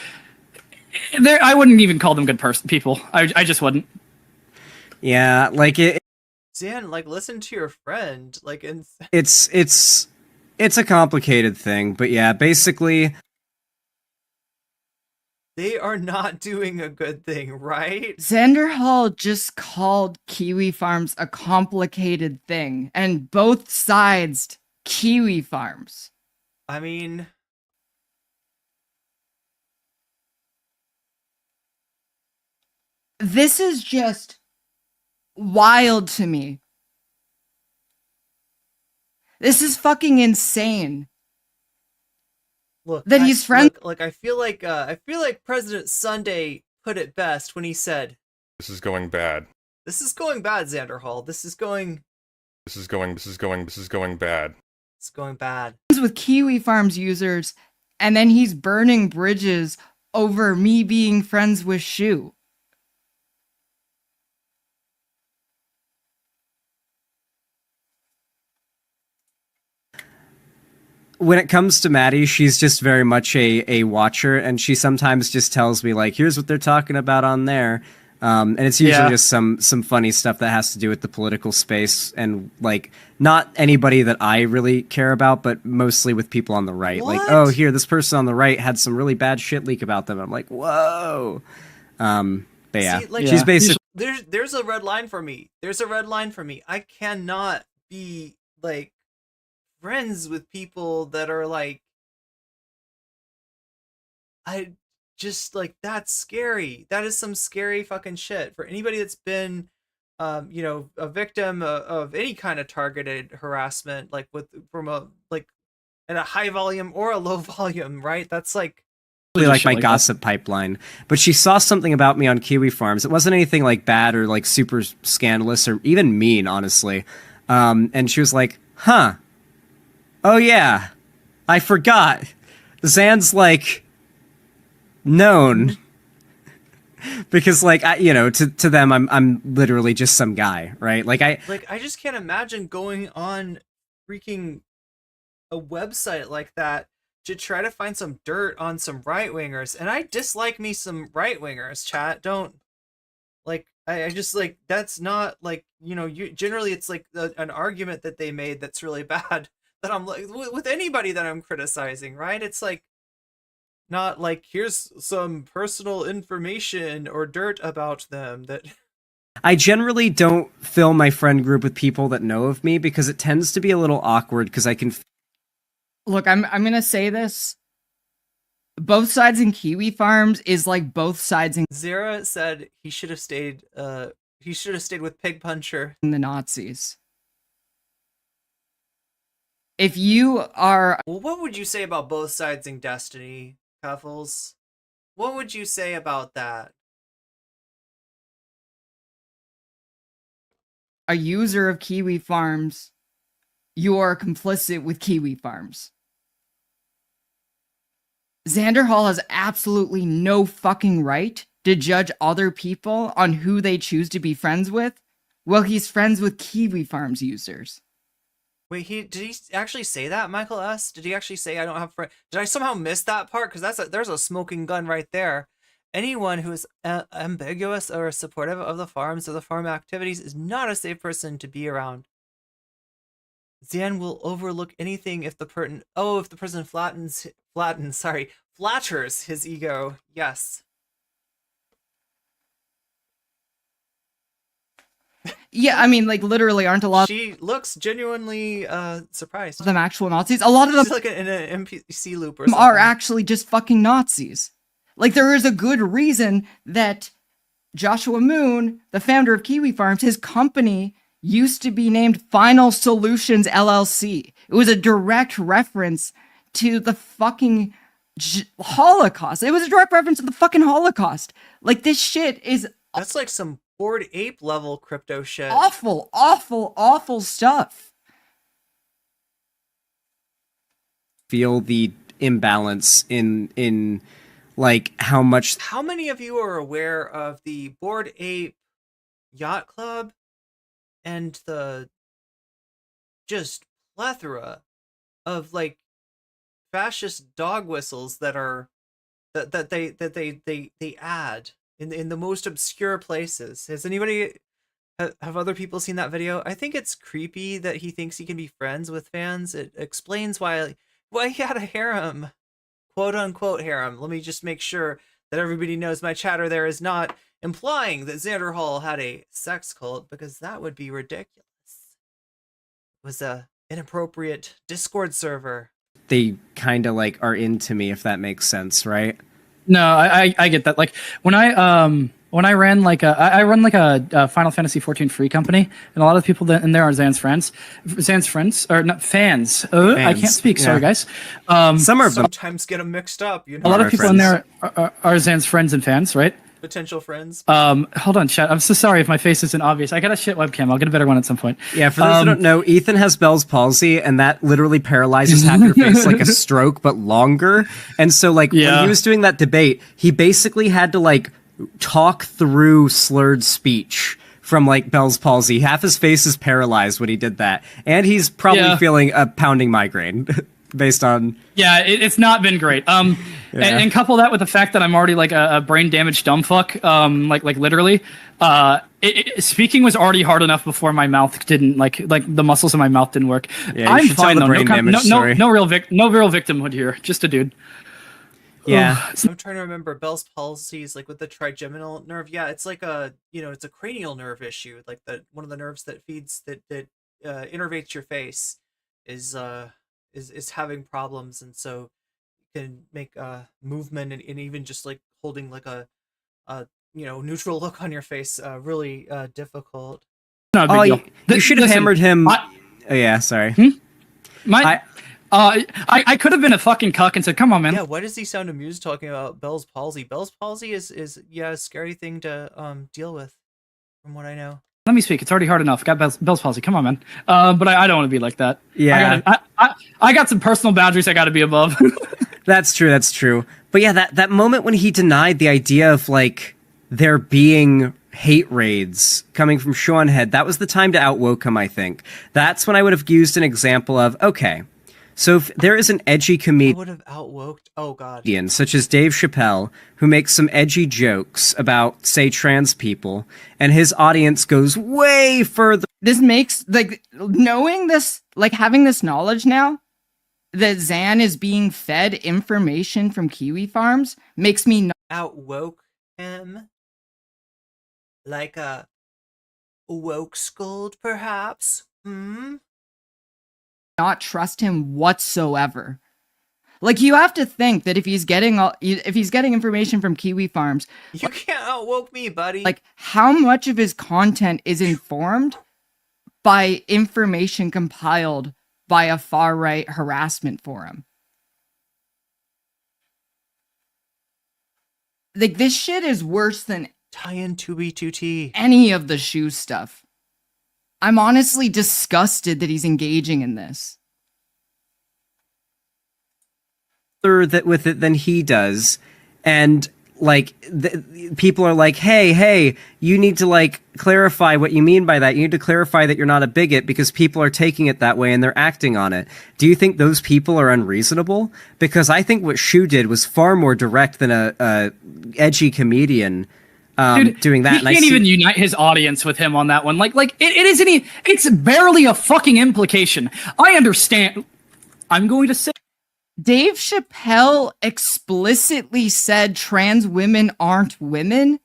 I wouldn't even call them good people. I just wouldn't. Yeah, like, Zan, like, listen to your friend. Like, it's a complicated thing, but yeah, basically... They are not doing a good thing, right? Xanderhal just called Kiwi Farms a complicated thing, and both sides Kiwi Farms. I mean... This is just wild to me. This is fucking insane. Look, that he's friends. Look, I feel like President Sunday put it best when he said, "This is going bad. This is going bad, Xanderhal. This is going bad. It's going bad." With Kiwi Farms users, and then he's burning bridges over me being friends with Shu. When it comes to Maddie, she's just very much a watcher, and she sometimes just tells me, like, here's what they're talking about on there. And it's usually just some funny stuff that has to do with the political space and like not anybody that I really care about, but mostly with people on the right. What? Like, oh, here, this person on the right had some really bad shit leak about them. I'm like, whoa. But yeah, See, like, she's basically. There's a red line for me. There's a red line for me. I cannot be like friends with people that are like, I just like, that's scary. That is some scary fucking shit for anybody that's been a victim of any kind of targeted harassment, like from a like at a high volume or a low volume, right? That's like my gossip pipeline. But she saw something about me on Kiwi Farms. It wasn't anything like bad or like super scandalous or even mean, honestly. And she was like, huh. Oh yeah. I forgot. Zan's like known. Because like to them I'm literally just some guy, right? I just can't imagine going on freaking a website like that to try to find some dirt on some right-wingers. And I dislike me some right-wingers, chat. Don't like I just like that's not like you generally it's like an argument that they made that's really bad that I'm like with anybody that I'm criticizing, right? It's like not like here's some personal information or dirt about them that I generally don't fill my friend group with people that know of me because it tends to be a little awkward because I can Look, I'm gonna say this. Both sides in Kiwi Farms is like both sides in Zara said he should have stayed with Pig Puncher. the Nazis. If you are Well, what would you say about both sides in Destiny, Keffals? What would you say about that? a user of Kiwi Farms, you are complicit with Kiwi Farms. Xanderhal has absolutely no fucking right to judge other people on who they choose to be friends with. Well, he's friends with Kiwi Farms users. Wait, did he actually say that, Michael S? Did he actually say I don't have friends? Did I somehow miss that part? Because there's a smoking gun right there. Anyone who is ambiguous or supportive of the farms or the farm activities is not a safe person to be around. Zan will overlook anything if the person flatters his ego. Yes. Yeah, I mean, like, literally, aren't a lot She looks genuinely surprised. of them actual Nazis? A lot of them She's like in an NPC loop or something. are actually just fucking Nazis. Like, there is a good reason that Joshua Moon, the founder of Kiwi Farms, his company used to be named Final Solutions LLC. It was a direct reference to the fucking Holocaust. It was a direct reference to the fucking Holocaust. Like, this shit is That's like some Bored Ape level crypto shit. awful, awful, awful stuff. feel the imbalance in like how much. How many of you are aware of the Bored Ape Yacht Club and the just plethora of like fascist dog whistles that they add in the most obscure places? Has anybody have other people seen that video? I think it's creepy that he thinks he can be friends with fans. It explains why he had a harem, quote unquote harem. Let me just make sure that everybody knows my chatter there is not implying that Xanderhal had a sex cult, because that would be ridiculous. It was a inappropriate Discord server. They kind of like are into me, if that makes sense, right? No, I get that. Like when I ran like I run like a Final Fantasy 14 free company, and a lot of people that in there are Zan's friends or not fans. I can't speak. Yeah. Sorry, guys. Some of them sometimes get them mixed up. You know, A lot of people in friends. there are Zan's friends and fans, right? potential friends. Hold on, chat. I'm so sorry if my face isn't obvious. I got a shit webcam. I'll get a better one at some point. Yeah, for those who don't know, Ethan has Bell's palsy, and that literally paralyzes half your face like a stroke, but longer. And so, like, when he was doing that debate, he basically had to, like, talk through slurred speech from, like, Bell's palsy. Half his face is paralyzed when he did that. And he's probably feeling a pounding migraine. based on. Yeah, it's not been great. And couple that with the fact that I'm already like a brain damaged dumb fuck. Like literally. Speaking was already hard enough before my mouth didn't like the muscles in my mouth didn't work. Yeah, I'm should tell fine the though. brain damage story. No real victimhood here. Just a dude. Yeah. I'm trying to remember Bell's palsy is like with the trigeminal nerve. Yeah, it's like a it's a cranial nerve issue. Like one of the nerves that feeds that innervates your face is having problems, and so you can make movement and even just like holding like a neutral look on your face really difficult. No big deal. You should have hammered him. Oh yeah, sorry. I could have been a fucking cuck and said, "Come on, man." Yeah, why does he sound amused talking about Bell's palsy? Bell's palsy is a scary thing to deal with, from what I know. Let me speak. It's already hard enough. Got Bell's palsy. Come on, man. But I don't want to be like that. Yeah, I got some personal boundaries I got to be above. That's true. But yeah, that moment when he denied the idea of like there being hate raids coming from Seanhead, that was the time to outwoke him. I think that's when I would have used an example of So if there is an edgy comedian would have outwoked. Oh god. Such as Dave Chappelle, who makes some edgy jokes about, say, trans people, and his audience goes way further. This makes like knowing this, like having this knowledge now that Xan is being fed information from Kiwi Farms makes me Outwoke him like a woke scold, perhaps. not trust him whatsoever. Like, you have to think that if he's getting information from Kiwi Farms, you can't outwoke me, buddy. Like, how much of his content is informed by information compiled by a far-right harassment forum? Like, this shit is worse than tie-in 2B2T. Any of the shoe stuff. I'm honestly disgusted that he's engaging in this. That with it than he does, and like people are like, hey, you need to like clarify what you mean by that. You need to clarify that you're not a bigot because people are taking it that way and they're acting on it. Do you think those people are unreasonable? Because I think what Shu did was far more direct than a edgy comedian doing that. He can't even unite his audience with him on that one. Like it isn't even, it's barely a fucking implication. I understand. I'm going to say Dave Chappelle explicitly said trans women aren't women,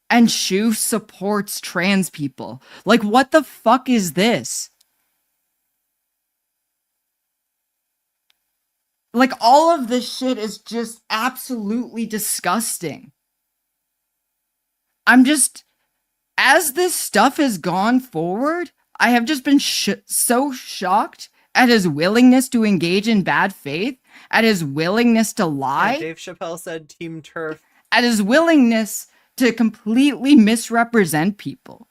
and Shu supports trans people. Like, what the fuck is this? Like, all of this shit is just absolutely disgusting. I'm just, as this stuff has gone forward, I have just been so shocked at his willingness to engage in bad faith, at his willingness to lie. Yeah, Dave Chappelle said Team Turf. At his willingness to completely misrepresent people.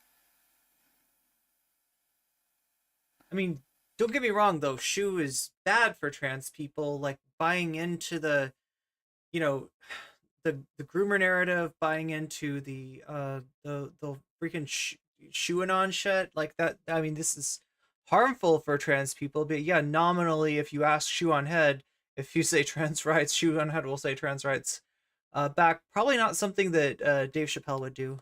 I mean, don't get me wrong, though. Shu is bad for trans people, like buying into the, the groomer narrative, buying into the freaking Shuanon shit, like that. I mean, this is harmful for trans people, but yeah, nominally, if you ask Shu on Head, if you say trans rights, Shu on Head will say trans rights back. Probably not something that Dave Chappelle would do.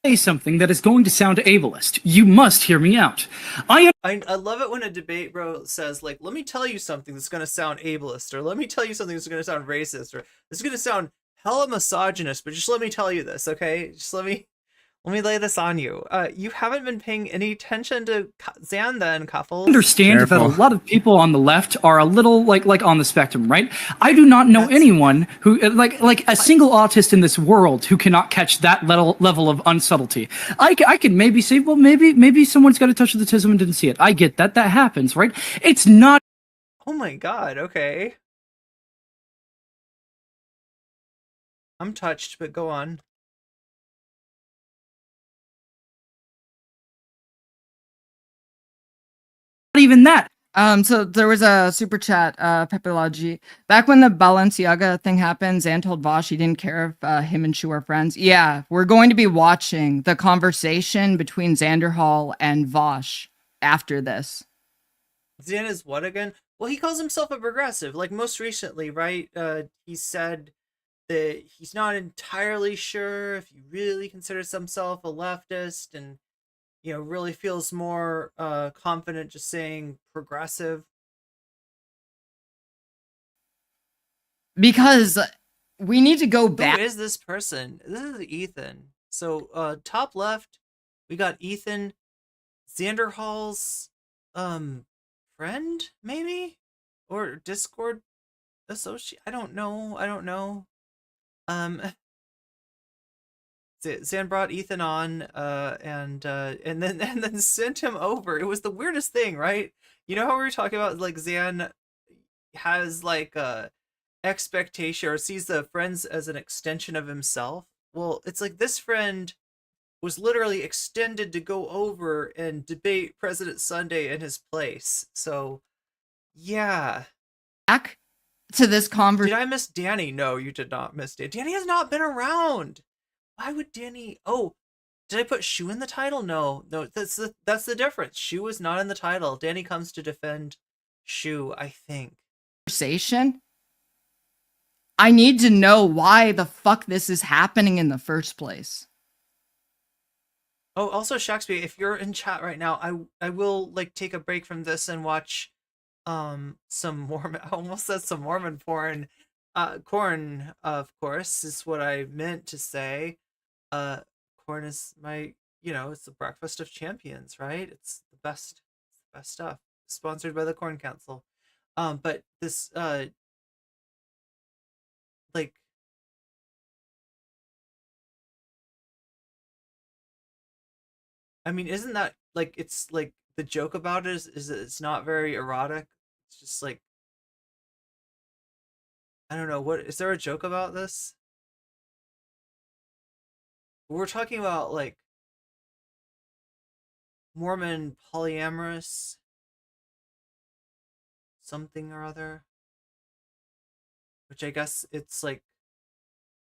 Say something that is going to sound ableist. You must hear me out. I love it when a debate bro says, like, let me tell you something that's going to sound ableist, or let me tell you something that's going to sound racist, or this is going to sound hella misogynist, but just let me tell you this, okay? Just let me lay this on you. You haven't been paying any attention to Xan then, Keffals. Understand that a lot of people on the left are a little like on the spectrum, right? I do not know anyone who like a single autist in this world who cannot catch that level of unsubtlety. I could maybe say, well, maybe someone's got a touch of the tism and didn't see it. I get that happens, right? It's not. Oh my god. Okay. I'm touched, but go on. Even that. So there was a super chat, Pepology. Back when the Balenciaga thing happened, Xan told Vaush he didn't care if him and Shu are friends. Yeah, we're going to be watching the conversation between Xanderhal and Vaush after this. Xan is what again? Well, he calls himself a progressive. Like most recently, right? He said that he's not entirely sure if he really considers himself a leftist, and really feels more confident just saying progressive. Because we need to go back. Who is this person? This is Ethan. So top left, we got Ethan, Xanderhal's friend, maybe? Or Discord associate? I don't know. Zan brought Ethan on and then sent him over. It was the weirdest thing, right? You know how we were talking about like Zan has like a expectation or sees the friends as an extension of himself? Well, it's like this friend was literally extended to go over and debate President Sunday in his place. So, yeah. Back to this conversation. Did I miss Danny? No, you did not miss Danny. Danny has not been around. Why would Danny? Oh, did I put Shu in the title? No, that's the difference. Shu is not in the title. Danny comes to defend Shu, I think. Conversation. I need to know why the fuck this is happening in the first place. Oh, also Shakespeare, if you're in chat right now, I will like take a break from this and watch some Mormon. I almost said some Mormon porn. Corn, of course, is what I meant to say. Corn is my, it's the breakfast of champions, right? It's the best stuff. Sponsored by the Corn Council. But this like I mean, isn't that like, it's like the joke about it is that it's not very erotic. It's just like, I don't know, what is there a joke about this? We're talking about like Mormon polyamorous something or other, which I guess it's like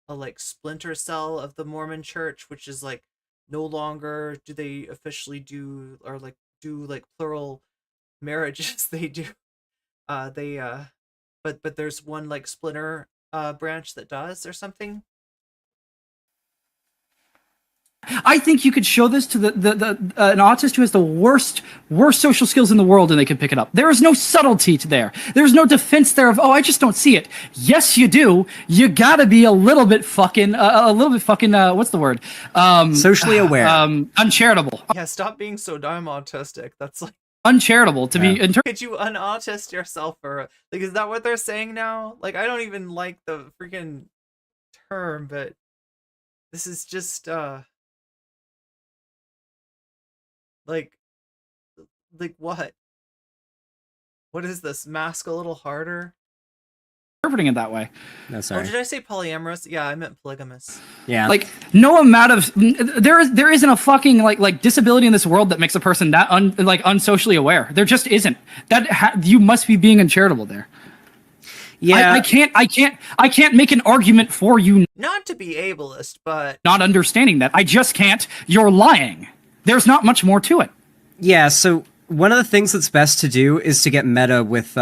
a like splinter cell of the Mormon church, which is like no longer do they officially do or like do like plural marriages. They do but there's one like splinter branch that does or something. I think you could show this to an autist who has the worst social skills in the world, and they can pick it up. There is no subtlety to there. There's no defense there of, oh, I just don't see it. Yes, you do. You gotta be a little bit fucking, what's the word? Socially aware. Uncharitable. Yeah, stop being so damn autistic. That's like Uncharitable to be. Could you unautist yourself for like? Is that what they're saying now? Like, I don't even like the freaking term, but this is just like what? What is this? Mask a little harder? Interpreting it that way. No, sorry. Oh, did I say polyamorous? Yeah, I meant polygamous. Yeah. Like no amount of there isn't a fucking like disability in this world that makes a person that unsocially aware. There just isn't. You must be being uncharitable there. Yeah. I can't make an argument for you. Not to be ableist, but not understanding that. I just can't. You're lying. There's not much more to it. Yeah, so one of the things that's best to do is to get meta with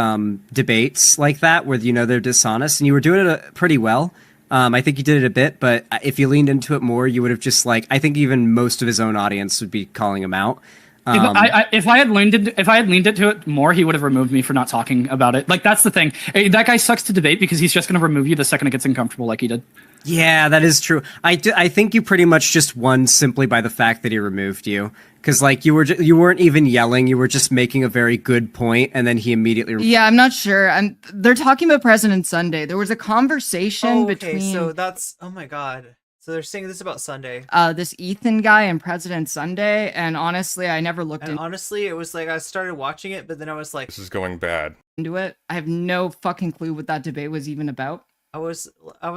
debates like that, where they're dishonest, and you were doing it pretty well. I think you did it a bit, but if you leaned into it more, you would have just I think even most of his own audience would be calling him out. If I had leaned into it more, he would have removed me for not talking about it. Like, that's the thing. That guy sucks to debate because he's just going to remove you the second it gets uncomfortable, like he did. Yeah, that is true. I think you pretty much just won simply by the fact that he removed you, because you weren't even yelling. You were just making a very good point, and then he immediately. Yeah, I'm not sure. They're talking about President Sunday. There was a conversation between. So that's, oh my god. So they're saying this about Sunday. This Ethan guy and President Sunday, and honestly, I never looked into. Honestly, it was like I started watching it, but then I was like, this is going bad. Into it, I have no fucking clue what that debate was even about. I was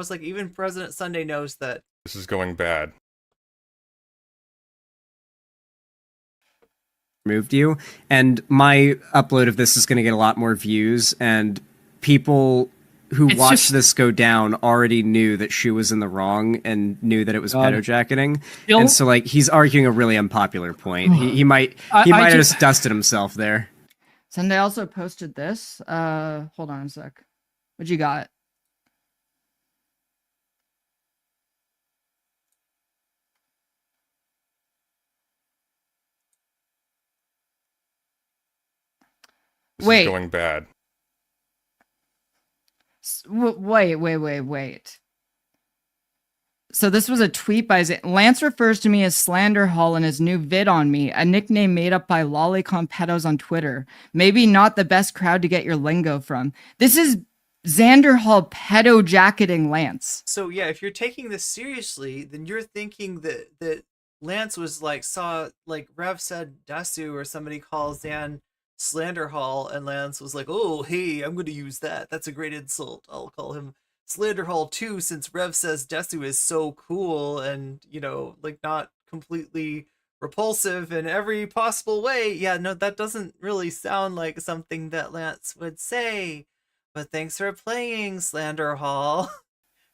like, even President Sunday knows that this is going bad. Removed you, and my upload of this is going to get a lot more views, and people who watched this go down already knew that Shu was in the wrong and knew that it was pedojacketing, and so he's arguing a really unpopular point. He might have just dusted himself there. Sunday also posted this. Hold on a sec. What you got? This Wait. is going bad. Wait. So this was a tweet by Lance refers to me as Xanderhal in his new vid on me, a nickname made up by lolicon pedos on Twitter. Maybe not the best crowd to get your lingo from. This is Xanderhal pedo jacketing Lance. So yeah, if you're taking this seriously, then you're thinking that Lance was like saw like Rev said Dasu or somebody calls Zan Xanderhal, and Lance was like, oh hey, I'm gonna use that. That's a great insult. I'll call him Xanderhal too, since Rev says Desu is so cool and, you know, like not completely repulsive in every possible way. Yeah, no, that doesn't really sound like something that Lance would say. But thanks for playing, Xanderhal.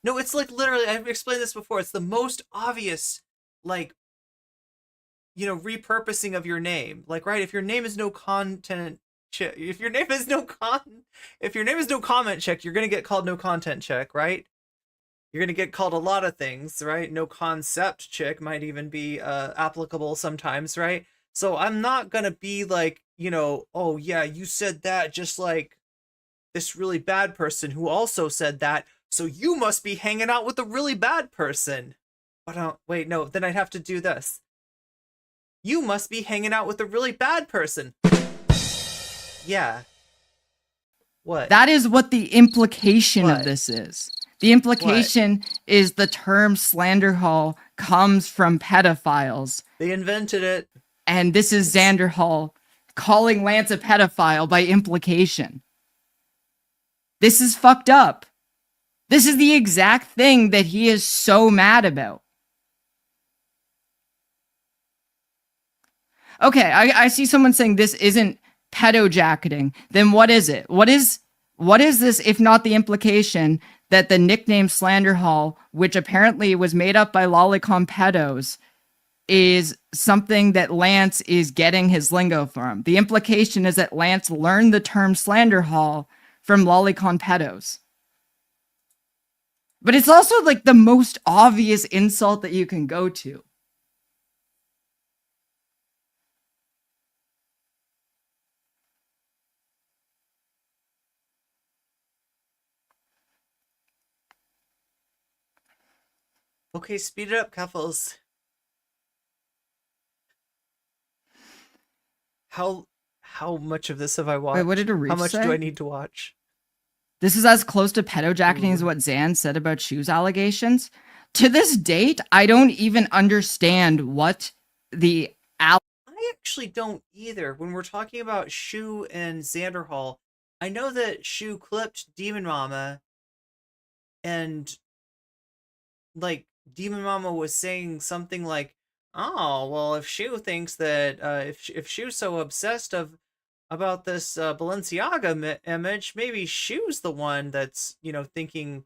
No, it's like literally, I've explained this before, it's the most obvious, like, you know, repurposing of your name. Like, right, if your name is no content check, if your name is no comment check, you're gonna get called no content check, right? You're gonna get called a lot of things, right? No concept check might even be applicable sometimes, right? So I'm not gonna be like, you know, oh yeah, you said that just like this really bad person who also said that, so you must be hanging out with a really bad person. But wait, no, then I'd have to do this. You must be hanging out with a really bad person. Yeah. What? That is what the implication What? of this is. The implication is the term Xanderhal comes from pedophiles. They invented it. And this is Xanderhal calling Lance a pedophile by implication. This is fucked up. This is the exact thing that he is so mad about. Okay, I see someone saying this isn't pedo jacketing. Then what is it? What is this if not the implication that the nickname Xanderhal, which apparently was made up by lolicon pedos, is something that Lance is getting his lingo from? The implication is that Lance learned the term Xanderhal from lolicon pedos. But it's also like the most obvious insult that you can go to. Okay, speed it up, Keffals. How much of this have I watched? Wait, what did Irene How much say? do I need to watch? This is as close to pedo jacketing as what Zan said about Shu's allegations. To this date, I don't even understand what the I actually don't either. When we're talking about Shu and Xanderhal, I know that Shu clipped Demon Mama, and like Demon Mama was saying something like, "Oh, well, if Shu thinks that if Shu's so obsessed about this Balenciaga image, maybe Shu's the one that's, you know, thinking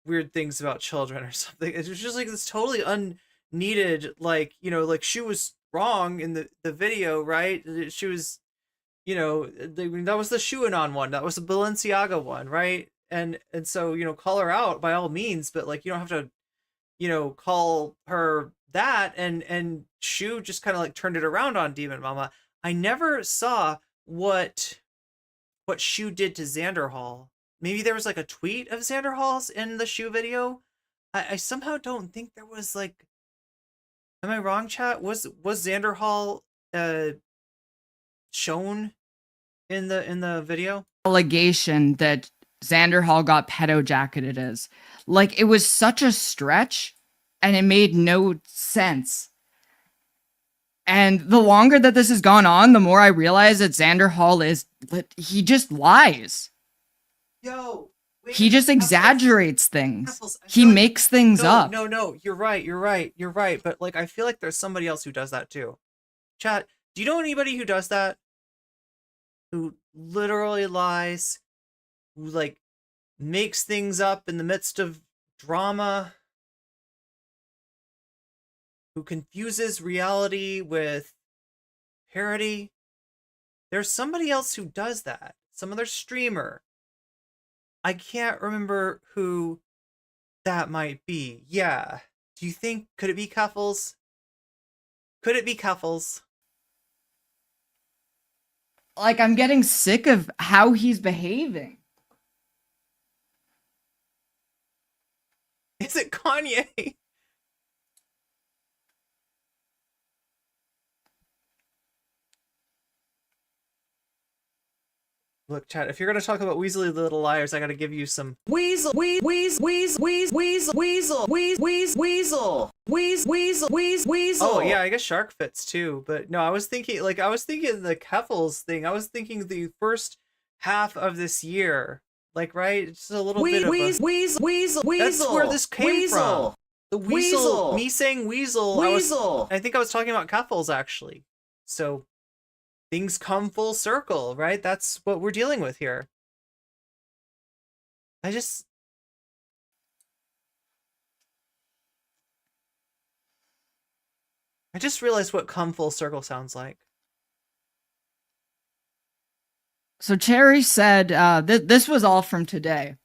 weird things about children or something." It's just like this totally unneeded, like, you know, like Shu was wrong in the video, right? She was, you know, that was the Shuanon one, that was the Balenciaga one, right? And so, you know, call her out by all means, but like you don't have to, you know, call her that. And Shu just kind of like turned it around on Demon Mama. I never saw what Shu did to Xanderhal. Maybe there was like a tweet of Xanderhal's in the Shu video. I somehow don't think there was like. Am I wrong, chat? Was Xanderhal shown in the video? allegation that Xanderhal got pedo jacketed is. Like, it was such a stretch, and it made no sense. And the longer that this has gone on, the more I realize that Xanderhal is, he just lies. Yo, wait, He just exaggerates things. He makes things up. No, you're right. But like, I feel like there's somebody else who does that too. Chat, do you know anybody who does that? Who literally lies, who like makes things up in the midst of drama, who confuses reality with parody? There's somebody else who does that. Some other streamer. I can't remember who that might be. Yeah. Do you think, could it be Keffals? Could it be Keffals? Like, I'm getting sick of how he's behaving. Is it Kanye? Look, chat, if you're gonna talk about Weasley the Little Liars, I gotta give you some Weasel. Oh yeah, I guess Shark fits too. But no, I was thinking the Keffals thing. I was thinking the first half of this year. Like, right? It's a little bit of a... That's where this came from. The weasel. Me saying weasel. I think I was talking about Keffals, actually. So, things come full circle, right? That's what we're dealing with here. I just realized what come full circle sounds like. So Cherry said, this was all from today.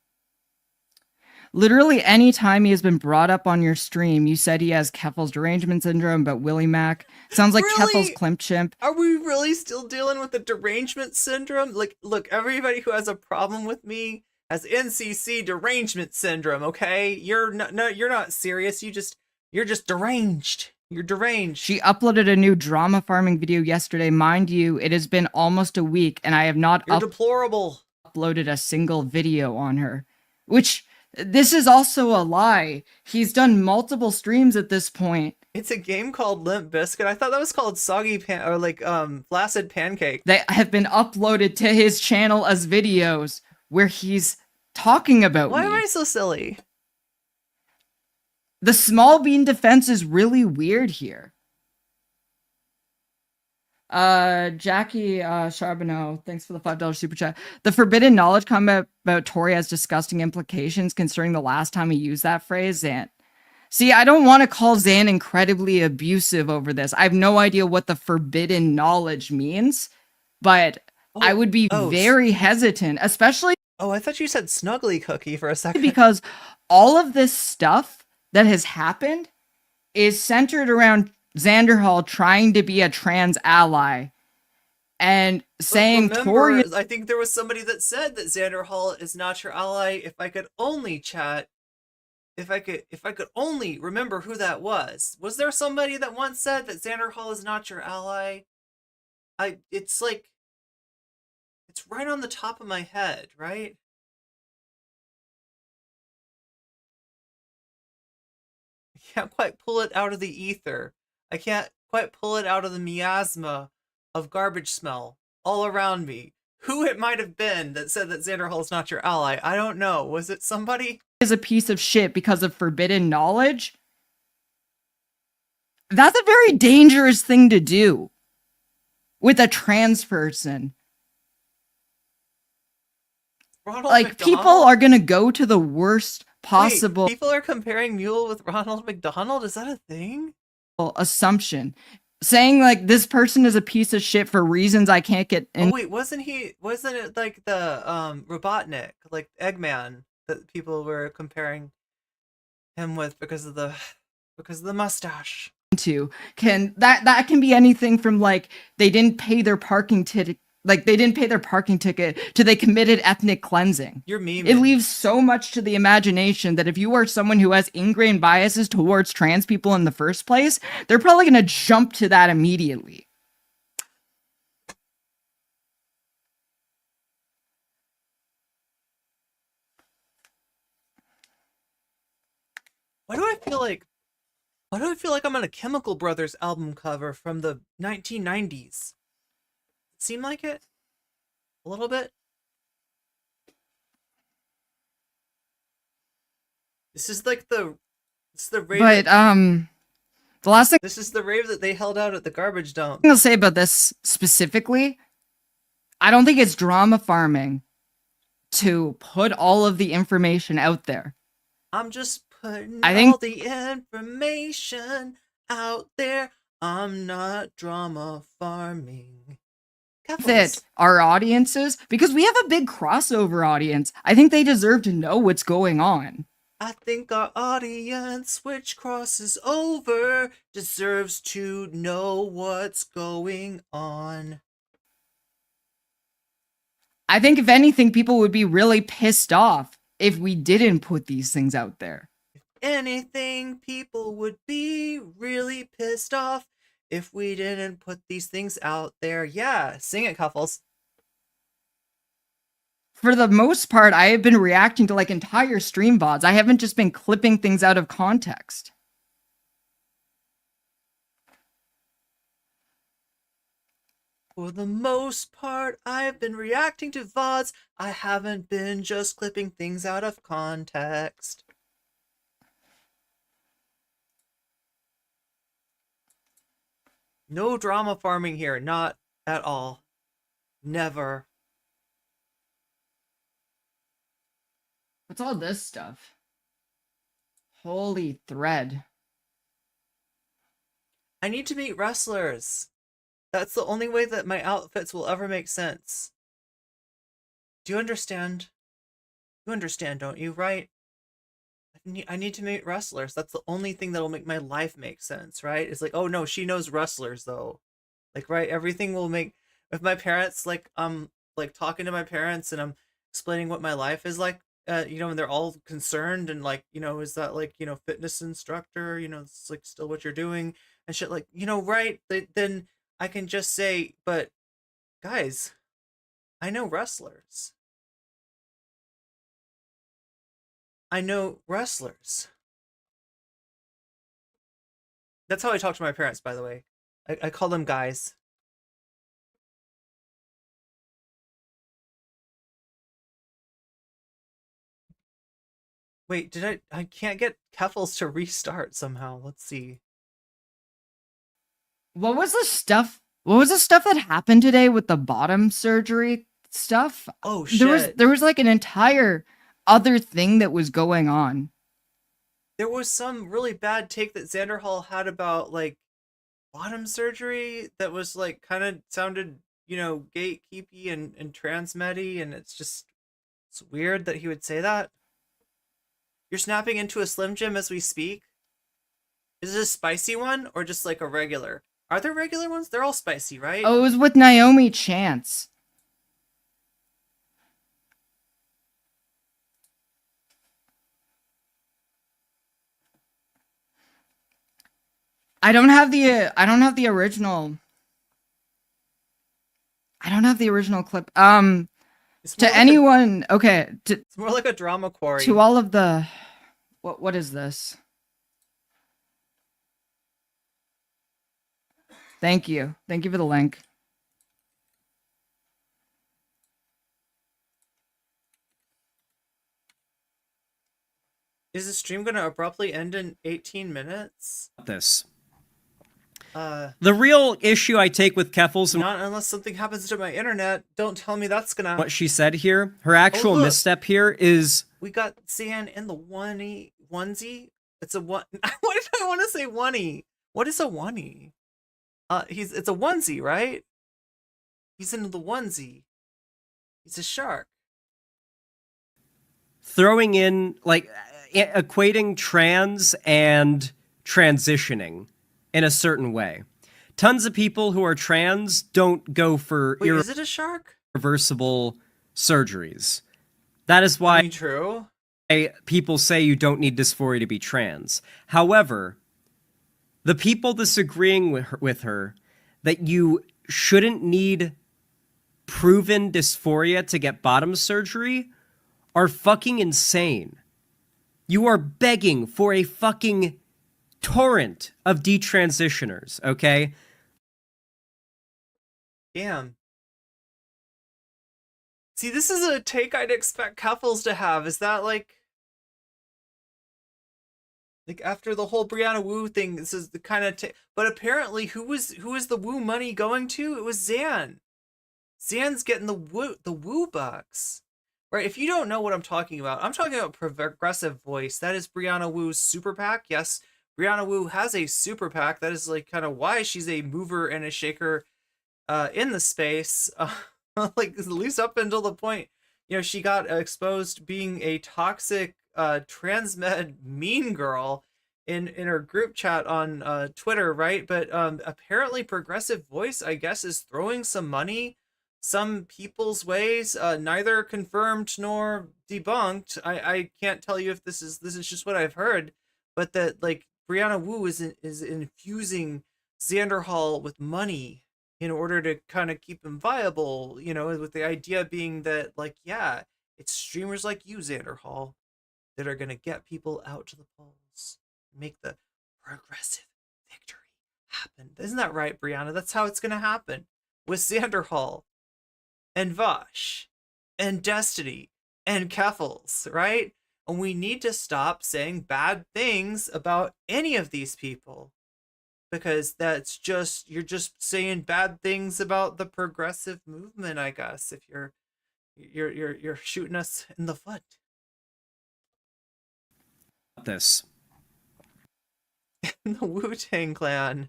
Literally any time he has been brought up on your stream, you said he has Keffals derangement syndrome, but Willie Mac sounds like Really? Keffals Klimp Chimp. Are we really still dealing with the derangement syndrome? Like, look, everybody who has a problem with me has NCC derangement syndrome, okay? You're not serious. You're just deranged. You're deranged. She uploaded a new drama farming video yesterday. Mind you, it has been almost a week, and I have not You're deplorable. uploaded a single video on her. Which, this is also a lie. He's done multiple streams at this point. It's a game called Limp Biscuit. I thought that was called Flaccid Pancake. They have been uploaded to his channel as videos where he's talking about Why me. am I so silly? The small bean defense is really weird here. Jackie Charbonneau, thanks for the $5 super chat. The forbidden knowledge comment about Tori has disgusting implications considering the last time he used that phrase, Zan. See, I don't want to call Zan incredibly abusive over this. I have no idea what the forbidden knowledge means, but I would be very hesitant, especially... Oh, I thought you said Snuggly Cookie for a second. Because all of this stuff that has happened is centered around Xanderhal trying to be a trans ally and saying Tori... I think there was somebody that said that Xanderhal is not your ally. If I could only chat... If I could only remember who that was. Was there somebody that once said that Xanderhal is not your ally? It's like... It's right on the top of my head, right? I can't quite pull it out of the ether. I can't quite pull it out of the miasma of garbage smell all around me. Who it might have been that said that Xanderhal is not your ally, I don't know. Was it somebody? Is a piece of shit because of forbidden knowledge? That's a very dangerous thing to do with a trans person. Ronald like, McDonald? people are gonna go to the worst possible... Wait, people are comparing Muel with Ronald McDonald? Is that a thing? Assumption. Saying, like, this person is a piece of shit for reasons I can't get in... Oh, wait, wasn't it like the, Robotnik, like Eggman, that people were comparing him with because of the mustache? That can be anything from, like, they didn't pay their parking ticket... Like, they didn't pay their parking ticket to they committed ethnic cleansing. You're memeing. It leaves so much to the imagination that if you are someone who has ingrained biases towards trans people in the first place, they're probably going to jump to that immediately. Why do I feel like I'm on a Chemical Brothers album cover from the 1990s? Seem like it? A little bit? This is like the rave. But, the last thing... This is the rave that they held out at the garbage dump. I'll say about this specifically, I don't think it's drama farming to put all of the information out there. I'm just putting all the information out there. I'm not drama farming. Keffals. our audiences, because we have a big crossover audience. I think they deserve to know what's going on. I think our audience, which crosses over, deserves to know what's going on. I think if anything, people would be really pissed off if we didn't put these things out there. If anything, people would be really pissed off if we didn't put these things out there. Yeah, sing it, Keffals. For the most part, I have been reacting to like entire stream VODs. I haven't just been clipping things out of context. For the most part, I've been reacting to VODs. I haven't been just clipping things out of context. No drama farming here, not at all. Never. What's all this stuff? Holy thread. I need to meet wrestlers. That's the only way that my outfits will ever make sense. Do you understand? You understand, don't you, right? I need to meet wrestlers. That's the only thing that'll make my life make sense, right? It's like, oh no, she knows wrestlers though. Like, right, everything will make, if my parents, like talking to my parents and I'm explaining what my life is like, you know, and they're all concerned and like, you know, is that like, you know, fitness instructor, you know, it's like still what you're doing and shit, like, you know, right? Then I can just say, but guys, I know wrestlers. I know wrestlers. That's how I talk to my parents, by the way. I call them guys. Wait, I can't get Keffals to restart somehow. Let's see. What was the stuff? What was the stuff that happened today with the bottom surgery stuff? Oh shit. There was like an entire other thing that was going on. There was some really bad take that Xanderhal had about like bottom surgery that was like kind of sounded, you know, gatekeepy and transmedy, and it's weird that he would say that. You're snapping into a Slim Jim as we speak? Is it a spicy one or just like a regular? Are there regular ones? They're all spicy, right? Oh, it was with Naomi Chance. I don't have the original. I don't have the original clip. To anyone, okay, it's more like a drama quarry. To all of the, what is this? Thank you for the link. Is the stream gonna abruptly end in 18 minutes? This. The real issue I take with Keffals, not unless something happens to my internet. Don't tell me that's gonna. What she said here, her actual misstep here is. We got Zan in the onesie. It's a one. Why did I want to say oneie? What is a oneie? It's a onesie, right? He's in the onesie. He's a shark. Throwing in like equating trans and transitioning in a certain way. Tons of people who are trans don't go for is it a shark? Irreversible surgeries. That is why true. People say you don't need dysphoria to be trans. However, the people disagreeing with her that you shouldn't need proven dysphoria to get bottom surgery are fucking insane. You are begging for a fucking torrent of detransitioners, okay? Damn. See, this is a take I'd expect Keffals to have. Is that like after the whole Brianna Wu thing, this is the kind of but apparently who was the Wu money going to? It was Zan. Zan's getting the Wu bucks. Right, if you don't know what I'm talking about Progressive Voice. That is Brianna Wu's super PAC. Yes, Brianna Wu has a super PAC. That is like kind of why she's a mover and a shaker in the space, like at least up until the point, she got exposed being a toxic transmed mean girl in her group chat on Twitter, right? But apparently Progressive Voice, I guess, is throwing some money some people's ways, neither confirmed nor debunked. I can't tell you if this is just what I've heard, but that like Brianna Wu is infusing Xanderhal with money in order to kind of keep him viable, with the idea being that, like, yeah, it's streamers like you, Xanderhal, that are going to get people out to the polls, make the progressive victory happen. Isn't that right, Brianna? That's how it's going to happen with Xanderhal and Vaush and Destiny and Keffals, right? And we need to stop saying bad things about any of these people, because that's you're just saying bad things about the progressive movement, I guess, if you're shooting us in the foot. This. The Wu-Tang Clan.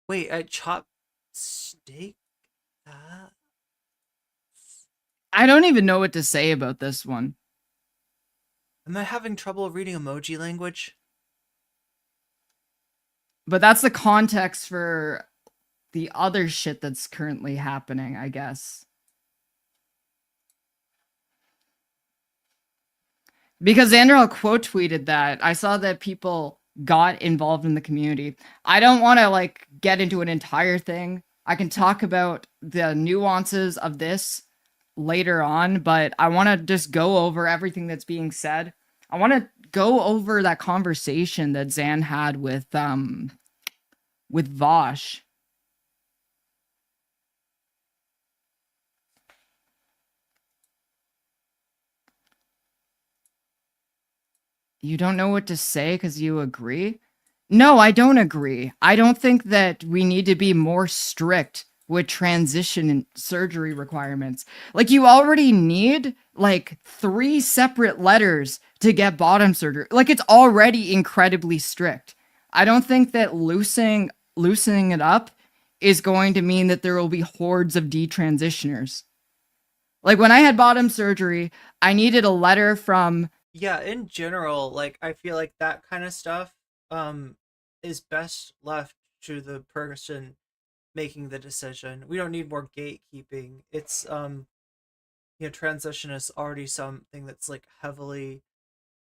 Wait, a chopped steak? I don't even know what to say about this one. Am I having trouble reading emoji language? But that's the context for the other shit that's currently happening, I guess. Because Xanderhal quote tweeted that. I saw that people got involved in the community. I don't want to like get into an entire thing. I can talk about the nuances of this later on, but I want to just go over everything that's being said. I want to go over that conversation that Xan had with Vaush. You don't know what to say because you agree? No, I don't agree. I don't think that we need to be more strict with transition and surgery requirements. Like, you already need like 3 separate letters to get bottom surgery. Like, it's already incredibly strict. I don't think that loosening it up is going to mean that there will be hordes of detransitioners. Like, when I had bottom surgery, I needed a letter from... Yeah, in general, like, I feel like that kind of stuff is best left to the person making the decision. We don't need more gatekeeping. It's transition is already something that's like heavily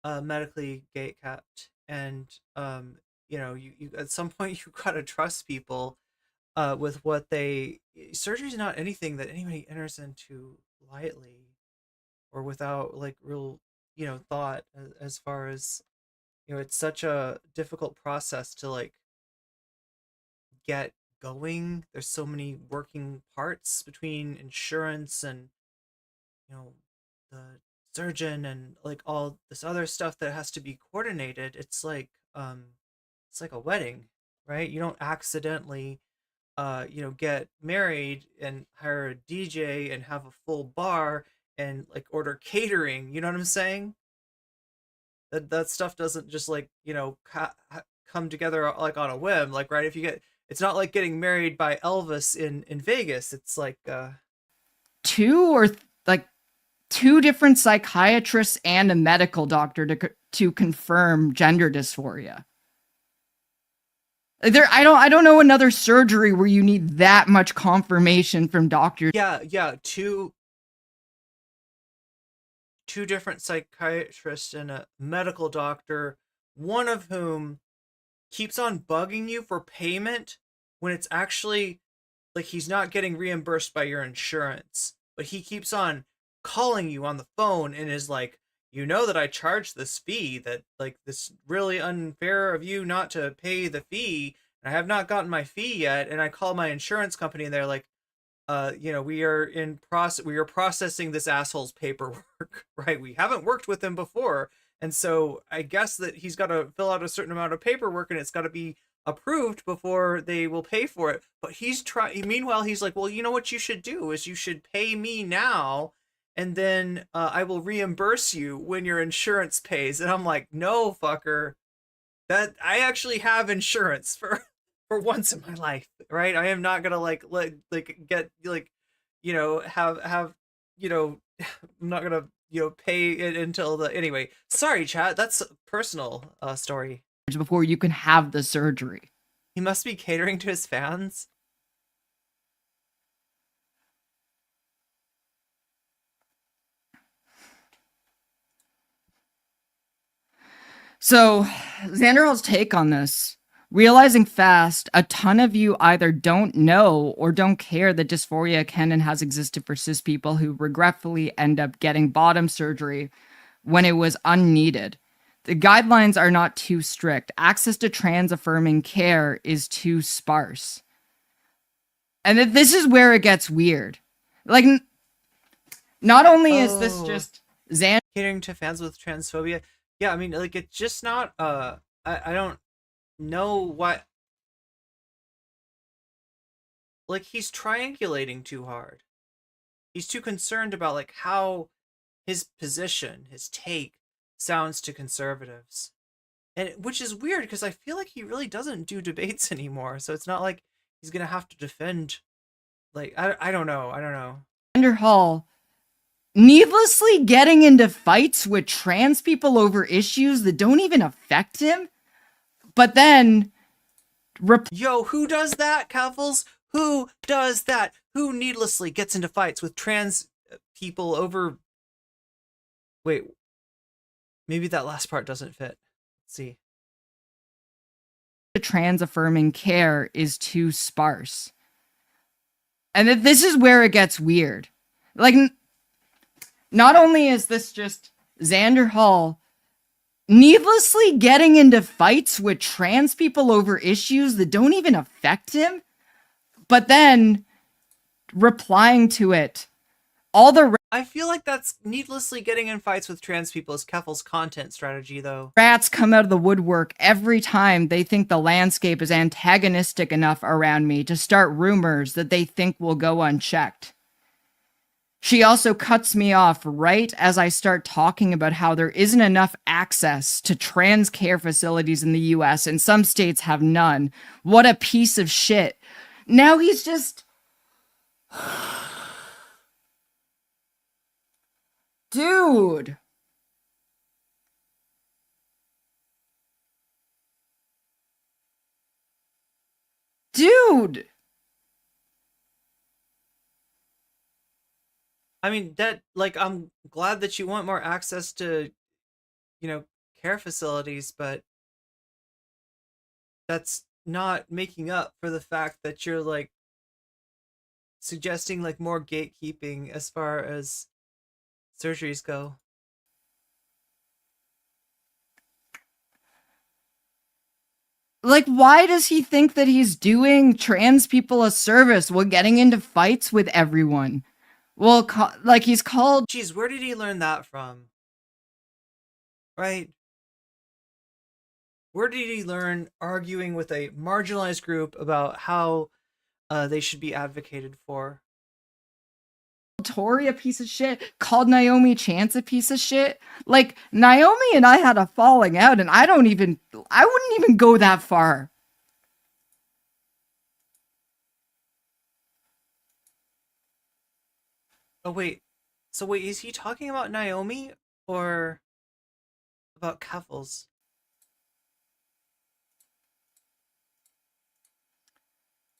medically gate kept, and you at some point you gotta trust people with what surgery is not anything that anybody enters into lightly or without like real thought, as far as it's such a difficult process to like get going. There's so many working parts between insurance and the surgeon and like all this other stuff that has to be coordinated. It's like a wedding, right? You don't accidentally get married and hire a DJ and have a full bar and like order catering. You know what I'm saying? That stuff doesn't just like come together like on a whim. Like, right, it's not like getting married by Elvis in Vegas. It's like 2 different psychiatrists and a medical doctor to confirm gender dysphoria. I don't know another surgery where you need that much confirmation from doctors. Yeah, two different psychiatrists and a medical doctor, one of whom keeps on bugging you for payment when it's actually like he's not getting reimbursed by your insurance, but he keeps on calling you on the phone and is like, that I charged this fee, that like this really unfair of you not to pay the fee, and I have not gotten my fee yet. And I call my insurance company and they're like, we are processing this asshole's paperwork, right? We haven't worked with him before. And so I guess that he's got to fill out a certain amount of paperwork and it's got to be approved before they will pay for it. But meanwhile, he's like, well, you know what you should do is you should pay me now and then I will reimburse you when your insurance pays. And I'm like, no, fucker. That I actually have insurance for once in my life, right? I am not gonna get have I'm not gonna pay it until the anyway. Sorry, chat. That's a personal story. Before you can have the surgery. He must be catering to his fans. So, Xanderhal's take on this. Realizing fast, a ton of you either don't know or don't care that dysphoria can and has existed for cis people who regretfully end up getting bottom surgery when it was unneeded. The guidelines are not too strict. Access to trans-affirming care is too sparse. And this is where it gets weird. Like, not only is this just Xander catering to fans with transphobia. Yeah, I mean, like, it's just not, I don't know what, like, he's triangulating too hard. He's too concerned about, like, how his position, his take, sounds to conservatives. And which is weird, because I feel like he really doesn't do debates anymore, so it's not like he's gonna have to defend, like, I don't know. Xanderhal needlessly getting into fights with trans people over issues that don't even affect him, but then yo, who does that, Keffals? Who does that? Who needlessly gets into fights with trans people over... Wait, maybe that last part doesn't fit. Let's see. Trans-affirming care is too sparse. And this is where it gets weird. Like, not only is this just Xanderhal needlessly getting into fights with trans people over issues that don't even affect him, but then replying to it. I feel like that's needlessly getting in fights with trans people is Keffals' content strategy, though. Rats come out of the woodwork every time they think the landscape is antagonistic enough around me to start rumors that they think will go unchecked. She also cuts me off right as I start talking about how there isn't enough access to trans care facilities in the US and some states have none. What a piece of shit. Now he's just... Dude. Dude. I mean, that, like, I'm glad that you want more access to, care facilities, but that's not making up for the fact that you're, like, suggesting, like, more gatekeeping as far as surgeries go. Like, why does he think that he's doing trans people a service while getting into fights with everyone? Well, he's called... Jeez, where did he learn that from? Right? Where did he learn arguing with a marginalized group about how they should be advocated for? Tori a piece of shit, called Naomi Chance a piece of shit. Like, Naomi and I had a falling out, and I wouldn't even go that far. Oh, wait. So wait, is he talking about Naomi or about Keffals?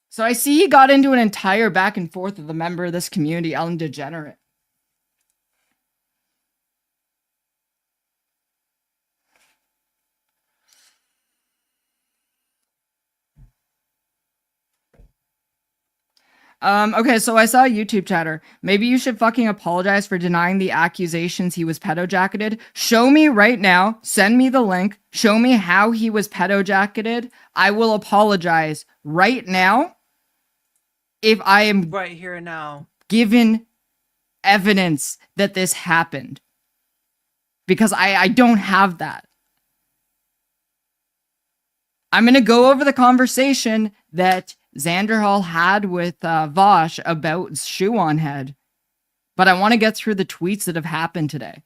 So I see he got into an entire back and forth with a member of this community, Ellen DeGenerate. Okay, so I saw a YouTube chatter. Maybe you should fucking apologize for denying the accusations he was pedo-jacketed. Show me right now. Send me the link. Show me how he was pedo-jacketed. I will apologize right now if I am right here and now given evidence that this happened. Because I don't have that. I'm going to go over the conversation that Xanderhal had with Vaush about Shoe on Head. But but I want to get through the tweets that have happened today.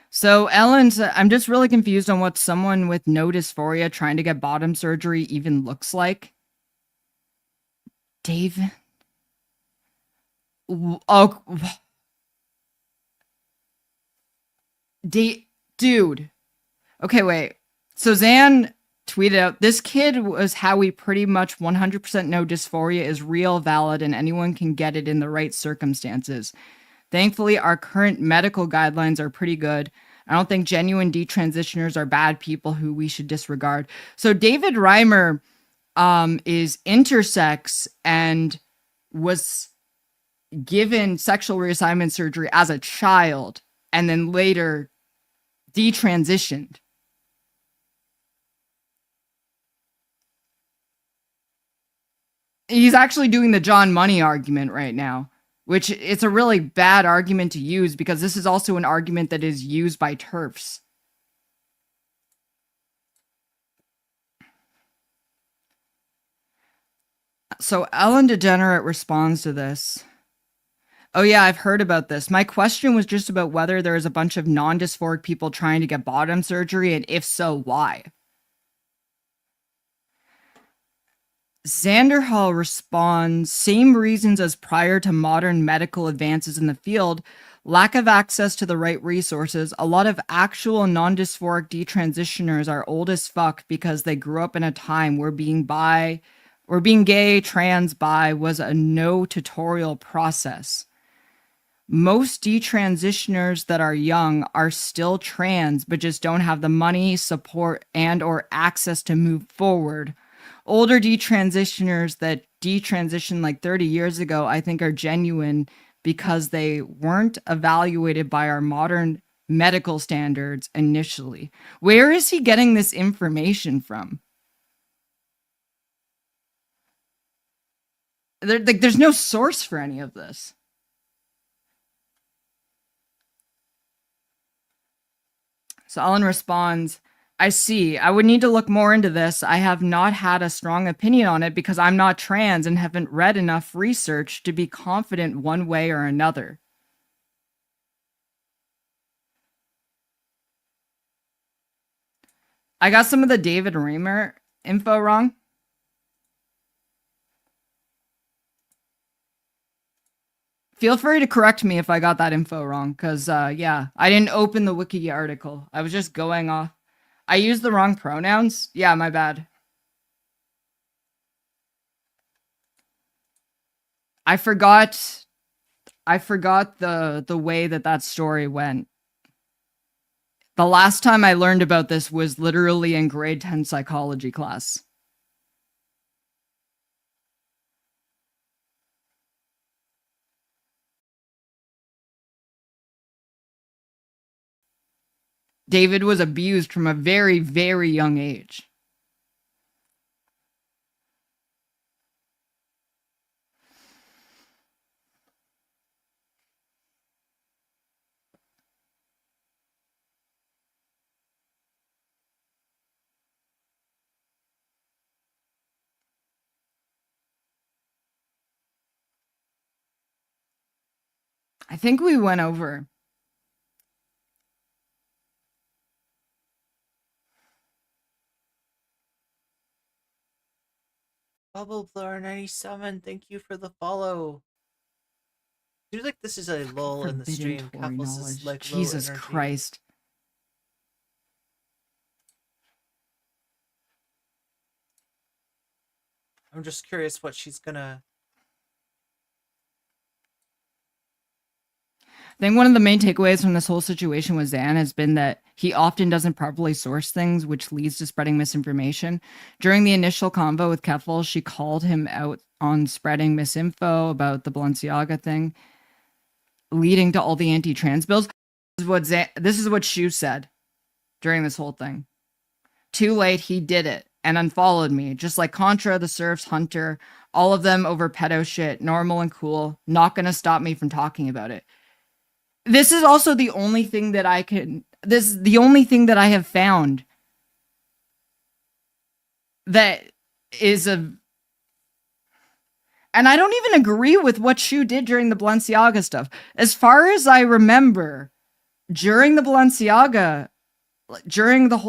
So Ellen's, I'm just really confused on what someone with no dysphoria trying to get bottom surgery even looks like. Dave. Oh. Dude. Okay, wait. So Zan tweeted out, this kid was how we pretty much 100% know dysphoria is real, valid, and anyone can get it in the right circumstances. Thankfully, our current medical guidelines are pretty good. I don't think genuine detransitioners are bad people who we should disregard. So David Reimer is intersex and was given sexual reassignment surgery as a child and then later detransitioned. He's actually doing the John Money argument right now, which it's a really bad argument to use because this is also an argument that is used by TERFs. So Ellen DeGenerate responds to this. Oh yeah, I've heard about this. My question was just about whether there is a bunch of non-dysphoric people trying to get bottom surgery, and if so, why? Xanderhal responds, same reasons as prior to modern medical advances in the field, lack of access to the right resources. A lot of actual non-dysphoric detransitioners are old as fuck because they grew up in a time where being gay, trans, bi was a no tutorial process. Most detransitioners that are young are still trans, but just don't have the money, support, and or access to move forward. Older detransitioners that detransitioned like 30 years ago, I think are genuine because they weren't evaluated by our modern medical standards initially. Where is he getting this information from? There's no source for any of this. So Ellen responds, I see. I would need to look more into this. I have not had a strong opinion on it because I'm not trans and haven't read enough research to be confident one way or another. I got some of the David Reimer info wrong. Feel free to correct me if I got that info wrong, because, yeah, I didn't open the wiki article. I was just going off. I used the wrong pronouns? Yeah, my bad. I forgot the way that story went. The last time I learned about this was literally in grade 10 psychology class. David was abused from a very, very young age. I think we went over. Bubble Blur 97, thank you for the follow. Seems like this is a lull in the stream. Keffals is like Jesus Christ. I'm just curious what she's gonna. I think one of the main takeaways from this whole situation with Zan has been that he often doesn't properly source things, which leads to spreading misinformation. During the initial convo with Keffals, she called him out on spreading misinfo about the Balenciaga thing, leading to all the anti-trans bills. This is what Shu said during this whole thing. Too late, he did it. and unfollowed me, just like Contra, the Serfs, Hunter, all of them over pedo shit, normal and cool, not gonna stop me from talking about it. This is also the only thing that I have found that is a, and I don't even agree with what Shu did during the Balenciaga stuff. As far as I remember, during the whole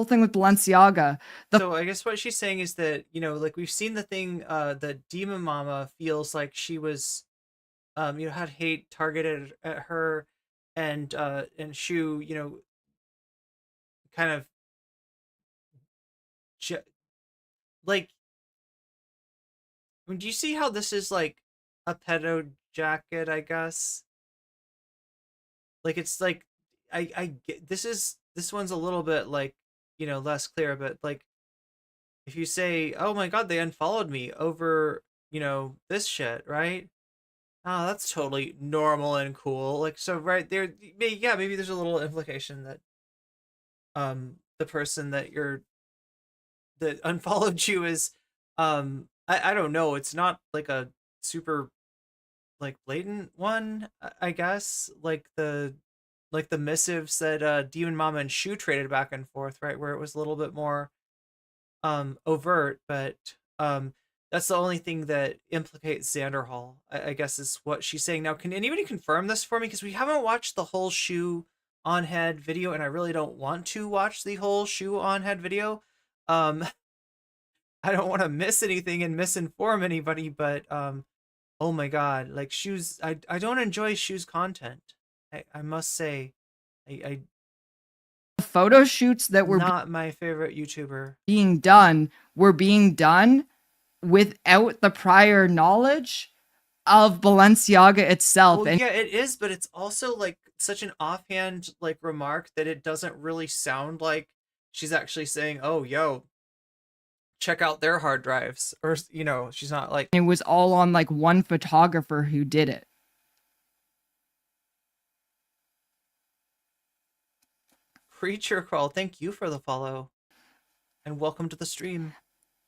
thing with Balenciaga, So I guess what she's saying is that, you know, like we've seen the thing that Demon Mama feels like she was, you know, had hate targeted at her, and Shu, you know, kind of like, I mean, do you see how this is like a pedo jacket, I guess? Like it's like I get this one's a little bit like, you know, less clear, but like if you say, "Oh my god, they unfollowed me over, you know, this shit," right? Oh, that's totally normal and cool. Like so right there, yeah, maybe there's a little implication that the person that unfollowed you is I don't know, it's not like a super like blatant one, I guess, like the missives that Demon Mama and Shu traded back and forth, right, where it was a little bit more overt, but that's the only thing that implicates Xanderhal, I guess is what she's saying. Now, can anybody confirm this for me? Because we haven't watched the whole Shu on head video, and I really don't want to watch the whole Shu on head video. I don't want to miss anything and misinform anybody, but oh my god, like Shu's, I don't enjoy Shu's content. I must say, I photo shoots that were not my favorite YouTuber. being done were being done without the prior knowledge of Balenciaga itself. Well, And yeah, it is, but it's also like such an offhand like remark that it doesn't really sound like she's actually saying, "Oh, yo, check out their hard drives," or you know, she's not like it was all on like one photographer who did it. Creature Crawl. Thank you for the follow, and welcome to the stream.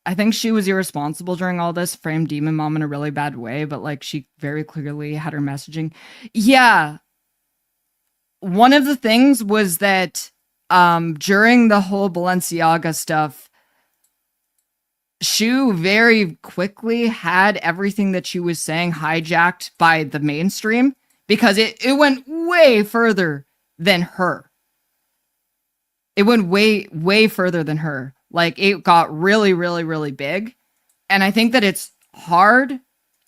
I think she was irresponsible during all this, framed Demon Mom in a really bad way, but like she very clearly had her messaging. Yeah. One of the things was that during the whole Balenciaga stuff, Shu very quickly had everything that she was saying hijacked by the mainstream because it went way further than her. It went way further than her. Like it got really, really, really big. And I think that it's hard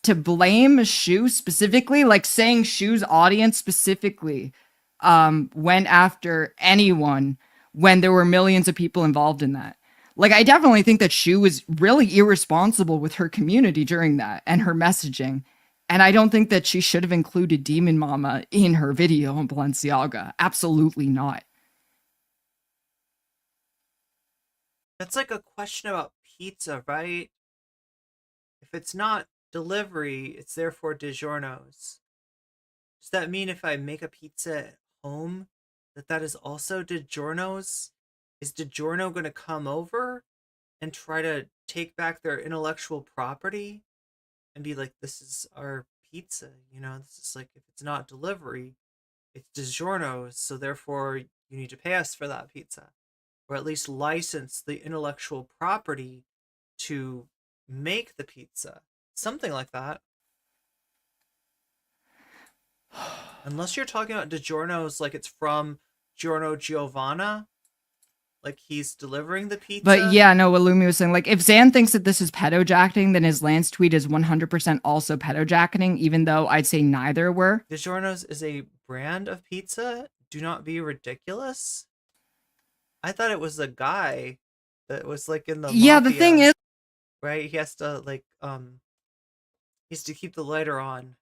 to blame Shu specifically, like saying Shu's audience specifically went after anyone when there were millions of people involved in that. Like I definitely think that Shu was really irresponsible with her community during that and her messaging. And I don't think that she should have included Demon Mama in her video on Balenciaga. Absolutely not. That's like a question about pizza, right? If it's not delivery, it's therefore DiGiorno's. Does that mean if I make a pizza at home, that is also DiGiorno's? Is DiGiorno going to come over and try to take back their intellectual property and be like, this is our pizza, you know? This is like, if it's not delivery, it's DiGiorno's, so therefore you need to pay us for that pizza. Or at least license the intellectual property to make the pizza. Something like that. Unless you're talking about DiGiorno's like it's from Giorno Giovanna, like he's delivering the pizza. But yeah, no, what Lumi was saying, like if Zan thinks that this is pedojacketing, then his Lance tweet is 100% also pedojacketing, even though I'd say neither were. DiGiorno's is a brand of pizza. Do not be ridiculous. I thought it was a guy that was like in the Yeah, mafia, the thing is, right? He has to like he has to keep the lighter on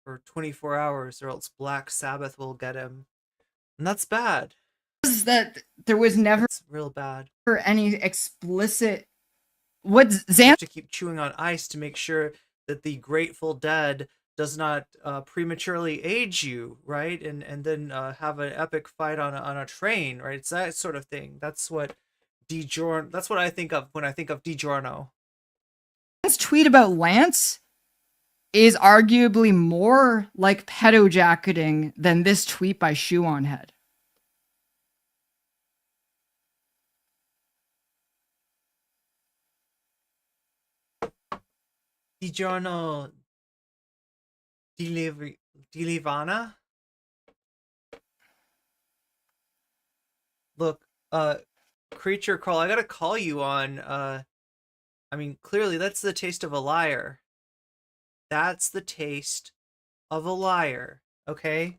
for 24 hours or else Black Sabbath will get him. And that's bad. is that there was never It's real bad. any explicit what You Zan have to keep chewing on ice to make sure that the Grateful Dead does not prematurely age you, right? And then have an epic fight on a train, right? It's that sort of thing. That's what DiGiorno. That's what I think of when I think of DiGiorno. This tweet about Lance is arguably more like pedo jacketing than this tweet by Shoe on Head. DiGiorno Dilivana? Look, Creature Crawl, I gotta call you on, I mean, clearly that's the taste of a liar. That's the taste of a liar, okay?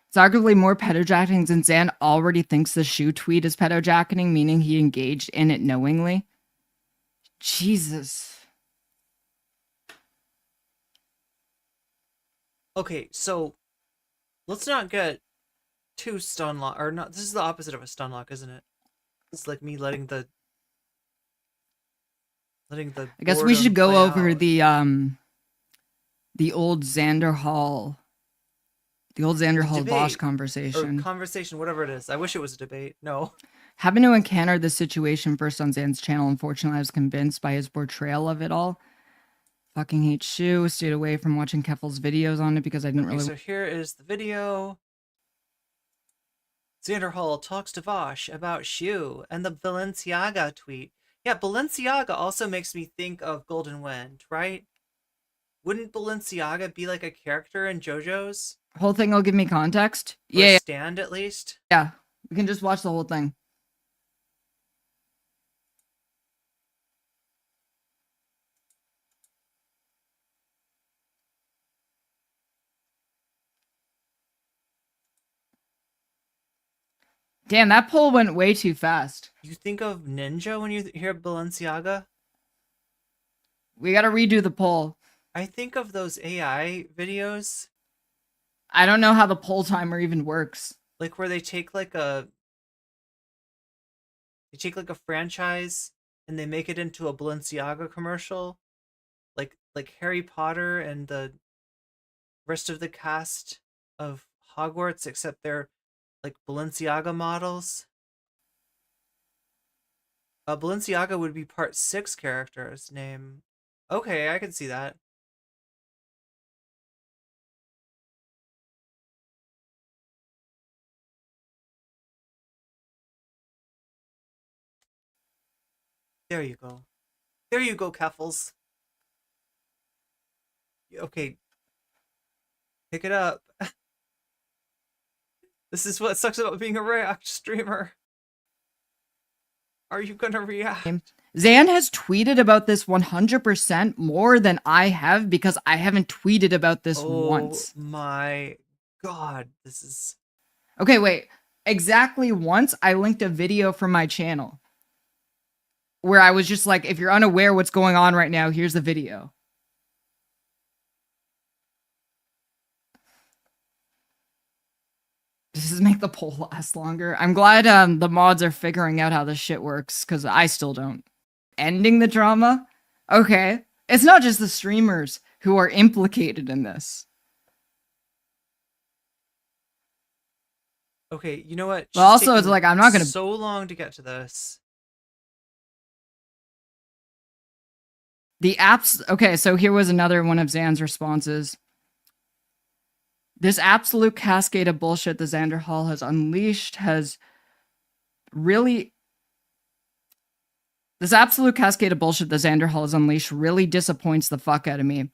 It's arguably more pedojacketing since Zan already thinks the Shoe tweet is pedojacketing, meaning he engaged in it knowingly. Jesus. Okay, so let's not get too stun lock, or not. This is the opposite of a stun lock, isn't it? It's like me letting the I guess we should go over the old Xanderhal, Vaush conversation. Or conversation, whatever it is. I wish it was a debate. No. Happened to encounter this situation first on Zan's channel. Unfortunately, I was convinced by his portrayal of it all. Fucking hate Shoe. Stayed away from watching Keffals videos on it because I didn't really. So here is the video. Xanderhal talks to Vaush about Shoe and the Balenciaga tweet. Yeah, Balenciaga also makes me think of Golden Wind, right? Wouldn't Balenciaga be like a character in JoJo's? Whole thing will give me context. Or Yeah. Stand at least. Yeah. We can just watch the whole thing. Damn, that poll went way too fast. You think of Ninja when you hear Balenciaga? We gotta redo the poll. I think of those AI videos. I don't know how the poll timer even works. Like where they take like a franchise and they make it into a Balenciaga commercial. Like Harry Potter and the rest of the cast of Hogwarts, except they're like Balenciaga models. Balenciaga would be part 6 character's name. Okay, I can see that. There you go. There you go, Keffals. Okay. Pick it up. This is what sucks about being a React streamer. Are you gonna react? Zan has tweeted about this 100% more than I have because I haven't tweeted about this once. Oh my god, this is... Okay, wait. Exactly once I linked a video from my channel where I was just like, if you're unaware what's going on right now, here's the video. Does this make the poll last longer? I'm glad the mods are figuring out how this shit works, because I still don't. Ending the drama? Okay. It's not just the streamers who are implicated in this. Okay, you know what? But also, it's like, I'm not gonna... So long to get to this. The apps... Okay, so here was another one of Zan's responses. This absolute cascade of bullshit that Xanderhal has unleashed has really... This absolute cascade of bullshit that Xanderhal has unleashed really disappoints the fuck out of me.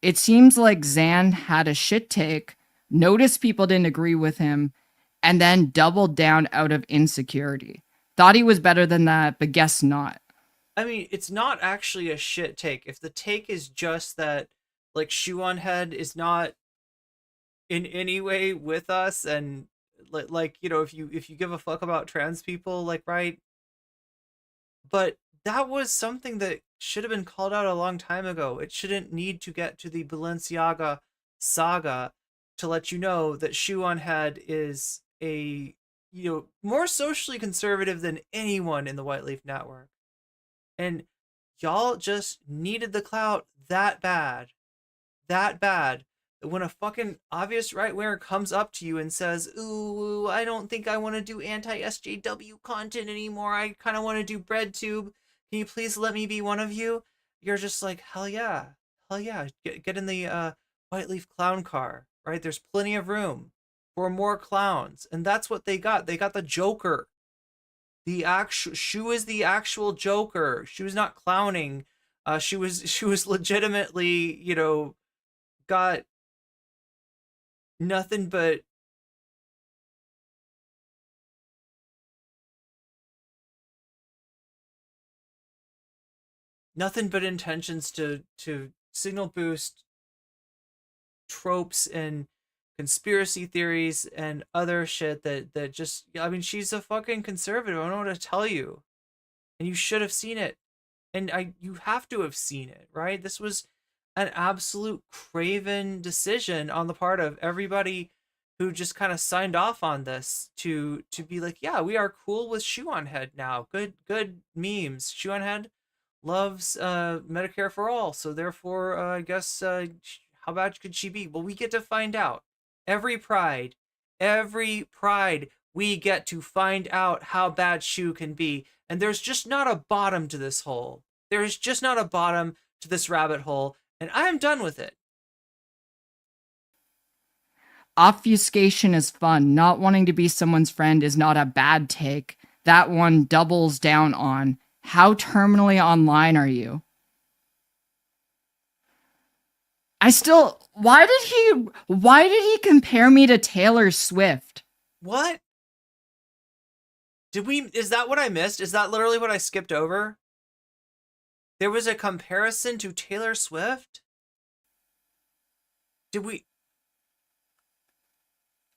It seems like Xan had a shit take, noticed people didn't agree with him, and then doubled down out of insecurity. Thought he was better than that, but guess not. I mean, it's not actually a shit take. If the take is just that, like, Shoe on Head is not in any way with us, and like, you know, if you give a fuck about trans people, like, right? But that was something that should have been called out a long time ago. It shouldn't need to get to the Balenciaga saga to let you know that Shoe on Head is a, you know, more socially conservative than anyone in the White Leaf Network. And y'all just needed the clout that bad that bad that when a fucking obvious right winger comes up to you and says, "Ooh, I don't think I want to do anti-SJW content anymore. I kind of want to do BreadTube. Can you please let me be one of you?" You're just like, hell yeah, hell yeah. Get in the white leaf clown car, right? There's plenty of room for more clowns, and that's what they got. They got the Joker. The actual Shu is the actual Joker. She was not clowning. She was legitimately, got nothing but intentions to signal boost tropes and conspiracy theories and other shit that just, I mean, she's a fucking conservative. I don't know what to tell you. And you should have seen it. And you have to have seen it, right? This was an absolute craven decision on the part of everybody who just kind of signed off on this to be like, yeah, we are cool with Shoe on Head now. Good memes. Shoe on Head loves Medicare for all, so therefore I guess how bad could she be? Well, we get to find out. Every pride we get to find out how bad Shoe can be, and there's just not a bottom to this hole. There's just not a bottom to this rabbit hole, and I am done with it. Obfuscation is fun. Not wanting to be someone's friend is not a bad take. That one doubles down on how terminally online are you? Why did he compare me to Taylor Swift? What? Is that what I missed? Is that literally what I skipped over? There was a comparison to Taylor Swift?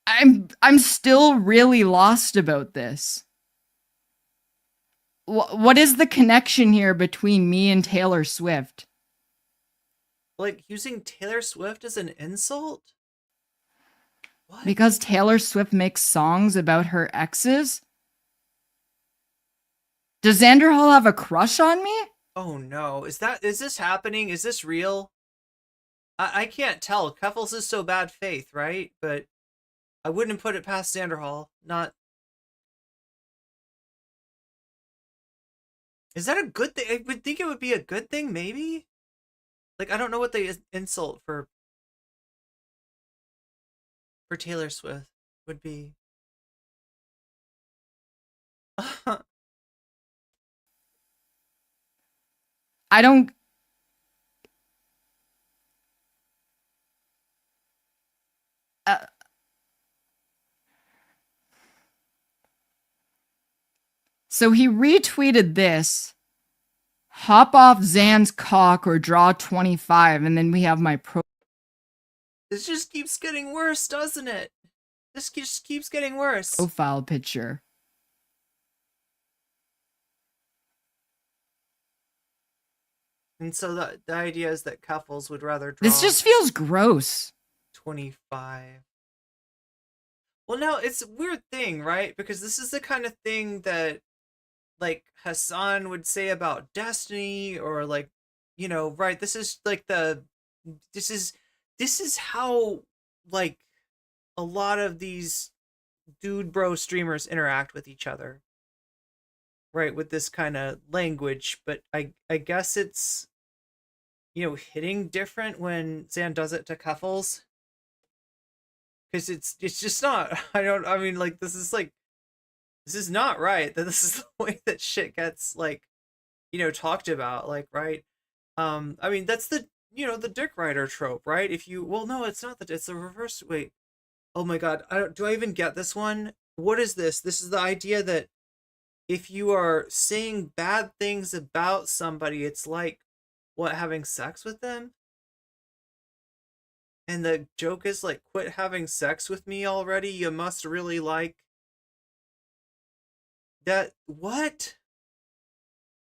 I'm still really lost about this. What is the connection here between me and Taylor Swift? Like, using Taylor Swift as an insult? What? Because Taylor Swift makes songs about her exes? Does Xanderhal have a crush on me? Oh no, is this happening? Is this real? I can't tell. Keffals is so bad faith, right? But I wouldn't put it past Xanderhal. Not. Is that a good thing? I would think it would be a good thing, maybe? Like, I don't know what the insult for Taylor Swift would be. I don't... So he retweeted this. Hop off Zan's cock or draw 25, and then we have my pro... This just keeps getting worse, doesn't it? This just keeps getting worse. Profile picture. And so the idea is that Keffals would rather draw... This just feels gross. 25. Well, no, it's a weird thing, right? Because this is the kind of thing that, like, Hassan would say about Destiny, or, like, right? This is like this is how, like, a lot of these dude bro streamers interact with each other, right? With this kind of language. But I guess it's, hitting different when Zan does it to Keffals. Because it's just not, this is not right, that this is the way that shit gets, like, talked about, like, right? I mean, that's the, the dick rider trope, right? No, it's not it's the reverse. Wait, oh my god, do I even get this one? What is this? This is the idea that if you are saying bad things about somebody, it's like, what, having sex with them? And the joke is, like, quit having sex with me already, you must really like that. What?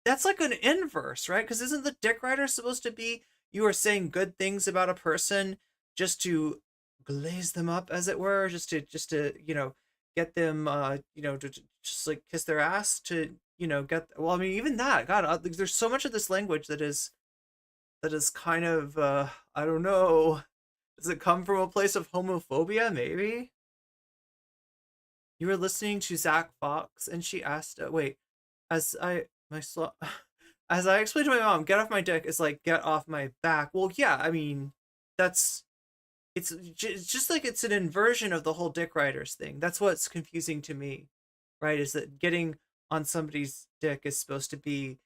That's like an inverse, right? Because isn't the dick rider supposed to be, you are saying good things about a person just to glaze them up, as it were, just to get them to just, like, kiss their ass, to get, well, I mean, even that, god, there's so much of this language that is is kind of I don't know. Does it come from a place of homophobia? Maybe. You were listening to Zach Fox, and she asked, "Wait, as I as I explained to my mom, get off my dick is like get off my back." Well, yeah, I mean, it's just like it's an inversion of the whole dick riders thing. That's what's confusing to me, right? Is that getting on somebody's dick is supposed to be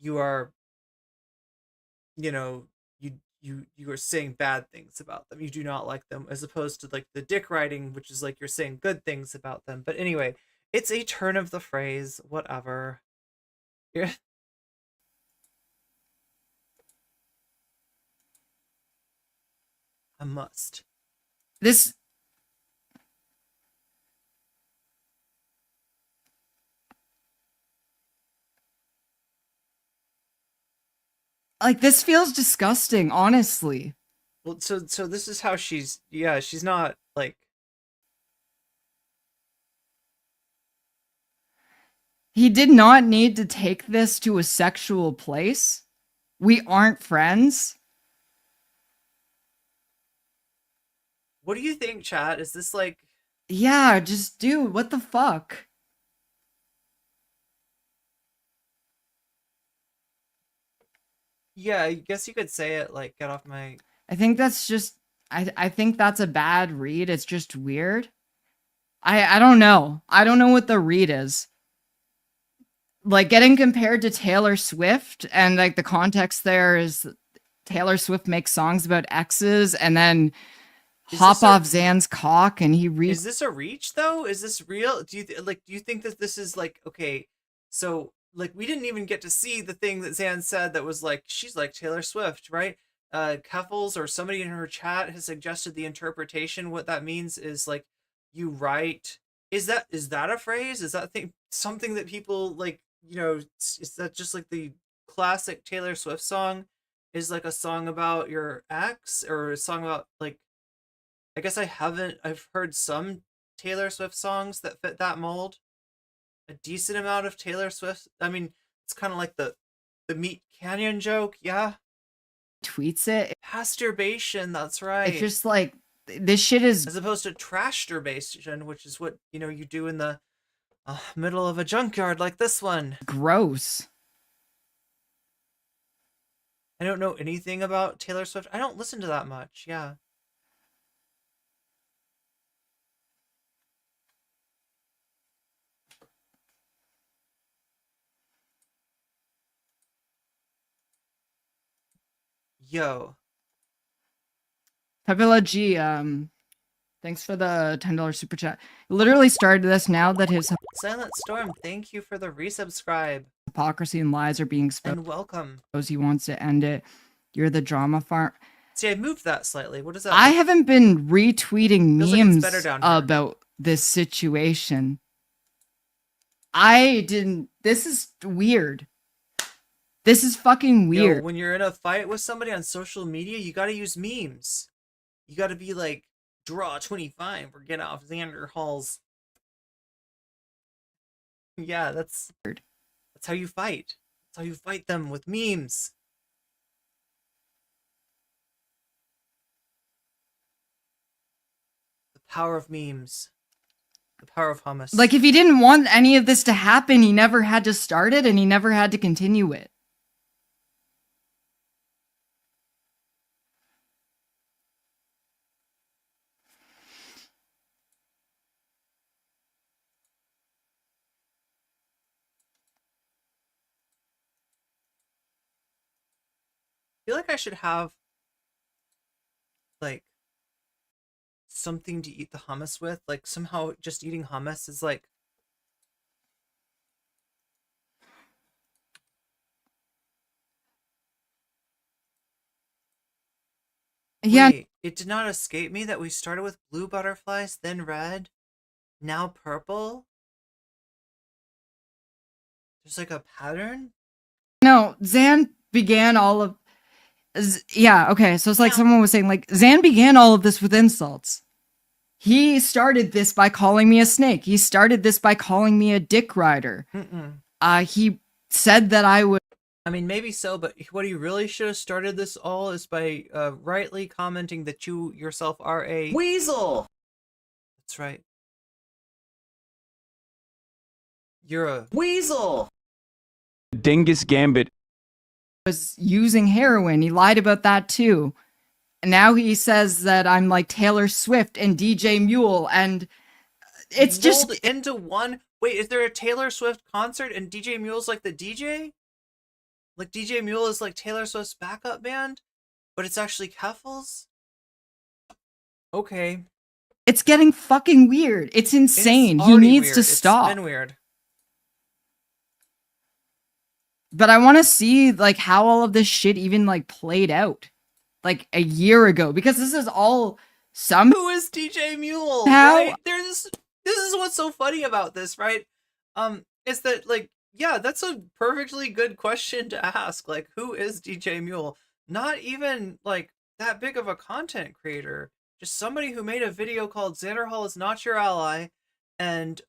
you are, you know, you are saying bad things about them. You do not like them, as opposed to like the dick riding, which is like you're saying good things about them. But anyway, it's a turn of the phrase, whatever. Yeah. I must. This like this feels disgusting, honestly. Well, so this is how she's not like He did not need to take this to a sexual place. We aren't friends. What do you think, chat? Is this like Yeah, just dude, what the fuck? yeah, I guess you could say it like get off my I think that's just I think that's a bad read. It's just weird. I don't know. I don't know what the read is. Like getting compared to Taylor Swift, and like the context there is Taylor Swift makes songs about exes and then hop off Zan's cock and he Is this a reach though? Is this real? Do you think that this is like okay, so like we didn't even get to see the thing that Zan said that was like she's like Taylor Swift, right? Keffals or somebody in her chat has suggested the interpretation. What that means is like you write. Is that a phrase? Is that thing something that people like? You know, is that just like the classic Taylor Swift song? Is like a song about your ex or a song about like? I guess I've heard some Taylor Swift songs that fit that mold. A decent amount of Taylor Swift. I mean, it's kind of like the Meat Canyon joke, yeah. Tweets it. Masturbation, that's right. It's just like this shit is as opposed to trashturbation, which is what you do in the middle of a junkyard like this one. Gross. I don't know anything about Taylor Swift. I don't listen to that much. Yeah. Yo. Pepila G, thanks for the $10 super chat. Literally started this now that his Silent Storm, thank you for the resubscribe. Hypocrisy and lies are being exposed. And welcome. He wants to end it. You're the drama farm. See, I moved that slightly. What is that? I haven't been retweeting memes like about this situation. I didn't. This is weird. This is fucking weird. Yo, when you're in a fight with somebody on social media, you gotta use memes. You gotta be like, draw 25 or get off Xanderhal's. Yeah, that's how you fight. That's how you fight them, with memes. The power of memes. The power of hummus. Like, if he didn't want any of this to happen, he never had to start it and he never had to continue it. I feel like I should have like something to eat the hummus with. Like somehow just eating hummus is like Yeah. Wait, it did not escape me that we started with blue butterflies, then red, now purple. There's like a pattern. No, Zan began all of. Yeah, okay. So it's like someone was saying, like, Zan began all of this with insults. He started this by calling me a snake. He started this by calling me a dick rider. He said that I would. I mean, maybe so, but what he really should have started this all is by rightly commenting that you yourself are a weasel. That's right. You're a weasel. Dingus Gambit was using heroin. He lied about that too. And now he says that I'm like Taylor Swift and DJ Muel, and it's just rolled into one. Wait, is there a Taylor Swift concert and DJ Mule's like the DJ? Like DJ Muel is like Taylor Swift's backup band, but it's actually Keffals? Okay. It's getting fucking weird. It's insane. It's He already needs weird. to It's stop. been weird. But I want to see like how all of this shit even like played out like a year ago, because this is all Who is DJ Muel? How? Right? This is what's so funny about this, right? Is that like, yeah, that's a perfectly good question to ask. Like, who is DJ Muel? Not even like that big of a content creator. Just somebody who made a video called Xanderhal is not your ally, and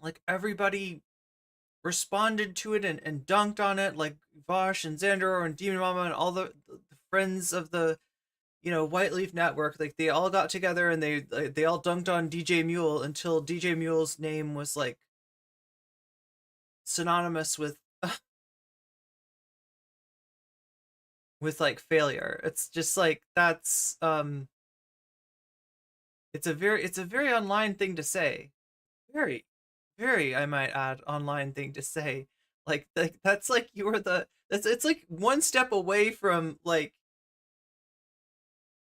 like everybody responded to it and dunked on it, like Vaush and Xanderhal and Demon Mama and all the friends of the White Leaf Network. Like they all got together and they all dunked on DJ Muel until DJ Muel's name was like synonymous with with like failure. It's just like that's it's a very online thing to say. Very, very, I might add, online thing to say. Like that's like it's like one step away from like,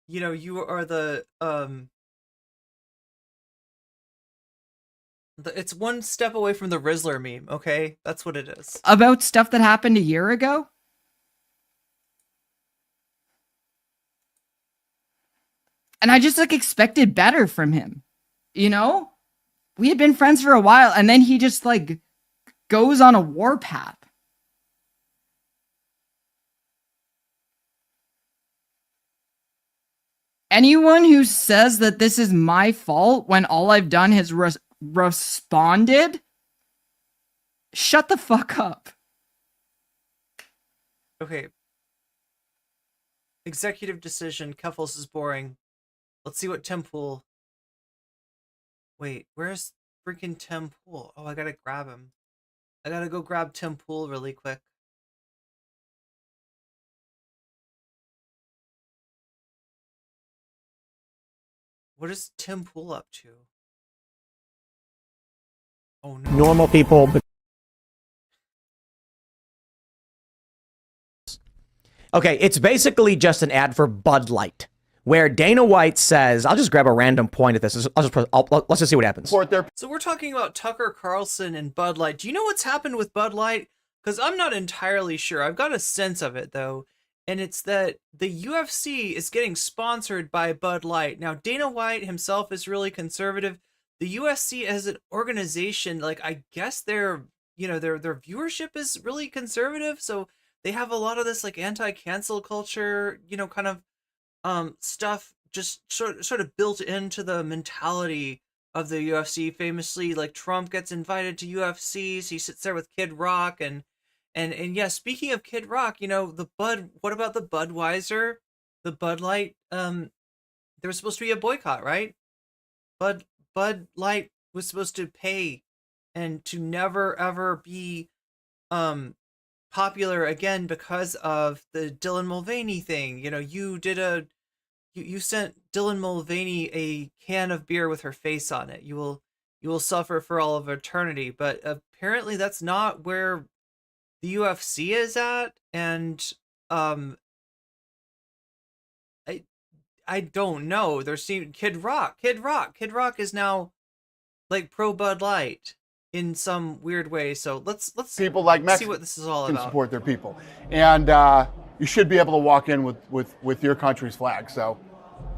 you are it's one step away from the Rizzler meme, okay? That's what it is. about stuff that happened a year ago. And I just like expected better from him. We had been friends for a while, and then he just like goes on a warpath. Anyone who says that this is my fault when all I've done is responded, shut the fuck up. Okay. Executive decision. Keffals is boring. Let's see what Tim Pool. Wait, where's freaking Tim Pool? Oh, I gotta grab him. I gotta go grab Tim Pool really quick. What is Tim Pool up to? Oh no. Normal people. Okay, it's basically just an ad for Bud Light, where Dana White says, I'll just grab a random point at this. Let's just see what happens. So we're talking about Tucker Carlson and Bud Light. Do you know what's happened with Bud Light? Because I'm not entirely sure. I've got a sense of it, though. And it's that the UFC is getting sponsored by Bud Light. Now, Dana White himself is really conservative. The UFC as an organization, like, I guess their viewership is really conservative. So they have a lot of this, like, anti-cancel culture, kind of stuff just sort of built into the mentality of the UFC. Famously, like, Trump gets invited to UFCs. He sits there with Kid Rock and yeah, speaking of Kid Rock, what about the Budweiser, the Bud Light? There was supposed to be a boycott, right? Bud Light was supposed to pay and to never ever be popular again because of the Dylan Mulvaney thing. You sent Dylan Mulvaney a can of beer with her face on it. You will suffer for all of eternity. But apparently that's not where the UFC is at, and I don't know. Kid Rock is now like pro Bud Light in some weird way. So let's people like Mexico see what this is all can about. support their people, and you should be able to walk in with your country's flag. So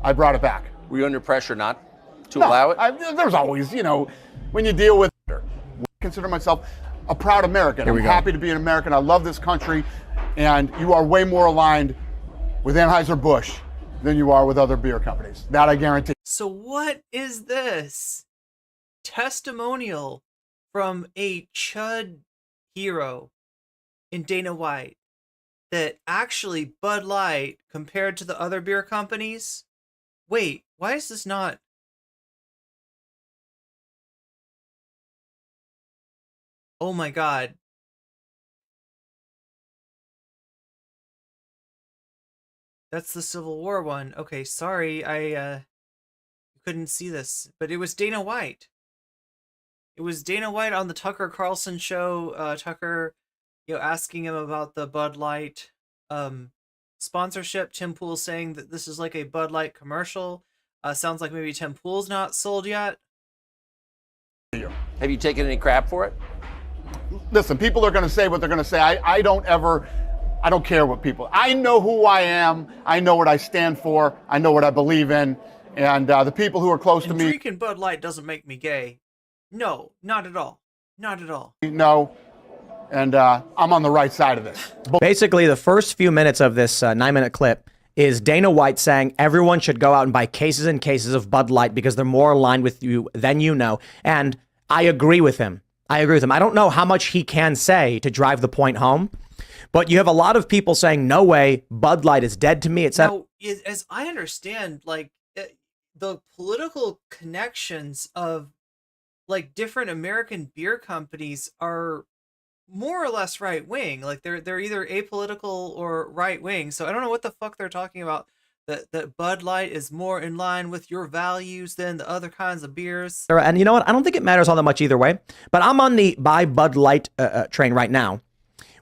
I brought it back. Were you under pressure not to allow it? There's always, when you deal with. I consider myself a proud American. I'm happy to be an American. I love this country, and you are way more aligned with Anheuser-Busch than you are with other beer companies. That I guarantee. So what is this? Testimonial from a chud hero in Dana White that actually Bud Light, compared to the other beer companies, wait, why is this not? Oh my God. That's the Civil War one. Okay, sorry, I couldn't see this, but it was Dana White. It was Dana White on the Tucker Carlson show. Tucker, asking him about the Bud Light sponsorship. Tim Pool's saying that this is like a Bud Light commercial. Sounds like maybe Tim Pool's not sold yet. Have you taken any crap for it? Listen, people are going to say what they're going to say. I don't care what people. I know who I am. I know what I stand for. I know what I believe in. And the people who are close to me. Drinking Bud Light doesn't make me gay. No, not at all. Not at all. No. And I'm on the right side of this. Basically, the first few minutes of this 9-minute clip is Dana White saying everyone should go out and buy cases and cases of Bud Light because they're more aligned with you than you know. And I agree with him. I don't know how much he can say to drive the point home, but you have a lot of people saying, no way, Bud Light is dead to me. Now, as I understand, like, the political connections of, like, different American beer companies are more or less right-wing. Like, they're either apolitical or right-wing. So I don't know what the fuck they're talking about. That Bud Light is more in line with your values than the other kinds of beers. And you know what? I don't think it matters all that much either way. But I'm on the buy Bud Light train right now.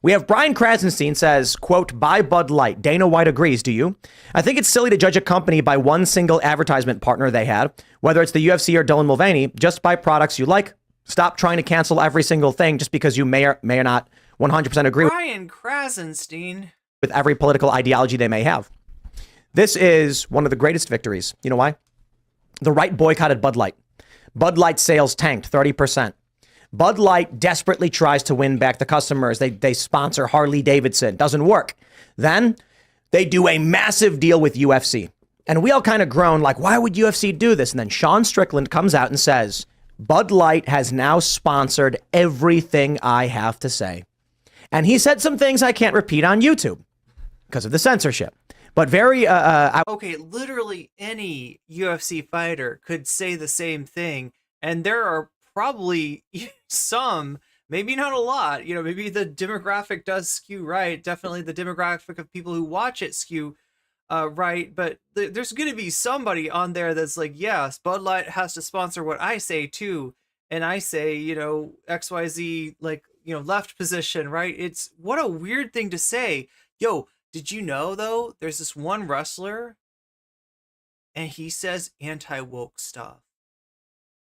We have Brian Krasenstein says, quote, buy Bud Light. Dana White agrees. Do you? I think it's silly to judge a company by one single advertisement partner they had, whether it's the UFC or Dylan Mulvaney. Just buy products you like. Stop trying to cancel every single thing just because you may or not 100% agree Brian Krasenstein with every political ideology they may have. This is one of the greatest victories. You know why? The right boycotted Bud Light. Bud Light sales tanked 30%. Bud Light desperately tries to win back the customers. They sponsor Harley Davidson. Doesn't work. Then they do a massive deal with UFC. And we all kind of groan like, why would UFC do this? And then Sean Strickland comes out and says, Bud Light has now sponsored everything I have to say. And he said some things I can't repeat on YouTube because of the censorship. But very, okay, literally any UFC fighter could say the same thing. And there are probably some, maybe not a lot, maybe the demographic does skew right. Definitely the demographic of people who watch it skew right. But there's going to be somebody on there that's like, yes, Bud Light has to sponsor what I say too. And I say, XYZ, like, left position, right? It's what a weird thing to say. Yo, did you know, though, there's this one wrestler and he says anti-woke stuff.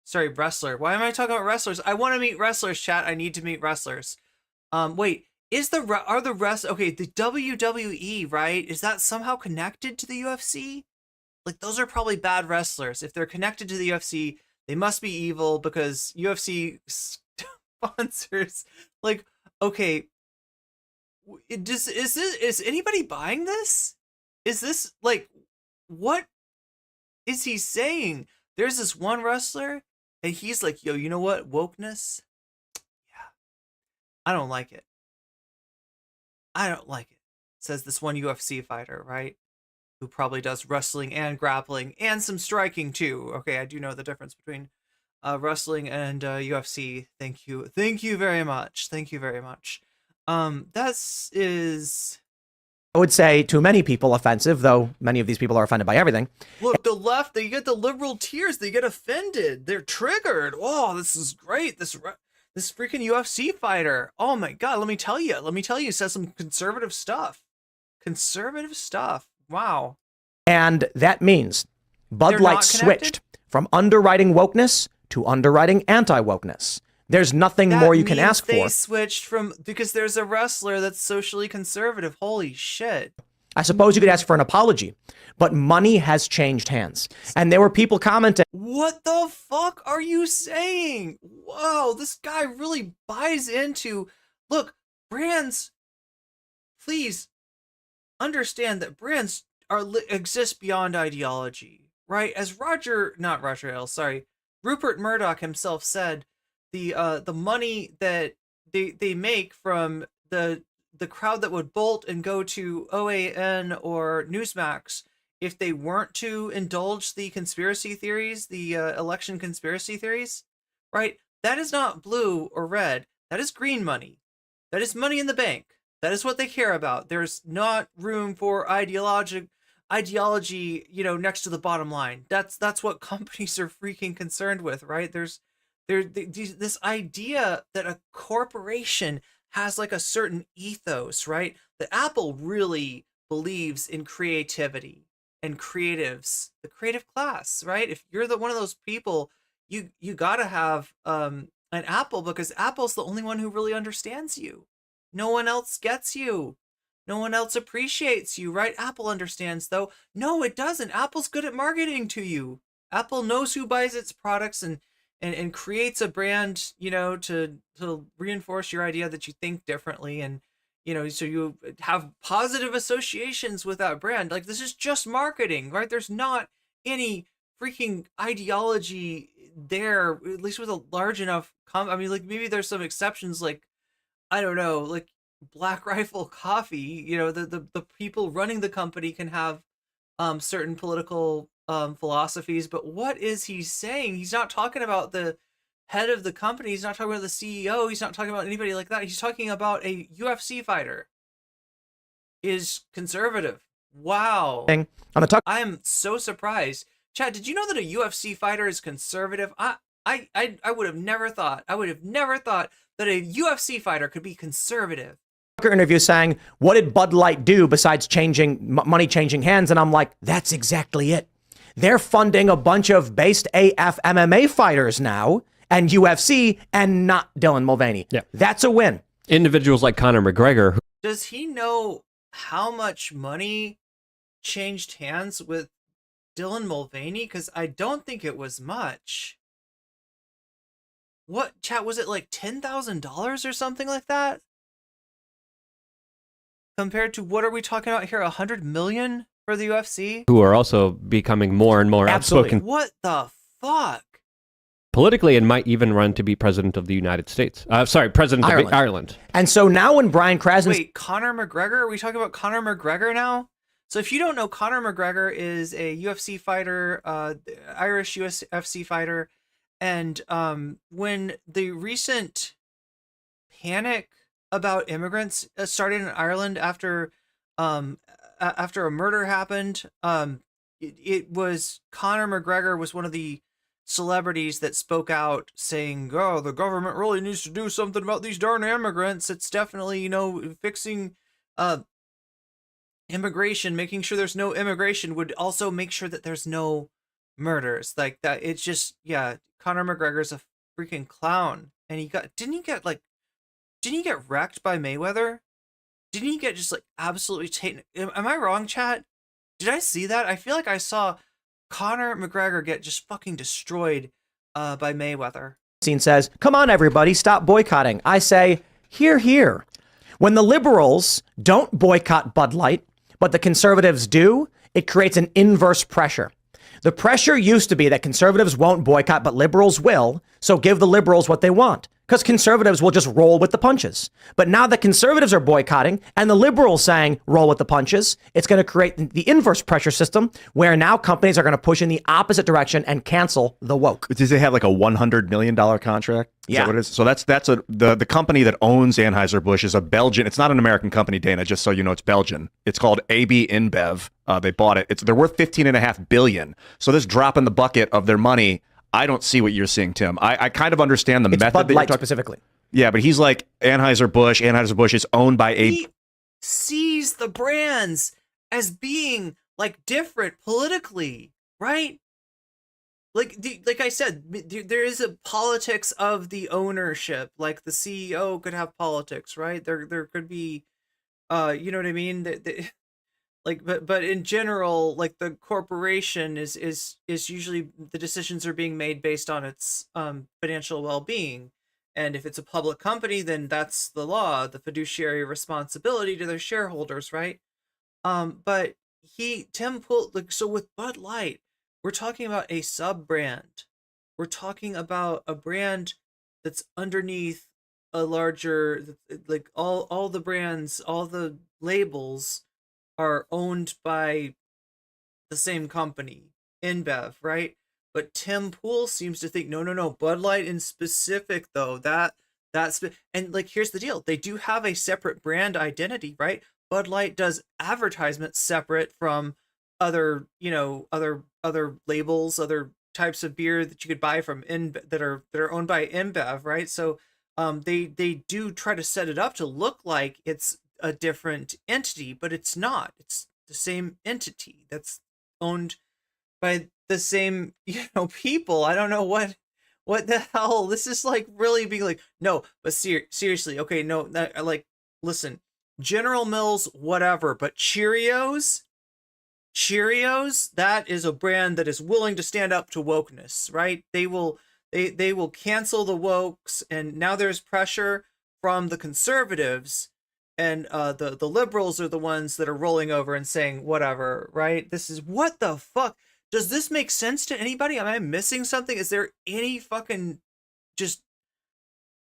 Sorry, wrestler. Why am I talking about wrestlers? I want to meet wrestlers, chat. I need to meet wrestlers. Wait, okay, the WWE, right? Is that somehow connected to the UFC? Like, those are probably bad wrestlers. If they're connected to the UFC, they must be evil because UFC sponsors, like, okay, is anybody buying this? Is this, like, what is he saying? There's this one wrestler and he's like, yo, you know what? Wokeness? Yeah. I don't like it. Says this one UFC fighter, right? Who probably does wrestling and grappling and some striking too. Okay, I do know the difference between wrestling and UFC. Thank you. Thank you very much. Thank you very much. That is, I would say, to many people offensive, though many of these people are offended by everything. Look, the left, they get the liberal tears. They get offended. They're triggered. Oh, this is great. This freaking UFC fighter. Oh my God. Let me tell you, says some conservative stuff. Wow. And that means Bud Light switched from underwriting wokeness to underwriting anti-wokeness. There's nothing more you can ask for. They switched because there's a wrestler that's socially conservative. Holy shit. I suppose you could ask for an apology, but money has changed hands. And there were people commenting. What the fuck are you saying? Whoa, this guy really buys into, look, brands, please understand that brands exist beyond ideology, right? As Rupert Murdoch himself said, the money that they make from the the crowd that would bolt and go to OAN or Newsmax if they weren't to indulge the conspiracy theories, the election conspiracy theories, right? That is not blue or red. That is green money. That is money in the bank. That is what they care about. There's not room for ideology, next to the bottom line. That's what companies are freaking concerned with, right? There's this idea that a corporation has like a certain ethos, right? The Apple really believes in creativity and creatives, the creative class, right? If you're one of those people, you gotta have an Apple, because Apple's the only one who really understands you. No one else gets you. No one else appreciates you, right? Apple understands, though. No, it doesn't. Apple's good at marketing to you. Apple knows who buys its products and creates a brand, to reinforce your idea that you think differently, and so you have positive associations with that brand. Like, this is just marketing, right? There's not any freaking ideology there, at least with a large enough like, maybe there's some exceptions, like, I don't know, like Black Rifle Coffee, the people running the company can have certain political philosophies, but what is he saying? He's not talking about the head of the company. He's not talking about the CEO. He's not talking about anybody like that. He's talking about a UFC fighter is conservative. Wow. On the I am so surprised. Chad, did you know that a UFC fighter is conservative? I would have never thought. I would have never thought that a UFC fighter could be conservative. Interview saying, what did Bud Light do besides money changing hands? And I'm like, that's exactly it. They're funding a bunch of based AF MMA fighters now and UFC, and not Dylan Mulvaney. Yeah. That's a win. Individuals like Conor McGregor. Does he know how much money changed hands with Dylan Mulvaney? Because I don't think it was much. What, chat, was it like $10,000 or something like that? Compared to, what are we talking about here, 100 million for the UFC? Who are also becoming more and more outspoken. What the fuck? Politically, and might even run to be president of the United States. President of Ireland. And so now when Brian Krasny... Wait, Conor McGregor? Are we talking about Conor McGregor now? So if you don't know, Conor McGregor is a UFC fighter, Irish UFC fighter. And when the recent panic about immigrants started in Ireland after a murder happened, it was Conor McGregor was one of the celebrities that spoke out saying, oh, the government really needs to do something about these darn immigrants. It's definitely, fixing immigration, making sure there's no immigration would also make sure that there's no murders. Like that, it's just, yeah, Conor McGregor's a freaking clown. And didn't he get wrecked by Mayweather? Didn't he get just like absolutely taken? Am I wrong, chat? Did I see that? I feel like I saw Conor McGregor get just fucking destroyed by Mayweather. Scene says, come on, everybody, stop boycotting. I say, here. When the liberals don't boycott Bud Light, but the conservatives do, it creates an inverse pressure. The pressure used to be that conservatives won't boycott, but liberals will. So give the liberals what they want, because conservatives will just roll with the punches. But now that conservatives are boycotting and the liberals saying roll with the punches, it's going to create the inverse pressure system where now companies are going to push in the opposite direction and cancel the woke. Does they have like a $100 million contract? Is that what it is? So that's the company that owns Anheuser-Busch is a Belgian. It's not an American company, Dana, just so you know, it's Belgian. It's called AB InBev. They bought it. They're worth $15.5 billion. So this drop in the bucket of their money, I don't see what you're seeing, Tim. I kind of understand the method Bud that Light you're talking specifically. Yeah, but he's like Anheuser-Busch. Anheuser-Busch is owned by He sees the brands as being like different politically, right? Like I said, there is a politics of the ownership. Like the CEO could have politics, right? There could be, you know what I mean? But in general, like the corporation is usually the decisions are being made based on its financial well-being. And if it's a public company, then that's the law, the fiduciary responsibility to their shareholders, right? But Tim pulled, like, so with Bud Light, we're talking about a sub brand. We're talking about a brand that's underneath a larger, like all the brands, all the labels are owned by the same company, InBev, right? But Tim Pool seems to think no, Bud Light in specific though, and like here's the deal, they do have a separate brand identity, right? Bud Light does advertisements separate from other, other labels, other types of beer that you could buy from that are owned by InBev, right? So they do try to set it up to look like it's a different entity, but it's not. It's the same entity that's owned by the same, people. I don't know what the hell. This is like really being like, no, but seriously, okay, no, like, listen, General Mills, whatever, but Cheerios, that is a brand that is willing to stand up to wokeness, right? They will cancel the wokes, and now there's pressure from the conservatives, and the liberals are the ones that are rolling over and saying whatever, right? This is, what the fuck? Does this make sense to anybody? Am I missing something? Is there any fucking just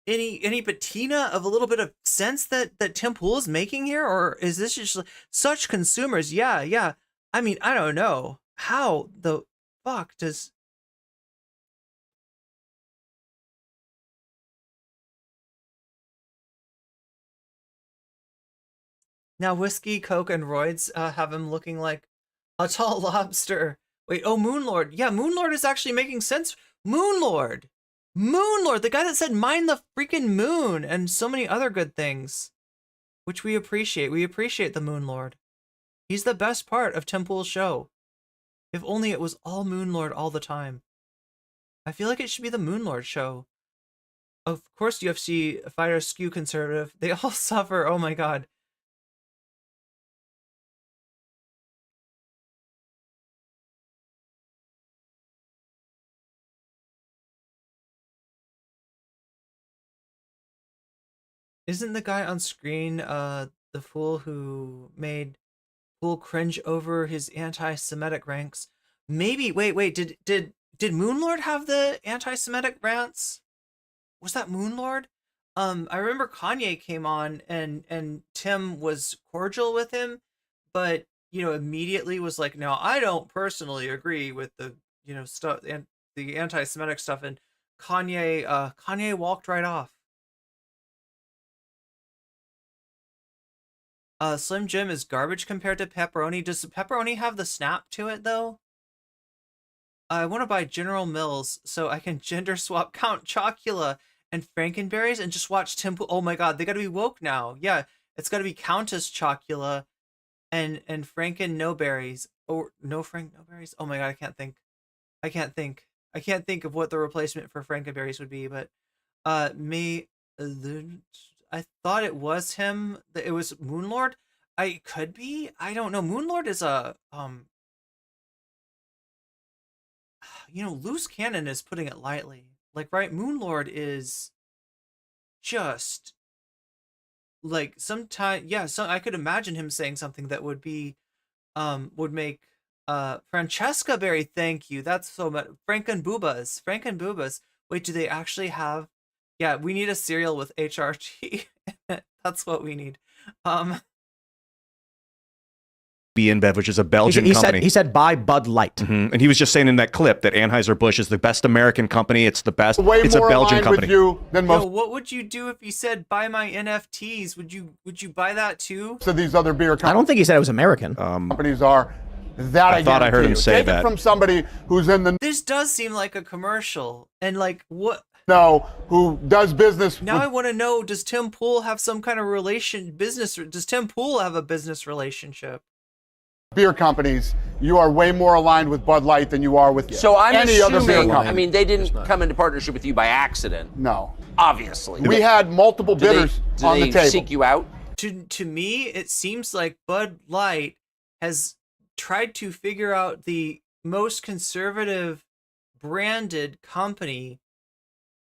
any patina of a little bit of sense that Tim Pool is making here? Or is this just such consumers? Yeah. I mean, I don't know. How the fuck does... Now Whiskey, Coke, and Roids have him looking like a tall lobster. Wait, oh, Moonlord. Yeah, Moonlord is actually making sense. Moonlord, the guy that said mind the freaking moon and so many other good things, which we appreciate. We appreciate the Moonlord. He's the best part of Tim Pool's show. If only it was all Moonlord all the time. I feel like it should be the Moonlord show. Of course, UFC fighters skew conservative. They all suffer. Oh my god. Isn't the guy on screen the fool who made Pool cringe over his anti-Semitic ranks? Maybe. Wait. Did Moonlord have the anti-Semitic rants? Was that Moonlord? I remember Kanye came on and Tim was cordial with him, but immediately was like, "No, I don't personally agree with the stuff and the anti-Semitic stuff." And Kanye walked right off. Slim Jim is garbage compared to pepperoni. Does pepperoni have the snap to it though? I want to buy General Mills so I can gender swap Count Chocula and Frankenberries and just watch Tim Pool. Oh my god, they gotta be woke now. Yeah, it's gotta be Countess Chocula and Franken No Berries. Or no Frank No Berries. Oh my god, I can't think of what the replacement for Frankenberries would be, but I thought it was him. It was Moonlord. I could be. I don't know. Moonlord is a loose cannon is putting it lightly. Like, right, Moonlord is just like sometimes, yeah, so I could imagine him saying something that would be would make Francesca Berry, thank you. That's so much. Frankenboobas. Wait, do they actually have... Yeah, we need a cereal with HRT. That's what we need. InBev, which is a Belgian company. He said buy Bud Light. And he was just saying in that clip that Anheuser-Busch is the best American company. It's the best. It's a more Belgian aligned company. with you than most. Yo, what would you do if he said buy my NFTs? Would you buy that too? So these other beer companies. I don't think he said it was American. Companies are that. I thought I heard him say Take that. it from somebody who's in the This does seem like a commercial, and like what? know who does business. Now I want to know: does Tim Pool have some kind of business? Does Tim Pool have a business relationship? Beer companies, you are way more aligned with Bud Light than you are with So I'm any other beer assuming, company. I mean, they didn't come into partnership with you by accident. No. Obviously. We had multiple bidders on the they table. seek you out? To me, it seems like Bud Light has tried to figure out the most conservative branded company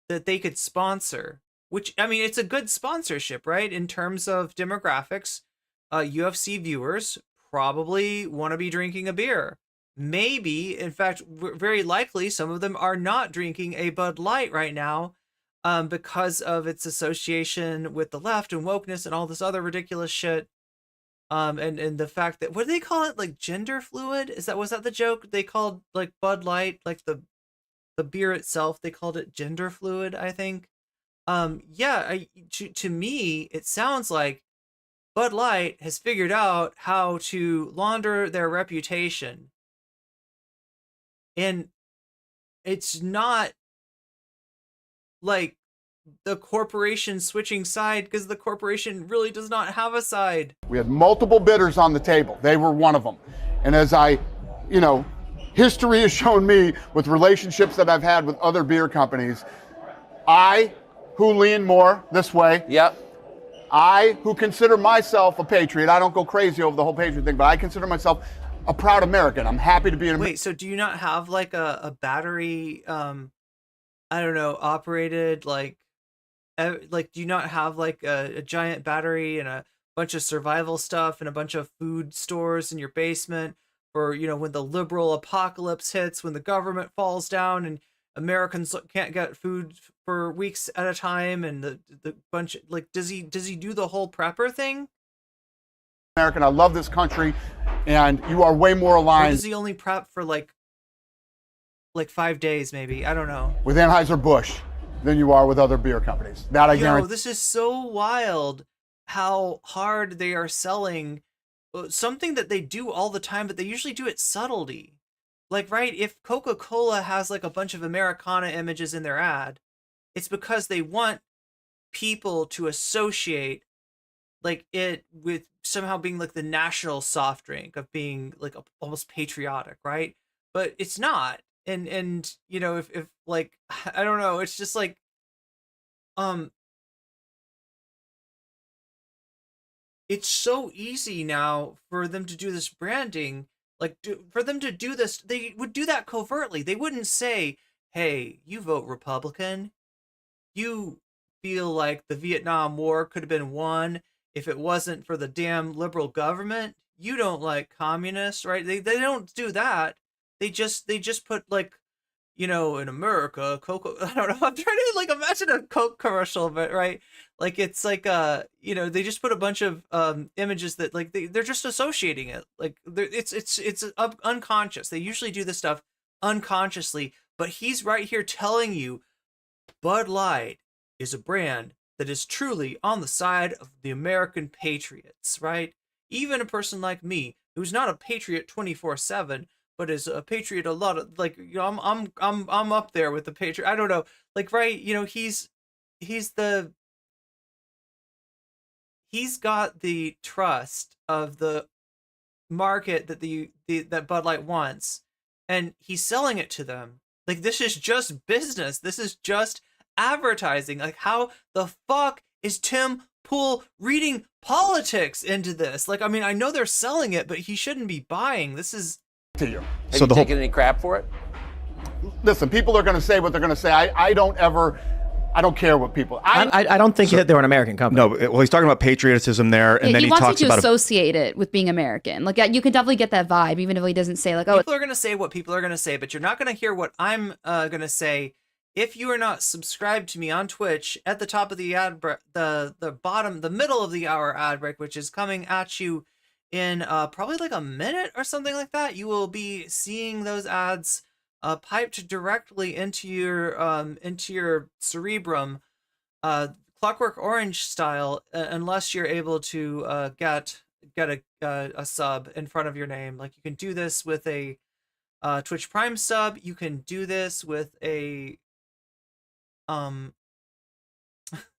that they could sponsor. Which, I mean, it's a good sponsorship, right? In terms of demographics, UFC viewers probably want to be drinking a beer. Maybe, in fact, very likely, some of them are not drinking a Bud Light right now. because of its association with the left and wokeness and all this other ridiculous shit. And the fact that, what do they call it? Like gender fluid? Was that the joke? They called like Bud Light, like the beer itself, they called it gender fluid, I think. To me, it sounds like Bud Light has figured out how to launder their reputation. And it's not like the corporation switching side, because the corporation really does not have a side. We had multiple bidders on the table. They were one of them. And as history has shown me with relationships that I've had with other beer companies, I, who lean more this way, I, who consider myself a patriot, I don't go crazy over the whole patriot thing, but I consider myself a proud American. I'm happy to be an American. Wait, so do you not have like a battery, operated, do you not have like a giant battery and a bunch of survival stuff and a bunch of food stores in your basement for, when the liberal apocalypse hits, when the government falls down and Americans can't get food for weeks at a time, and the bunch, does he do the whole prepper thing? American, I love this country, and you are way more aligned. Or does he only prep for like 5 days maybe? I don't know. With Anheuser-Busch than you are with other beer companies. That I guarantee. This is so wild how hard they are selling something that they do all the time, but they usually do it subtlety. Right, if Coca-Cola has like a bunch of Americana images in their ad, it's because they want people to associate it with somehow being like the national soft drink, of being like almost patriotic, right? But it's not. And if I don't know, it's just like it's so easy now for them to do this branding. For them to do this, they would do that covertly. They wouldn't say, hey, you vote Republican. You feel like the Vietnam War could have been won if it wasn't for the damn liberal government. You don't like communists, right? They don't do that. They just put in America, Coke. I don't know. I'm trying to imagine a Coke commercial, but right, it's they just put a bunch of images that they're just associating it. It's unconscious. They usually do this stuff unconsciously, but he's right here telling you Bud Light is a brand that is truly on the side of the American patriots, right? Even a person like me, who's not a patriot 24/7. But is a patriot a lot of I'm up there with the patriot. I don't know, right? He's got the trust of the market that Bud Light wants, and he's selling it to them. This is just business. This is just advertising. How the fuck is Tim Pool reading politics into this? I know they're selling it, but he shouldn't be buying. This is. To you. Have you taken any crap for it? Listen, people are going to say what they're going to say. I don't care what people. I don't think they're an American company. No, well, he's talking about patriotism there, and then he wants talks you to about associate it with being American. You can definitely get that vibe, even if he doesn't say People are going to say what people are going to say, but you're not going to hear what I'm going to say if you are not subscribed to me on Twitch. At the top of the ad break, the middle of the hour ad break, which is coming at you in probably a minute or something like that, you will be seeing those ads piped directly into your cerebrum, Clockwork Orange style, unless you're able to get a sub in front of your name. You can do this with a Twitch Prime sub. You can do this with a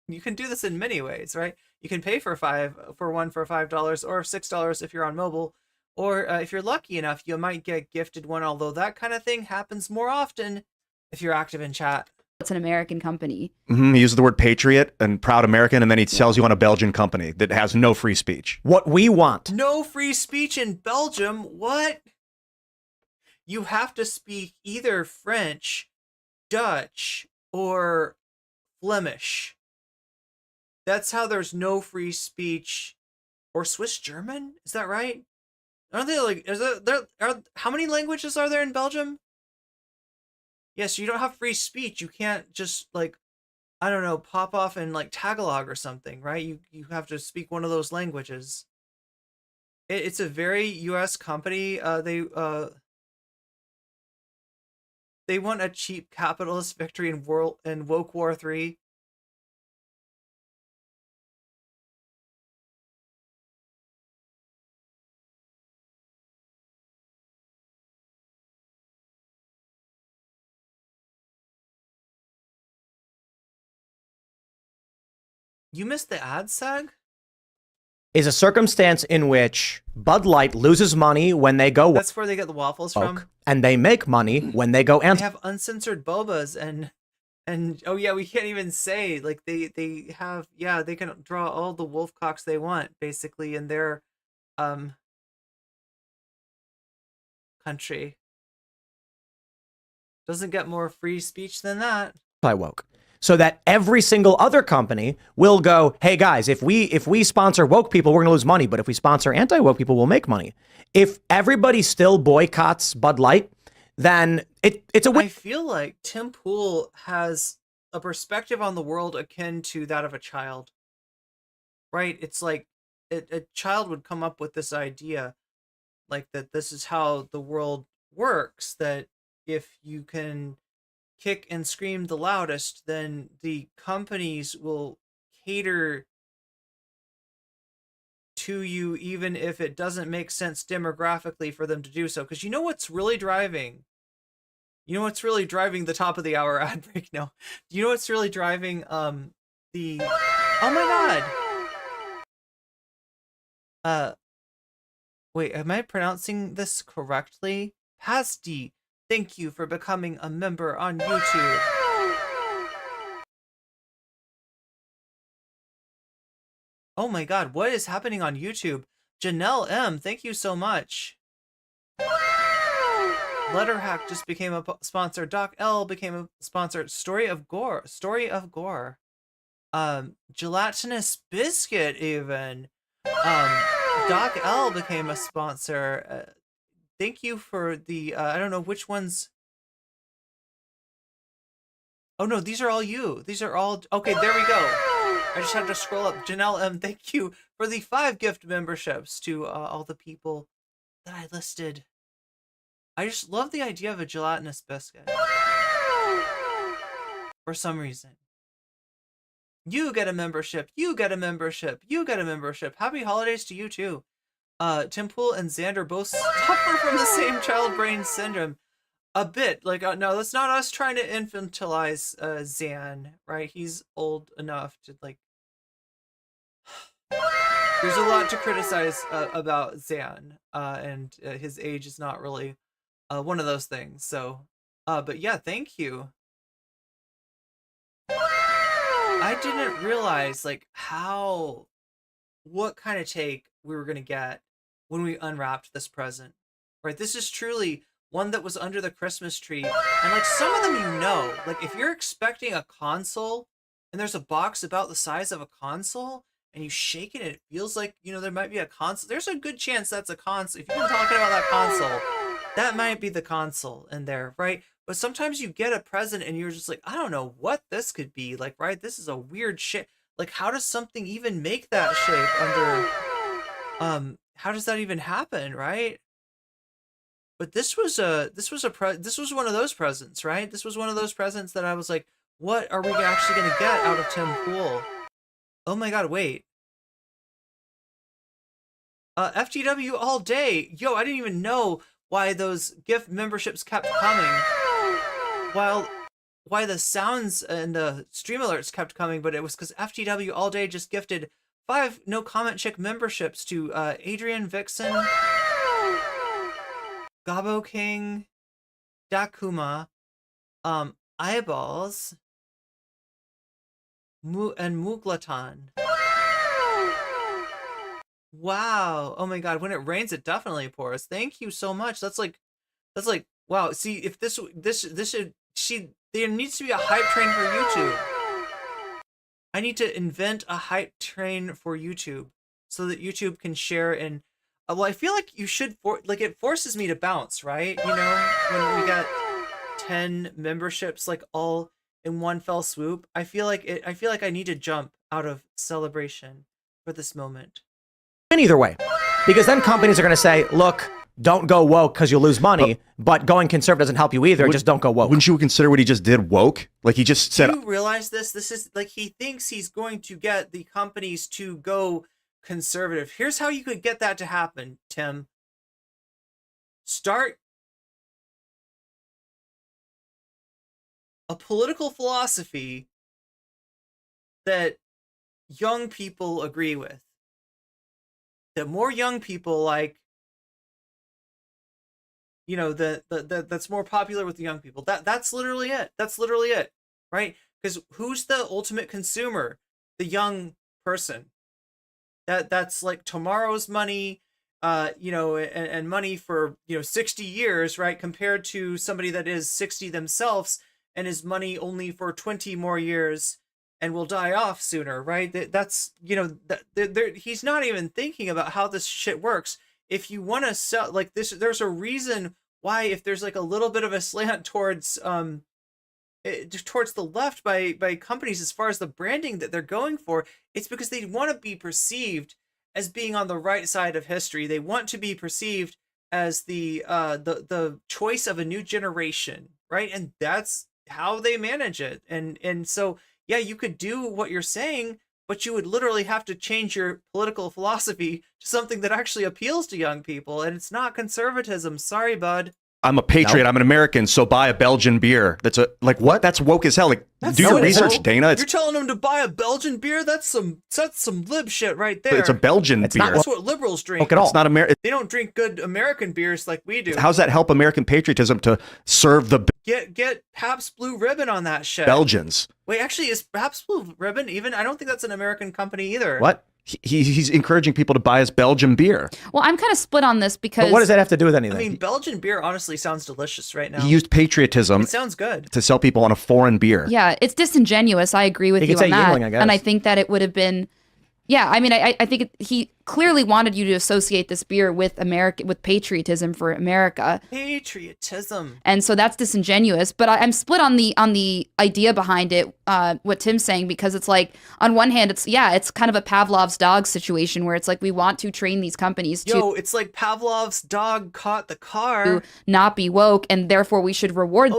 you can do this in many ways, right? You can pay for $5 or $6 if you're on mobile, or if you're lucky enough, you might get gifted one, although that kind of thing happens more often if you're active in chat. It's an American company. Mm-hmm. He uses the word patriot and proud American, and then he sells you on a Belgian company that has no free speech. What we want. No free speech in Belgium? What? You have to speak either French, Dutch, or Flemish. That's how there's no free speech. Or Swiss German? Is that right? Aren't they how many languages are there in Belgium? Yes, you don't have free speech. You can't just I don't know, pop off in like Tagalog or something, right? You have to speak one of those languages. It's a very U.S. company. They want a cheap capitalist victory in Woke War 3. You missed the ad seg? Is a circumstance in which Bud Light loses money when they go That's where they get the waffles from. and they make money when they go They have uncensored bobas and oh yeah, we can't even say like they have they can draw all the wolf cocks they want basically in their country. Doesn't get more free speech than that. woke. So that every single other company will go, hey guys, if we sponsor woke people, we're gonna lose money. But if we sponsor anti-woke people, we'll make money. If everybody still boycotts Bud Light, then it's a win. I feel like Tim Pool has a perspective on the world akin to that of a child. Right? It's like a child would come up with this idea, like that this is how the world works, that if you can kick and scream the loudest, then the companies will cater to you even if it doesn't make sense demographically for them to do so. Because you know what's really driving the top of the hour ad break now? You know what's really driving the oh my god, wait, am I pronouncing this correctly? Pasty, thank you for becoming a member on YouTube. Oh my god, what is happening on YouTube? Janelle M, thank you so much. Letterhack just became a sponsor. Doc L became a sponsor. Story of Gore. Gelatinous Biscuit even. Doc L became a sponsor. Thank you for the, I don't know which ones. Oh no, these are all you. These are all, okay, there we go. I just had to scroll up. Janelle M, thank you for the 5 gift memberships to all the people that I listed. I just love the idea of a gelatinous biscuit. For some reason. You get a membership. You get a membership. You get a membership. Happy holidays to you too. Tim Pool and Xander both suffer from the same child brain syndrome. A bit. Like, no, that's not us trying to infantilize Xan, right? He's old enough to, like... There's a lot to criticize about Xan, and his age is not really one of those things. So, but yeah, thank you. I didn't realize, like, what kind of take we were going to get when we unwrapped this present, right? This is truly one that was under the Christmas tree. And like some of them, like if you're expecting a console and there's a box about the size of a console and you shake it and it feels like, there might be a console. There's a good chance that's a console. If you've been talking about that console, that might be the console in there, right? But sometimes you get a present and you're just like, I don't know what this could be. Like, right, this is a weird shape. Like, how does something even make that shape under, how does that even happen, right? But this was one of those presents, right? This was one of those presents that I was like, what are we actually going to get out of Tim Pool? Oh my god, wait. FTW all day. Yo, I didn't even know why those gift memberships kept coming. Why the sounds and the stream alerts kept coming, but it was because FTW all day just gifted 5 nocommentchick memberships to Adrian Vixen, Gabo King, Dakuma, Eyeballs, and Muglatan. Wow. Oh my god, when it rains it definitely pours. Thank you so much. That's like wow. See, if this should there needs to be a hype train for YouTube. I need to invent a hype train for YouTube so that YouTube can share and well, I feel like you should it forces me to bounce, right? When we got 10 memberships like all in one fell swoop, I feel like I need to jump out of celebration for this moment. And either way, because then companies are going to say, look, don't go woke because you'll lose money, but going conservative doesn't help you either. Just don't go woke. Wouldn't you consider what he just did woke? Like he just said. Do you realize this? This is like he thinks he's going to get the companies to go conservative. Here's how you could get that to happen, Tim. Start a political philosophy that young people agree with. That more young people like, you know, that's more popular with the young people. That's literally it. That's literally it, right? Because who's the ultimate consumer? The young person. That's like tomorrow's money, you know, and money for, you know, 60 years, right? Compared to somebody that is 60 themselves and is money only for 20 more years and will die off sooner, right? That's, you know, he's not even thinking about how this shit works. If you want to sell like this, there's a reason why, if there's like a little bit of a slant towards the left by companies as far as the branding that they're going for, it's because they want to be perceived as being on the right side of history. They want to be perceived as the choice of a new generation, right? And that's how they manage it. And so yeah, you could do what you're saying, but you would literally have to change your political philosophy to something that actually appeals to young people. And it's not conservatism. Sorry, bud. I'm a patriot. I'm an American. So buy a Belgian beer. That's a like what? That's woke as hell. Like do your research, Dana. You're telling them to buy a Belgian beer? That's some lib shit right there. It's a Belgian beer. That's what liberals drink. Woke at all. It's not American. They don't drink good American beers like we do. How's that help American patriotism to serve the Get Pabst Blue Ribbon on that shit. Belgians? Wait, actually, is Pabst Blue Ribbon even? I don't think that's an American company either. What? He's encouraging people to buy his Belgian beer. Well, I'm kind of split on this because. But what does that have to do with anything? I mean, Belgian beer honestly sounds delicious right now. He used patriotism. It sounds good To sell people on a foreign beer. Yeah, it's disingenuous. I agree with you on that. Yingling, I guess. And I think that it would have been. Yeah, I mean, I think he clearly wanted you to associate this beer with patriotism for America. Patriotism. And so that's disingenuous. But I'm split on the idea behind it, what Tim's saying, because it's like, on one hand, it's kind of a Pavlov's dog situation where it's like we want to train these companies to. It's like Pavlov's dog caught the car. To not be woke, and therefore we should reward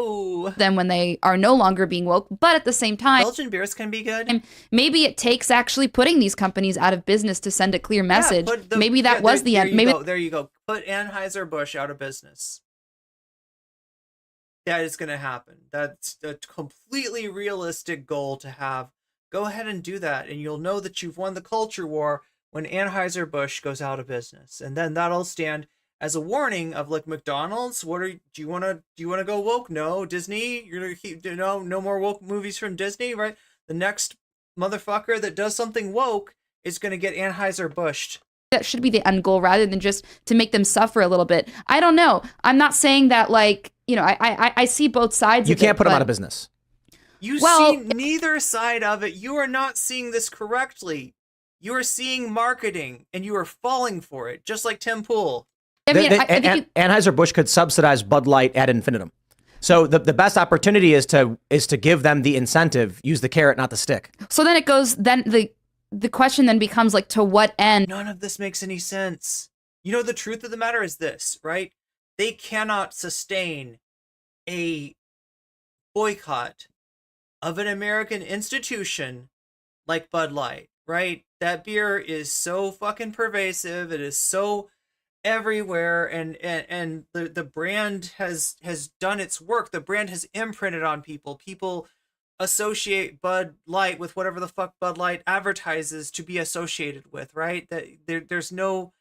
them when they are no longer being woke. But at the same time, Belgian beers can be good. And maybe it takes actually putting these companies out of business to send a clear message. Maybe that was the end. Maybe there you go. Put Anheuser-Busch out of business. That is going to happen. That's a completely realistic goal to have. Go ahead and do that, and you'll know that you've won the culture war when Anheuser-Busch goes out of business, and then that'll stand as a warning of like McDonald's. Do you want to go woke? No. Disney, you're gonna keep no more woke movies from Disney, right? The next motherfucker that does something woke is going to get Anheuser-Busch'd. That should be the end goal rather than just to make them suffer a little bit. I don't know. I'm not saying that, like, you know, I see both sides You of it. can't put them out of business. You see neither side of it. You are not seeing this correctly. You are seeing marketing and you are falling for it, just like Tim Pool. I mean, Anheuser-Busch could subsidize Bud Light ad infinitum. So the best opportunity is to give them the incentive. Use the carrot, not the stick. So then it goes, then the question then becomes like, to what end? None of this makes any sense. You know, the truth of the matter is this, right? They cannot sustain a boycott of an American institution like Bud Light, right? That beer is so fucking pervasive. It is so everywhere, and the brand has done its work. The brand has imprinted on people. People associate Bud Light with whatever the fuck Bud Light advertises to be associated with, right? That there's no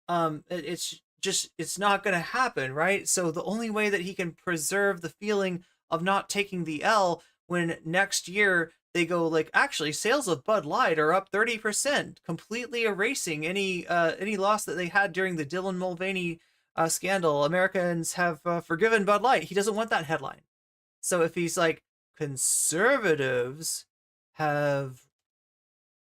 it's not going to happen, right? So the only way that he can preserve the feeling of not taking the L when next year they go like, actually sales of Bud Light are up 30%, completely erasing any loss that they had during the Dylan Mulvaney scandal. Americans have forgiven Bud Light. He doesn't want that headline. So if he's like, conservatives have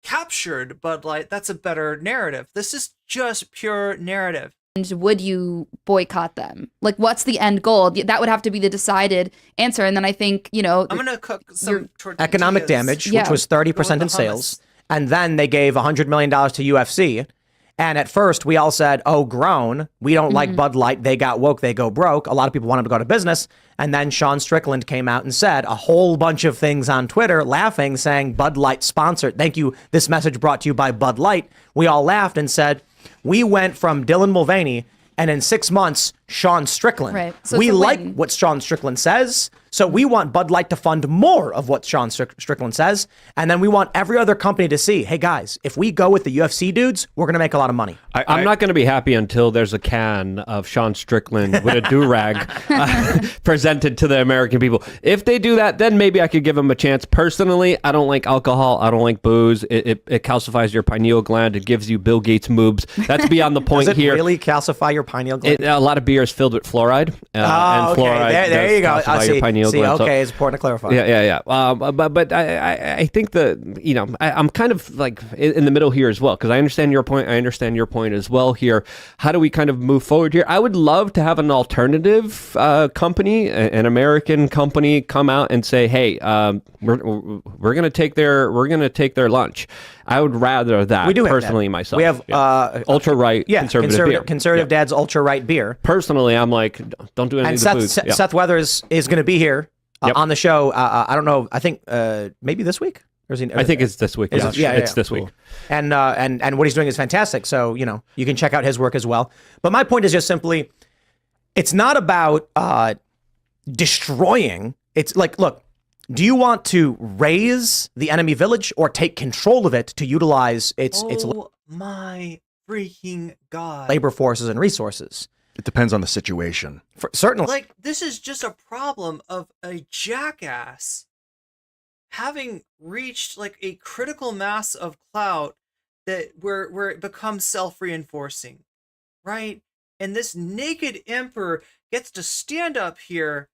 captured Bud Light, that's a better narrative. This is just pure narrative. would you boycott them? Like, what's the end goal? That would have to be the decided answer. And then I think, you know, I'm gonna cook some economic damage, which was 30% in sales, and then they gave $100 million to UFC. And at first, we all said, "Oh, groan! We don't like Bud Light. They got woke. They go broke." A lot of people wanted to go to business, and then Sean Strickland came out and said a whole bunch of things on Twitter, laughing, saying, "Bud Light sponsored. Thank you. This message brought to you by Bud Light." We all laughed and said, "We went from Dylan Mulvaney, and in 6 months, Sean Strickland. Right. So we it's a like win. what Sean Strickland says." So we want Bud Light to fund more of what Sean Strickland says. And then we want every other company to see, hey, guys, if we go with the UFC dudes, we're going to make a lot of money. I'm not going to be happy until there's a can of Sean Strickland with a do-rag presented to the American people. If they do that, then maybe I could give them a chance. Personally, I don't like alcohol. I don't like booze. It calcifies your pineal gland. It gives you Bill Gates moobs. That's beyond the point Does it here. really calcify your pineal gland? A lot of beer is filled with fluoride. And okay. fluoride There you go. calcify your pineal See, gland. okay, it's important to clarify. Yeah. But I think that, you know, I'm kind of like in the middle here as well, because I understand your point. I understand your point as well here. How do we kind of move forward here? I would love to have an alternative company, an American company, come out and say, hey, we're going to take their lunch. I would rather that. We do have personally that. myself. We have ultra right conservative beer. Conservative dad's ultra right beer. Personally, I'm like, don't do any And of the foods. Yeah. Seth Weathers is going to be here on the show. I don't know. I think maybe this week. Or is he, I think it's this week. It's this week. And what he's doing is fantastic. So, you know, you can check out his work as well. But my point is just simply, it's not about destroying. It's like, look, do you want to raise the enemy village or take control of it to utilize its my freaking god labor forces and resources? It depends on the situation. Certainly. Like, this is just a problem of a jackass having reached like a critical mass of clout that where it becomes self-reinforcing, right? And this naked emperor gets to stand up here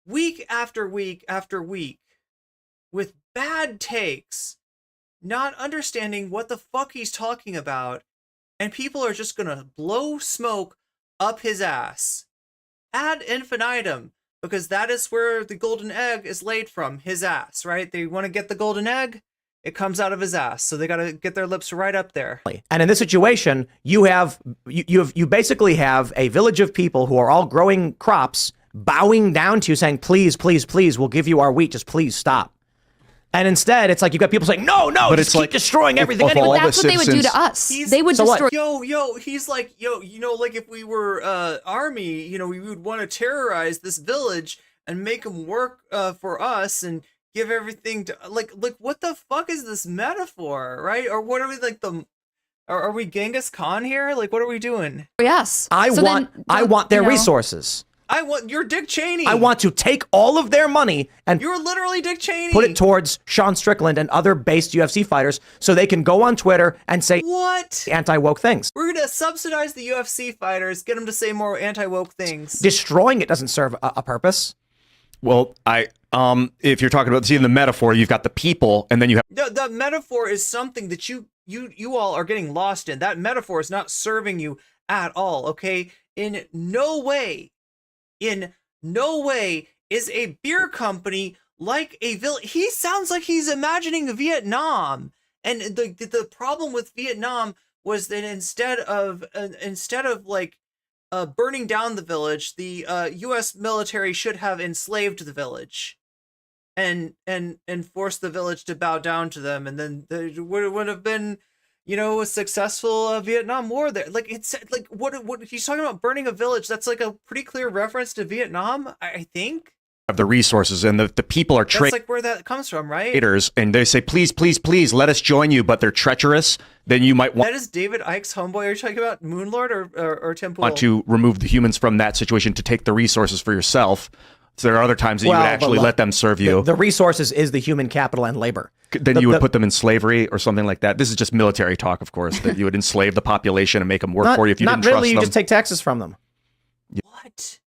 week after week after week with bad takes, not understanding what the fuck he's talking about, and people are just gonna blow smoke up his ass ad infinitum, because that is where the golden egg is laid from, his ass, right? They want to get the golden egg, it comes out of his ass, so they got to get their lips right up there. And in this situation, you basically have a village of people who are all growing crops, bowing down to you, saying, "Please, please, please, we'll give you our wheat. Just please stop." And instead, it's like you've got people saying, "No, but just it's keep like, destroying everything." Anyway. But that's what they would do to us. They would destroy. He's like, you know, like if we were army, you know, we would want to terrorize this village and make them work for us and give everything to like what the fuck is this metaphor, right? Or what are we like are we Genghis Khan here? Like, what are we doing? Yes. I want their resources. You're Dick Cheney. I want to take all of their money and you're literally Dick Cheney. Put it towards Sean Strickland and other based UFC fighters so they can go on Twitter and say what anti-woke things. We're going to subsidize the UFC fighters, get them to say more anti-woke things. Destroying it doesn't serve a purpose. Well, if you're talking about, see, in the metaphor, you've got the people, and then you have the metaphor is something that you all are getting lost in. That metaphor is not serving you at all. Okay, in no way is a beer company like a village. He sounds like he's imagining Vietnam, and the problem with Vietnam was that instead of like burning down the village, the U.S. military should have enslaved the village, and forced the village to bow down to them, and then there would have been, you know, a successful Vietnam War there. Like, it's like what he's talking about, burning a village. That's like a pretty clear reference to Vietnam, I think. Have the resources, and the people are That's like where that comes from, right? traitors, and they say, please, please, please, let us join you, but they're treacherous. Then you might want That is David Icke's homeboy. Are you talking about Moonlord or Tim Pool? want to remove the humans from that situation to take the resources for yourself. So there are other times that you would actually let them serve you. The resources is the human capital and labor. Then you would put them in slavery or something like that. This is just military talk, of course, that you would enslave the population and make them work for you if you didn't trust them. Not really, you just take taxes from them. What?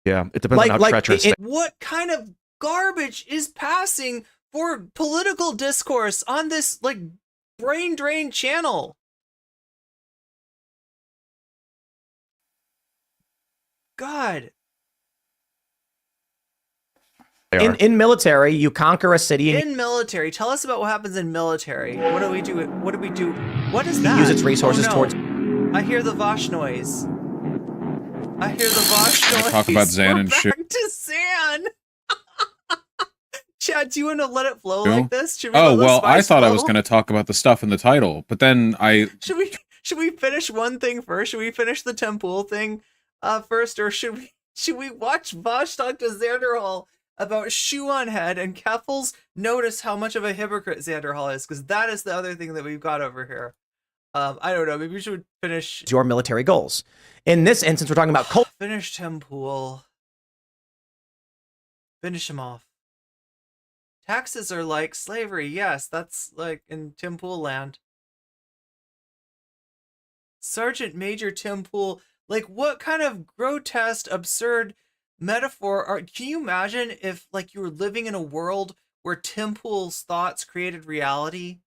Yeah, it depends on how treacherous they what kind of garbage is passing for political discourse on this like brain drain channel? God. In military, you conquer a city and In military, tell us about what happens in military. What do we do? What do we do? What is you that? use its resources Oh, no. towards. I hear the Vaush noise. I hear the Vaush noise. Talk about Xan We're and shit. back to Xan. Chad, do you want to let it flow like this? Should we Oh, let the well, I spice thought I flow? was going to talk about the stuff in the title, but then Should we finish one thing first? Should we finish the temple thing first, or should we watch Vaush talk to Xanderhal about shoe on head and Keffals notice how much of a hypocrite Xanderhal is? Because that is the other thing that we've got over here. I don't know. Maybe we should finish your military goals. In this instance, we're talking about culture. Finish Tim Pool. Finish him off. Taxes are like slavery. Yes, that's like in Tim Pool land. Sergeant Major Tim Pool. Like, what kind of grotesque, absurd metaphor can you imagine if, like, you were living in a world where Tim Pool's thoughts created reality?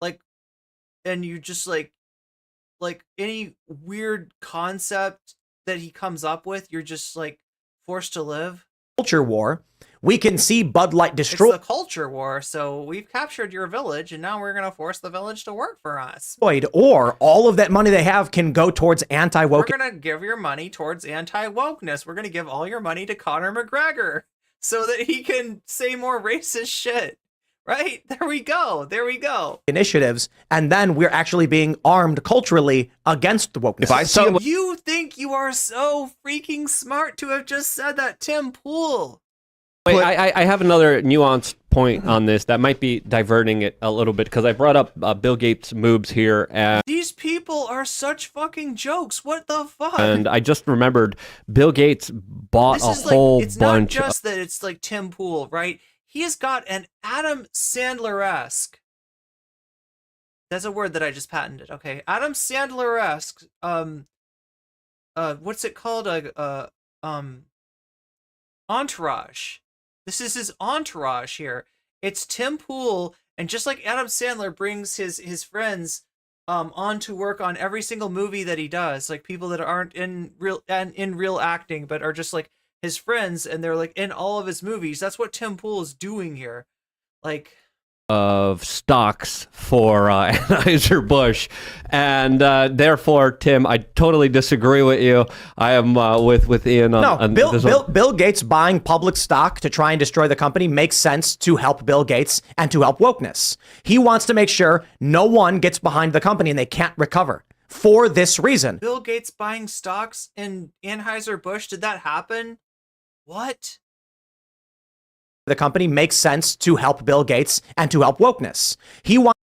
Like, and you just, like any weird concept that he comes up with, you're just, like, forced to live? Culture war. We can see Bud Light destroy. It's the culture war, so we've captured your village, and now we're going to force the village to work for us. Or all of that money they have can go towards anti-woke. We're going to give your money towards anti-wokeness. We're going to give all your money to Conor McGregor so that he can say more racist shit. Right? There we go. There we go. Initiatives, and then we're actually being armed culturally against the wokeness. If I see him, You think you are so freaking smart to have just said that, Tim Pool. wait, I have another nuanced point on this that might be diverting it a little bit because I brought up Bill Gates' moves here, and These people are such fucking jokes. What the fuck? and I just remembered Bill Gates bought This is a whole it's bunch. not just that it's like Tim Pool, right? He has got an Adam Sandler-esque. That's a word that I just patented. Okay, Adam Sandler-esque. What's it called? Entourage. This is his entourage here. It's Tim Pool, and just like Adam Sandler brings his friends on to work on every single movie that he does, like people that aren't in real acting, but are just like his friends, and they're like in all of his movies. That's what Tim Pool is doing here. Like, of stocks for Anheuser-Busch, and therefore, Tim, I totally disagree with you. I am with Ian on this one. Bill Gates buying public stock to try and destroy the company makes sense to help Bill Gates and to help wokeness. He wants to make sure no one gets behind the company and they can't recover. For this reason. Bill Gates buying stocks in Anheuser-Busch, did that happen? What? The company makes sense to help Bill Gates and to help wokeness. He wants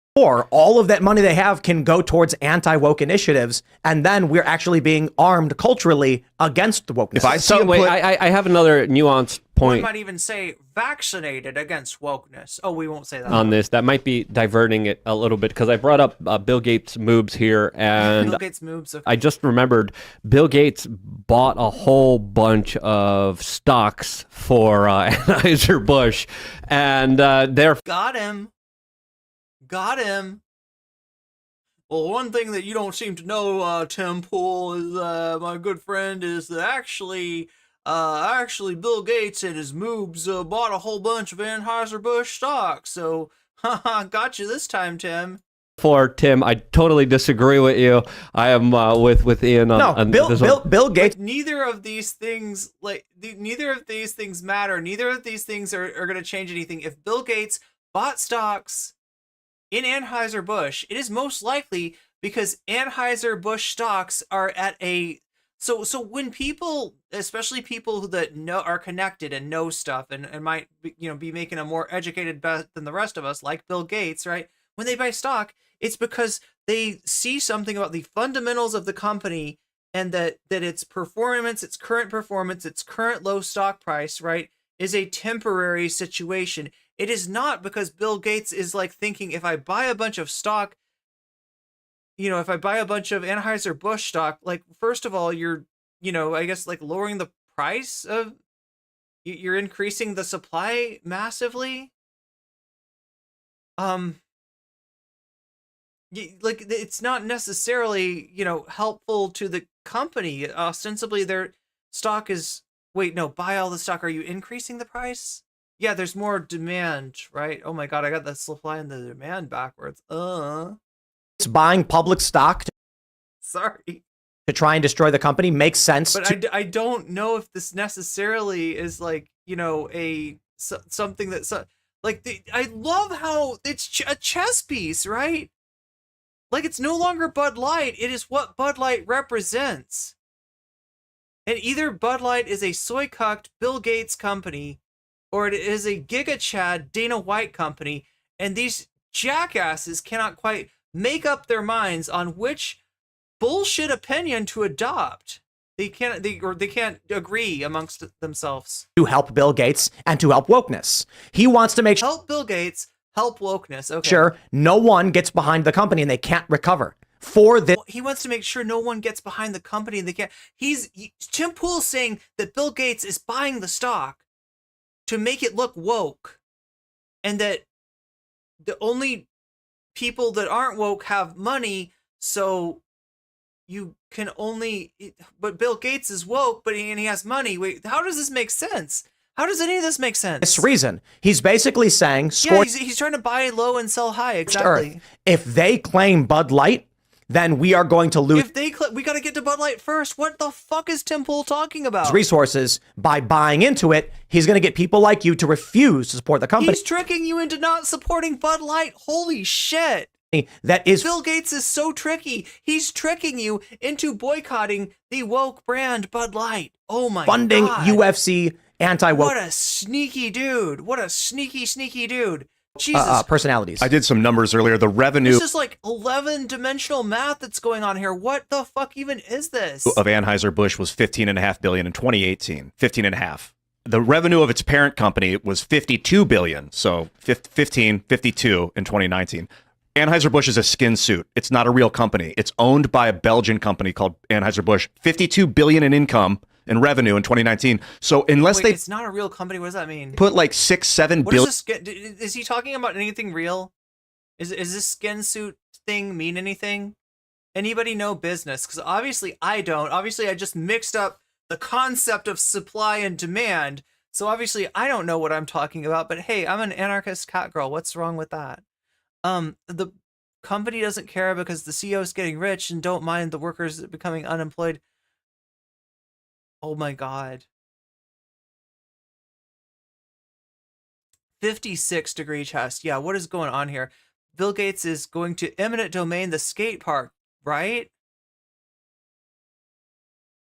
all of that money they have can go towards anti-woke initiatives, and then we're actually being armed culturally against the wokeness. If I see I have another nuanced One point might even say vaccinated against wokeness. Oh, we won't say that. on this that might be diverting it a little bit because I brought up Bill Gates' moves here, and Bill Gates moves. Okay. I just remembered Bill Gates bought a whole bunch of stocks for Anheuser-Busch, and therefore Got him. Well, one thing that you don't seem to know, Tim Pool, is my good friend, is that actually Bill Gates and his moobs bought a whole bunch of Anheuser-Busch stock. So, haha, got you this time, Tim. for Tim, I totally disagree with you. I am with Ian on this one. Bill Gates. But neither of these things, neither of these things matter. Neither of these things are going to change anything. If Bill Gates bought stocks in Anheuser-Busch, it is most likely because Anheuser-Busch stocks are at a so when people, especially people that are connected and know stuff and might be making a more educated bet than the rest of us, like Bill Gates, right? When they buy stock, it's because they see something about the fundamentals of the company and that its performance, its current low stock price, right, is a temporary situation. It is not because Bill Gates is like thinking, if I buy a bunch of stock, if I buy a bunch of Anheuser-Busch stock, like, first of all, you're, I guess, like, lowering the price of, you're increasing the supply massively. Like, it's not necessarily, helpful to the company. Ostensibly, their stock is. Wait, no, buy all the stock. Are you increasing the price? Yeah, there's more demand, right? Oh my god, I got the supply and the demand backwards. It's buying public stock Sorry. to try and destroy the company makes sense. But I don't know if this necessarily is like, you know, something that's like, I love how it's a chess piece, right? Like, it's no longer Bud Light. It is what Bud Light represents. And either Bud Light is a soy-cucked Bill Gates company, or it is a Giga Chad Dana White company, and these jackasses cannot quite make up their minds on which bullshit opinion to adopt. They can't agree amongst themselves. To help Bill Gates and to help wokeness. He wants to make sure Help Bill Gates, help wokeness. Okay. sure no one gets behind the company and they can't recover. For this, He wants to make sure no one gets behind the company and they can't. Tim Pool's saying that Bill Gates is buying the stock to make it look woke, and that the only people that aren't woke have money, so you can only. But Bill Gates is woke, and he has money. Wait, how does this make sense? How does any of this make sense? this reason, he's basically saying, Yeah, he's trying to buy low and sell high. Exactly. Earth. If they claim Bud Light, then we are going to lose We got to get to Bud Light first. What the fuck is Tim Pool talking about? resources by buying into it. He's going to get people like you to refuse to support the company. He's tricking you into not supporting Bud Light. Holy shit. That is Bill Gates is so tricky. He's tricking you into boycotting the woke brand Bud Light. Oh my funding god. UFC anti-woke. What a sneaky dude. What a sneaky dude. Jesus. Personalities. I did some numbers earlier. The revenue This is like 11-dimensional math that's going on here. What the fuck even is this? of Anheuser-Busch was $15.5 billion in 2018. 15.5. The revenue of its parent company was $52 billion. So 52 in 2019. Anheuser-Busch is a skin suit. It's not a real company. It's owned by a Belgian company called Anheuser-Busch. $52 billion in income and revenue in 2019. So unless Wait, it's not a real company. What does that mean? put like 6-7 What billion. is this? Is he talking about anything real? Is this skin suit thing mean anything? Anybody know business? Because obviously I don't. Obviously I just mixed up the concept of supply and demand. So obviously I don't know what I'm talking about. But hey, I'm an anarchist cat girl. What's wrong with that? The company doesn't care because the CEO is getting rich and don't mind the workers becoming unemployed. Oh my god. 56-degree chest. Yeah, what is going on here? Bill Gates is going to eminent domain the skate park, right?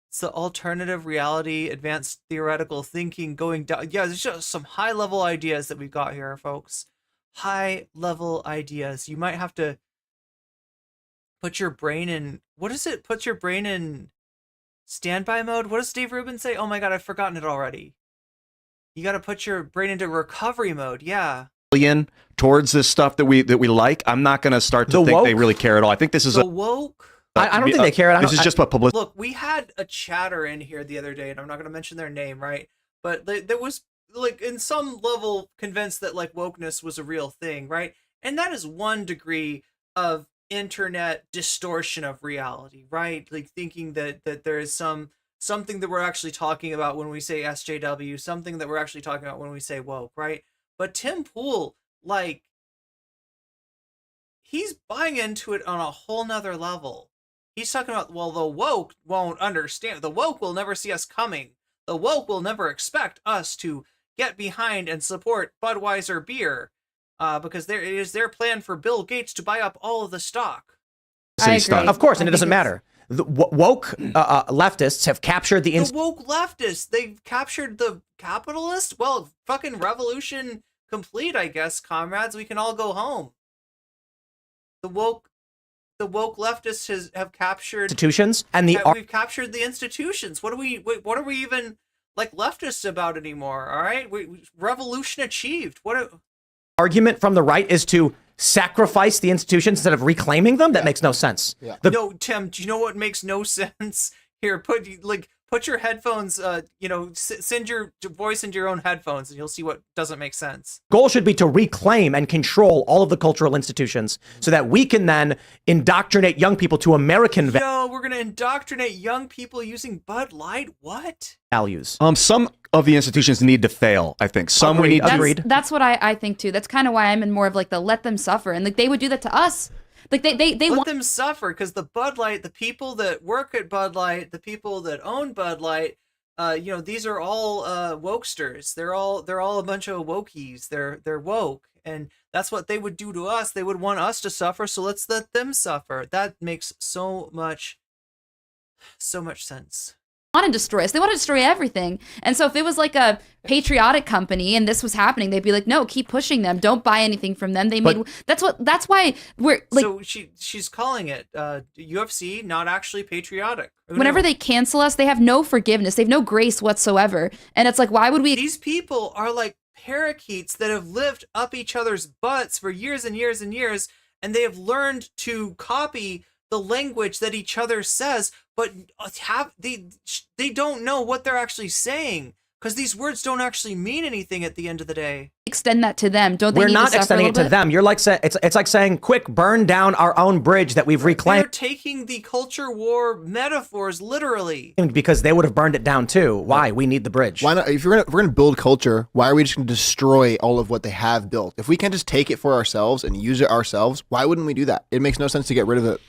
It's the alternative reality, advanced theoretical thinking going down. Yeah, there's just some high-level ideas that we've got here, folks. High-level ideas. You might have to put your brain in... What is it? Put your brain in standby mode? What does Dave Rubin say? Oh my god, I've forgotten it already. You got to put your brain into recovery mode. Yeah. Towards this stuff that we like. I'm not going to start to think they really care at all. I think this is the woke. I don't think they care. This is just what publicity. Look, we had a chatter in here the other day, and I'm not going to mention their name, right? But there was, like, in some level convinced that, like, wokeness was a real thing, right? And that is one degree of internet distortion of reality, right? Like, thinking that there is something that we're actually talking about when we say SJW, something that we're actually talking about when we say woke, right? But Tim Pool, like, he's buying into it on a whole nother level. He's talking about, well, the woke won't understand. The woke will never see us coming. The woke will never expect us to get behind and support Budweiser beer because it is their plan for Bill Gates to buy up all of the stock. Of course, and it doesn't matter. The woke leftists have captured the woke leftists. They've captured the capitalists. Well, fucking revolution complete, I guess, comrades. We can all go home. The woke leftists have captured institutions, and we've captured the institutions. What are we even like leftists about anymore? All right, revolution achieved. Argument from the right is to sacrifice the institutions instead of reclaiming them. That makes no sense. No, Tim, do you know what makes no sense? Here, put put your headphones, send your voice into your own headphones and you'll see what doesn't make sense. Goal should be to reclaim and control all of the cultural institutions so that we can then indoctrinate young people to American We're going to indoctrinate young people using Bud Light? What? values. Some of the institutions need to fail, I think. Some we need to... That's what I think too. That's kind of why I'm in more of like the let them suffer. And like they would do that to us. Like they let them suffer, because the Bud Light, the people that work at Bud Light, the people that own Bud Light, these are all wokesters. They're all a bunch of wokies. They're woke, and that's what they would do to us. They would want us to suffer, so let's let them suffer. That makes so much sense. Want to destroy us. They want to destroy everything. And so if it was like a patriotic company and this was happening, they'd be like, no, keep pushing them. Don't buy anything from them. That's why we're like. So she's calling it UFC not actually patriotic. Whenever they cancel us, they have no forgiveness. They have no grace whatsoever. And it's like, why would we? These people are like parakeets that have lived up each other's butts for years and years and years, and they have learned to copy the language that each other says, but they don't know what they're actually saying, because these words don't actually mean anything at the end of the day. Extend that to them. Don't they? We're need not to suffer extending a it to little bit? them. You're like it's like saying, quick, burn down our own bridge that we've They're reclaimed. taking the culture war metaphors literally. Because they would have burned it down too. Why? We need the bridge. Why not? If we're gonna build culture, why are we just gonna destroy all of what they have built? If we can't just take it for ourselves and use it ourselves, why wouldn't we do that? It makes no sense to get rid of it.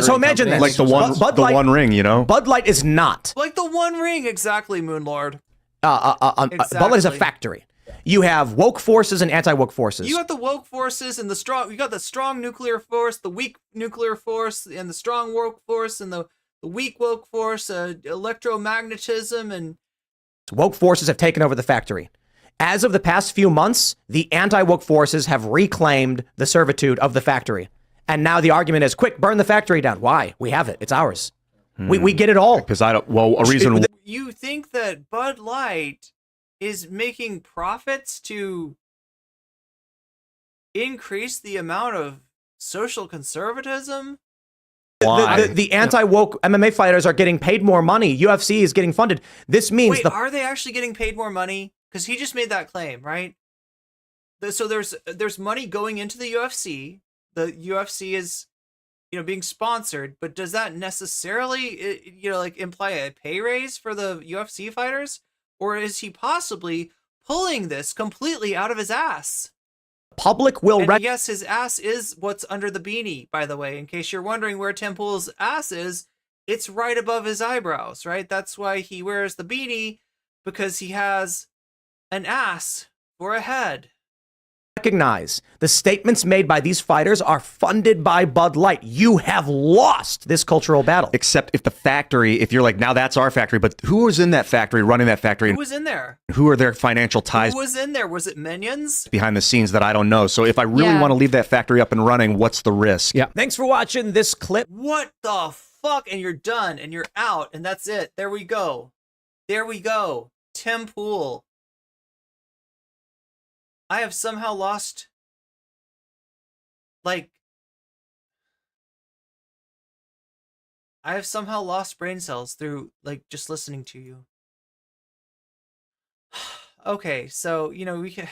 So imagine this. Like the One Ring, you know? Bud Light is not. Like the One Ring, exactly, Moonlord. Bud Light is a factory. You have woke forces and anti-woke forces. You got the woke forces and the strong. You got the strong nuclear force, the weak nuclear force, and the strong woke force, and the weak woke force, electromagnetism, and woke forces have taken over the factory. As of the past few months, the anti-woke forces have reclaimed the servitude of the factory, and now the argument is, quick, burn the factory down. Why? We have it. It's ours. We get it all. Because I don't. Well, a reason. You think that Bud Light is making profits to increase the amount of social conservatism? The anti-woke MMA fighters are getting paid more money. UFC is getting funded. This means Wait, are they actually getting paid more money? Because he just made that claim, right? So there's money going into the UFC. The UFC is, being sponsored, but does that necessarily, imply a pay raise for the UFC fighters? Or is he possibly pulling this completely out of his ass? Public will... And yes, his ass is what's under the beanie, by the way. In case you're wondering where Tim Pool's ass is, it's right above his eyebrows, right? That's why he wears the beanie, because he has an ass for a head. Recognize the statements made by these fighters are funded by Bud Light. You have lost this cultural battle. Except if the factory, if you're like, now that's our factory, but who was in that factory, running that factory? Who was in there? Who are their financial ties? Who was in there? Was it minions? Behind the scenes that I don't know. So if I really want to leave that factory up and running, what's the risk? Yeah. Thanks for watching this clip. What the fuck? And you're done and you're out and that's it. There we go. There we go. Tim Pool. I have somehow lost, I have somehow lost brain cells through, just listening to you. Okay, so, we can...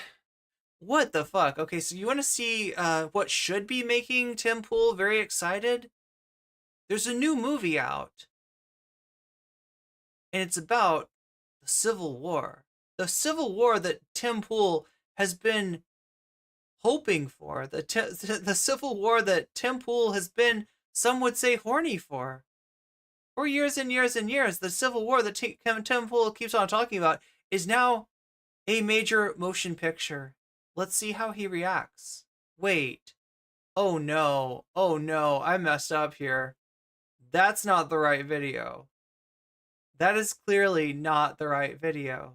What the fuck? Okay, so you want to see what should be making Tim Pool very excited? There's a new movie out. And it's about the Civil War. The Civil War that Tim Pool has been hoping for, the Civil War that Tim Pool has been, some would say, horny for years and years and years. The Civil War that Tim Pool keeps on talking about is now a major motion picture. Let's see how he reacts. Wait. Oh no, I messed up here. That's not the right video. That is clearly not the right video.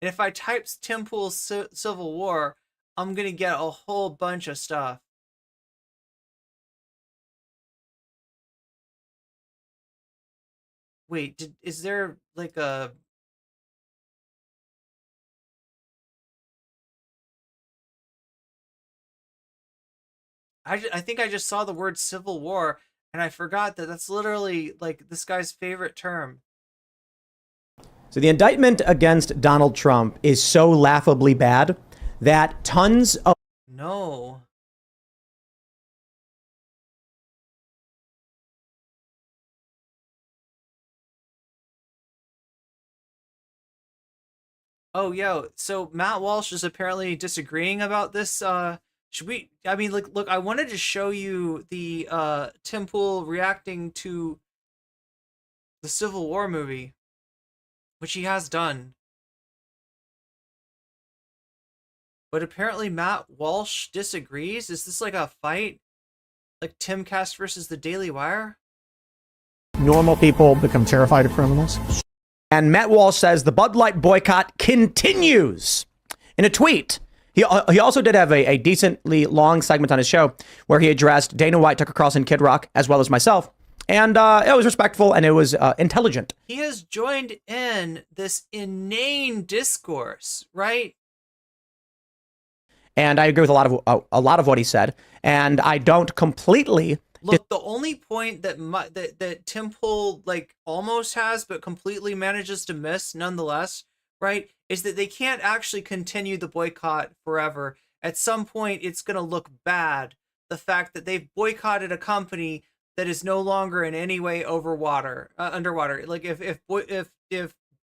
And if I type Tim Pool's Civil War, I'm going to get a whole bunch of stuff. Wait, is there a... I think I just saw the word Civil War And I forgot that that's literally like this guy's favorite term. So the indictment against Donald Trump is so laughably bad that tons of... No. Oh, yo, so Matt Walsh is apparently disagreeing about this. Should we, I mean, look, I wanted to show you the Tim Pool reacting to the Civil War movie, which he has done. But apparently Matt Walsh disagrees. Is this like a fight? Like Timcast versus the Daily Wire? normal people become terrified of criminals. And Matt Walsh says the Bud Light boycott continues. In a tweet, he also did have a decently long segment on his show where he addressed Dana White, Tucker Carlson, Kid Rock, as well as myself. And it was respectful and it was intelligent. He has joined in this inane discourse, right? And I agree with a lot of what he said. And I don't completely look. The only point that that Tim Pool like almost has, but completely manages to miss, nonetheless, right, is that they can't actually continue the boycott forever. At some point, it's going to look bad. The fact that they've boycotted a company that is no longer in any way underwater. Like if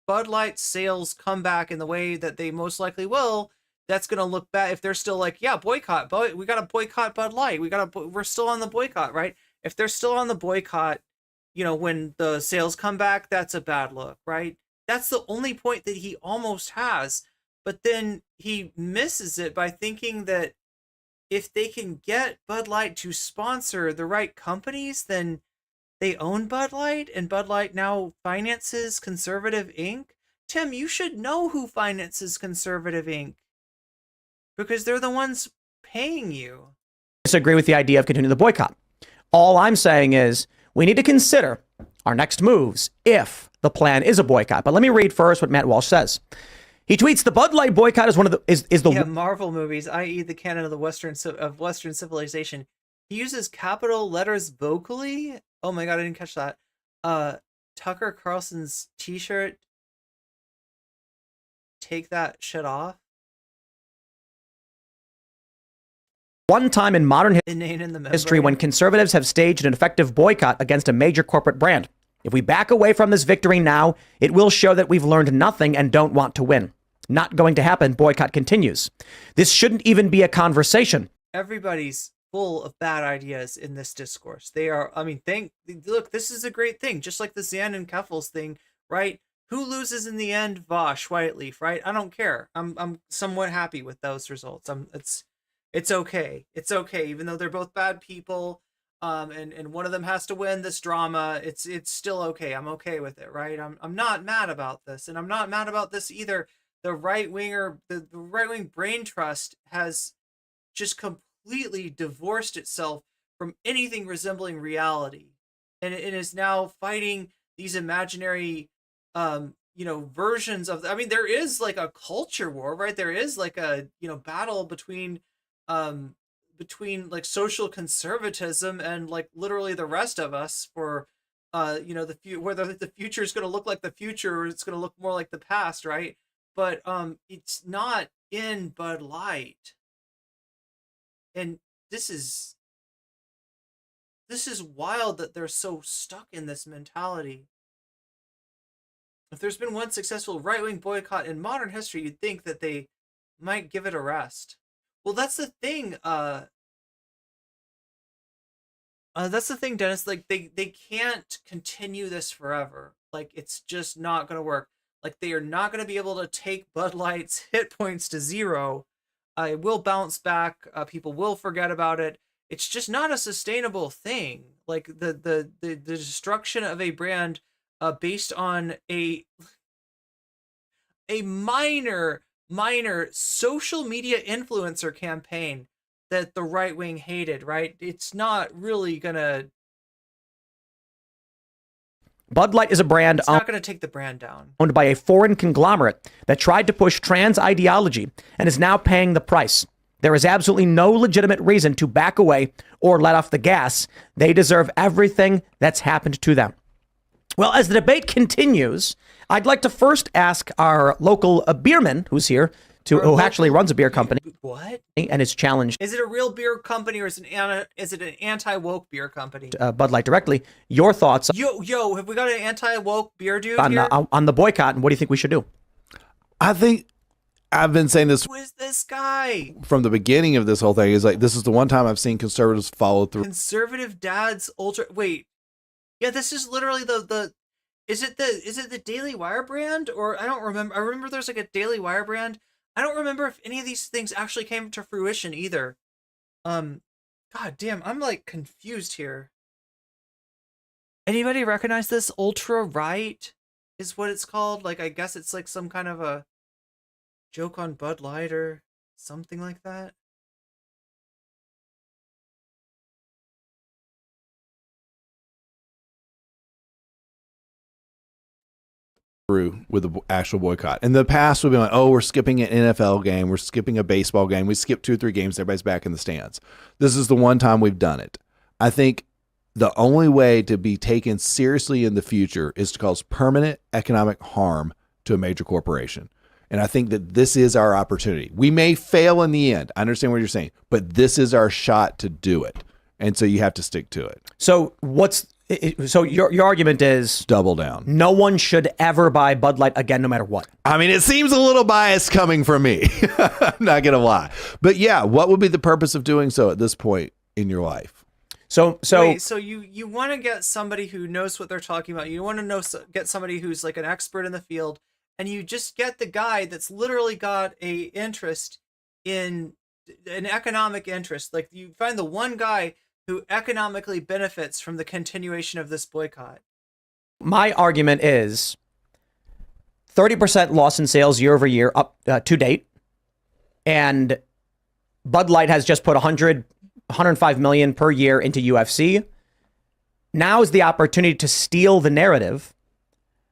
Bud Light sales come back in the way that they most likely will, that's going to look bad. If they're still like, yeah, boycott, but we got to boycott Bud Light. We're still on the boycott, right? If they're still on the boycott, you know, when the sales come back, that's a bad look, right? That's the only point that he almost has. But then he misses it by thinking that if they can get Bud Light to sponsor the right companies, then they own Bud Light, and Bud Light now finances Conservative Inc. Tim, you should know who finances Conservative Inc. because they're the ones paying you. Disagree with the idea of continuing the boycott. All I'm saying is we need to consider our next moves if the plan is a boycott. But let me read first what Matt Walsh says. He tweets, the Bud Light boycott is one of the Marvel movies, i.e. the canon of Western civilization. He uses capital letters vocally. Oh my god, I didn't catch that. Tucker Carlson's t-shirt. Take that shit off. One time in modern history when conservatives have staged an effective boycott against a major corporate brand. If we back away from this victory now, it will show that we've learned nothing and don't want to win. Not going to happen. Boycott continues. This shouldn't even be a conversation. Everybody's full of bad ideas in this discourse. They are, I mean, look, this is a great thing. Just like the Xan and Keffals thing, right? Who loses in the end? Vaush, Whiteleaf, right? I don't care. I'm somewhat happy with those results. It's okay. It's okay. Even though they're both bad people, and one of them has to win this drama, it's still okay. I'm okay with it, right? I'm not mad about this, and I'm not mad about this either. The the right-wing brain trust has just completely divorced itself from anything resembling reality, and it is now fighting these imaginary versions of, I mean, there is like a culture war, right? There is like a battle between like social conservatism and like literally the rest of us for whether the future is going to look like the future or it's going to look more like the past, right? But it's not in Bud Light, and this is wild that they're so stuck in this mentality. If there's been one successful right-wing boycott in modern history, you'd think that they might give it a rest. Well, that's the thing. That's the thing, Dennis. Like they can't continue this forever. Like it's just not gonna work. Like they are not gonna be able to take Bud Light's hit points to zero. It will bounce back. People will forget about it. It's just not a sustainable thing. Like the destruction of a brand based on a minor social media influencer campaign that the right wing hated, right? It's not really gonna. Bud Light is a brand it's not gonna take the brand down. Owned by a foreign conglomerate that tried to push trans ideology and is now paying the price. There is absolutely no legitimate reason to back away or let off the gas. They deserve everything that's happened to them. Well, as the debate continues, I'd like to first ask our local beerman who's here, who actually runs a beer company. What? And is challenged. Is it a real beer company or is it an anti-woke beer company? Bud Light directly. Your thoughts Yo, have we got an anti-woke beer dude on, here? on the boycott, and what do you think we should do? I think I've been saying this Who is this guy? from the beginning of this whole thing. Is like, this is the one time I've seen conservatives follow through. Conservative dads ultra. Wait, yeah, this is literally the. Is it the Daily Wire brand, or I don't remember. I remember there's like a Daily Wire brand. I don't remember if any of these things actually came to fruition either. God damn, I'm like confused here. Anybody recognize this? Ultra right is what it's called. Like, I guess it's like some kind of a joke on Bud Light or something like that. With the actual boycott. In the past, we've been like, oh, we're skipping an NFL game, we're skipping a baseball game, we skip 2 or 3 games, everybody's back in the stands. This is the one time we've done it. I think the only way to be taken seriously in the future is to cause permanent economic harm to a major corporation. And I think that this is our opportunity. We may fail in the end. I understand what you're saying, but this is our shot to do it. And so you have to stick to it. So your argument is double down. No one should ever buy Bud Light again, no matter what. I mean, it seems a little biased coming from me. I'm not gonna lie, but yeah, what would be the purpose of doing so at this point in your life? So you want to get somebody who knows what they're talking about. You want to get somebody who's like an expert in the field, and you just get the guy that's literally got a interest in an economic interest. Like, you find the one guy who economically benefits from the continuation of this boycott. My argument is 30% loss in sales year over year up to date. And Bud Light has just put 105 million per year into UFC. Now is the opportunity to steal the narrative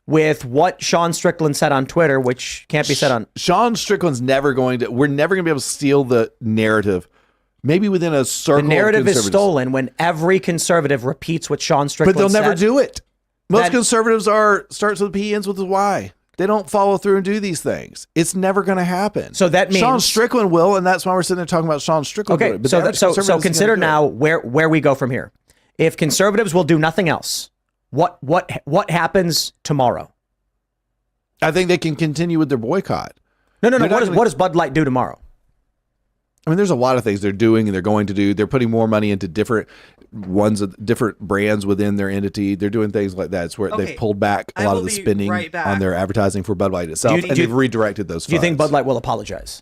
with what Sean Strickland said on Twitter, which can't be said on. Sean Strickland's we're never going to be able to steal the narrative. Maybe within a circle. The narrative is stolen when every conservative repeats what Sean Strickland said. But they'll never do it. Most conservatives starts with a P, ends with a Y. They don't follow through and do these things. It's never going to happen. So that means Sean Strickland will, and that's why we're sitting there talking about Sean Strickland. Okay, so consider now where we go from here. If conservatives will do nothing else, what happens tomorrow? I think they can continue with their boycott. No. What does Bud Light do tomorrow? I mean, there's a lot of things they're doing and they're going to do. They're putting more money into different brands within their entity. They're doing things like that. It's where they've pulled back a lot of the spending on their advertising for Bud Light itself, and they've redirected those funds. Do you think Bud Light will apologize?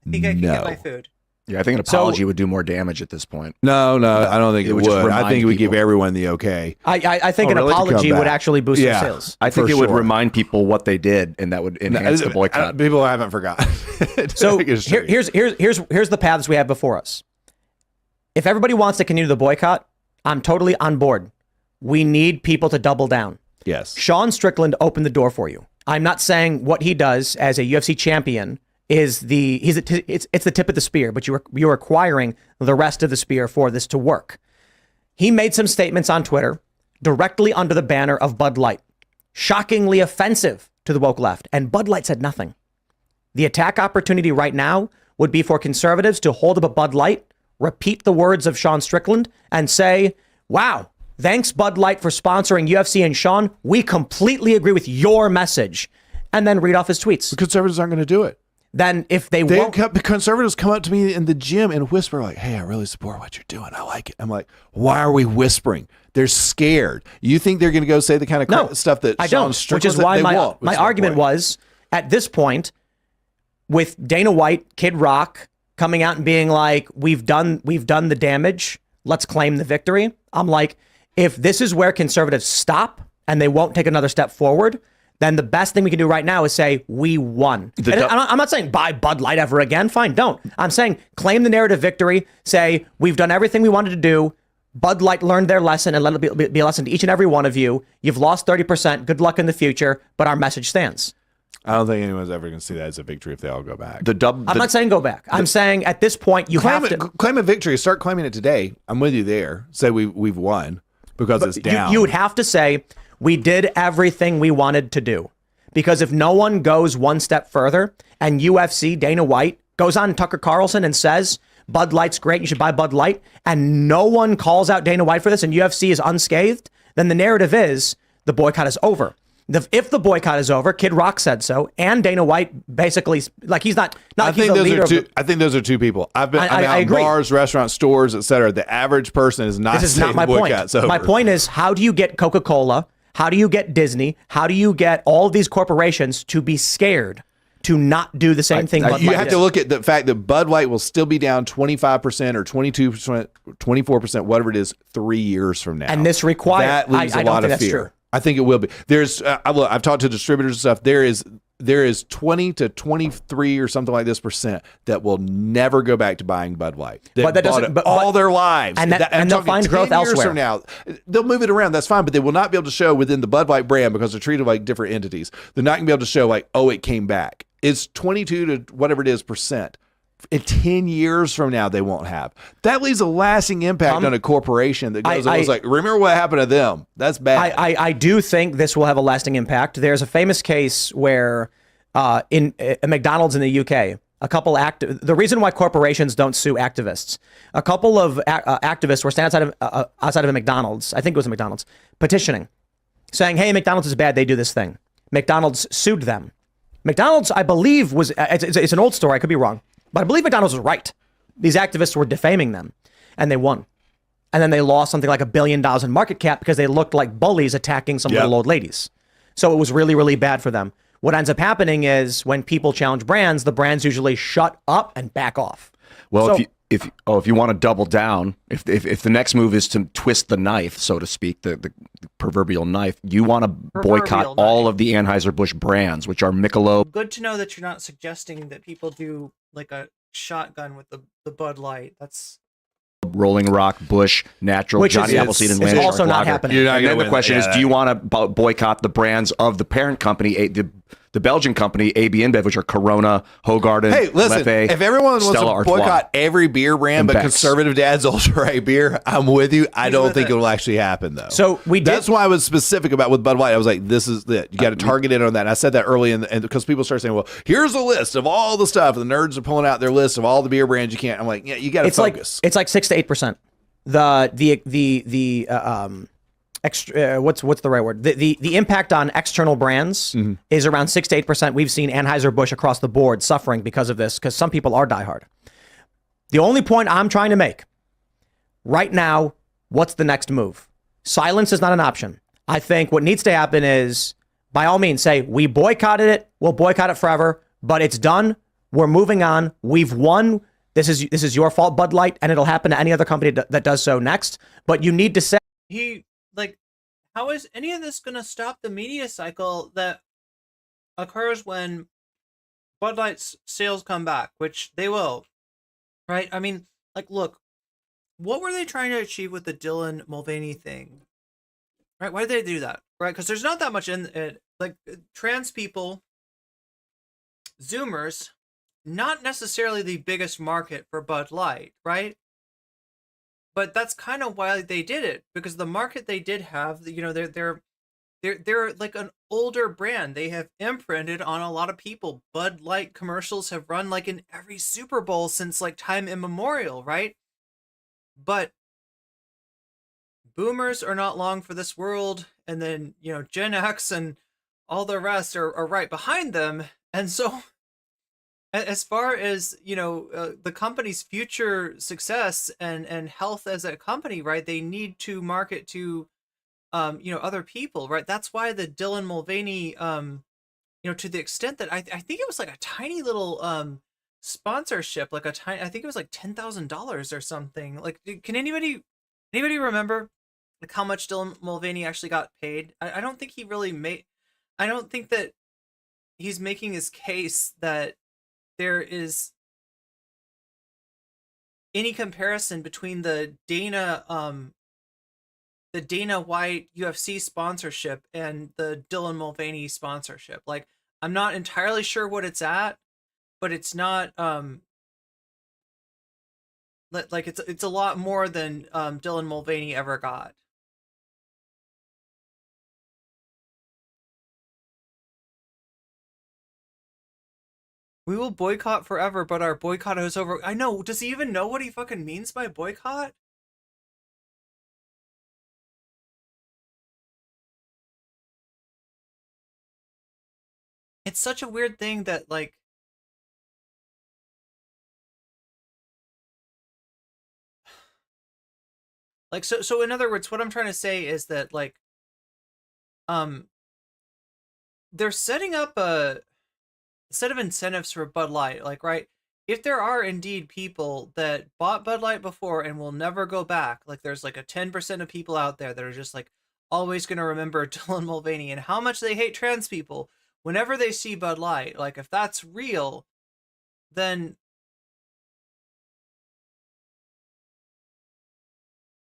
I think I can get my food. Yeah, I think an apology would do more damage at this point. No, I don't think it would. I think it would give everyone the okay. I think an apology would actually boost their sales. I think it would remind people what they did, and that would enhance the boycott. People haven't forgotten. So here's the paths we have before us. If everybody wants to continue the boycott, I'm totally on board. We need people to double down. Yes. Sean Strickland opened the door for you. I'm not saying what he does as a UFC champion is it's the tip of the spear, but you're acquiring the rest of the spear for this to work. He made some statements on Twitter directly under the banner of Bud Light, shockingly offensive to the woke left, and Bud Light said nothing. The attack opportunity right now would be for conservatives to hold up a Bud Light, repeat the words of Sean Strickland, and say, wow, thanks Bud Light for sponsoring UFC, and Sean, we completely agree with your message, and then read off his tweets. The conservatives aren't going to do it. Then if the conservatives come up to me in the gym and whisper like, hey, I really support what you're doing. I like it. I'm like, why are we whispering? They're scared. You think they're going to go say the kind of stuff that Sean Strickland, which is why my argument was, at this point, with Dana White, Kid Rock coming out and being like, we've done the damage, let's claim the victory. I'm like, if this is where conservatives stop and they won't take another step forward, then the best thing we can do right now is say, we won. I'm not saying buy Bud Light ever again. Fine, don't. I'm saying claim the narrative victory. Say, we've done everything we wanted to do. Bud Light learned their lesson, and let it be a lesson to each and every one of you. You've lost 30%. Good luck in the future, but our message stands. I don't think anyone's ever going to see that as a victory if they all go back. I'm not saying go back. I'm saying at this point you have to claim a victory. Start claiming it today. I'm with you there. Say we've won because it's down. You would have to say we did everything we wanted to do, because if no one goes one step further and UFC Dana White goes on Tucker Carlson and says Bud Light's great, you should buy Bud Light, and no one calls out Dana White for this and UFC is unscathed, then the narrative is the boycott is over. If the boycott is over, Kid Rock said so, and Dana White basically, like, he's not I think those are two people. I've been I out in agree. bars, restaurants, stores, etc. The average person is not. This is not my point. My point is, how do you get Coca-Cola? How do you get Disney? How do you get all of these corporations to be scared to not do the same thing? Bud You Light have did? to look at the fact that Bud Light will still be down 25% or 22%, 24%, whatever it is, 3 years from now. And this requires that leaves I a don't lot think of that's fear. true. I think it will be. There's look, I've talked to distributors and stuff. There is 20 to 23 or something like this percent that will never go back to buying Bud Light. But that doesn't. But all their lives, and I'm they'll talking find 10 growth years elsewhere. From now, they'll move it around. That's fine, but they will not be able to show within the Bud Light brand because they're treated like different entities. They're not going to be able to show like, oh, it came back. It's 22 to whatever it is percent. In 10 years from now, they won't have. That leaves a lasting impact on a corporation that goes, like, remember what happened to them? That's bad. I do think this will have a lasting impact. There's a famous case where in McDonald's in the UK, a couple the reason why corporations don't sue activists, a couple of activists were standing outside of a McDonald's, I think it was a McDonald's, petitioning, saying, hey, McDonald's is bad, they do this thing. McDonald's sued them. McDonald's, I believe, it's an old story, I could be wrong, but I believe McDonald's was right. These activists were defaming them, and they won. And then they lost something like $1 billion in market cap because they looked like bullies attacking some little old ladies. So it was really, really bad for them. What ends up happening is when people challenge brands, the brands usually shut up and back off. Well, So- if you want to double down, if the next move is to twist the knife, so to speak, the proverbial knife, you want to boycott all of the Anheuser-Busch brands, which are Michelob. Good to know that you're not suggesting that people do like a shotgun with the Bud Light. That's Rolling Rock, Bush, Natural, Which Johnny is- Appleseed, and is Land also Shark not Lager. happening. You're not And gonna then the win. question is, Yeah, do you want to boycott the brands of the parent company, the Belgian company, AB InBev, which are Corona, Hoegaarden, Hey, listen, Leffe, if everyone wants Stella to Artois. boycott every beer brand and but Beck's. Conservative Dad's Ultra Rye beer, I'm with you. I don't think it will actually happen, though. So That's why I was specific about with Bud Light. I was like, this is it. You got to target in on that. And I said that early, and because people start saying, well, here's a list of all the stuff. And the nerds are pulling out their list of all the beer brands you can't. I'm like, yeah, you got to focus. It's like 6 to 8%. What's the right word? The impact on external brands is around 6 to 8%. We've seen Anheuser-Busch across the board suffering because of this, because some people are diehard. The only point I'm trying to make right now, what's the next move? Silence is not an option. I think what needs to happen is, by all means, say, we boycotted it, we'll boycott it forever, but it's done. We're moving on. We've won. This is your fault, Bud Light, and it'll happen to any other company that does so next. But you need to say, how is any of this going to stop the media cycle that occurs when Bud Light's sales come back, which they will, right? I mean, look, what were they trying to achieve with the Dylan Mulvaney thing, right? Why did they do that, right? Because there's not that much in it. Like, trans people, Zoomers, not necessarily the biggest market for Bud Light, right? But that's kind of why they did it, because the market they did have, they're like an older brand. They have imprinted on a lot of people. Bud Light commercials have run like in every Super Bowl since like time immemorial, right? But boomers are not long for this world, and then Gen X and all the rest are right behind them. And so as far as the company's future success and health as a company, right, they need to market to other people, right? That's why the Dylan Mulvaney to the extent that I think it was like a tiny little sponsorship, like I think it was like $10,000 or something. Like, can anybody remember like how much Dylan Mulvaney actually got paid? I don't think he really made. I don't think that he's making his case that there is any comparison between the Dana White UFC sponsorship and the Dylan Mulvaney sponsorship. Like, I'm not entirely sure what it's at, but it's not like it's a lot more than Dylan Mulvaney ever got. We will boycott forever, but our boycott is over. I know. Does he even know what he fucking means by boycott? It's such a weird thing that, like, so in other words, what I'm trying to say is that, like, they're setting up a set of incentives for Bud Light, like, right? If there are indeed people that bought Bud Light before and will never go back, like there's like a 10% of people out there that are just like always going to remember Dylan Mulvaney and how much they hate trans people whenever they see Bud Light, like if that's real, then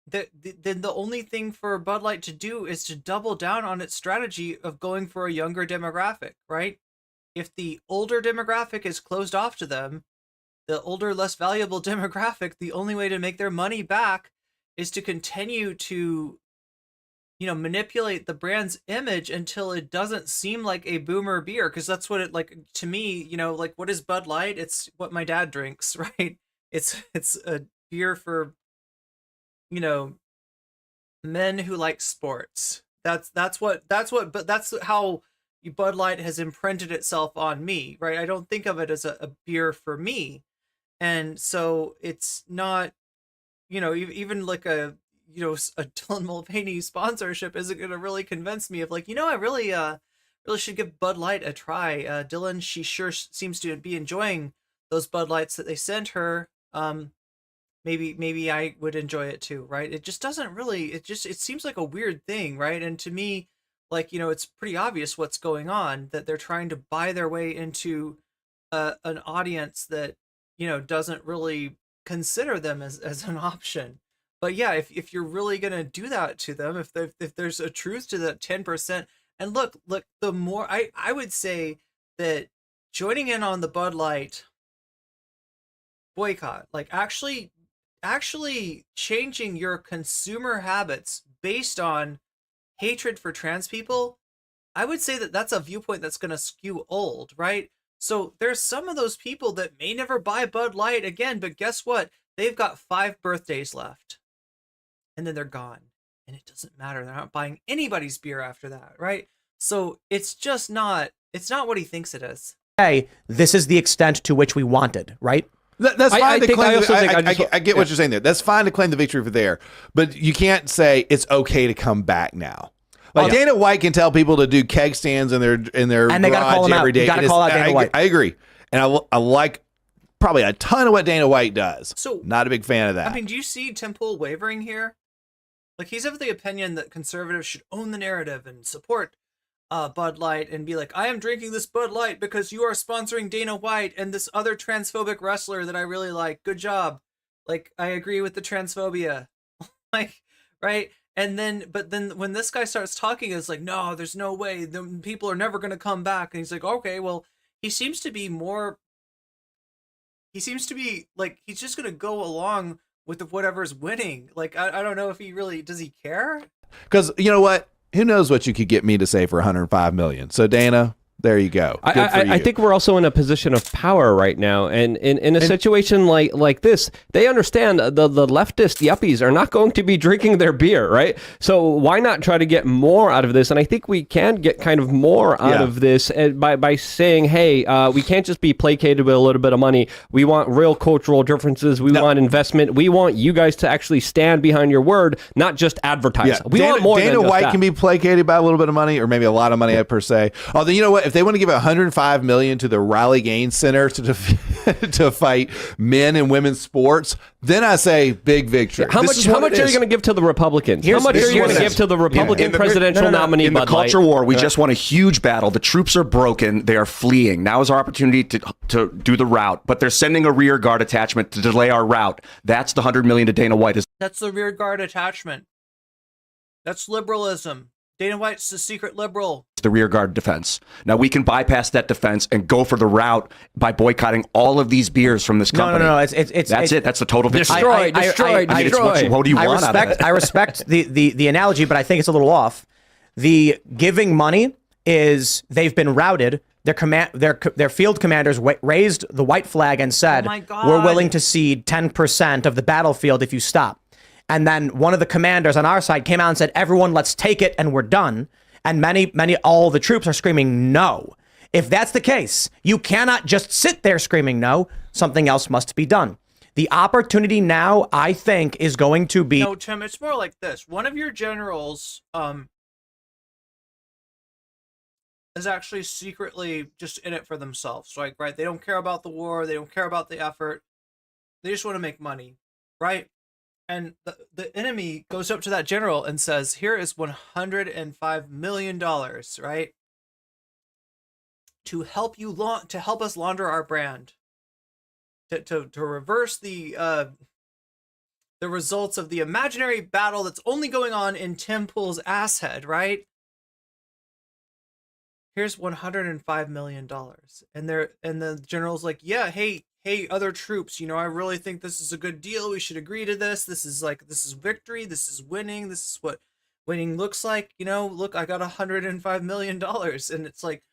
the only thing for Bud Light to do is to double down on its strategy of going for a younger demographic, right? If the older demographic is closed off to them, the older, less valuable demographic, the only way to make their money back is to continue to, you know, manipulate the brand's image until it doesn't seem like a boomer beer. Because that's what it, like, to me, you know, like, what is Bud Light? It's what my dad drinks, right? It's a beer for, you know, men who like sports. That's how Bud Light has imprinted itself on me, right? I don't think of it as a beer for me. And so it's not, you know, even like a Dylan Mulvaney sponsorship isn't going to really convince me of like, you know, I really should give Bud Light a try. Dylan, she sure seems to be enjoying those Bud Lights that they sent her. Maybe I would enjoy it too, right? It just doesn't really, it seems like a weird thing, right? And to me, like, you know, it's pretty obvious what's going on, that they're trying to buy their way into an audience that, you know, doesn't really consider them as an option. But yeah, if you're really going to do that to them, if there's a truth to that 10%, and look, the more, I would say that joining in on the Bud Light boycott, like actually changing your consumer habits based on hatred for trans people, I would say that that's a viewpoint that's going to skew old, right? So there's some of those people that may never buy Bud Light again, but guess what? They've got 5 birthdays left. And then they're gone. And it doesn't matter. They're not buying anybody's beer after that, right? So it's just not, it's not what he thinks it is. Hey, this is the extent to which we wanted, right? That's fine to claim. I get what you're saying there. That's fine to claim the victory for there, but you can't say it's okay to come back now. Like Dana White can tell people to do keg stands in their and they gotta call him every out. day. You gotta call out Dana White. I agree, and I like probably a ton of what Dana White does. So not a big fan of that. I mean, do you see Tim Pool wavering here? Like, he's of the opinion that conservatives should own the narrative and support Bud Light and be like, I am drinking this Bud Light because you are sponsoring Dana White and this other transphobic wrestler that I really like. Good job. Like, I agree with the transphobia. Like, right? And then, but then when this guy starts talking, it's like, no, there's no way. The people are never going to come back. And he's like, okay, well, he seems to be like, he's just going to go along with whatever's winning. Like, I don't know if he really, does he care? Because you know what? Who knows what you could get me to say for 105 million? So Dana, there you go. I think we're also in a position of power right now, and in a situation like this, they understand the leftist yuppies are not going to be drinking their beer, right? So why not try to get more out of this? And I think we can get kind of more out of this by saying, hey, we can't just be placated with a little bit of money. We want real cultural differences. We want investment. We want you guys to actually stand behind your word, not just advertise. Yeah. We want more Dana than just White that. can be placated by a little bit of money, or maybe a lot of money per se. Although, you know what? If they want to give $105 million to the Riley Gaines Center to fight men and women's sports, then I say big victory. How much are you going to give to the Republicans? How much are you going to give to the Republican presidential nominee? In the Bud Light? culture war, we just won a huge battle. The troops are broken. They are fleeing. Now is our opportunity to do the route. But they're sending a rear guard attachment to delay our route. That's the $100 million to Dana White. That's the rear guard attachment. That's liberalism. Dana White's a secret liberal. the rear guard defense. Now we can bypass that defense and go for the route by boycotting all of these beers from this company. No. It's That's it. That's the total victory. Destroy. What do you want out of it? I respect the analogy, but I think it's a little off. The giving money is they've been routed. Their field commanders raised the white flag and said, Oh my God. "We're willing to cede 10% of the battlefield if you stop." And then one of the commanders on our side came out and said, "Everyone, let's take it and we're done." And all the troops are screaming no. If that's the case, you cannot just sit there screaming no. Something else must be done. The opportunity now, I think, is going to be. No, Tim, it's more like this. One of your generals is actually secretly just in it for themselves, right? They don't care about the war. They don't care about the effort. They just want to make money, right? And the enemy goes up to that general and says, here is $105 million, right? To help us launder our brand. To reverse the results of the imaginary battle that's only going on in Tim Pool's asshead, right? Here's $105 million. And the general's like, yeah, hey, other troops, I really think this is a good deal. We should agree to this. This is victory. This is winning. This is what winning looks like. Look, I got $105 million. And it's like,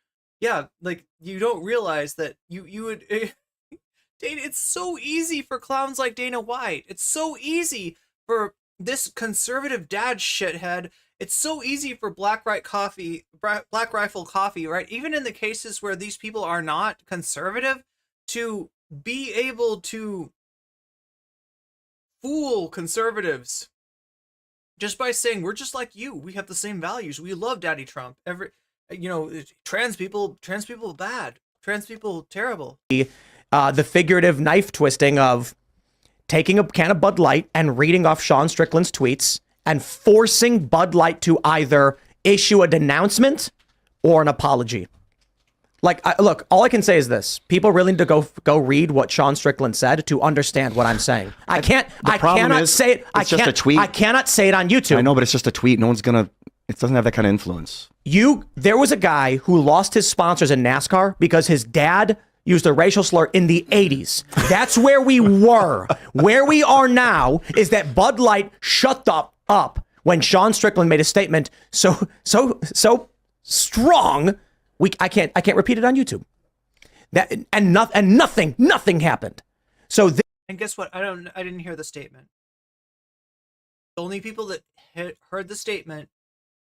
yeah, like you don't realize that you would, Dana, it's so easy for clowns like Dana White. It's so easy for this conservative dad shithead. It's so easy for Black Rifle Coffee, right? Even in the cases where these people are not conservative, to be able to fool conservatives just by saying we're just like you. We have the same values. We love Daddy Trump. Trans people bad. Trans people terrible. The figurative knife twisting of taking a can of Bud Light and reading off Sean Strickland's tweets and forcing Bud Light to either issue a denouncement or an apology. Look, all I can say is this: people really need to go read what Sean Strickland said to understand what I'm saying. I cannot say it. It's just a tweet. I cannot say it on YouTube. I know, but it's just a tweet. No one's gonna. It doesn't have that kind of influence. There was a guy who lost his sponsors in NASCAR because his dad used a racial slur in the 80s. That's where we were. Where we are now is that Bud Light shut up when Sean Strickland made a statement so strong. I can't repeat it on YouTube. Nothing happened. And guess what? I didn't hear the statement. The only people that heard the statement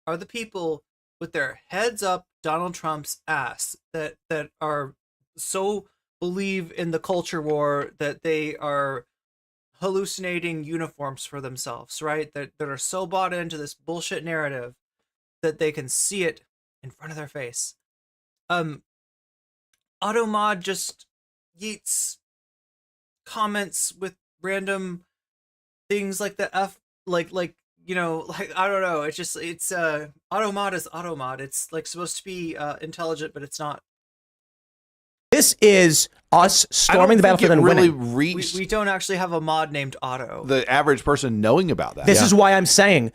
are the people with their heads up Donald Trump's ass that are so believe in the culture war that they are hallucinating uniforms for themselves, right? That are so bought into this bullshit narrative that they can see it in front of their face. Automod just yeets comments with random things like the F, like I don't know. It's Automod is Automod. It's like supposed to be intelligent, but it's not. This is us storming the battlefield and really winning. Reached We don't actually have a mod named Otto. the average person knowing about that. This is why I'm saying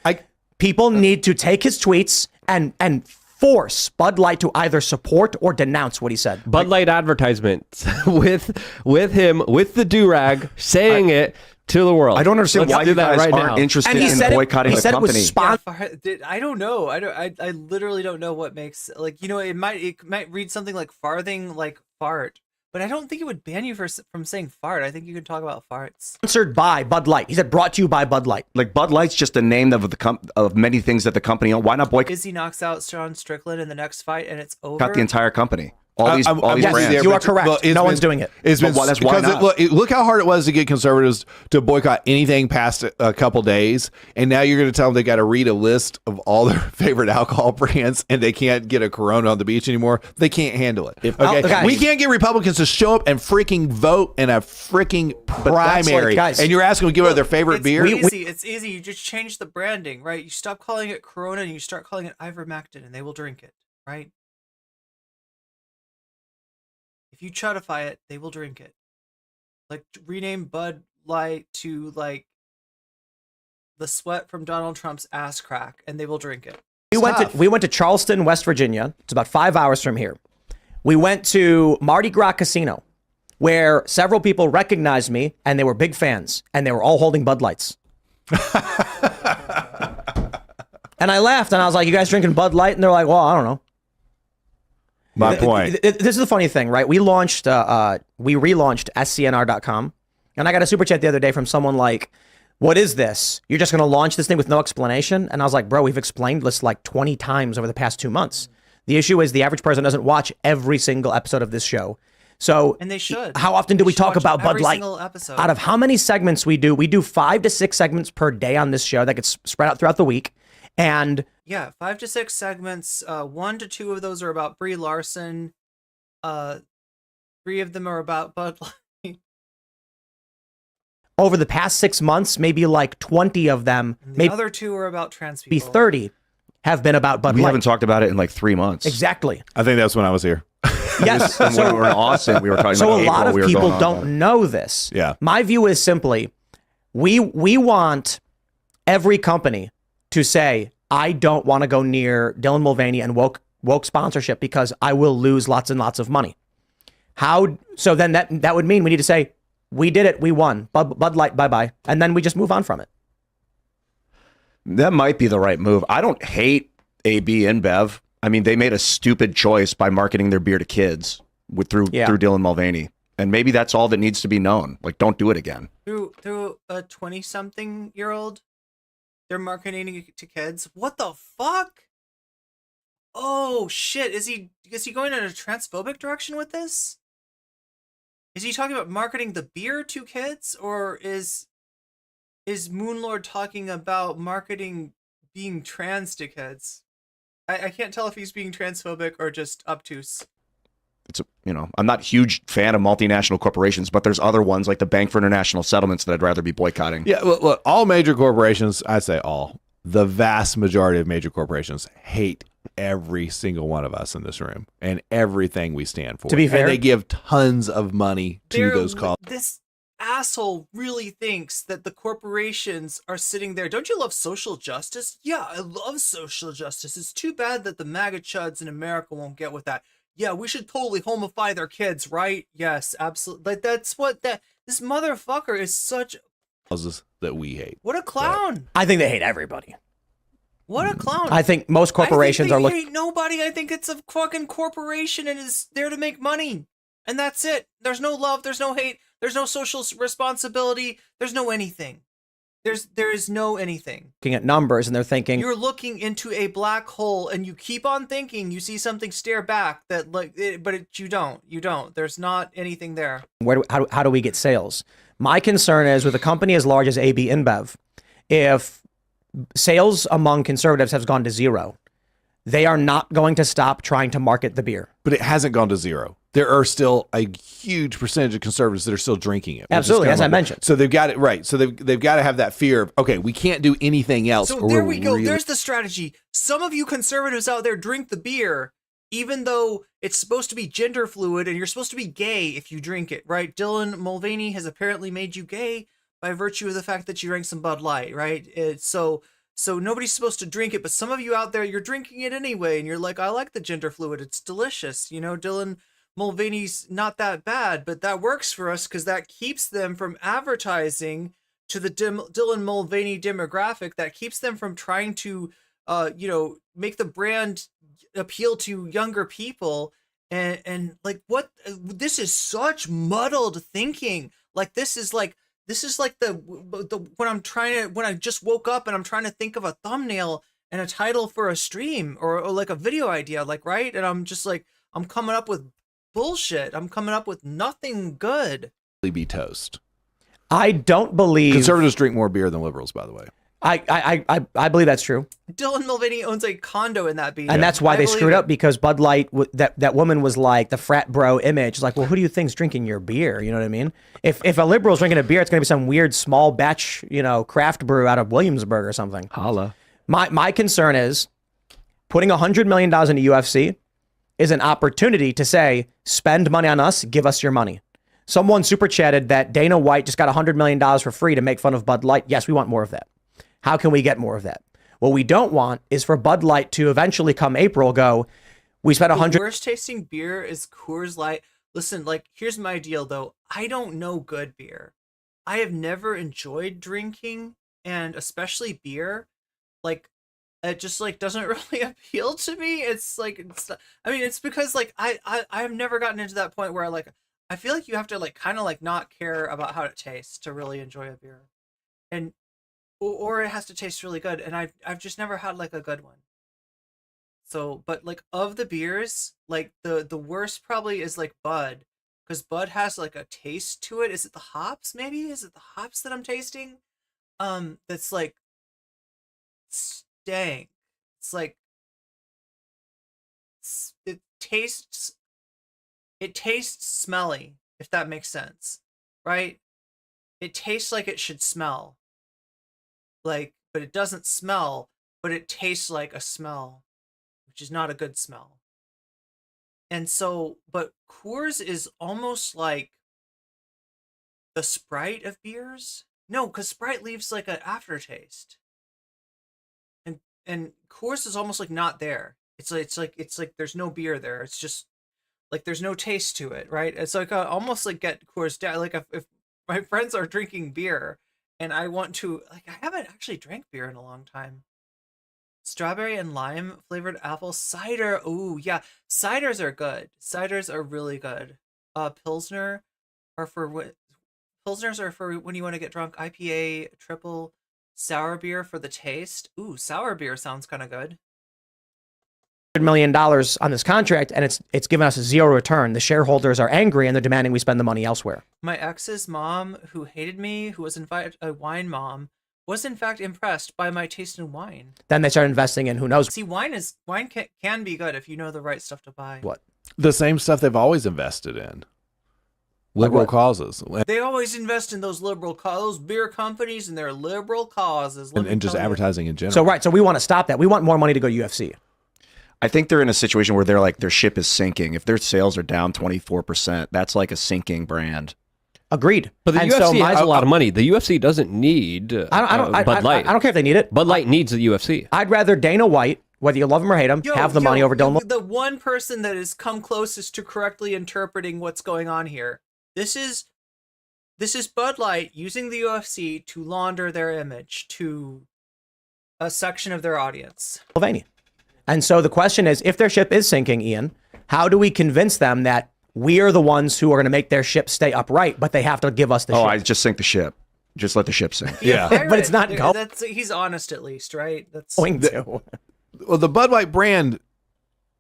people need to take his tweets and force Bud Light to either support or denounce what he said. Bud Light advertisements with him with the do-rag saying it to the world. I don't understand Let's why do you that guys right aren't now. interested in boycotting the company. I don't know. I literally don't know what makes it might read something like farthing like fart, but I don't think it would ban you from saying fart. I think you can talk about farts. Sponsored by Bud Light. He said brought to you by Bud Light. Like Bud Light's just a name of many things that the company owns. Why not boycott Izzy knocks out Sean Strickland in the next fight and it's over. the entire company? All these yes, brands. you are correct. No one's doing it. It's been, that's why not. Look how hard it was to get conservatives to boycott anything past a couple days, and now you're going to tell them they got to read a list of all their favorite alcohol brands, and they can't get a Corona on the beach anymore. They can't handle it. We can't get Republicans to show up and freaking vote in a freaking primary, and you're asking them to give up their favorite beer. It's easy. You just change the branding, right? You stop calling it Corona and you start calling it ivermectin, and they will drink it, right? If you chutify it, they will drink it. Like rename Bud Light to like the sweat from Donald Trump's ass crack, and they will drink it. We went to Charleston, West Virginia. It's about 5 hours from here. We went to Mardi Gras Casino, where several people recognized me, and they were big fans, and they were all holding Bud Lights. And I laughed, and I was like, "You guys drinking Bud Light?" And they're like, "Well, I don't know." My point. This is the funny thing, right? We relaunched scnr.com, and I got a super chat the other day from someone like, "What is this? You're just going to launch this thing with no explanation?" And I was like, "Bro, we've explained this like 20 times over the past 2 months. The issue is the average person doesn't watch every single episode of this show. So, and they should. How often do we talk about Bud Light? Episode. Out of how many segments we do 5 to 6 segments per day on this show that gets spread out throughout the week. And yeah, 5 to 6 segments. 1 to 2 of those are about Brie Larson. 3 of them are about Bud Light. Over the past 6 months, maybe like 20 of them, And the maybe other 2 are about trans be people. 30, have been about Bud We Light. haven't talked about it in like 3 months. Exactly. I think that's when I was here. Yes. And when we were in Austin, we were talking So about a lot April, of we were people going on about don't know this. Yeah. My view is simply, we want every company to say, I don't want to go near Dylan Mulvaney and woke sponsorship because I will lose lots and lots of money. So then that would mean we need to say, we did it, we won. Bud Light, bye-bye. And then we just move on from it. That might be the right move. I don't hate AB InBev. I mean, they made a stupid choice by marketing their beer to kids through Dylan Mulvaney. And maybe that's all that needs to be known. Like, don't do it again. Through a 20-something-year-old, they're marketing it to kids. What the fuck? Oh shit! Is he going in a transphobic direction with this? Is he talking about marketing the beer to kids, or is Moonlord talking about marketing being trans to kids? I can't tell if he's being transphobic or just obtuse. I'm not a huge fan of multinational corporations, but there's other ones like the Bank for International Settlements that I'd rather be boycotting. Yeah, look, all major corporations, I say all, the vast majority of major corporations hate every single one of us in this room and everything we stand for. To be fair, and they give tons of money to those causes. This asshole really thinks that the corporations are sitting there. Don't you love social justice? Yeah, I love social justice. It's too bad that the MAGA chuds in America won't get with that. Yeah, we should totally homify their kids, right? Yes, absolutely. Like that's what this motherfucker is such Causes that we hate. What a clown. I think they hate everybody. What a clown. I think most corporations I are think they looking. hate nobody. I think it's a fucking corporation and is there to make money. And that's it. There's no love, there's no hate, there's no social responsibility, there's no anything. There is no anything. Looking at numbers and they're thinking You're looking into a black hole and you keep on thinking you see something stare back that you don't. There's not anything there. how do we get sales? My concern is with a company as large as AB InBev, if sales among conservatives has gone to 0, they are not going to stop trying to market the beer. But it hasn't gone to 0. There are still a huge percentage of conservatives that are still drinking it. Absolutely, as I mentioned. So they've got it right. So they've got to have that fear of, okay, we can't do anything else. So there we go. There's the strategy. Some of you conservatives out there drink the beer, even though it's supposed to be gender fluid and you're supposed to be gay if you drink it, right? Dylan Mulvaney has apparently made you gay by virtue of the fact that you drank some Bud Light, right? So nobody's supposed to drink it, but some of you out there, you're drinking it anyway, and you're like, I like the gender fluid. It's delicious. Dylan Mulvaney's not that bad, but that works for us because that keeps them from advertising to the Dylan Mulvaney demographic. That keeps them from trying to, make the brand appeal to younger people. And like, what? This is such muddled thinking. Like, this is like the when I just woke up and I'm trying to think of a thumbnail and a title for a stream or like a video idea, like, right? And I'm just like, I'm coming up with bullshit. I'm coming up with nothing good. Be toast. I don't believe conservatives drink more beer than liberals, by the way. I believe that's true. Dylan Mulvaney owns a condo in that beach. And that's why they screwed up, because Bud Light, that woman was like the frat bro image. Like, well, who do you think's drinking your beer? You know what I mean? If a liberal's drinking a beer, it's going to be some weird small batch, craft brew out of Williamsburg or something. Holla. My concern is putting $100 million into UFC is an opportunity to say, spend money on us, give us your money. Someone super chatted that Dana White just got $100 million for free to make fun of Bud Light. Yes, we want more of that. How can we get more of that? What we don't want is for Bud Light to eventually come April go, we spent The worst tasting beer is Coors Light. Listen, like, here's my deal though. I don't know good beer. I have never enjoyed drinking, and especially beer. Like, it just like doesn't really appeal to me. It's like, I mean, it's because like I have never gotten into that point where like I feel like you have to like kind of like not care about how it tastes to really enjoy a beer, and or it has to taste really good. And I've just never had like a good one. So, but like of the beers, like the worst probably is like Bud, because Bud has like a taste to it. Is it the hops? Maybe is it the hops that I'm tasting? That's like stank. It's like it tastes smelly, if that makes sense, right? It tastes like it should smell, like, but it doesn't smell, but it tastes like a smell, which is not a good smell. And so, but Coors is almost like the Sprite of beers. No, because Sprite leaves like an aftertaste. And Coors is almost like not there. It's like there's no beer there. It's just like there's no taste to it, right? It's like almost like get Coors down. Like if my friends are drinking beer and I want to, like, I haven't actually drank beer in a long time. Strawberry and lime flavored apple cider. Ooh, yeah. Ciders are good. Ciders are really good. Pilsners are for when you want to get drunk. IPA, triple, sour beer for the taste. Ooh, sour beer sounds kind of good. $100 million on this contract, and it's given us a zero return. The shareholders are angry and they're demanding we spend the money elsewhere. My ex's mom, who hated me, who was in fact a wine mom, was in fact impressed by my taste in wine. Then they start investing in who knows. See, wine can be good if you know the right stuff to buy. What? The same stuff they've always invested in. Liberal causes. They always invest in those those beer companies and their liberal causes. And just advertising in general. So, right. So we want to stop that. We want more money to go to UFC. I think they're in a situation where they're like, their ship is sinking. If their sales are down 24%, that's like a sinking brand. Agreed. But the UFC has a lot of money. The UFC doesn't need Bud Light. I don't care if they need it. Bud Light needs the UFC. I'd rather Dana White, whether you love him or hate him, have the money over Dylan. The one person that has come closest to correctly interpreting what's going on here. This is Bud Light using the UFC to launder their image to a section of their audience. Pennsylvania. And so the question is, if their ship is sinking, Ian, how do we convince them that we are the ones who are going to make their ship stay upright, but they have to give us the ship? Oh, I just sink the ship. Just let the ship sink. Yeah. But it's not going. He's honest at least, right? That's going to. Well, the Bud Light brand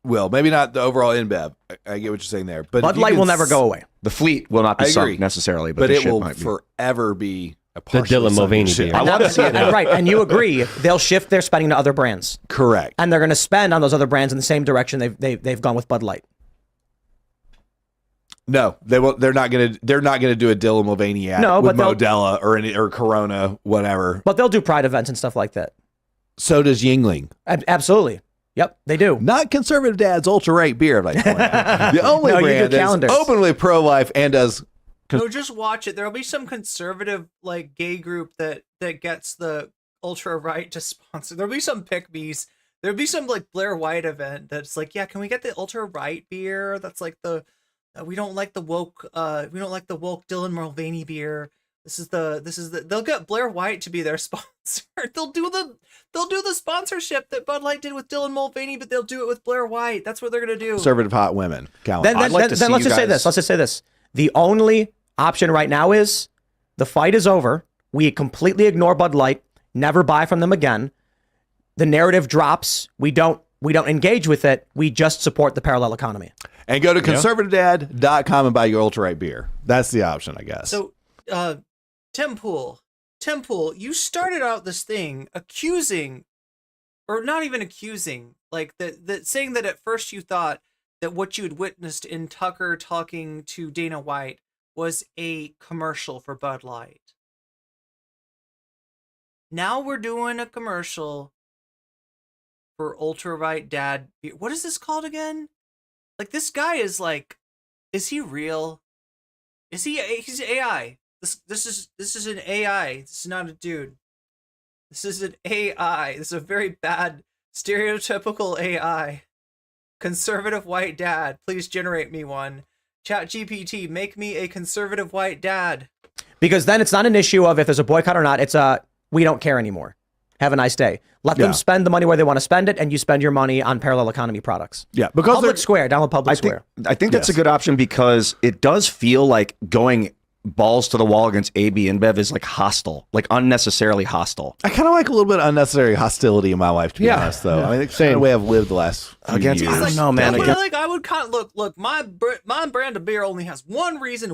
will. Maybe not the overall InBev. I get what you're saying there. But Bud Light will never go away. The fleet will not be sunk necessarily, but the it ship will might be. forever be a The Dylan Mulvaney beer. I want to see it. Right, and you agree, they'll shift their spending to other brands. Correct. And they're going to spend on those other brands in the same direction they've gone with Bud Light. No, they will. They're not going to do a Dylan Mulvaney ad with Modella or Corona, whatever. But they'll do Pride events and stuff like that. So does Yingling. Absolutely. Yep, they do. Not Conservative Dad's Ultra Rate beer, I'd like to point out. The only brand that's openly pro-life and does. No, just watch it. There'll be some conservative, like, gay group that gets the ultra right to sponsor. There'll be some pick-me's. There'll be some like Blair White event that's like, yeah, can we get the ultra right beer? That's like the we don't like the woke Dylan Mulvaney beer. This is the they'll get Blair White to be their sponsor. They'll do the sponsorship that Bud Light did with Dylan Mulvaney, but they'll do it with Blair White. That's what they're gonna do. Conservative hot women. Then let's just say this. Let's just say this. The only option right now is the fight is over. We completely ignore Bud Light, never buy from them again. The narrative drops. We don't engage with it. We just support the parallel economy. And go to conservativedad.com and buy your ultra right beer. That's the option, I guess. So, Tim Pool, you started out this thing accusing, or not even accusing, like that saying that at first you thought that what you had witnessed in Tucker talking to Dana White was a commercial for Bud Light. Now we're doing a commercial for Ultra Right Dad. What is this called again? Like, this guy is like, is he real? He's AI. This is an AI. This is not a dude. This is an AI. This is a very bad, stereotypical AI. Conservative white dad. Please generate me one. ChatGPT, make me a conservative white dad. Because then it's not an issue of if there's a boycott or not. It's we don't care anymore. Have a nice day. Let them spend the money where they want to spend it, and you spend your money on parallel economy products. Yeah, because Public Square, download Public Square. I think that's a good option because it does feel like going balls to the wall against AB InBev is like hostile, like unnecessarily hostile. I kind of like a little bit of unnecessary hostility in my life, to be honest, though. I mean, it's kind of the way I've lived the last few years. I don't know, man. I would kind of look. My brand of beer only has one reason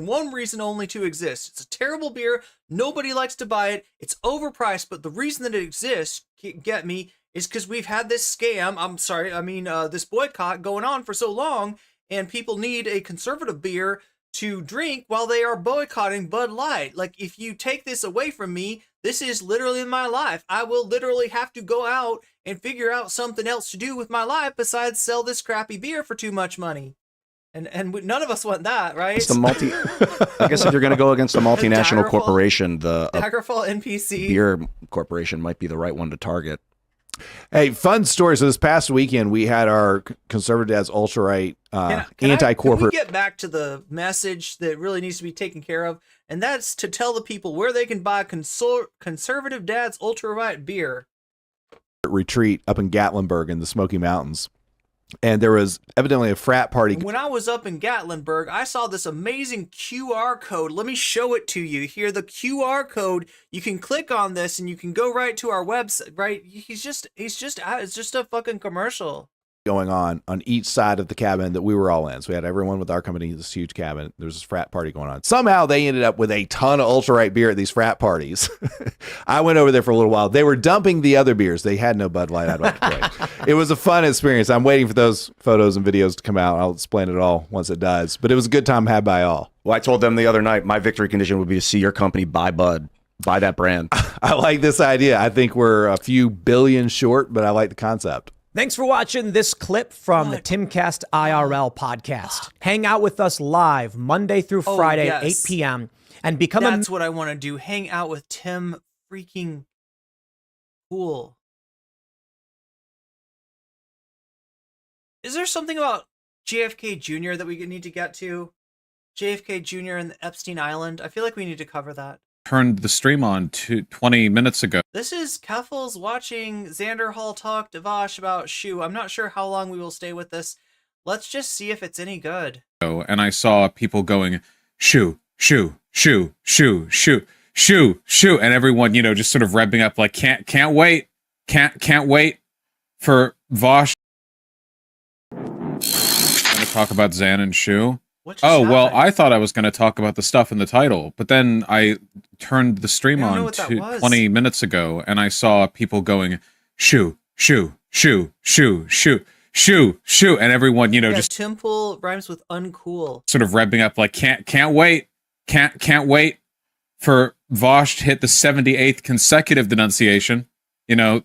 only to exist. It's a terrible beer. Nobody likes to buy it. It's overpriced, but the reason that it exists, get me, is because we've had this scam. This boycott going on for so long, and people need a conservative beer to drink while they are boycotting Bud Light. Like, if you take this away from me, this is literally my life. I will literally have to go out and figure out something else to do with my life besides sell this crappy beer for too much money. And none of us want that, right? It's I guess if you're going to go against a multinational corporation, the Daggerfall NPC beer corporation might be the right one to target. Hey, fun story. So this past weekend, we had our Conservative Dad's Ultra Right anti-corporate. Can we get back to the message that really needs to be taken care of? And that's to tell the people where they can buy Conservative Dad's Ultra Right beer. Retreat up in Gatlinburg in the Smoky Mountains. And there was evidently a frat party. When I was up in Gatlinburg, I saw this amazing QR code. Let me show it to you here. The QR code, you can click on this and you can go right to our website, right? It's just a fucking commercial Going on each side of the cabin that we were all in. So we had everyone with our company, this huge cabin. There was this frat party going on. Somehow they ended up with a ton of Ultra Right beer at these frat parties. I went over there for a little while. They were dumping the other beers. They had no Bud Light I'd like to play. It was a fun experience. I'm waiting for those photos and videos to come out. I'll explain it all once it does. But it was a good time had by all. Well, I told them the other night, my victory condition would be to see your company buy Bud. Buy that brand. I like this idea. I think we're a few billion short, but I like the concept. Thanks for watching this clip from the Timcast IRL podcast. Hang out with us live Monday through Friday, 8 p.m. and become That's what I want to do. Hang out with Tim freaking Pool. Is there something about JFK Jr. that we need to get to? JFK Jr. and the Epstein Island? I feel like we need to cover that. Turned the stream on 20 minutes ago. This is Keffals watching Xanderhal talk to Vaush about Shu. I'm not sure how long we will stay with this. Let's just see if it's any good. And I saw people going, Shu, Shu, Shu, Shu, Shu, Shu, Shu, and everyone, just sort of revving up like, can't wait for Vaush. I'm gonna talk about Xan and Shu. Well, I thought I was going to talk about the stuff in the title, but then I turned the stream on 20 minutes ago, and I saw people going, Shu, Shu, Shu, Shu, Shu, Shu, Shu, and everyone, just Temple rhymes with uncool. Sort of revving up like, can't wait for Vaush to hit the 78th consecutive denunciation. The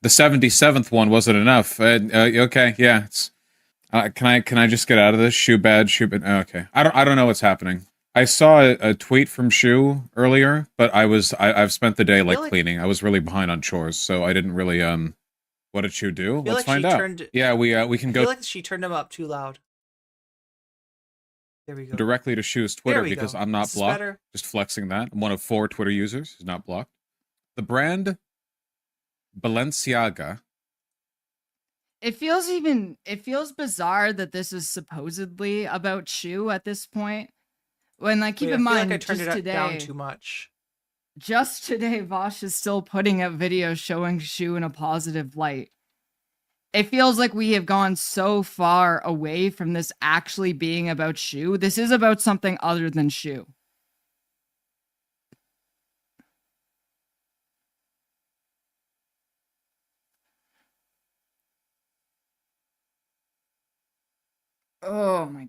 77th one wasn't enough. Okay, yeah, it's. Can I just get out of this? Shu bad. Oh, okay. I don't know what's happening. I saw a tweet from Shu earlier, but I've spent the day cleaning. I was really behind on chores, so I didn't really What did Shu do? Let's find out. Yeah, we can go. I feel like she turned him up too loud. There we go. Directly to Shu's Twitter because I'm not blocked. Better. Just flexing that. I'm one of 4 Twitter users who's not blocked. The brand Balenciaga. It feels bizarre that this is supposedly about Shu at this point. When keep in mind, I turned just it down today, too much. Just today, Vaush is still putting out videos showing Shu in a positive light. It feels like we have gone so far away from this actually being about Shu. This is about something other than Shu. Oh my.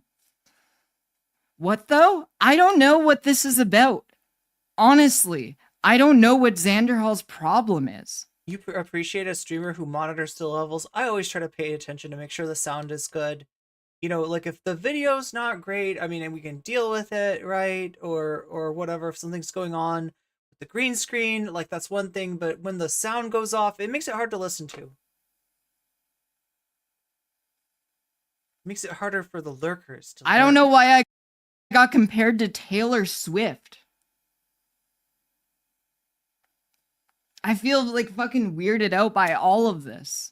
What though? I don't know what this is about. Honestly, I don't know what Xanderhal's problem is. You appreciate a streamer who monitors the levels? I always try to pay attention to make sure the sound is good. If the video's not great, and we can deal with it, right? Or whatever. If something's going on the green screen, like that's one thing, but when the sound goes off, it makes it hard to listen to. It makes it harder for the lurkers to I don't know why I got compared to Taylor Swift. I feel like fucking weirded out by all of this.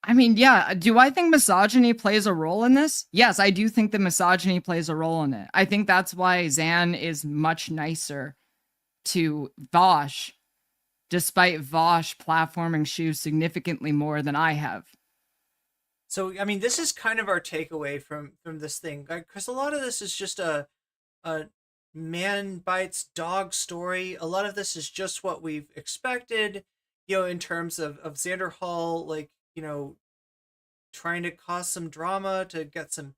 I mean, yeah, do I think misogyny plays a role in this? Yes, I do think that misogyny plays a role in it. I think that's why Xan is much nicer to Vaush, despite Vaush platforming Shu significantly more than I have. So, I mean, this is kind of our takeaway from this thing, because a lot of this is just a man bites dog story. A lot of this is just what we've expected, you know, in terms of Xanderhal, like, you know, trying to cause some drama to get some,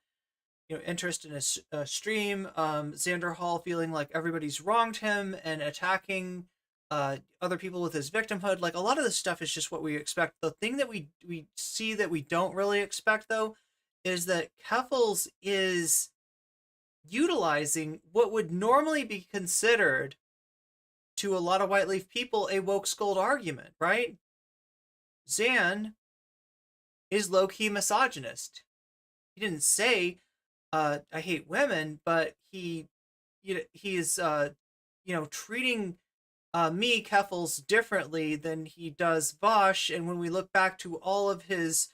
you know, interest in a stream. Xanderhal feeling like everybody's wronged him and attacking other people with his victimhood. Like, a lot of this stuff is just what we expect. The thing that we see that we don't really expect, though, is that Keffals is utilizing what would normally be considered to a lot of white leaf people a woke scold argument, right? Xan is low-key misogynist. He didn't say I hate women, but he is treating me, Keffals, differently than he does Vaush. And when we look back to all of his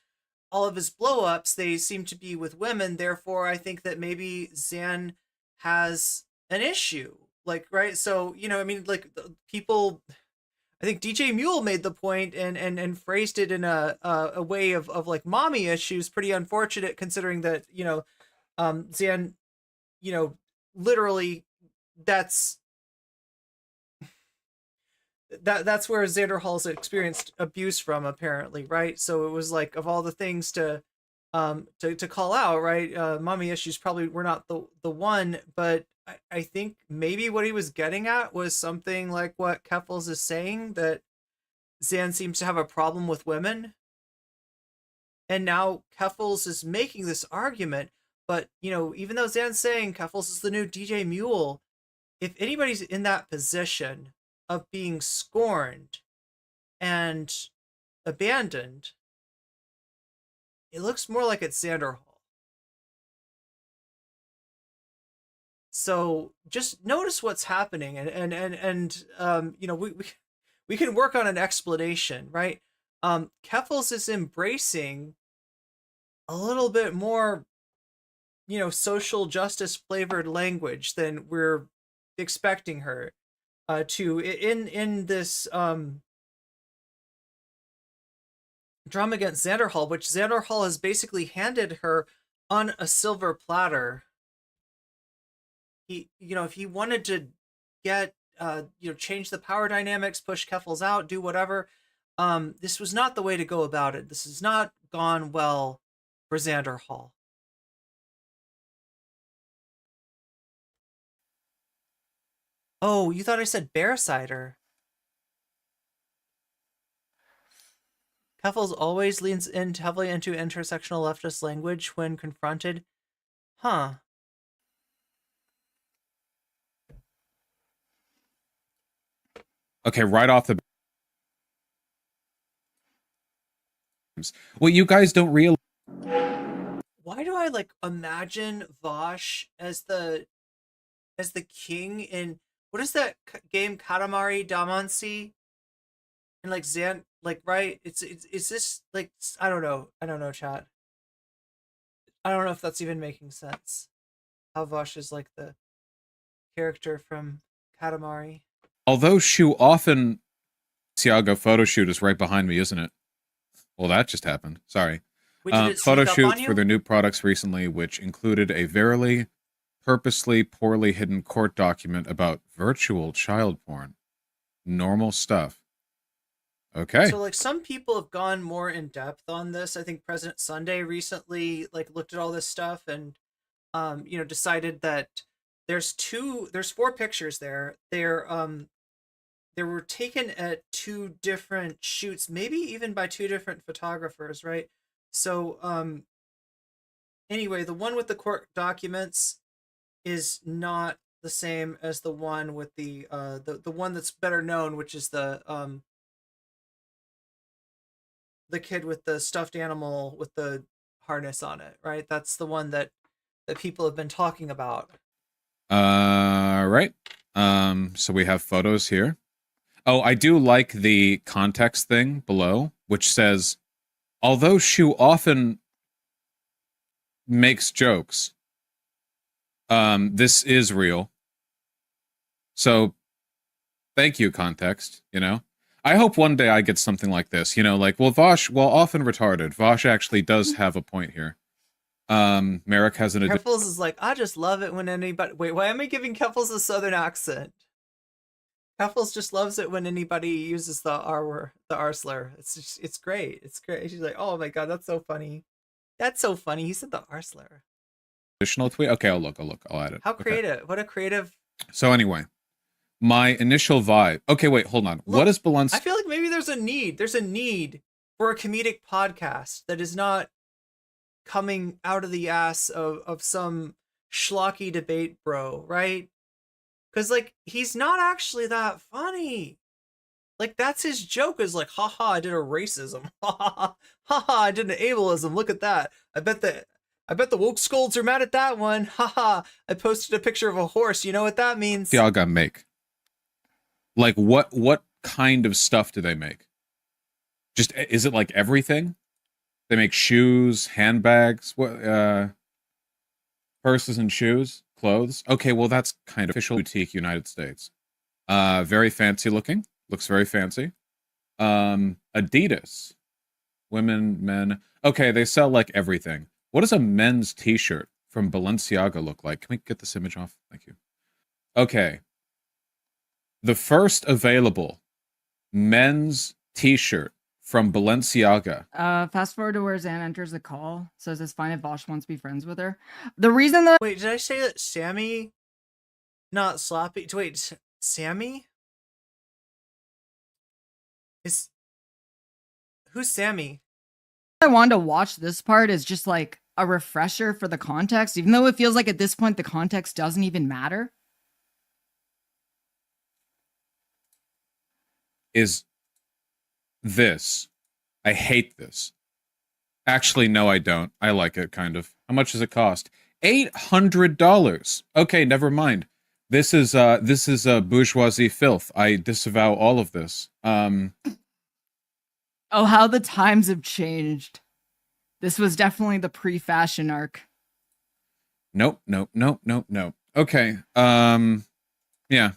blow-ups, they seem to be with women. Therefore, I think that maybe Xan has an issue. Like, right? So, you know, I mean, like, people, I think DJ Muel made the point and phrased it in a way of like mommy issues. Pretty unfortunate considering that, you know, Xan, you know, literally that's where Xanderhal's experienced abuse from, apparently, right? So it was like, of all the things to call out, right? Mommy issues probably were not the one, but I think maybe what he was getting at was something like what Keffals is saying, that Xan seems to have a problem with women. And now Keffals is making this argument, but, you know, even though Xan's saying Keffals is the new DJ Muel, if anybody's in that position of being scorned and abandoned, it looks more like it's Xanderhal. So just notice what's happening, and you know, we can work on an explanation, right? Keffals is embracing a little bit more, you know, social justice flavored language than we're expecting her to in this drama against Xanderhal, which Xanderhal has basically handed her on a silver platter. He, you know, if he wanted to get you know, change the power dynamics, push Keffals out, do whatever, this was not the way to go about it. This has not gone well for Xanderhal. Oh, you thought I said bear cider. Keffals always leans in heavily into intersectional leftist language when confronted. Huh. Okay, right off the what you guys don't realize. Why do I like imagine Vaush as the king in, what is that game, Katamari Damacy? And like Xan, like, right? It's this like, I don't know, chat. I don't know if that's even making sense. How Vaush is like the character from Katamari. Although Shu often, Siago photo shoot is right behind me, isn't it? Well, that just happened. Sorry. Wait, did it Photo sneak up shoot on you? for their new products recently, which included a verily purposely poorly hidden court document about virtual child porn. Normal stuff. Okay. So like some people have gone more in depth on this. I think President Sunday recently like looked at all this stuff and you know, decided that there's 4 pictures there. They were taken at 2 different shoots, maybe even by 2 different photographers, right? So anyway, the one with the court documents is not the same as the one with the one that's better known, which is the kid with the stuffed animal with the harness on it, right? That's the one that people have been talking about. Right. So we have photos here. Oh, I do like the context thing below, which says, although Shu often makes jokes, this is real. So thank you, context, you know? I hope one day I get something like this, you know, like, well, Vaush, well, often retarded. Vaush actually does have a point here. Merrick has an... Keffals is like, I just love it when anybody... Wait, why am I giving Keffals a southern accent? Keffals just loves it when anybody uses the R slur. It's great. It's great. She's like, oh my god, that's so funny. That's so funny. He said the R slur. Additional tweet? Okay, I'll look. I'll add it. How Okay. creative. What a creative... So anyway, my initial vibe... Okay, wait, hold on. Look, what is Balenciaga... I feel like maybe there's a need for a comedic podcast that is not coming out of the ass of some schlocky debate bro, right? Because, like, he's not actually that funny. Like, that's his joke, is like, haha, I did a racism. Haha, I did an ableism. Look at that. I bet the woke scolds are mad at that one. Haha, I posted a picture of a horse. You know what that means? Balenciaga make? Like, what kind of stuff do they make? Just, is it like everything? They make shoes, handbags, purses and shoes, clothes. Okay, well, that's kind of official boutique United States. Very fancy looking. Looks very fancy. Adidas. Women, men. Okay, they sell like everything. What does a men's t-shirt from Balenciaga look like? Can we get this image off? Thank you. Okay. The first available men's t-shirt from Balenciaga. Fast forward to where Zan enters the call. Says it's fine if Vaush wants to be friends with her. The reason that... Wait, did I say that Sammy, not Sloppy? Wait, Sammy? Who's Sammy? I wanted to watch this part is just like a refresher for the context, even though it feels like at this point the context doesn't even matter. Is this. I hate this. Actually, no, I don't. I like it, kind of. How much does it cost? $800. Okay, never mind. This is bourgeoisie filth. I disavow all of this. Oh, how the times have changed. This was definitely the pre-fashion arc. Nope. Okay. Yeah.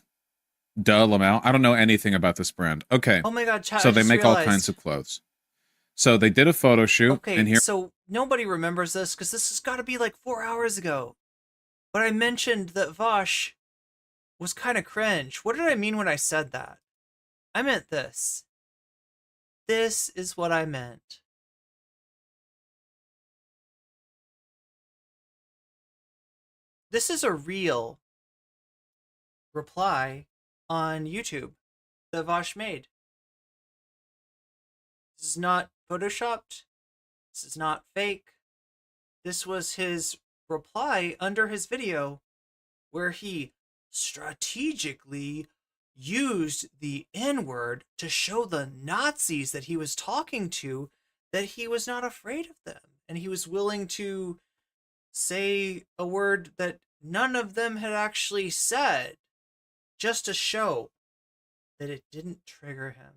Duh, Lamau. I don't know anything about this brand. Okay. Oh my god, chat, so I they just make all realized. kinds of clothes. So they did a photo shoot. Okay, and here so nobody remembers this because this has got to be like 4 hours ago. But I mentioned that Vaush was kind of cringe. What did I mean when I said that? I meant this. This is what I meant. This is a real reply on YouTube that Vaush made. This is not photoshopped. This is not fake. This was his reply under his video where he strategically used the N-word to show the Nazis that he was talking to that he was not afraid of them. And he was willing to say a word that none of them had actually said just to show that it didn't trigger him.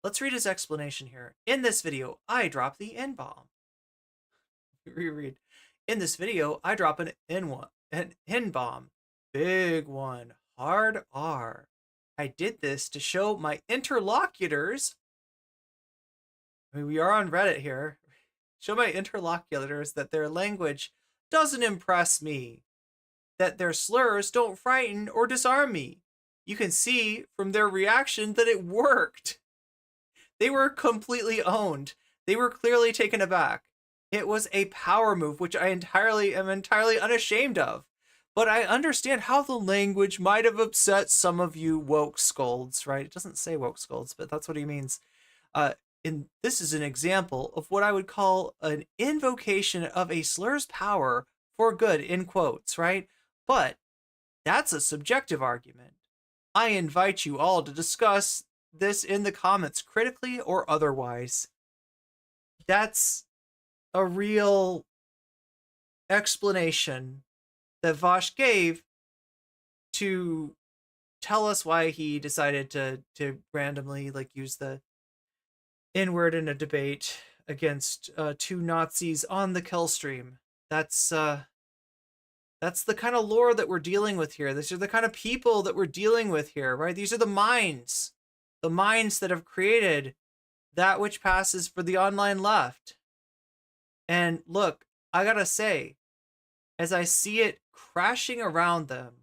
Let's read his explanation here. In this video, I drop the N-bomb. Reread. In this video, I drop an N-bomb. Big one. Hard R. I did this to show my interlocutors. I mean, we are on Reddit here. Show my interlocutors that their language doesn't impress me. That their slurs don't frighten or disarm me. You can see from their reaction that it worked. They were completely owned. They were clearly taken aback. It was a power move, which I am entirely unashamed of. But I understand how the language might have upset some of you woke scolds, right? It doesn't say woke scolds, but that's what he means. And this is an example of what I would call an invocation of a slur's power for good, in quotes, right? But that's a subjective argument. I invite you all to discuss this in the comments, critically or otherwise. That's a real explanation that Vaush gave to tell us why he decided to randomly use the N-word in a debate against two Nazis on the kill stream. That's the kind of lore that we're dealing with here. These are the kind of people that we're dealing with here, right? These are the minds that have created that which passes for the online left. And look, I gotta say, as I see it crashing around them,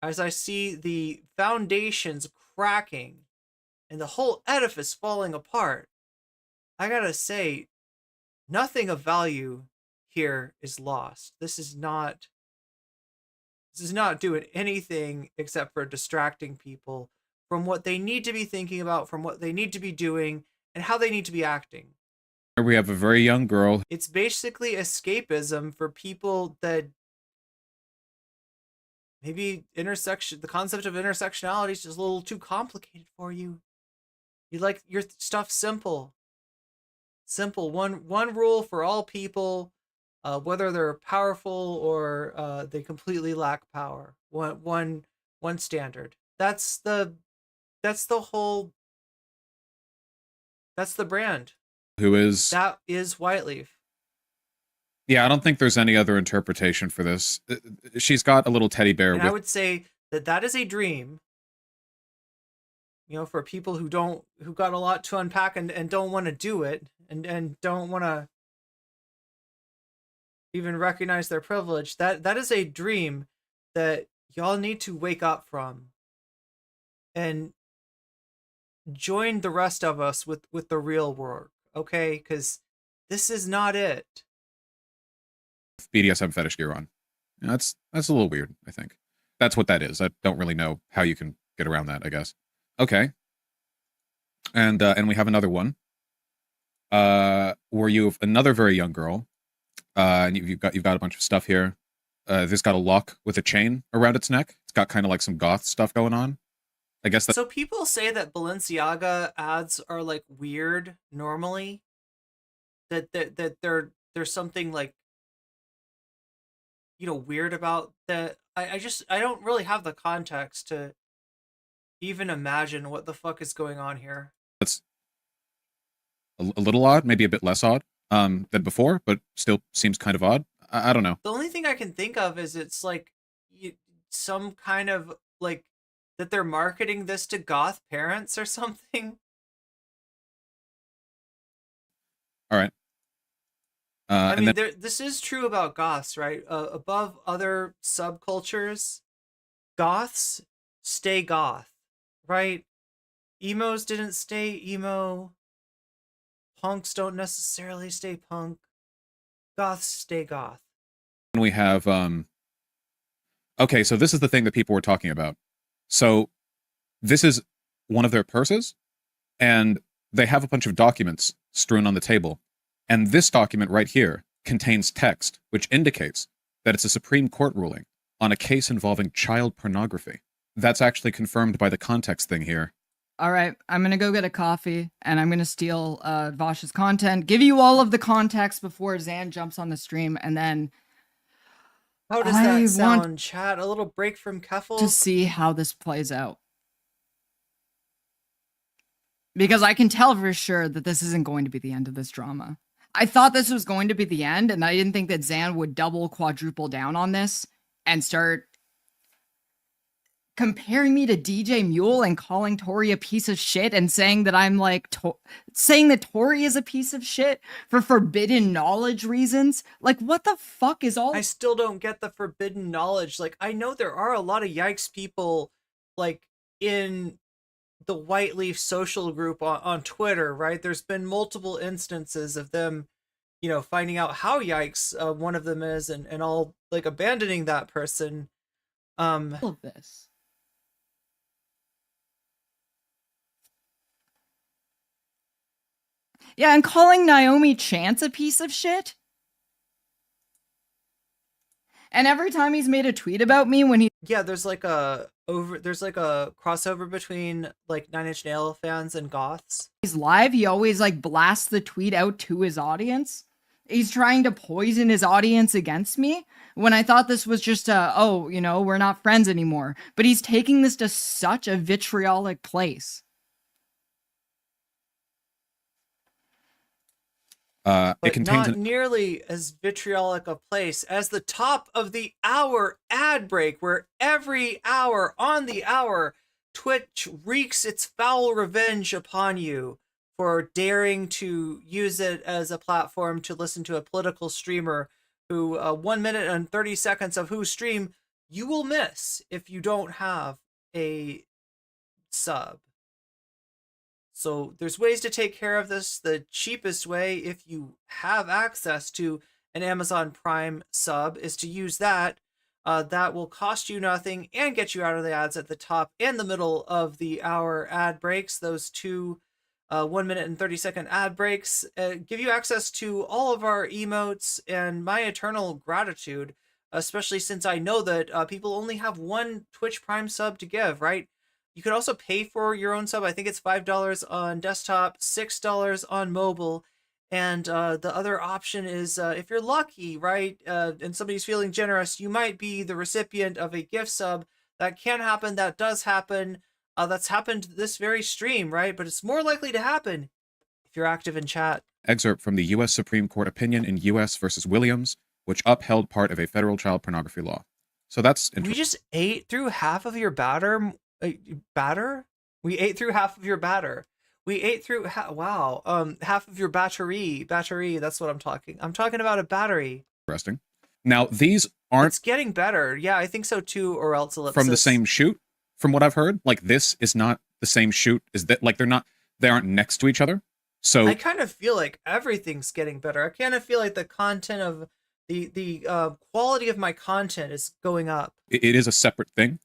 as I see the foundations cracking and the whole edifice falling apart, I gotta say, nothing of value here is lost. This is not doing anything except for distracting people from what they need to be thinking about, from what they need to be doing, and how they need to be acting. Here we have a very young girl. It's basically escapism for people that maybe the concept of intersectionality is just a little too complicated for you. You like your stuff simple. Simple. One rule for all people, whether they're powerful or they completely lack power. One standard. That's the brand. That is Whiteleaf. Yeah, I don't think there's any other interpretation for this. She's got a little teddy bear And with I would say that is a dream, for people who got a lot to unpack and don't want to do it and don't want to even recognize their privilege. That is a dream that y'all need to wake up from and join the rest of us with the real work, okay? Because this is not it. BDSM fetish gear on. That's a little weird, I think. That's what that is. I don't really know how you can get around that, I guess. Okay. And we have another one. Where you have another very young girl. And you've got a bunch of stuff here. This got a lock with a chain around its neck. It's got kind of like some goth stuff going on. I guess So people say that Balenciaga ads are weird normally. That there's something weird about that. I don't really have the context to even imagine what the fuck is going on here. That's a little odd, maybe a bit less odd than before, but still seems kind of odd. I don't know. The only thing I can think of is it's some kind of that they're marketing this to goth parents or something. All right. I mean, this is true about goths, right? Above other subcultures, goths stay goth, right? Emos didn't stay emo. Punks don't necessarily stay punk. Goths stay goth. And we have okay, so this is the thing that people were talking about. So this is one of their purses, and they have a bunch of documents strewn on the table. And this document right here contains text which indicates that it's a Supreme Court ruling on a case involving child pornography. That's actually confirmed by the context thing here. All right, I'm going to go get a coffee, and I'm going to steal Vaush's content, give you all of the context before Zan jumps on the stream, and then How does that sound, chat? A little break from Keffals? to see how this plays out. Because I can tell for sure that this isn't going to be the end of this drama. I thought this was going to be the end, and I didn't think that Zan would double, quadruple down on this and start comparing me to DJ Muel and calling Tori a piece of shit and saying that I'm saying that Tori is a piece of shit for forbidden knowledge reasons. What the fuck is all? I still don't get the forbidden knowledge. I know there are a lot of yikes people in the Whiteleaf social group on Twitter, right? There's been multiple instances of them, finding out how yikes one of them is and all abandoning that person. All of this. Yeah, and calling Naomi Chance a piece of shit. And every time he's made a tweet about me when he there's like a crossover between like Nine Inch Nail fans and goths. he's live, he always like blasts the tweet out to his audience. He's trying to poison his audience against me when I thought this was just we're not friends anymore. But he's taking this to such a vitriolic place. But it contains not nearly as vitriolic a place as the top of the hour ad break, where every hour on the hour, Twitch wreaks its foul revenge upon you for daring to use it as a platform to listen to a political streamer who 1 minute and 30 seconds of whose stream you will miss if you don't have a sub. So there's ways to take care of this. The cheapest way, if you have access to an Amazon Prime sub, is to use that. That will cost you nothing and get you out of the ads at the top and the middle of the hour ad breaks. Those two 1 minute and 30-second ad breaks give you access to all of our emotes and my eternal gratitude, especially since I know that people only have one Twitch Prime sub to give, right? You could also pay for your own sub. I think it's $5 on desktop, $6 on mobile. And the other option is if you're lucky, right, and somebody's feeling generous, you might be the recipient of a gift sub. That can happen. That does happen. That's happened this very stream, right? But it's more likely to happen if you're active in chat. Excerpt from the U.S. Supreme Court opinion in U.S. versus Williams, which upheld part of a federal child pornography law. So that's We just ate through half of your batter. We ate through half of your batter. We ate through half of your battery. That's what I'm talking about, a battery. interesting. Now, these aren't It's getting better. Yeah, I think so too, or else ellipsis. from the same shoot, from what I've heard. Like, this is not the same shoot. Is that like they aren't next to each other? So I kind of feel like everything's getting better. I kind of feel like the content of the quality of my content is going up. it is a separate thing.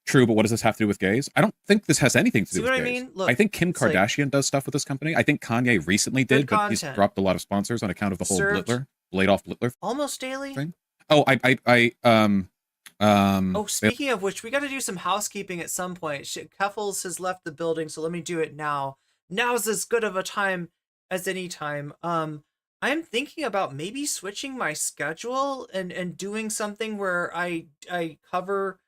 True, but what does this have to do with gays? I don't think this has anything to do See with what I gays. mean? Look, I think Kim it's like- Kardashian does stuff with this company. I think Kanye recently did, Good but he's content. dropped a lot of sponsors on account of the whole Served. Blade-off Blittler Almost daily. thing. Oh, Speaking of which, we got to do some housekeeping at some point. Keffals has left the building, so let me do it now. Now's as good of a time as any time. I'm thinking about maybe switching my schedule and doing something where I cover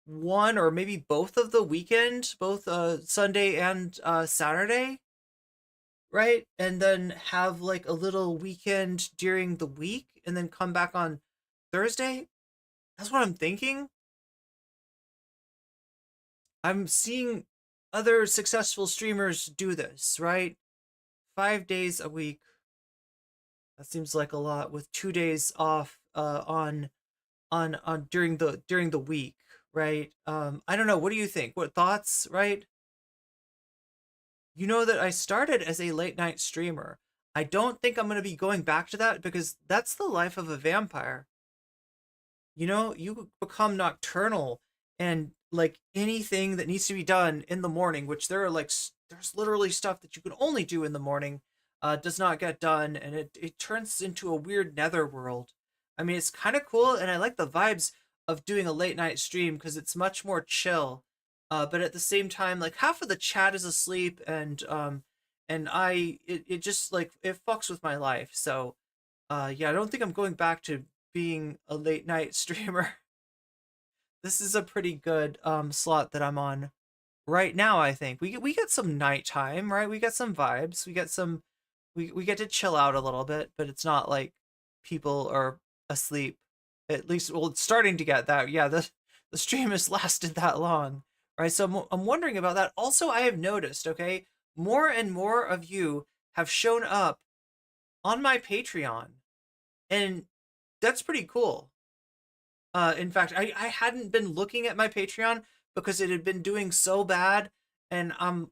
one or maybe both of the weekend, both Sunday and Saturday, right? And then have like a little weekend during the week and then come back on Thursday. That's what I'm thinking. I'm seeing other successful streamers do this, right? 5 days a week. That seems like a lot, with 2 days off on during the week, right? I don't know. What do you think? What thoughts, right? You know that I started as a late night streamer. I don't think I'm going to be going back to that because that's the life of a vampire. You know, you become nocturnal, and like anything that needs to be done in the morning, which there's literally stuff that you can only do in the morning, does not get done, and it turns into a weird netherworld. I mean, it's kind of cool, and I like the vibes of doing a late night stream because it's much more chill. But at the same time, like half of the chat is asleep, and it just like it fucks with my life. So, yeah, I don't think I'm going back to being a late night streamer. This is a pretty good slot that I'm on right now. I think we get some nighttime, right? We get some vibes. We get some we get to chill out a little bit, but it's not like people are asleep. At least, well, it's starting to get that. Yeah, the stream has lasted that long, right? So I'm wondering about that. Also, I have noticed, okay, more and more of you have shown up on my Patreon, and that's pretty cool. In fact, I hadn't been looking at my Patreon because it had been doing so bad, and I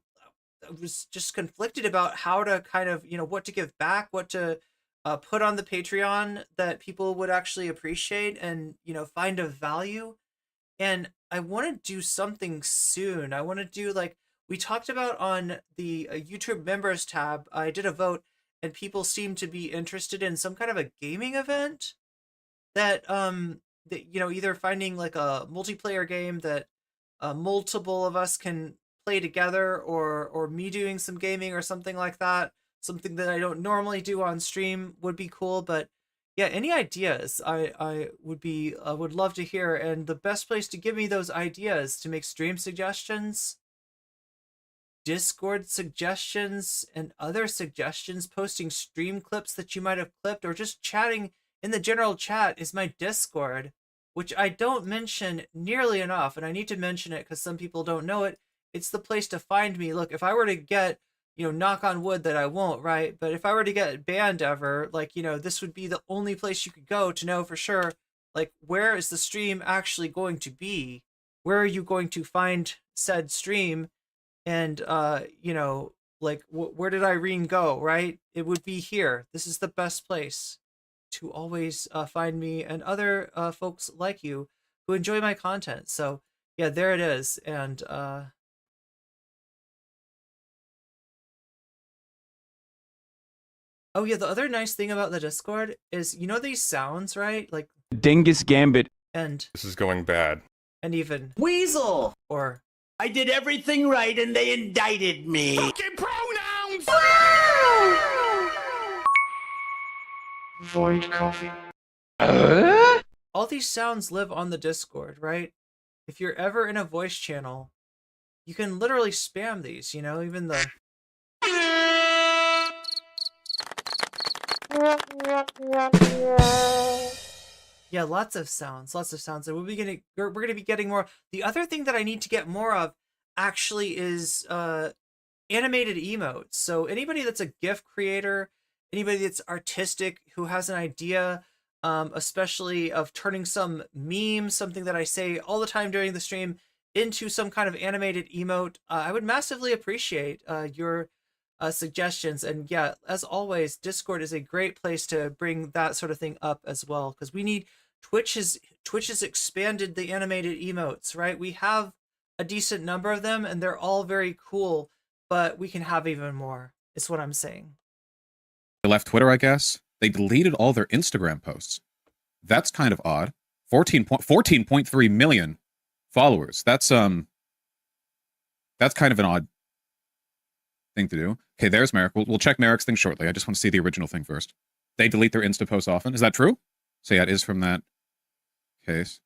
was just conflicted about how to kind of, what to give back, what to put on the Patreon that people would actually appreciate and, find a value. and I want to do something soon. I want to do like we talked about on the YouTube members tab. I did a vote, and people seem to be interested in some kind of a gaming event that either finding like a multiplayer game that multiple of us can play together, or me doing some gaming or something like that. Something that I don't normally do on stream would be cool, but yeah, any ideas I would love to hear. And the best place to give me those ideas to make stream suggestions, Discord suggestions, and other suggestions, posting stream clips that you might have clipped, or just chatting in the general chat, is my Discord, which I don't mention nearly enough, and I need to mention it because some people don't know it. It's the place to find me. Look, if I were to get, knock on wood that I won't, right? But if I were to get banned ever, like, this would be the only place you could go to know for sure, like, where is the stream actually going to be? Where are you going to find said stream? And, like, where did Irene go, right? It would be here. This is the best place to always find me and other folks like you who enjoy my content. So, yeah, there it is. And, oh yeah, the other nice thing about the Discord is, these sounds, right? Like Dingus Gambit. And this is going bad. And even Weasel, or I did everything right and they indicted me. Fucking pronouns! Void coffee. All these sounds live on the Discord, right? If you're ever in a voice channel, you can literally spam these, even the yeah, lots of sounds, and we're gonna be getting more. The other thing that I need to get more of actually is animated emotes. So anybody that's a GIF creator, anybody that's artistic, who has an idea, especially of turning some meme, something that I say all the time during the stream, into some kind of animated emote, I would massively appreciate your suggestions. And yeah, as always, Discord is a great place to bring that sort of thing up as well, because we need Twitch has expanded the animated emotes, right? We have a decent number of them and they're all very cool, but we can have even more, is what I'm saying. They left Twitter, I guess. They deleted all their Instagram posts. That's kind of odd. 14.3 million followers. That's kind of an odd thing to do. Okay, there's Merrick. We'll check Merrick's thing shortly. I just want to see the original thing first. They delete their Insta posts often. Is that true? So yeah, it is from that case.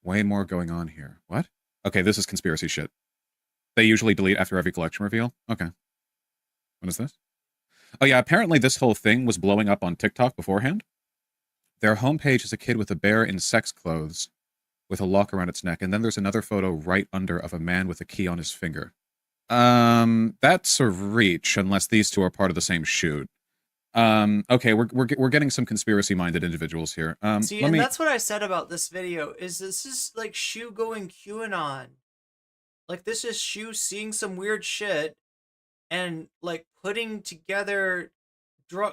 Way more going on here. What? Okay, this is conspiracy shit. They usually delete after every collection reveal. Okay. What is this? Oh yeah, apparently this whole thing was blowing up on TikTok beforehand. Their homepage is a kid with a bear in sex clothes with a lock around its neck, and then there's another photo right under of a man with a key on his finger. That's a reach, unless these two are part of the same shoot. Okay, we're getting some conspiracy-minded individuals here. See, and that's what I said about this video, is this is like Shu going QAnon. Like, this is Shu seeing some weird shit and like putting together,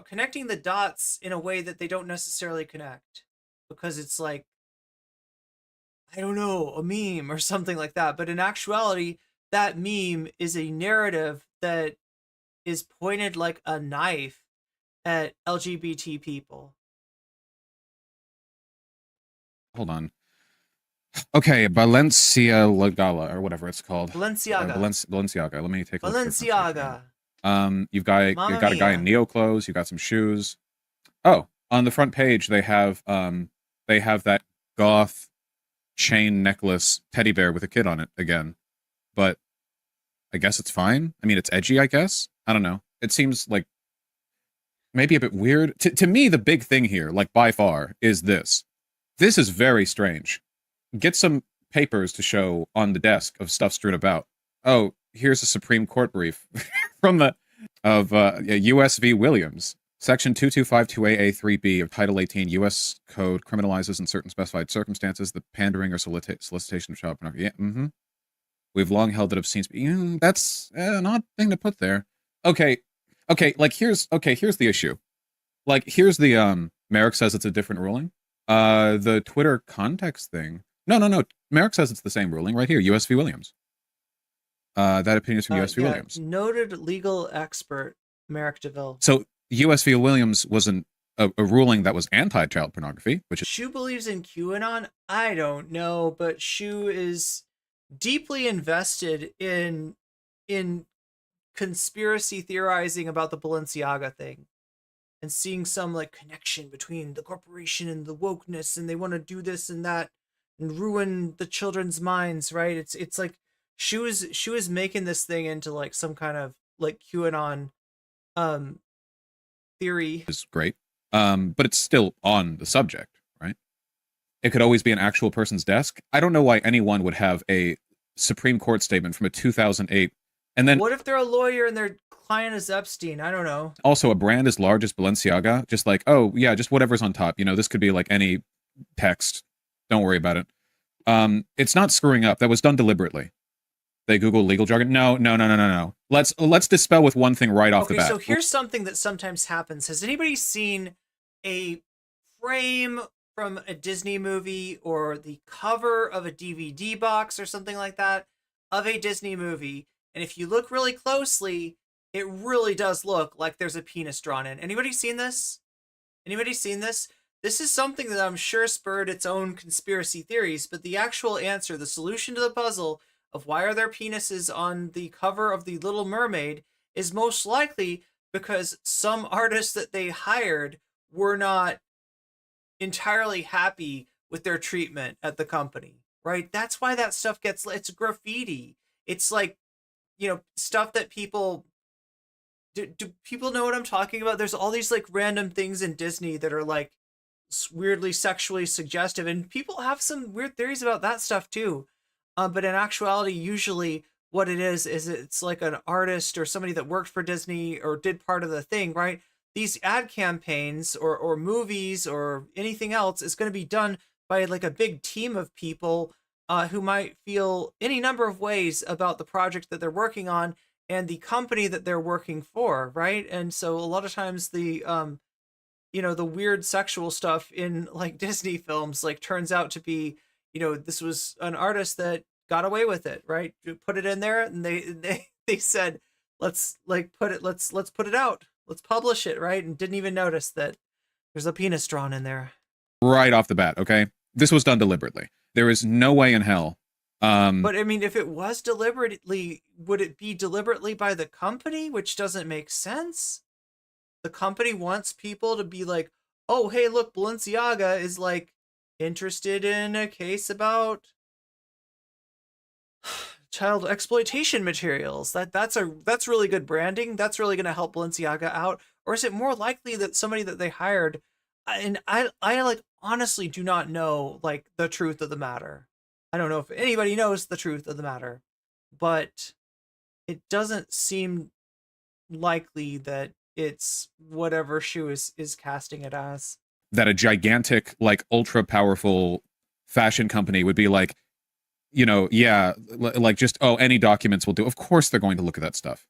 connecting the dots in a way that they don't necessarily connect, because it's like, I don't know, a meme or something like that. But in actuality, that meme is a narrative that is pointed like a knife at LGBT people. Hold on. Okay, Balenciaga, or whatever it's called. Balenciaga. Balenciaga. Let me take a look. Balenciaga. You've got a guy in neo clothes. You got some shoes. Oh, on the front page they have that goth chain necklace teddy bear with a kid on it again. But I guess it's fine. I mean, it's edgy, I guess. I don't know. It seems like maybe a bit weird. To me, the big thing here, like by far, is this. This is very strange. Get some papers to show on the desk of stuff strewn about. Oh, here's a Supreme Court brief from U.S. v. Williams. Section 2252AA3B of Title 18 U.S. Code criminalizes in certain specified circumstances the pandering or solicitation of child pornography. Yeah, We've long held that obscene... that's an odd thing to put there. Okay, here's the issue. Like, here's the, Merrick says it's a different ruling. The Twitter context thing, No. Merrick says it's the same ruling right here. U.S. v. Williams. That opinion is from U.S. v. Yeah, Williams. noted legal expert Merrick DeVille. So U.S. v. Williams was a ruling that was anti-child pornography, which is Shu believes in QAnon. I don't know, but Shu is deeply invested in conspiracy theorizing about the Balenciaga thing and seeing some like connection between the corporation and the wokeness, and they want to do this and that and ruin the children's minds, right? It's like Shu is making this thing into like some kind of like QAnon theory. is great. But it's still on the subject, right? It could always be an actual person's desk. I don't know why anyone would have a Supreme Court statement from a 2008, and then What if they're a lawyer and their client is Epstein? I don't know. also a brand as large as Balenciaga, just like, oh yeah, just whatever's on top. You know, this could be like any text. Don't worry about it. It's not screwing up. That was done deliberately. They Google legal jargon. No. Let's dispel with one thing right off the bat. So here's something that sometimes happens. Has anybody seen a frame from a Disney movie or the cover of a DVD box or something like that of a Disney movie? And if you look really closely, it really does look like there's a penis drawn in. Anybody seen this? This is something that I'm sure spurred its own conspiracy theories, but the actual answer, the solution to the puzzle of why are there penises on the cover of The Little Mermaid is most likely because some artists that they hired were not entirely happy with their treatment at the company, right? That's why that stuff it's graffiti. It's like, you know, stuff that people do people know what I'm talking about? There's all these like random things in Disney that are like weirdly sexually suggestive, and people have some weird theories about that stuff too. But in actuality, usually what it is it's like an artist or somebody that worked for Disney or did part of the thing, right? These ad campaigns or movies or anything else is going to be done by like a big team of people who might feel any number of ways about the project that they're working on and the company that they're working for, right? And so a lot of times the you know, the weird sexual stuff in like Disney films like turns out to be, you know, this was an artist that got away with it, right? You put it in there and they said, let's put it out. Let's publish it, right? And didn't even notice that there's a penis drawn in there. Right off the bat, okay? This was done deliberately. There is no way in hell. But I mean, if it was deliberately, would it be deliberately by the company, which doesn't make sense? The company wants people to be like, oh, hey, look, Balenciaga is like interested in a case about child exploitation materials. That's really good branding. That's really going to help Balenciaga out. Or is it more likely that somebody that they hired, and I like honestly do not know like the truth of the matter. I don't know if anybody knows the truth of the matter, but it doesn't seem likely that it's whatever Shu is casting it as. That a gigantic, like ultra powerful fashion company would be like, you know, yeah, like just, oh, any documents will do. Of course they're going to look at that stuff.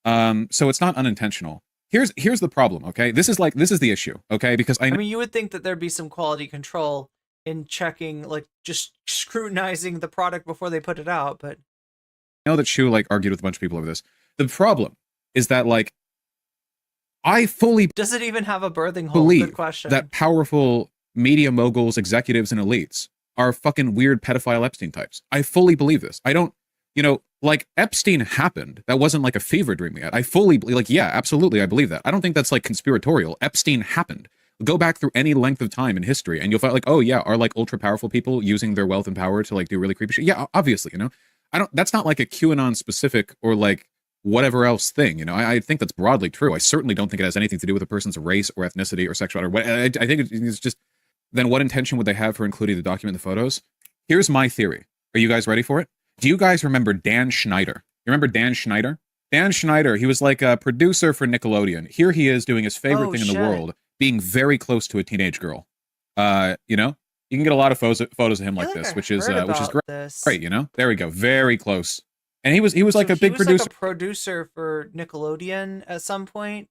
So it's not unintentional. Here's the problem, okay? This is the issue, okay? Because I mean, you would think that there'd be some quality control in checking, like just scrutinizing the product before they put it out, but I know that Shu like argued with a bunch of people over this. The problem is that like I fully does it even have a birthing hole? believe Good question. that powerful media moguls, executives, and elites are fucking weird pedophile Epstein types. I fully believe this. I don't, you know, like Epstein happened. That wasn't like a fever dream yet. I fully like, yeah, absolutely, I believe that. I don't think that's like conspiratorial. Epstein happened. Go back through any length of time in history, and you'll find like, oh yeah, are like ultra powerful people using their wealth and power to like do really creepy shit? Yeah, obviously, you know. That's not like a QAnon specific or like whatever else thing, you know. I think that's broadly true. I certainly don't think it has anything to do with a person's race or ethnicity or sexuality or what. I think it's just, then what intention would they have for including the document in the photos? Here's my theory. Are you guys ready for it? Do you guys remember Dan Schneider? You remember Dan Schneider? Dan Schneider, he was like a producer for Nickelodeon. Here he is doing his favorite thing in the world, being very close to a teenage girl. You know, you can get a lot of photos of him like this, which is great. Great, you know. There we go. Very close. And he was like a big producer. Like a producer for Nickelodeon at some point,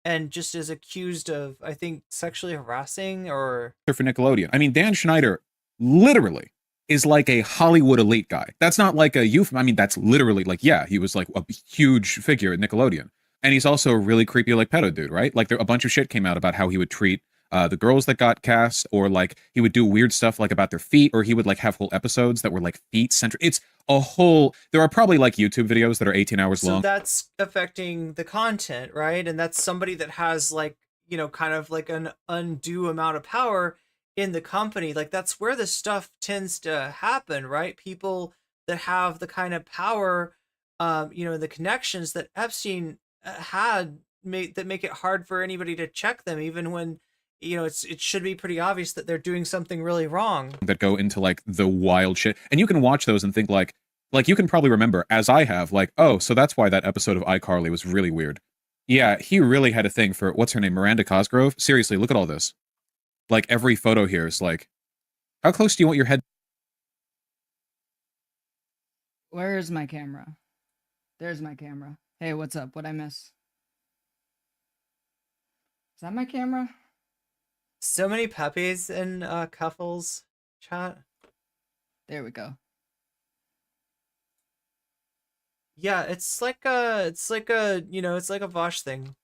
and just is accused of, I think, sexually harassing or for Nickelodeon. I mean, Dan Schneider literally is like a Hollywood elite guy. That's not like a euphemism. I mean, that's literally like, yeah, he was like a huge figure at Nickelodeon. And he's also a really creepy like pedo dude, right? Like a bunch of shit came out about how he would treat the girls that got cast, or like he would do weird stuff like about their feet, or he would like have whole episodes that were like feet centric. It's a whole, there are probably like YouTube videos that are 18 hours So long. that's affecting the content, right? And that's somebody that has like, you know, kind of like an undue amount of power in the company. Like that's where this stuff tends to happen, right? People that have the kind of power, you know, the connections that Epstein had that make it hard for anybody to check them, even when, you know, it should be pretty obvious that they're doing something really wrong. That go into like the wild shit. And you can watch those and think like you can probably remember, as I have, like, oh, so that's why that episode of iCarly was really weird. Yeah, he really had a thing for, what's her name, Miranda Cosgrove? Seriously, look at all this. Like, every photo here is like, how close do you want your head? Where is my camera? There's my camera. Hey, what's up? What'd I miss? Is that my camera? So many puppies in Keffals chat. There we go. Yeah, it's like a, you know, it's like a Vaush thing.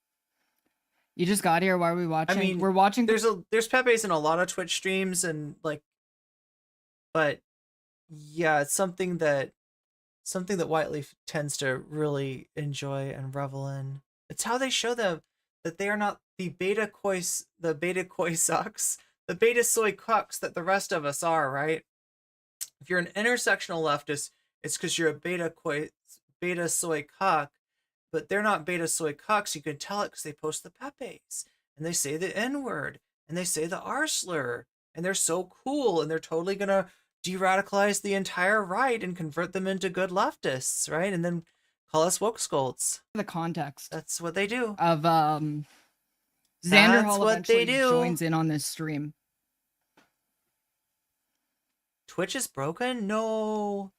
You just got here. Why are we watching? I mean, we're watching. There's puppies in a lot of Twitch streams, and like, but yeah, it's something that Whiteleaf tends to really enjoy and revel in. It's how they show them that they are not the beta koi sucks, the beta soy cucks that the rest of us are, right? If you're an intersectional leftist, it's because you're a beta soy cuck, but they're not beta soy cucks. You can tell it because they post the pepes, and they say the N-word, and they say the R slur, and they're so cool, and they're totally gonna de-radicalize the entire right and convert them into good leftists, right? And then call us woke scolds. The context. That's what they do. Of That's Xanderhal what eventually they do. joins in on this stream. Twitch is broken? No.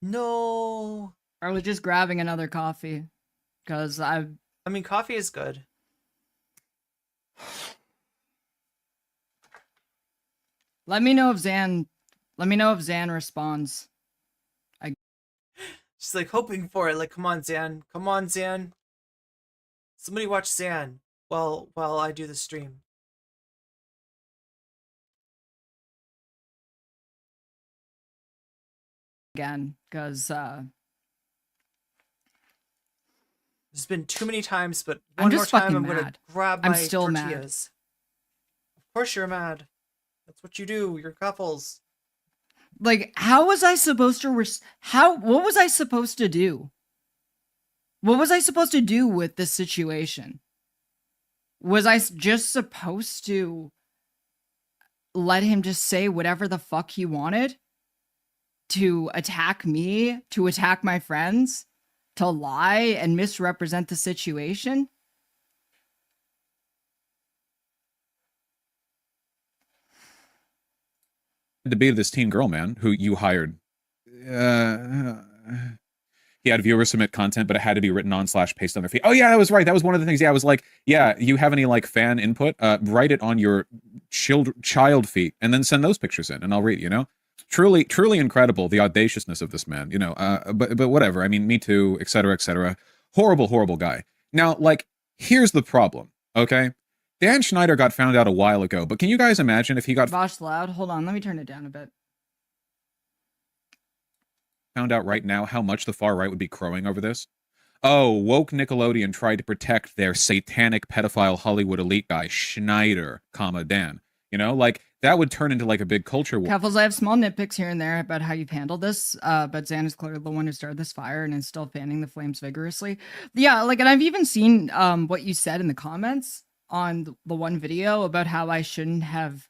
No. Are we just grabbing another coffee? Because I mean, coffee is good. Let me know if Zan responds. She's like hoping for it. Like, come on, Zan. Come on, Zan. Somebody watch Zan while I do the stream. Again, because there's been too many times, but I'm one more just time fucking I'm gonna mad. grab I'm my still mad. tortillas. Of course you're mad. That's what you do. You're Keffals. Like, how was I supposed to what was I supposed to do? What was I supposed to do with this situation? Was I just supposed to let him just say whatever the fuck he wanted? To attack me, to attack my friends, to lie and misrepresent the situation? To be this teen girl, man, who you hired. He had viewers submit content, but it had to be written on / paste on their feed. Oh yeah, that was right. That was one of the things. Yeah, I was like, yeah, you have any like fan input? Write it on your child feet and then send those pictures in and I'll read, you know? Truly incredible, the audaciousness of this man, you know, but whatever. I mean, me too, etc., etc. Horrible guy. Now, like, here's the problem, okay? Dan Schneider got found out a while ago, but can you guys imagine if he got Vaush loud? Hold on, let me turn it down a bit. found out right now how much the far right would be crowing over this? Oh, woke Nickelodeon tried to protect their satanic pedophile Hollywood elite guy, Schneider, Dan. You know, like, that would turn into like a big culture war. Keffals, I have small nitpicks here and there about how you've handled this, but Zan is clearly the one who started this fire and is still fanning the flames vigorously. Yeah, like, and I've even seen what you said in the comments on the one video about how I shouldn't have.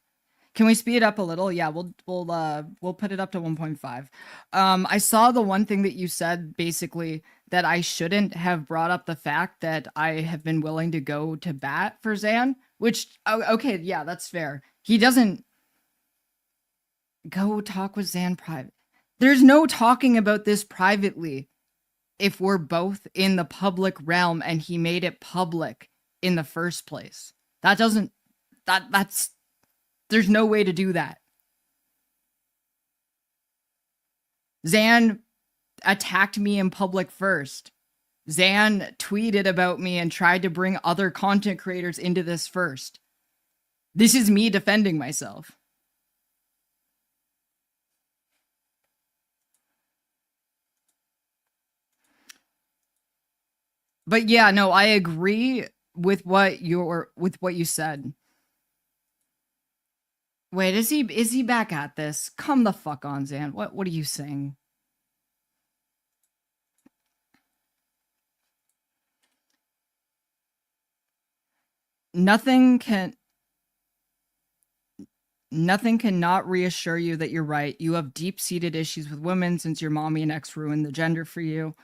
Can we speed it up a little? Yeah, we'll put it up to 1.5. I saw the one thing that you said, basically, that I shouldn't have brought up the fact that I have been willing to go to bat for Zan, which, okay, yeah, that's fair. He doesn't go talk with Zan private. There's no talking about this privately if we're both in the public realm and he made it public in the first place. That's there's no way to do that. Zan attacked me in public first. Zan tweeted about me and tried to bring other content creators into this first. This is me defending myself. But yeah, no, I agree with what you said. Wait, is he back at this? Come the fuck on, Zan. What are you saying? Nothing cannot reassure you that you're right. You have deep-seated issues with women since your mommy and ex ruined the gender for you.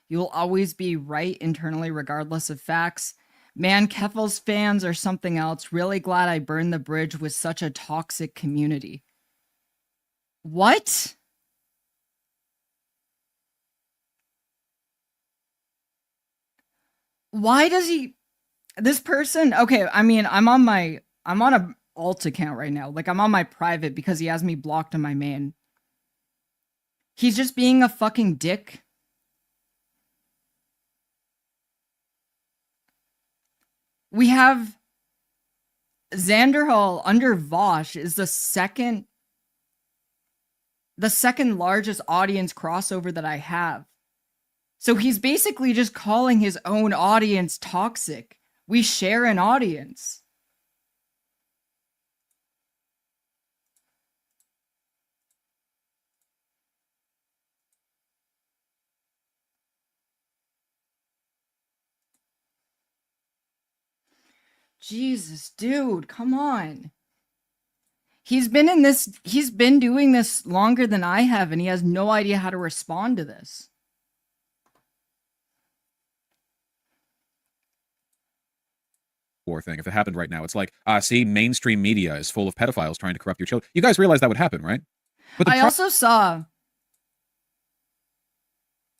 You will always be right internally regardless of facts. Man, Keffals fans are something else. Really glad I burned the bridge with such a toxic community. What? Why does he... This person... Okay, I mean, I'm on a alt account right now. Like, I'm on my private because he has me blocked on my main. He's just being a fucking dick. We have Xanderhal under Vaush is the second largest audience crossover that I have. So he's basically just calling his own audience toxic. We share an audience. Jesus, dude, come on. He's been doing this longer than I have, and he has no idea how to respond to this. Thing. If it happened right now, it's like, see, mainstream media is full of pedophiles trying to corrupt your children. You guys realize that would happen, right? But I also saw...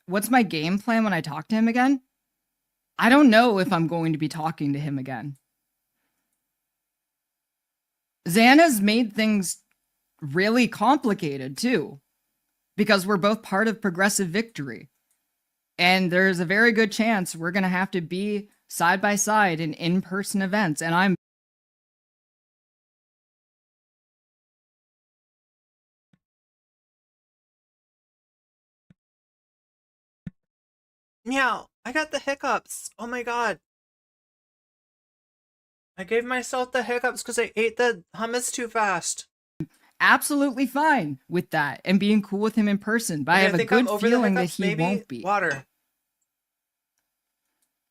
What's my game plan when I talk to him again? I don't know if I'm going to be talking to him again. Xana's made things really complicated, too. Because we're both part of Progressive Victory. And there's a very good chance we're going to have to be side by side in in-person events. And I'm... Meow, I got the hiccups. Oh my god. I gave myself the hiccups because I ate the hummus too fast. Absolutely fine with that and being cool with him in person, but I have a good feeling that he won't be. Water.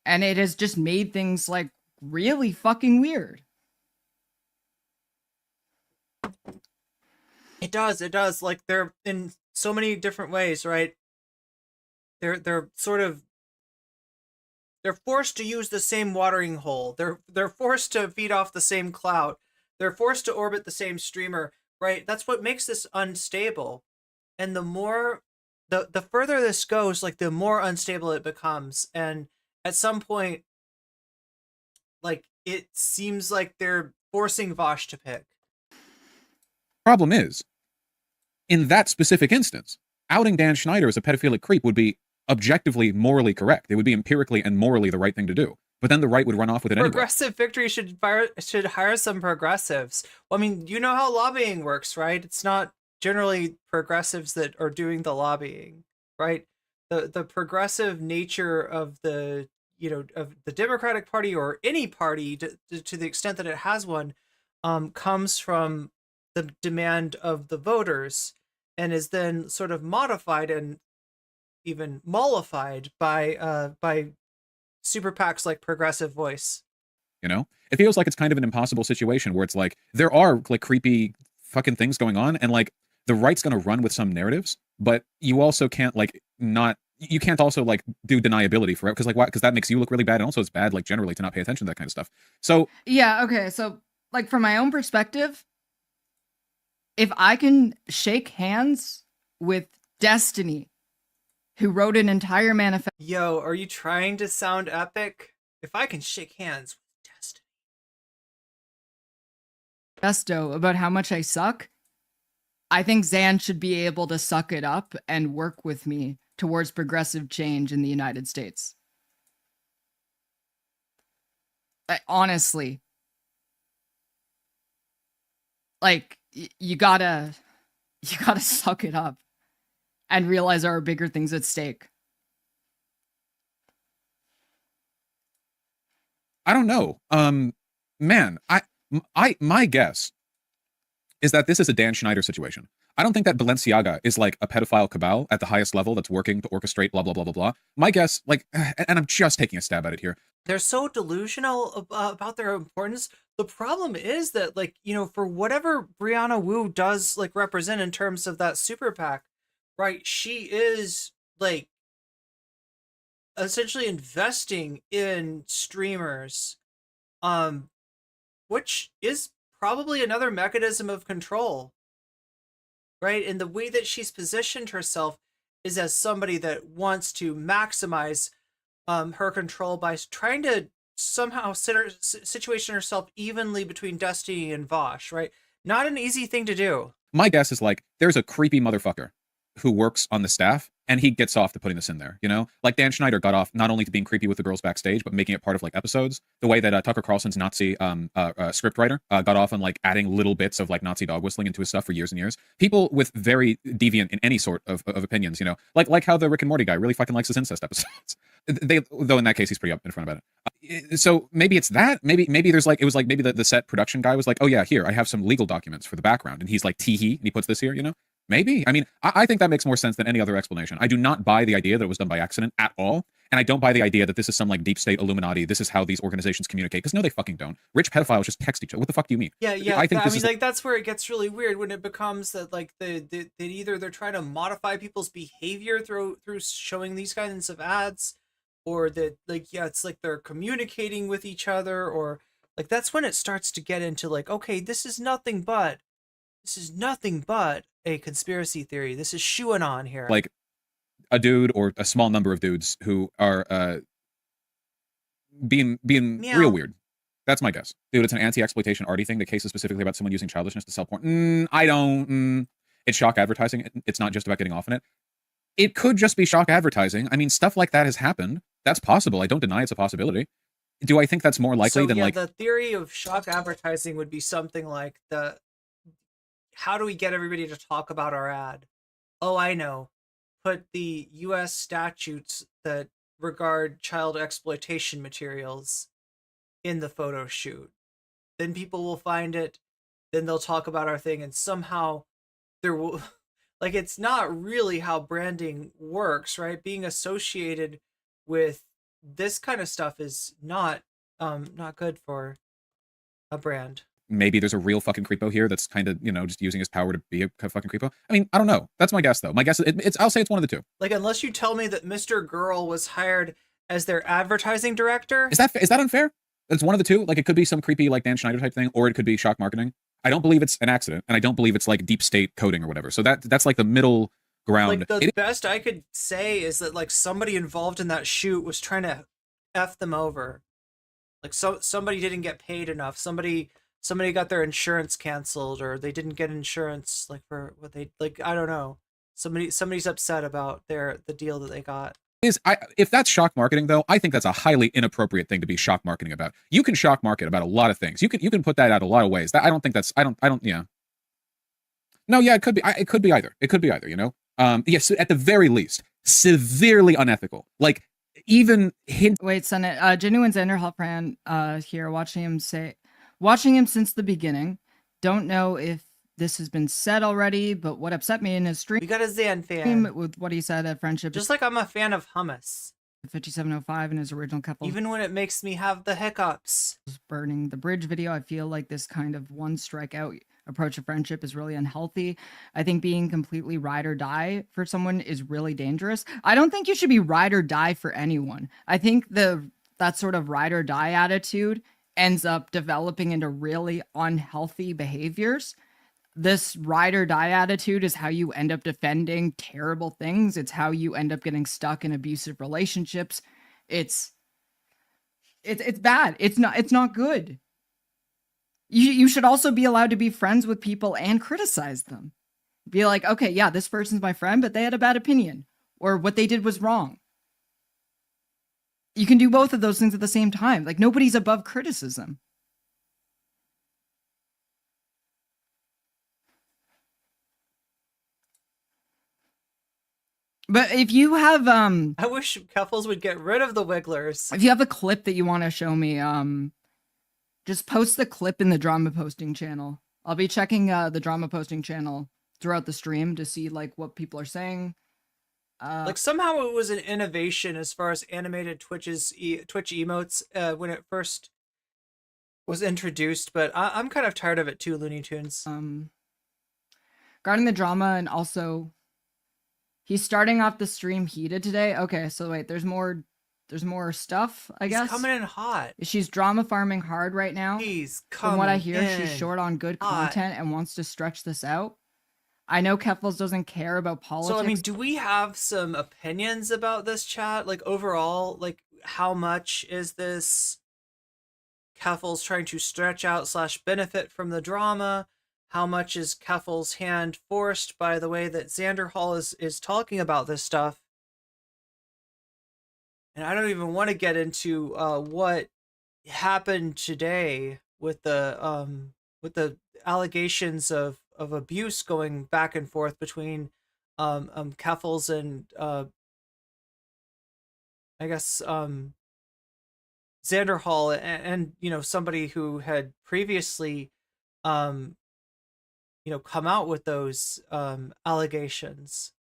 And it has just made things like really fucking weird. It does. Like, they're in so many different ways, right? They're sort of... They're forced to use the same watering hole. They're forced to feed off the same cloud. They're forced to orbit the same streamer, right? That's what makes this unstable. And the more... The further this goes, like, the more unstable it becomes. And at some point, like, it seems like they're forcing Vaush to pick. Problem is, in that specific instance, outing Dan Schneider as a pedophilic creep would be objectively morally correct. It would be empirically and morally the right thing to do. But then the right would run off with it anyway. Progressive Victory should hire some progressives. Well, I mean, you know how lobbying works, right? It's not generally progressives that are doing the lobbying, right? The progressive nature of the Democratic Party, or any party to the extent that it has one, comes from the demand of the voters, and is then sort of modified and even mollified by super PACs like Progressive Voice. You know, it feels like it's kind of an impossible situation where it's like there are like creepy fucking things going on, and like the right's going to run with some narratives, but you also can't you can't also like do deniability for it, because like why? Because that makes you look really bad, and also it's bad like generally to not pay attention to that kind of stuff. So yeah, okay, so like from my own perspective, if I can shake hands with Destiny, who wrote an entire manifesto. Yo, are you trying to sound epic? If I can shake hands with Destiny about how much I suck, I think Xan should be able to suck it up and work with me towards progressive change in the United States. Honestly. Like, you gotta suck it up and realize there are bigger things at stake. I don't know. Man, my guess is that this is a Dan Schneider situation. I don't think that Balenciaga is like a pedophile cabal at the highest level that's working to orchestrate blah, blah, blah, blah, blah. My guess, like, and I'm just taking a stab at it here. They're so delusional about their importance. The problem is that, like, you know, for whatever Brianna Wu does, like, represent in terms of that super PAC, right, she is, like, essentially investing in streamers, which is probably another mechanism of control, right? And the way that she's positioned herself is as somebody that wants to maximize her control by trying to somehow situation herself evenly between Destiny and Vaush, right? Not an easy thing to do. My guess is like, there's a creepy motherfucker who works on the staff and he gets off to putting this in there, you know? Like Dan Schneider got off not only to being creepy with the girls backstage, but making it part of like episodes. The way that Tucker Carlson's Nazi script writer got off on like adding little bits of like Nazi dog whistling into his stuff for years and years. People with very deviant in any sort of opinions, you know? Like how the Rick and Morty guy really fucking likes his incest episodes. Though in that case, he's pretty up in front about it. So maybe it's that. Maybe there's like, it was like maybe the set production guy was like, oh yeah, here, I have some legal documents for the background. And he's like, tee-hee, and he puts this here, you know? Maybe. I mean, I think that makes more sense than any other explanation. I do not buy the idea that it was done by accident at all. And I don't buy the idea that this is some like deep state Illuminati. This is how these organizations communicate. Because no, they fucking don't. Rich pedophiles just text each other. What the fuck do you mean? Yeah. I think I mean, like, that's where it gets really weird when it becomes that, like, either they're trying to modify people's behavior through showing these kinds of ads, or that, like, yeah, it's like they're communicating with each other, or like that's when it starts to get into like, okay, this is nothing but a conspiracy theory. This is QAnon here. Like a dude or a small number of dudes who are being Meow. real weird. That's my guess. Dude, it's an anti-exploitation arty thing. The case is specifically about someone using childishness to sell porn. It's shock advertising. It's not just about getting off on it. It could just be shock advertising. I mean, stuff like that has happened. That's possible. I don't deny it's a possibility. Do I think that's more likely than like... the theory of shock advertising would be something like how do we get everybody to talk about our ad? Oh, I know. Put the U.S. statutes that regard child exploitation materials in the photo shoot. Then people will find it. Then they'll talk about our thing, and somehow there will... Like, it's not really how branding works, right? Being associated with this kind of stuff is not good for a brand. Maybe there's a real fucking creepo here that's kind of, you know, just using his power to be a fucking creepo. I mean, I don't know. That's my guess, though. My guess, I'll say it's one of the two. Like, unless you tell me that Mr. Girl was hired as their advertising director. Is that unfair? It's one of the two. Like, it could be some creepy, like, Dan Schneider type thing, or it could be shock marketing. I don't believe it's an accident, and I don't believe it's, like, deep state coding or whatever. So that's like, the middle ground. Like, the best I could say is that, like, somebody involved in that shoot was trying to F them over. Like, somebody didn't get paid enough. Somebody got their insurance canceled, or they didn't get insurance, like, for what they, like, I don't know. Somebody's upset about the deal that they got. If that's shock marketing, though, I think that's a highly inappropriate thing to be shock marketing about. You can shock market about a lot of things. You can put that out a lot of ways. I don't think that's, I don't, yeah. No, yeah, it could be either. It could be either, you know? Yes, at the very least, severely unethical. Like, even Wait, Senate, genuine Xanderhal fan here, watching him since the beginning. Don't know if this has been said already, but what upset me in his stream... We got a Xan fan. ...with what he said at Friendship... Just like I'm a fan of hummus. 5705 in his original Keffals... Even when it makes me have the hiccups. ...burning the bridge video, I feel like this kind of one strikeout approach to friendship is really unhealthy. I think being completely ride or die for someone is really dangerous. I don't think you should be ride or die for anyone. I think that sort of ride or die attitude ends up developing into really unhealthy behaviors. This ride or die attitude is how you end up defending terrible things. It's how you end up getting stuck in abusive relationships. It's bad. It's not good. You should also be allowed to be friends with people and criticize them. Be like, okay, yeah, this person's my friend, but they had a bad opinion, or what they did was wrong. You can do both of those things at the same time. Like, nobody's above criticism. But if you have I wish Keffals would get rid of the wigglers. if you have a clip that you want to show me, just post the clip in the drama posting channel. I'll be checking the drama posting channel throughout the stream to see like what people are saying. Like somehow it was an innovation as far as animated Twitch emotes when it first was introduced, but I'm kind of tired of it too, Looney Tunes. Regarding the drama, and also he's starting off the stream heated today. Okay, so wait, there's more stuff, I guess. He's coming in hot. She's drama farming hard right now. He's From what I hear, coming she's in short on good hot. content and wants to stretch this out. I know Keffals doesn't care about politics. So I mean, do we have some opinions about this chat? Like overall, like how much is this Keffals trying to stretch out / benefit from the drama? How much is Keffals' hand forced by the way that Xanderhal is talking about this stuff? And I don't even want to get into what happened today with the allegations of abuse going back and forth between Keffals and I guess Xanderhal and you know, somebody who had previously you know, come out with those allegations,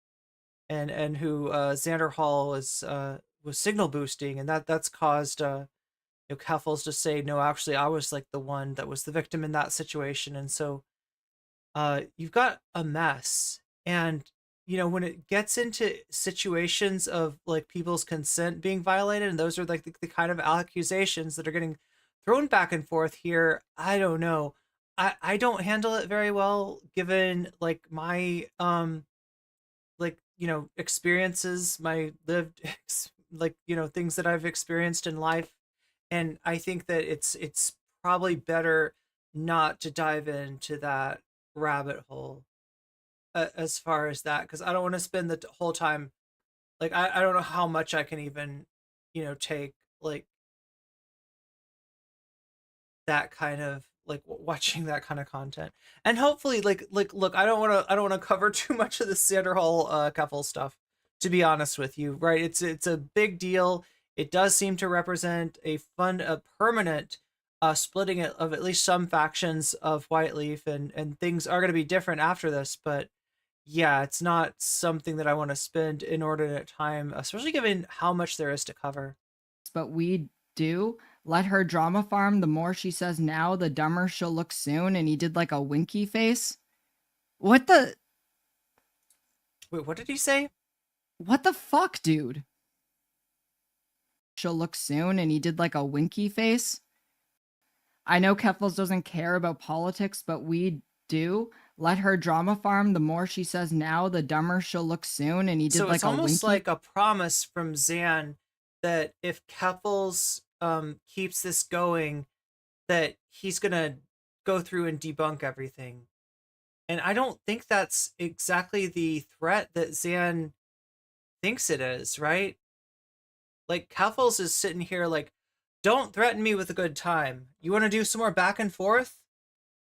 and who Xanderhal was signal boosting, and that's caused you know, Keffals to say, no, actually I was like the one that was the victim in that situation. And so you've got a mess. And you know, when it gets into situations of like people's consent being violated, and those are like the kind of accusations that are getting thrown back and forth here, I don't know. I don't handle it very well, given like my like, you know, experiences, my lived like, you know, things that I've experienced in life. And I think that it's probably better not to dive into that rabbit hole as far as that, because I don't want to spend the whole time like I don't know how much I can even, you know, take like that kind of like watching that kind of content. And hopefully like look, I don't want to cover too much of the Xanderhal Keffals stuff, to be honest with you, right? It's a big deal. It does seem to represent a permanent splitting of at least some factions of Whiteleaf, and things are going to be different after this. But yeah, it's not something that I want to spend inordinate time, especially given how much there is to cover. But we do let her drama farm. The more she says now, the dumber she'll look soon. And he did like a winky face. What the? Wait, what did he say? What the fuck, dude? She'll look soon. And he did like a winky face. I know Keffals doesn't care about politics, but we do. Let her drama farm. The more she says now, the dumber she'll look soon. And he did So like it's a almost winky. like a promise from Xan that if Keffals keeps this going, that he's gonna go through and debunk everything. And I don't think that's exactly the threat that Xan thinks it is, right? Like Keffals is sitting here like, don't threaten me with a good time. You want to do some more back and forth?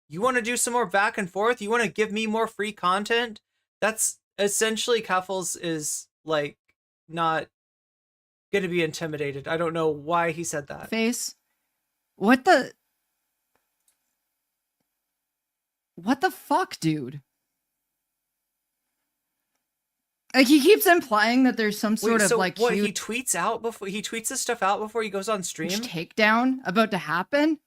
You want to do some more back and forth? You want to give me more free content? That's essentially Keffals is like not going to be intimidated. I don't know why he said that. Face. What the? What the fuck, dude? Like, he keeps implying that there's some sort of like what, huge he tweets this stuff out before he goes on stream? takedown about to happen.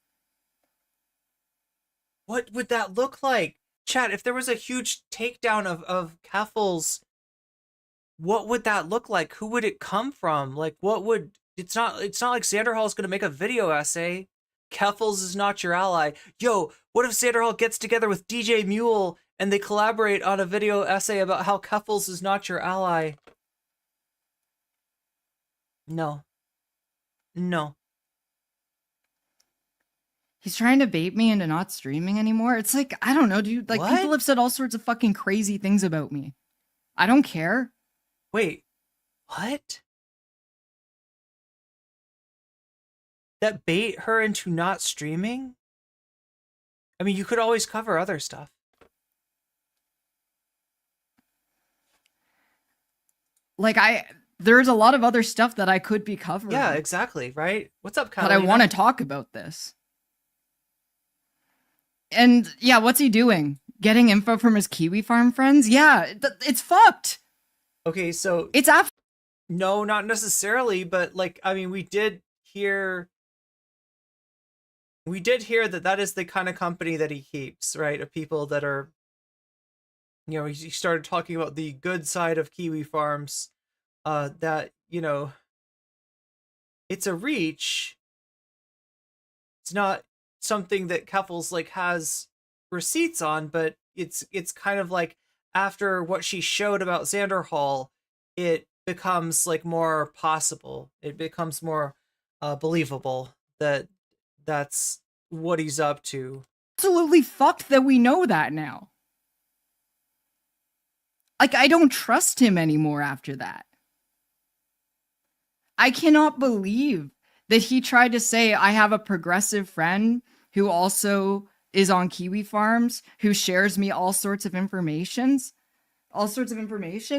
What would that look like? Chat, if there was a huge takedown of Keffals, what would that look like? Who would it come from? Like, what would... It's not like Xanderhal is going to make a video essay. Keffals is not your ally. Yo, what if Xanderhal gets together with DJ Muel and they collaborate on a video essay about how Keffals is not your ally? No. No. He's trying to bait me into not streaming anymore. It's like, I don't know, dude. Like, What? people have said all sorts of fucking crazy things about me. I don't care. Wait, what? That bait her into not streaming? I mean, you could always cover other stuff. Like, there's a lot of other stuff that I could be covering. Yeah, exactly, right? What's up, But Catalina? I want to talk about this. And yeah, what's he doing? Getting info from his Kiwi farm friends? Yeah, it's fucked. Okay, so it's after. No, not necessarily, but like, I mean, we did hear that that is the kind of company that he keeps, right? Of people that are, you know, he started talking about the good side of Kiwi farms, that, you know, it's a reach. It's not something that Keffals like has receipts on, but it's kind of like after what she showed about Xanderhal, it becomes like more possible. It becomes more believable that that's what he's up to. Absolutely fucked that we know that now. Like, I don't trust him anymore after that. I cannot believe that he tried to say, I have a progressive friend who also is on Kiwi farms, who shares me all sorts of information.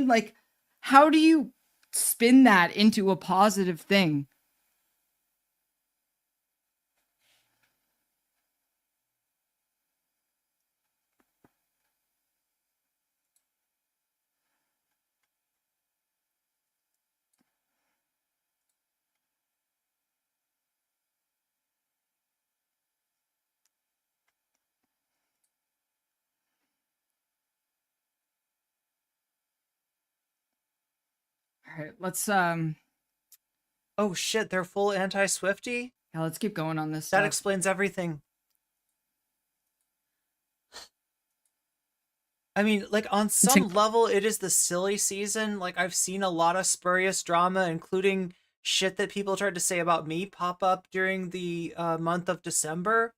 Like, how do you spin that into a positive thing? All right, let's Oh shit, they're full anti-Swifty? Yeah, let's keep going on this That stuff. explains everything. I mean, like, on some level, it is the silly season. Like, I've seen a lot of spurious drama, including shit that people tried to say about me pop up during the month of December.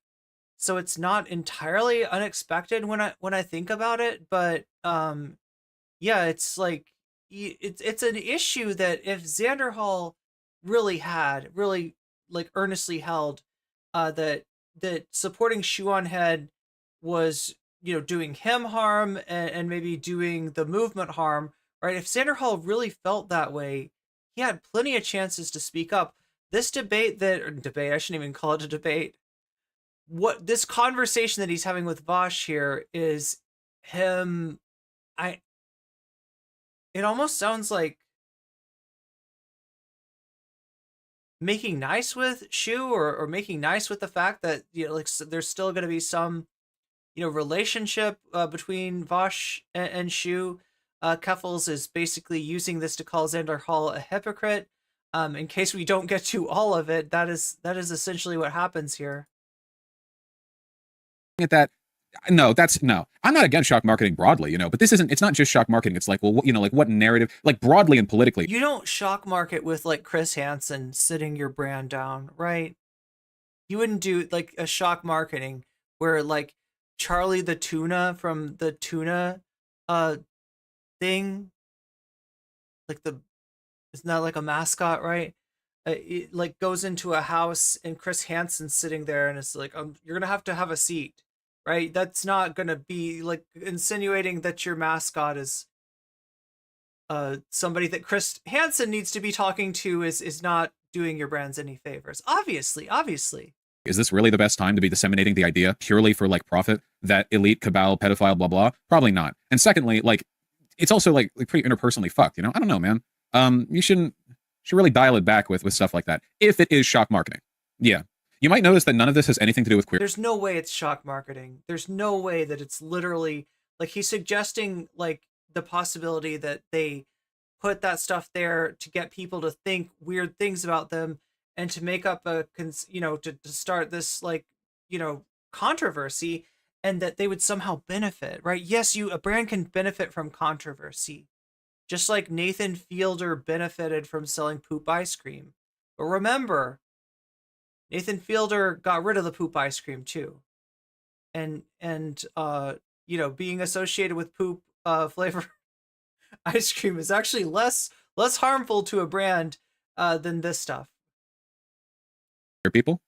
So it's not entirely unexpected when I think about it, but yeah, it's like it's an issue that if Xanderhal really like earnestly held that supporting Shoe on Head was, you know, doing him harm and maybe doing the movement harm, right? If Xanderhal really felt that way, he had plenty of chances to speak up. This debate I shouldn't even call it a debate. What this conversation that he's having with Vaush here is him. It almost sounds like making nice with Shu, or making nice with the fact that, you know, like, there's still going to be some, you know, relationship between Vaush and Shu. Keffals is basically using this to call Xanderhal a hypocrite. In case we don't get to all of it, that is essentially what happens here. At that, no, I'm not against shock marketing broadly, you know, but it's not just shock marketing. It's like, well, what, you know, like what narrative, like broadly and politically. You don't shock market with like Chris Hansen sitting your brand down, right? You wouldn't do like a shock marketing where like Charlie the tuna from the tuna thing, like it's not like a mascot, right? It like goes into a house and Chris Hansen's sitting there and it's like, you're gonna have to have a seat, right? That's not gonna be like insinuating that your mascot is somebody that Chris Hansen needs to be talking to is not doing your brands any favors. Obviously. Is this really the best time to be disseminating the idea purely for like profit that elite cabal pedophile blah blah? Probably not. And secondly, like it's also like pretty interpersonally fucked, you know? I don't know, man. You should really dial it back with stuff like that if it is shock marketing. Yeah. You might notice that none of this has anything to do with queer. There's no way it's shock marketing. There's no way that it's literally like he's suggesting like the possibility that they put that stuff there to get people to think weird things about them and to make up to start this like, you know, controversy, and that they would somehow benefit, right? Yes, a brand can benefit from controversy, just like Nathan Fielder benefited from selling poop ice cream. But remember, Nathan Fielder got rid of the poop ice cream too. And you know, being associated with poop flavor ice cream is actually less harmful to a brand than this stuff. Queer people.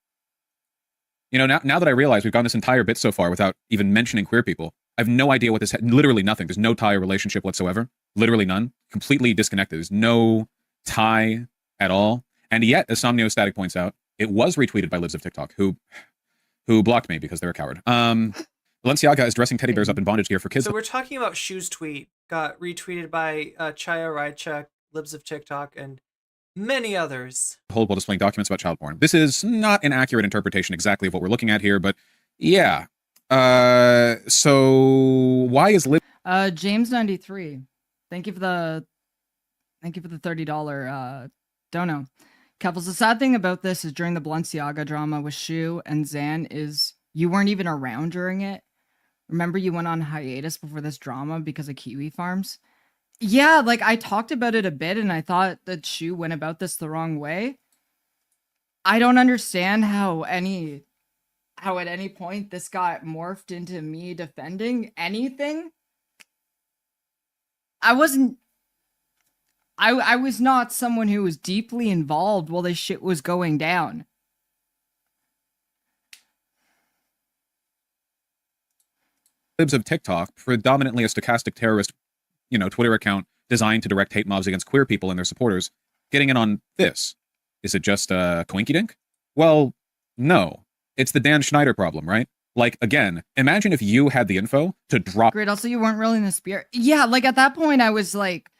You know, now that I realize we've gone this entire bit so far without even mentioning queer people, I have no idea what this literally nothing. There's no tie or relationship whatsoever. Literally none. Completely disconnected. There's no tie at all. And yet, as Somniostatic points out, it was retweeted by Libs of TikTok, who blocked me because they're a coward. Balenciaga is dressing teddy bears up in bondage gear for kids. So we're talking about Shoes tweet got retweeted by Chaya Rychek, Libs of TikTok, and many others. Hold while displaying documents about child porn. This is not an accurate interpretation exactly of what we're looking at here, but yeah. So why is Lib James 93. Thank you for the $30 dono. Keffals, the sad thing about this is during the Balenciaga drama with Shu and Zan is you weren't even around during it. Remember you went on hiatus before this drama because of Kiwi Farms? Yeah, like I talked about it a bit and I thought that Shu went about this the wrong way. I don't understand how at any point this got morphed into me defending anything. I was not someone who was deeply involved while this shit was going down. Libs of TikTok, predominantly a stochastic terrorist, you know, Twitter account designed to direct hate mobs against queer people and their supporters, getting in on this? Is it just a coinky-dink? Well, no. It's the Dan Schneider problem, right? Like, again, imagine if you had the info to drop... Great, also you weren't really in the spirit. Yeah, like at that point I was like,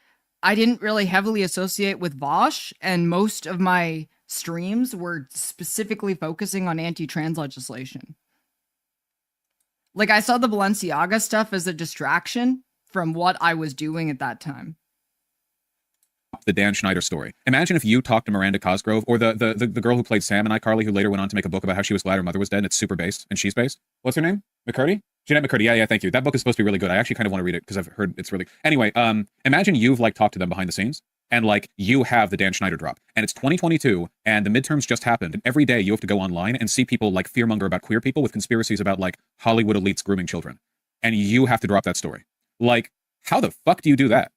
I didn't really heavily associate with Vaush, and most of my streams were specifically focusing on anti-trans legislation. Like, I saw the Balenciaga stuff as a distraction from what I was doing at that time. The Dan Schneider story. Imagine if you talked to Miranda Cosgrove or the girl who played Sam and iCarly, who later went on to make a book about how she was glad her mother was dead, and it's super based, and she's based. What's her name? McCurdy? Jeanette McCurdy. Yeah, thank you. That book is supposed to be really good. I actually kind of want to read it because I've heard it's really... Anyway, imagine you've like talked to them behind the scenes and like you have the Dan Schneider drop and it's 2022 and the midterms just happened and every day you have to go online and see people like fearmonger about queer people with conspiracies about like Hollywood elites grooming children. And you have to drop that story. Like, how the fuck do you do that?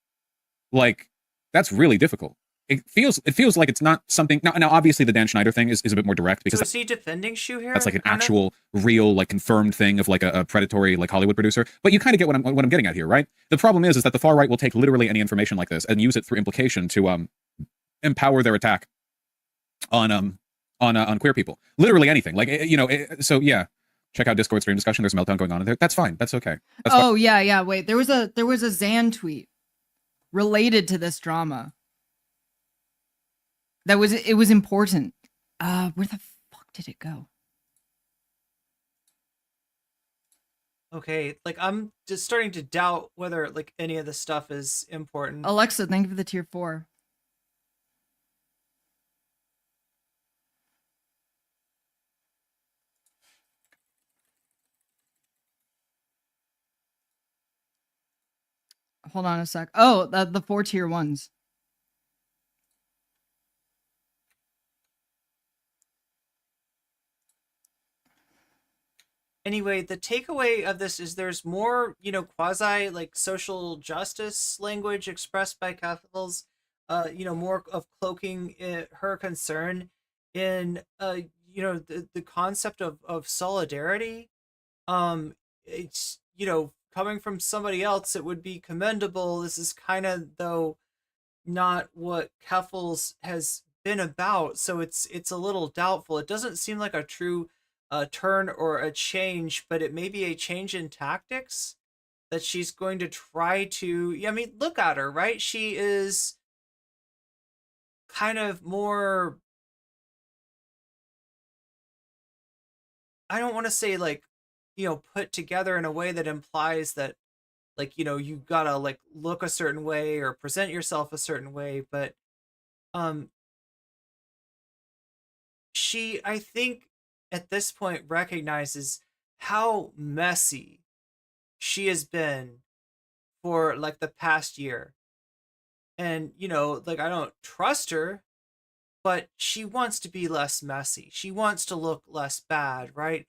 Like, that's really difficult. It feels like it's not something... Now obviously the Dan Schneider thing is a bit more direct because... So is he defending Shu here? That's like an actual, real, like confirmed thing of like a predatory like Hollywood producer. But you kind of get what I'm getting at here, right? The problem is that the far right will take literally any information like this and use it through implication to empower their attack on queer people. Literally anything. Like, you know, so yeah. Check out Discord stream discussion. There's a meltdown going on in there. That's fine. That's okay. That's fine. Yeah. Wait, there was a Zan tweet related to this drama. It was important. Where the fuck did it go? Okay, like I'm just starting to doubt whether like any of this stuff is important. Alexa, thank you for the tier 4. Hold on a sec. Oh, the 4 tier 1s. Anyway, the takeaway of this is there's more, you know, quasi like social justice language expressed by Keffals, you know, more of cloaking her concern in, you know, the concept of solidarity. It's, you know, coming from somebody else, it would be commendable. This is kind of, though, not what Keffals has been about, so it's a little doubtful. It doesn't seem like a true turn or a change, but it may be a change in tactics that she's going to try to... I mean, look at her, right? She is kind of more... I don't want to say like, you know, put together in a way that implies that like, you know, you gotta like look a certain way or present yourself a certain way, but she, I think at this point recognizes how messy she has been for like the past year. And, you know, like I don't trust her, but she wants to be less messy. She wants to look less bad, right?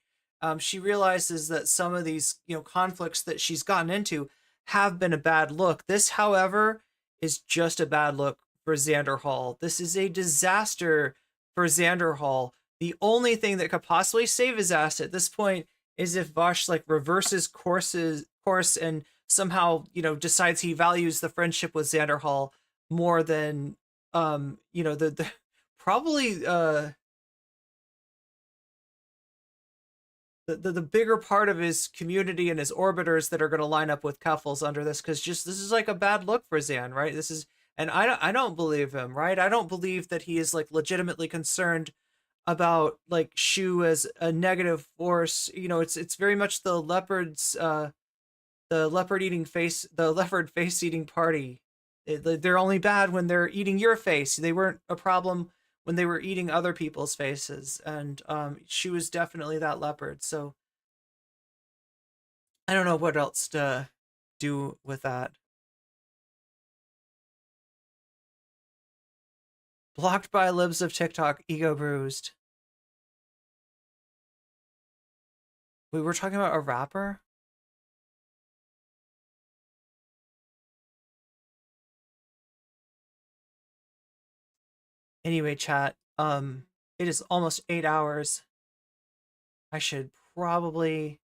She realizes that some of these, conflicts that she's gotten into have been a bad look. This, however, is just a bad look for Xanderhal. This is a disaster for Xanderhal. The only thing that could possibly save his ass at this point is if Vaush reverses course and somehow, decides he values the friendship with Xanderhal more than the probably the bigger part of his community and his orbiters that are going to line up with Keffals under this, because this is a bad look for Xan, right? This is, and I don't believe him, right? I don't believe that he is legitimately concerned about Shu as a negative force. It's very much the leopard face eating party. They're only bad when they're eating your face. They weren't a problem when they were eating other people's faces, and she was definitely that leopard. So I don't know what else to do with that. Blocked by libs of TikTok, ego bruised. We were talking about a rapper? Anyway, chat, it is almost 8 hours. I should probably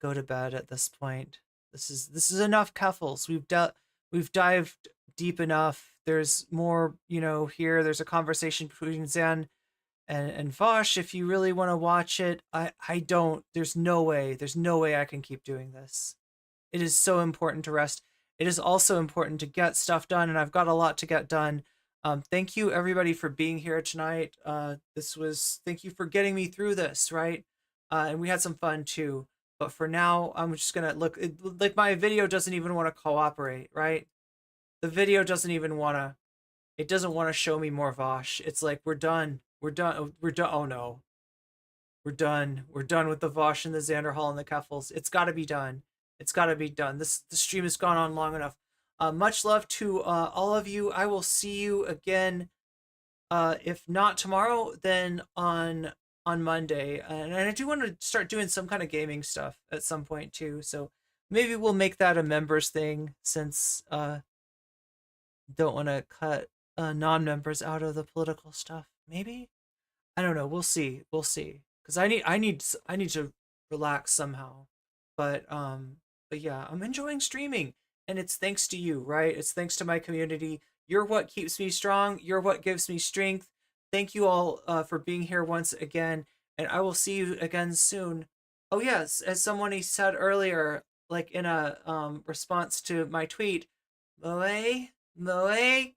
go to bed at this point. This is enough Keffals. We've dived deep enough. There's more, here. There's a conversation between Xan and Vaush. If you really want to watch it, I don't. There's no way I can keep doing this. It is so important to rest. It is also important to get stuff done, and I've got a lot to get done. Thank you everybody for being here tonight. Thank you for getting me through this, right? And we had some fun too. But for now, I'm just gonna look. My video doesn't even want to cooperate, right? The video doesn't even want to. It doesn't want to show me more Vaush. It's we're done. We're done. We're done. Oh no. We're done. We're done with the Vaush and the Xanderhal and the Keffals. It's got to be done. It's got to be done. The stream has gone on long enough. Much love to all of you. I will see you again. If not tomorrow, then on Monday. And I do want to start doing some kind of gaming stuff at some point too. So maybe we'll make that a members thing, since don't want to cut non-members out of the political stuff. Maybe, I don't know. We'll see. Because I need to relax somehow. But yeah, I'm enjoying streaming, and it's thanks to you, right? It's thanks to my community. You're what keeps me strong. You're what gives me strength. Thank you all for being here once again, and I will see you again soon. Oh yes, as someone said earlier, in a response to my tweet, Moe Kyun.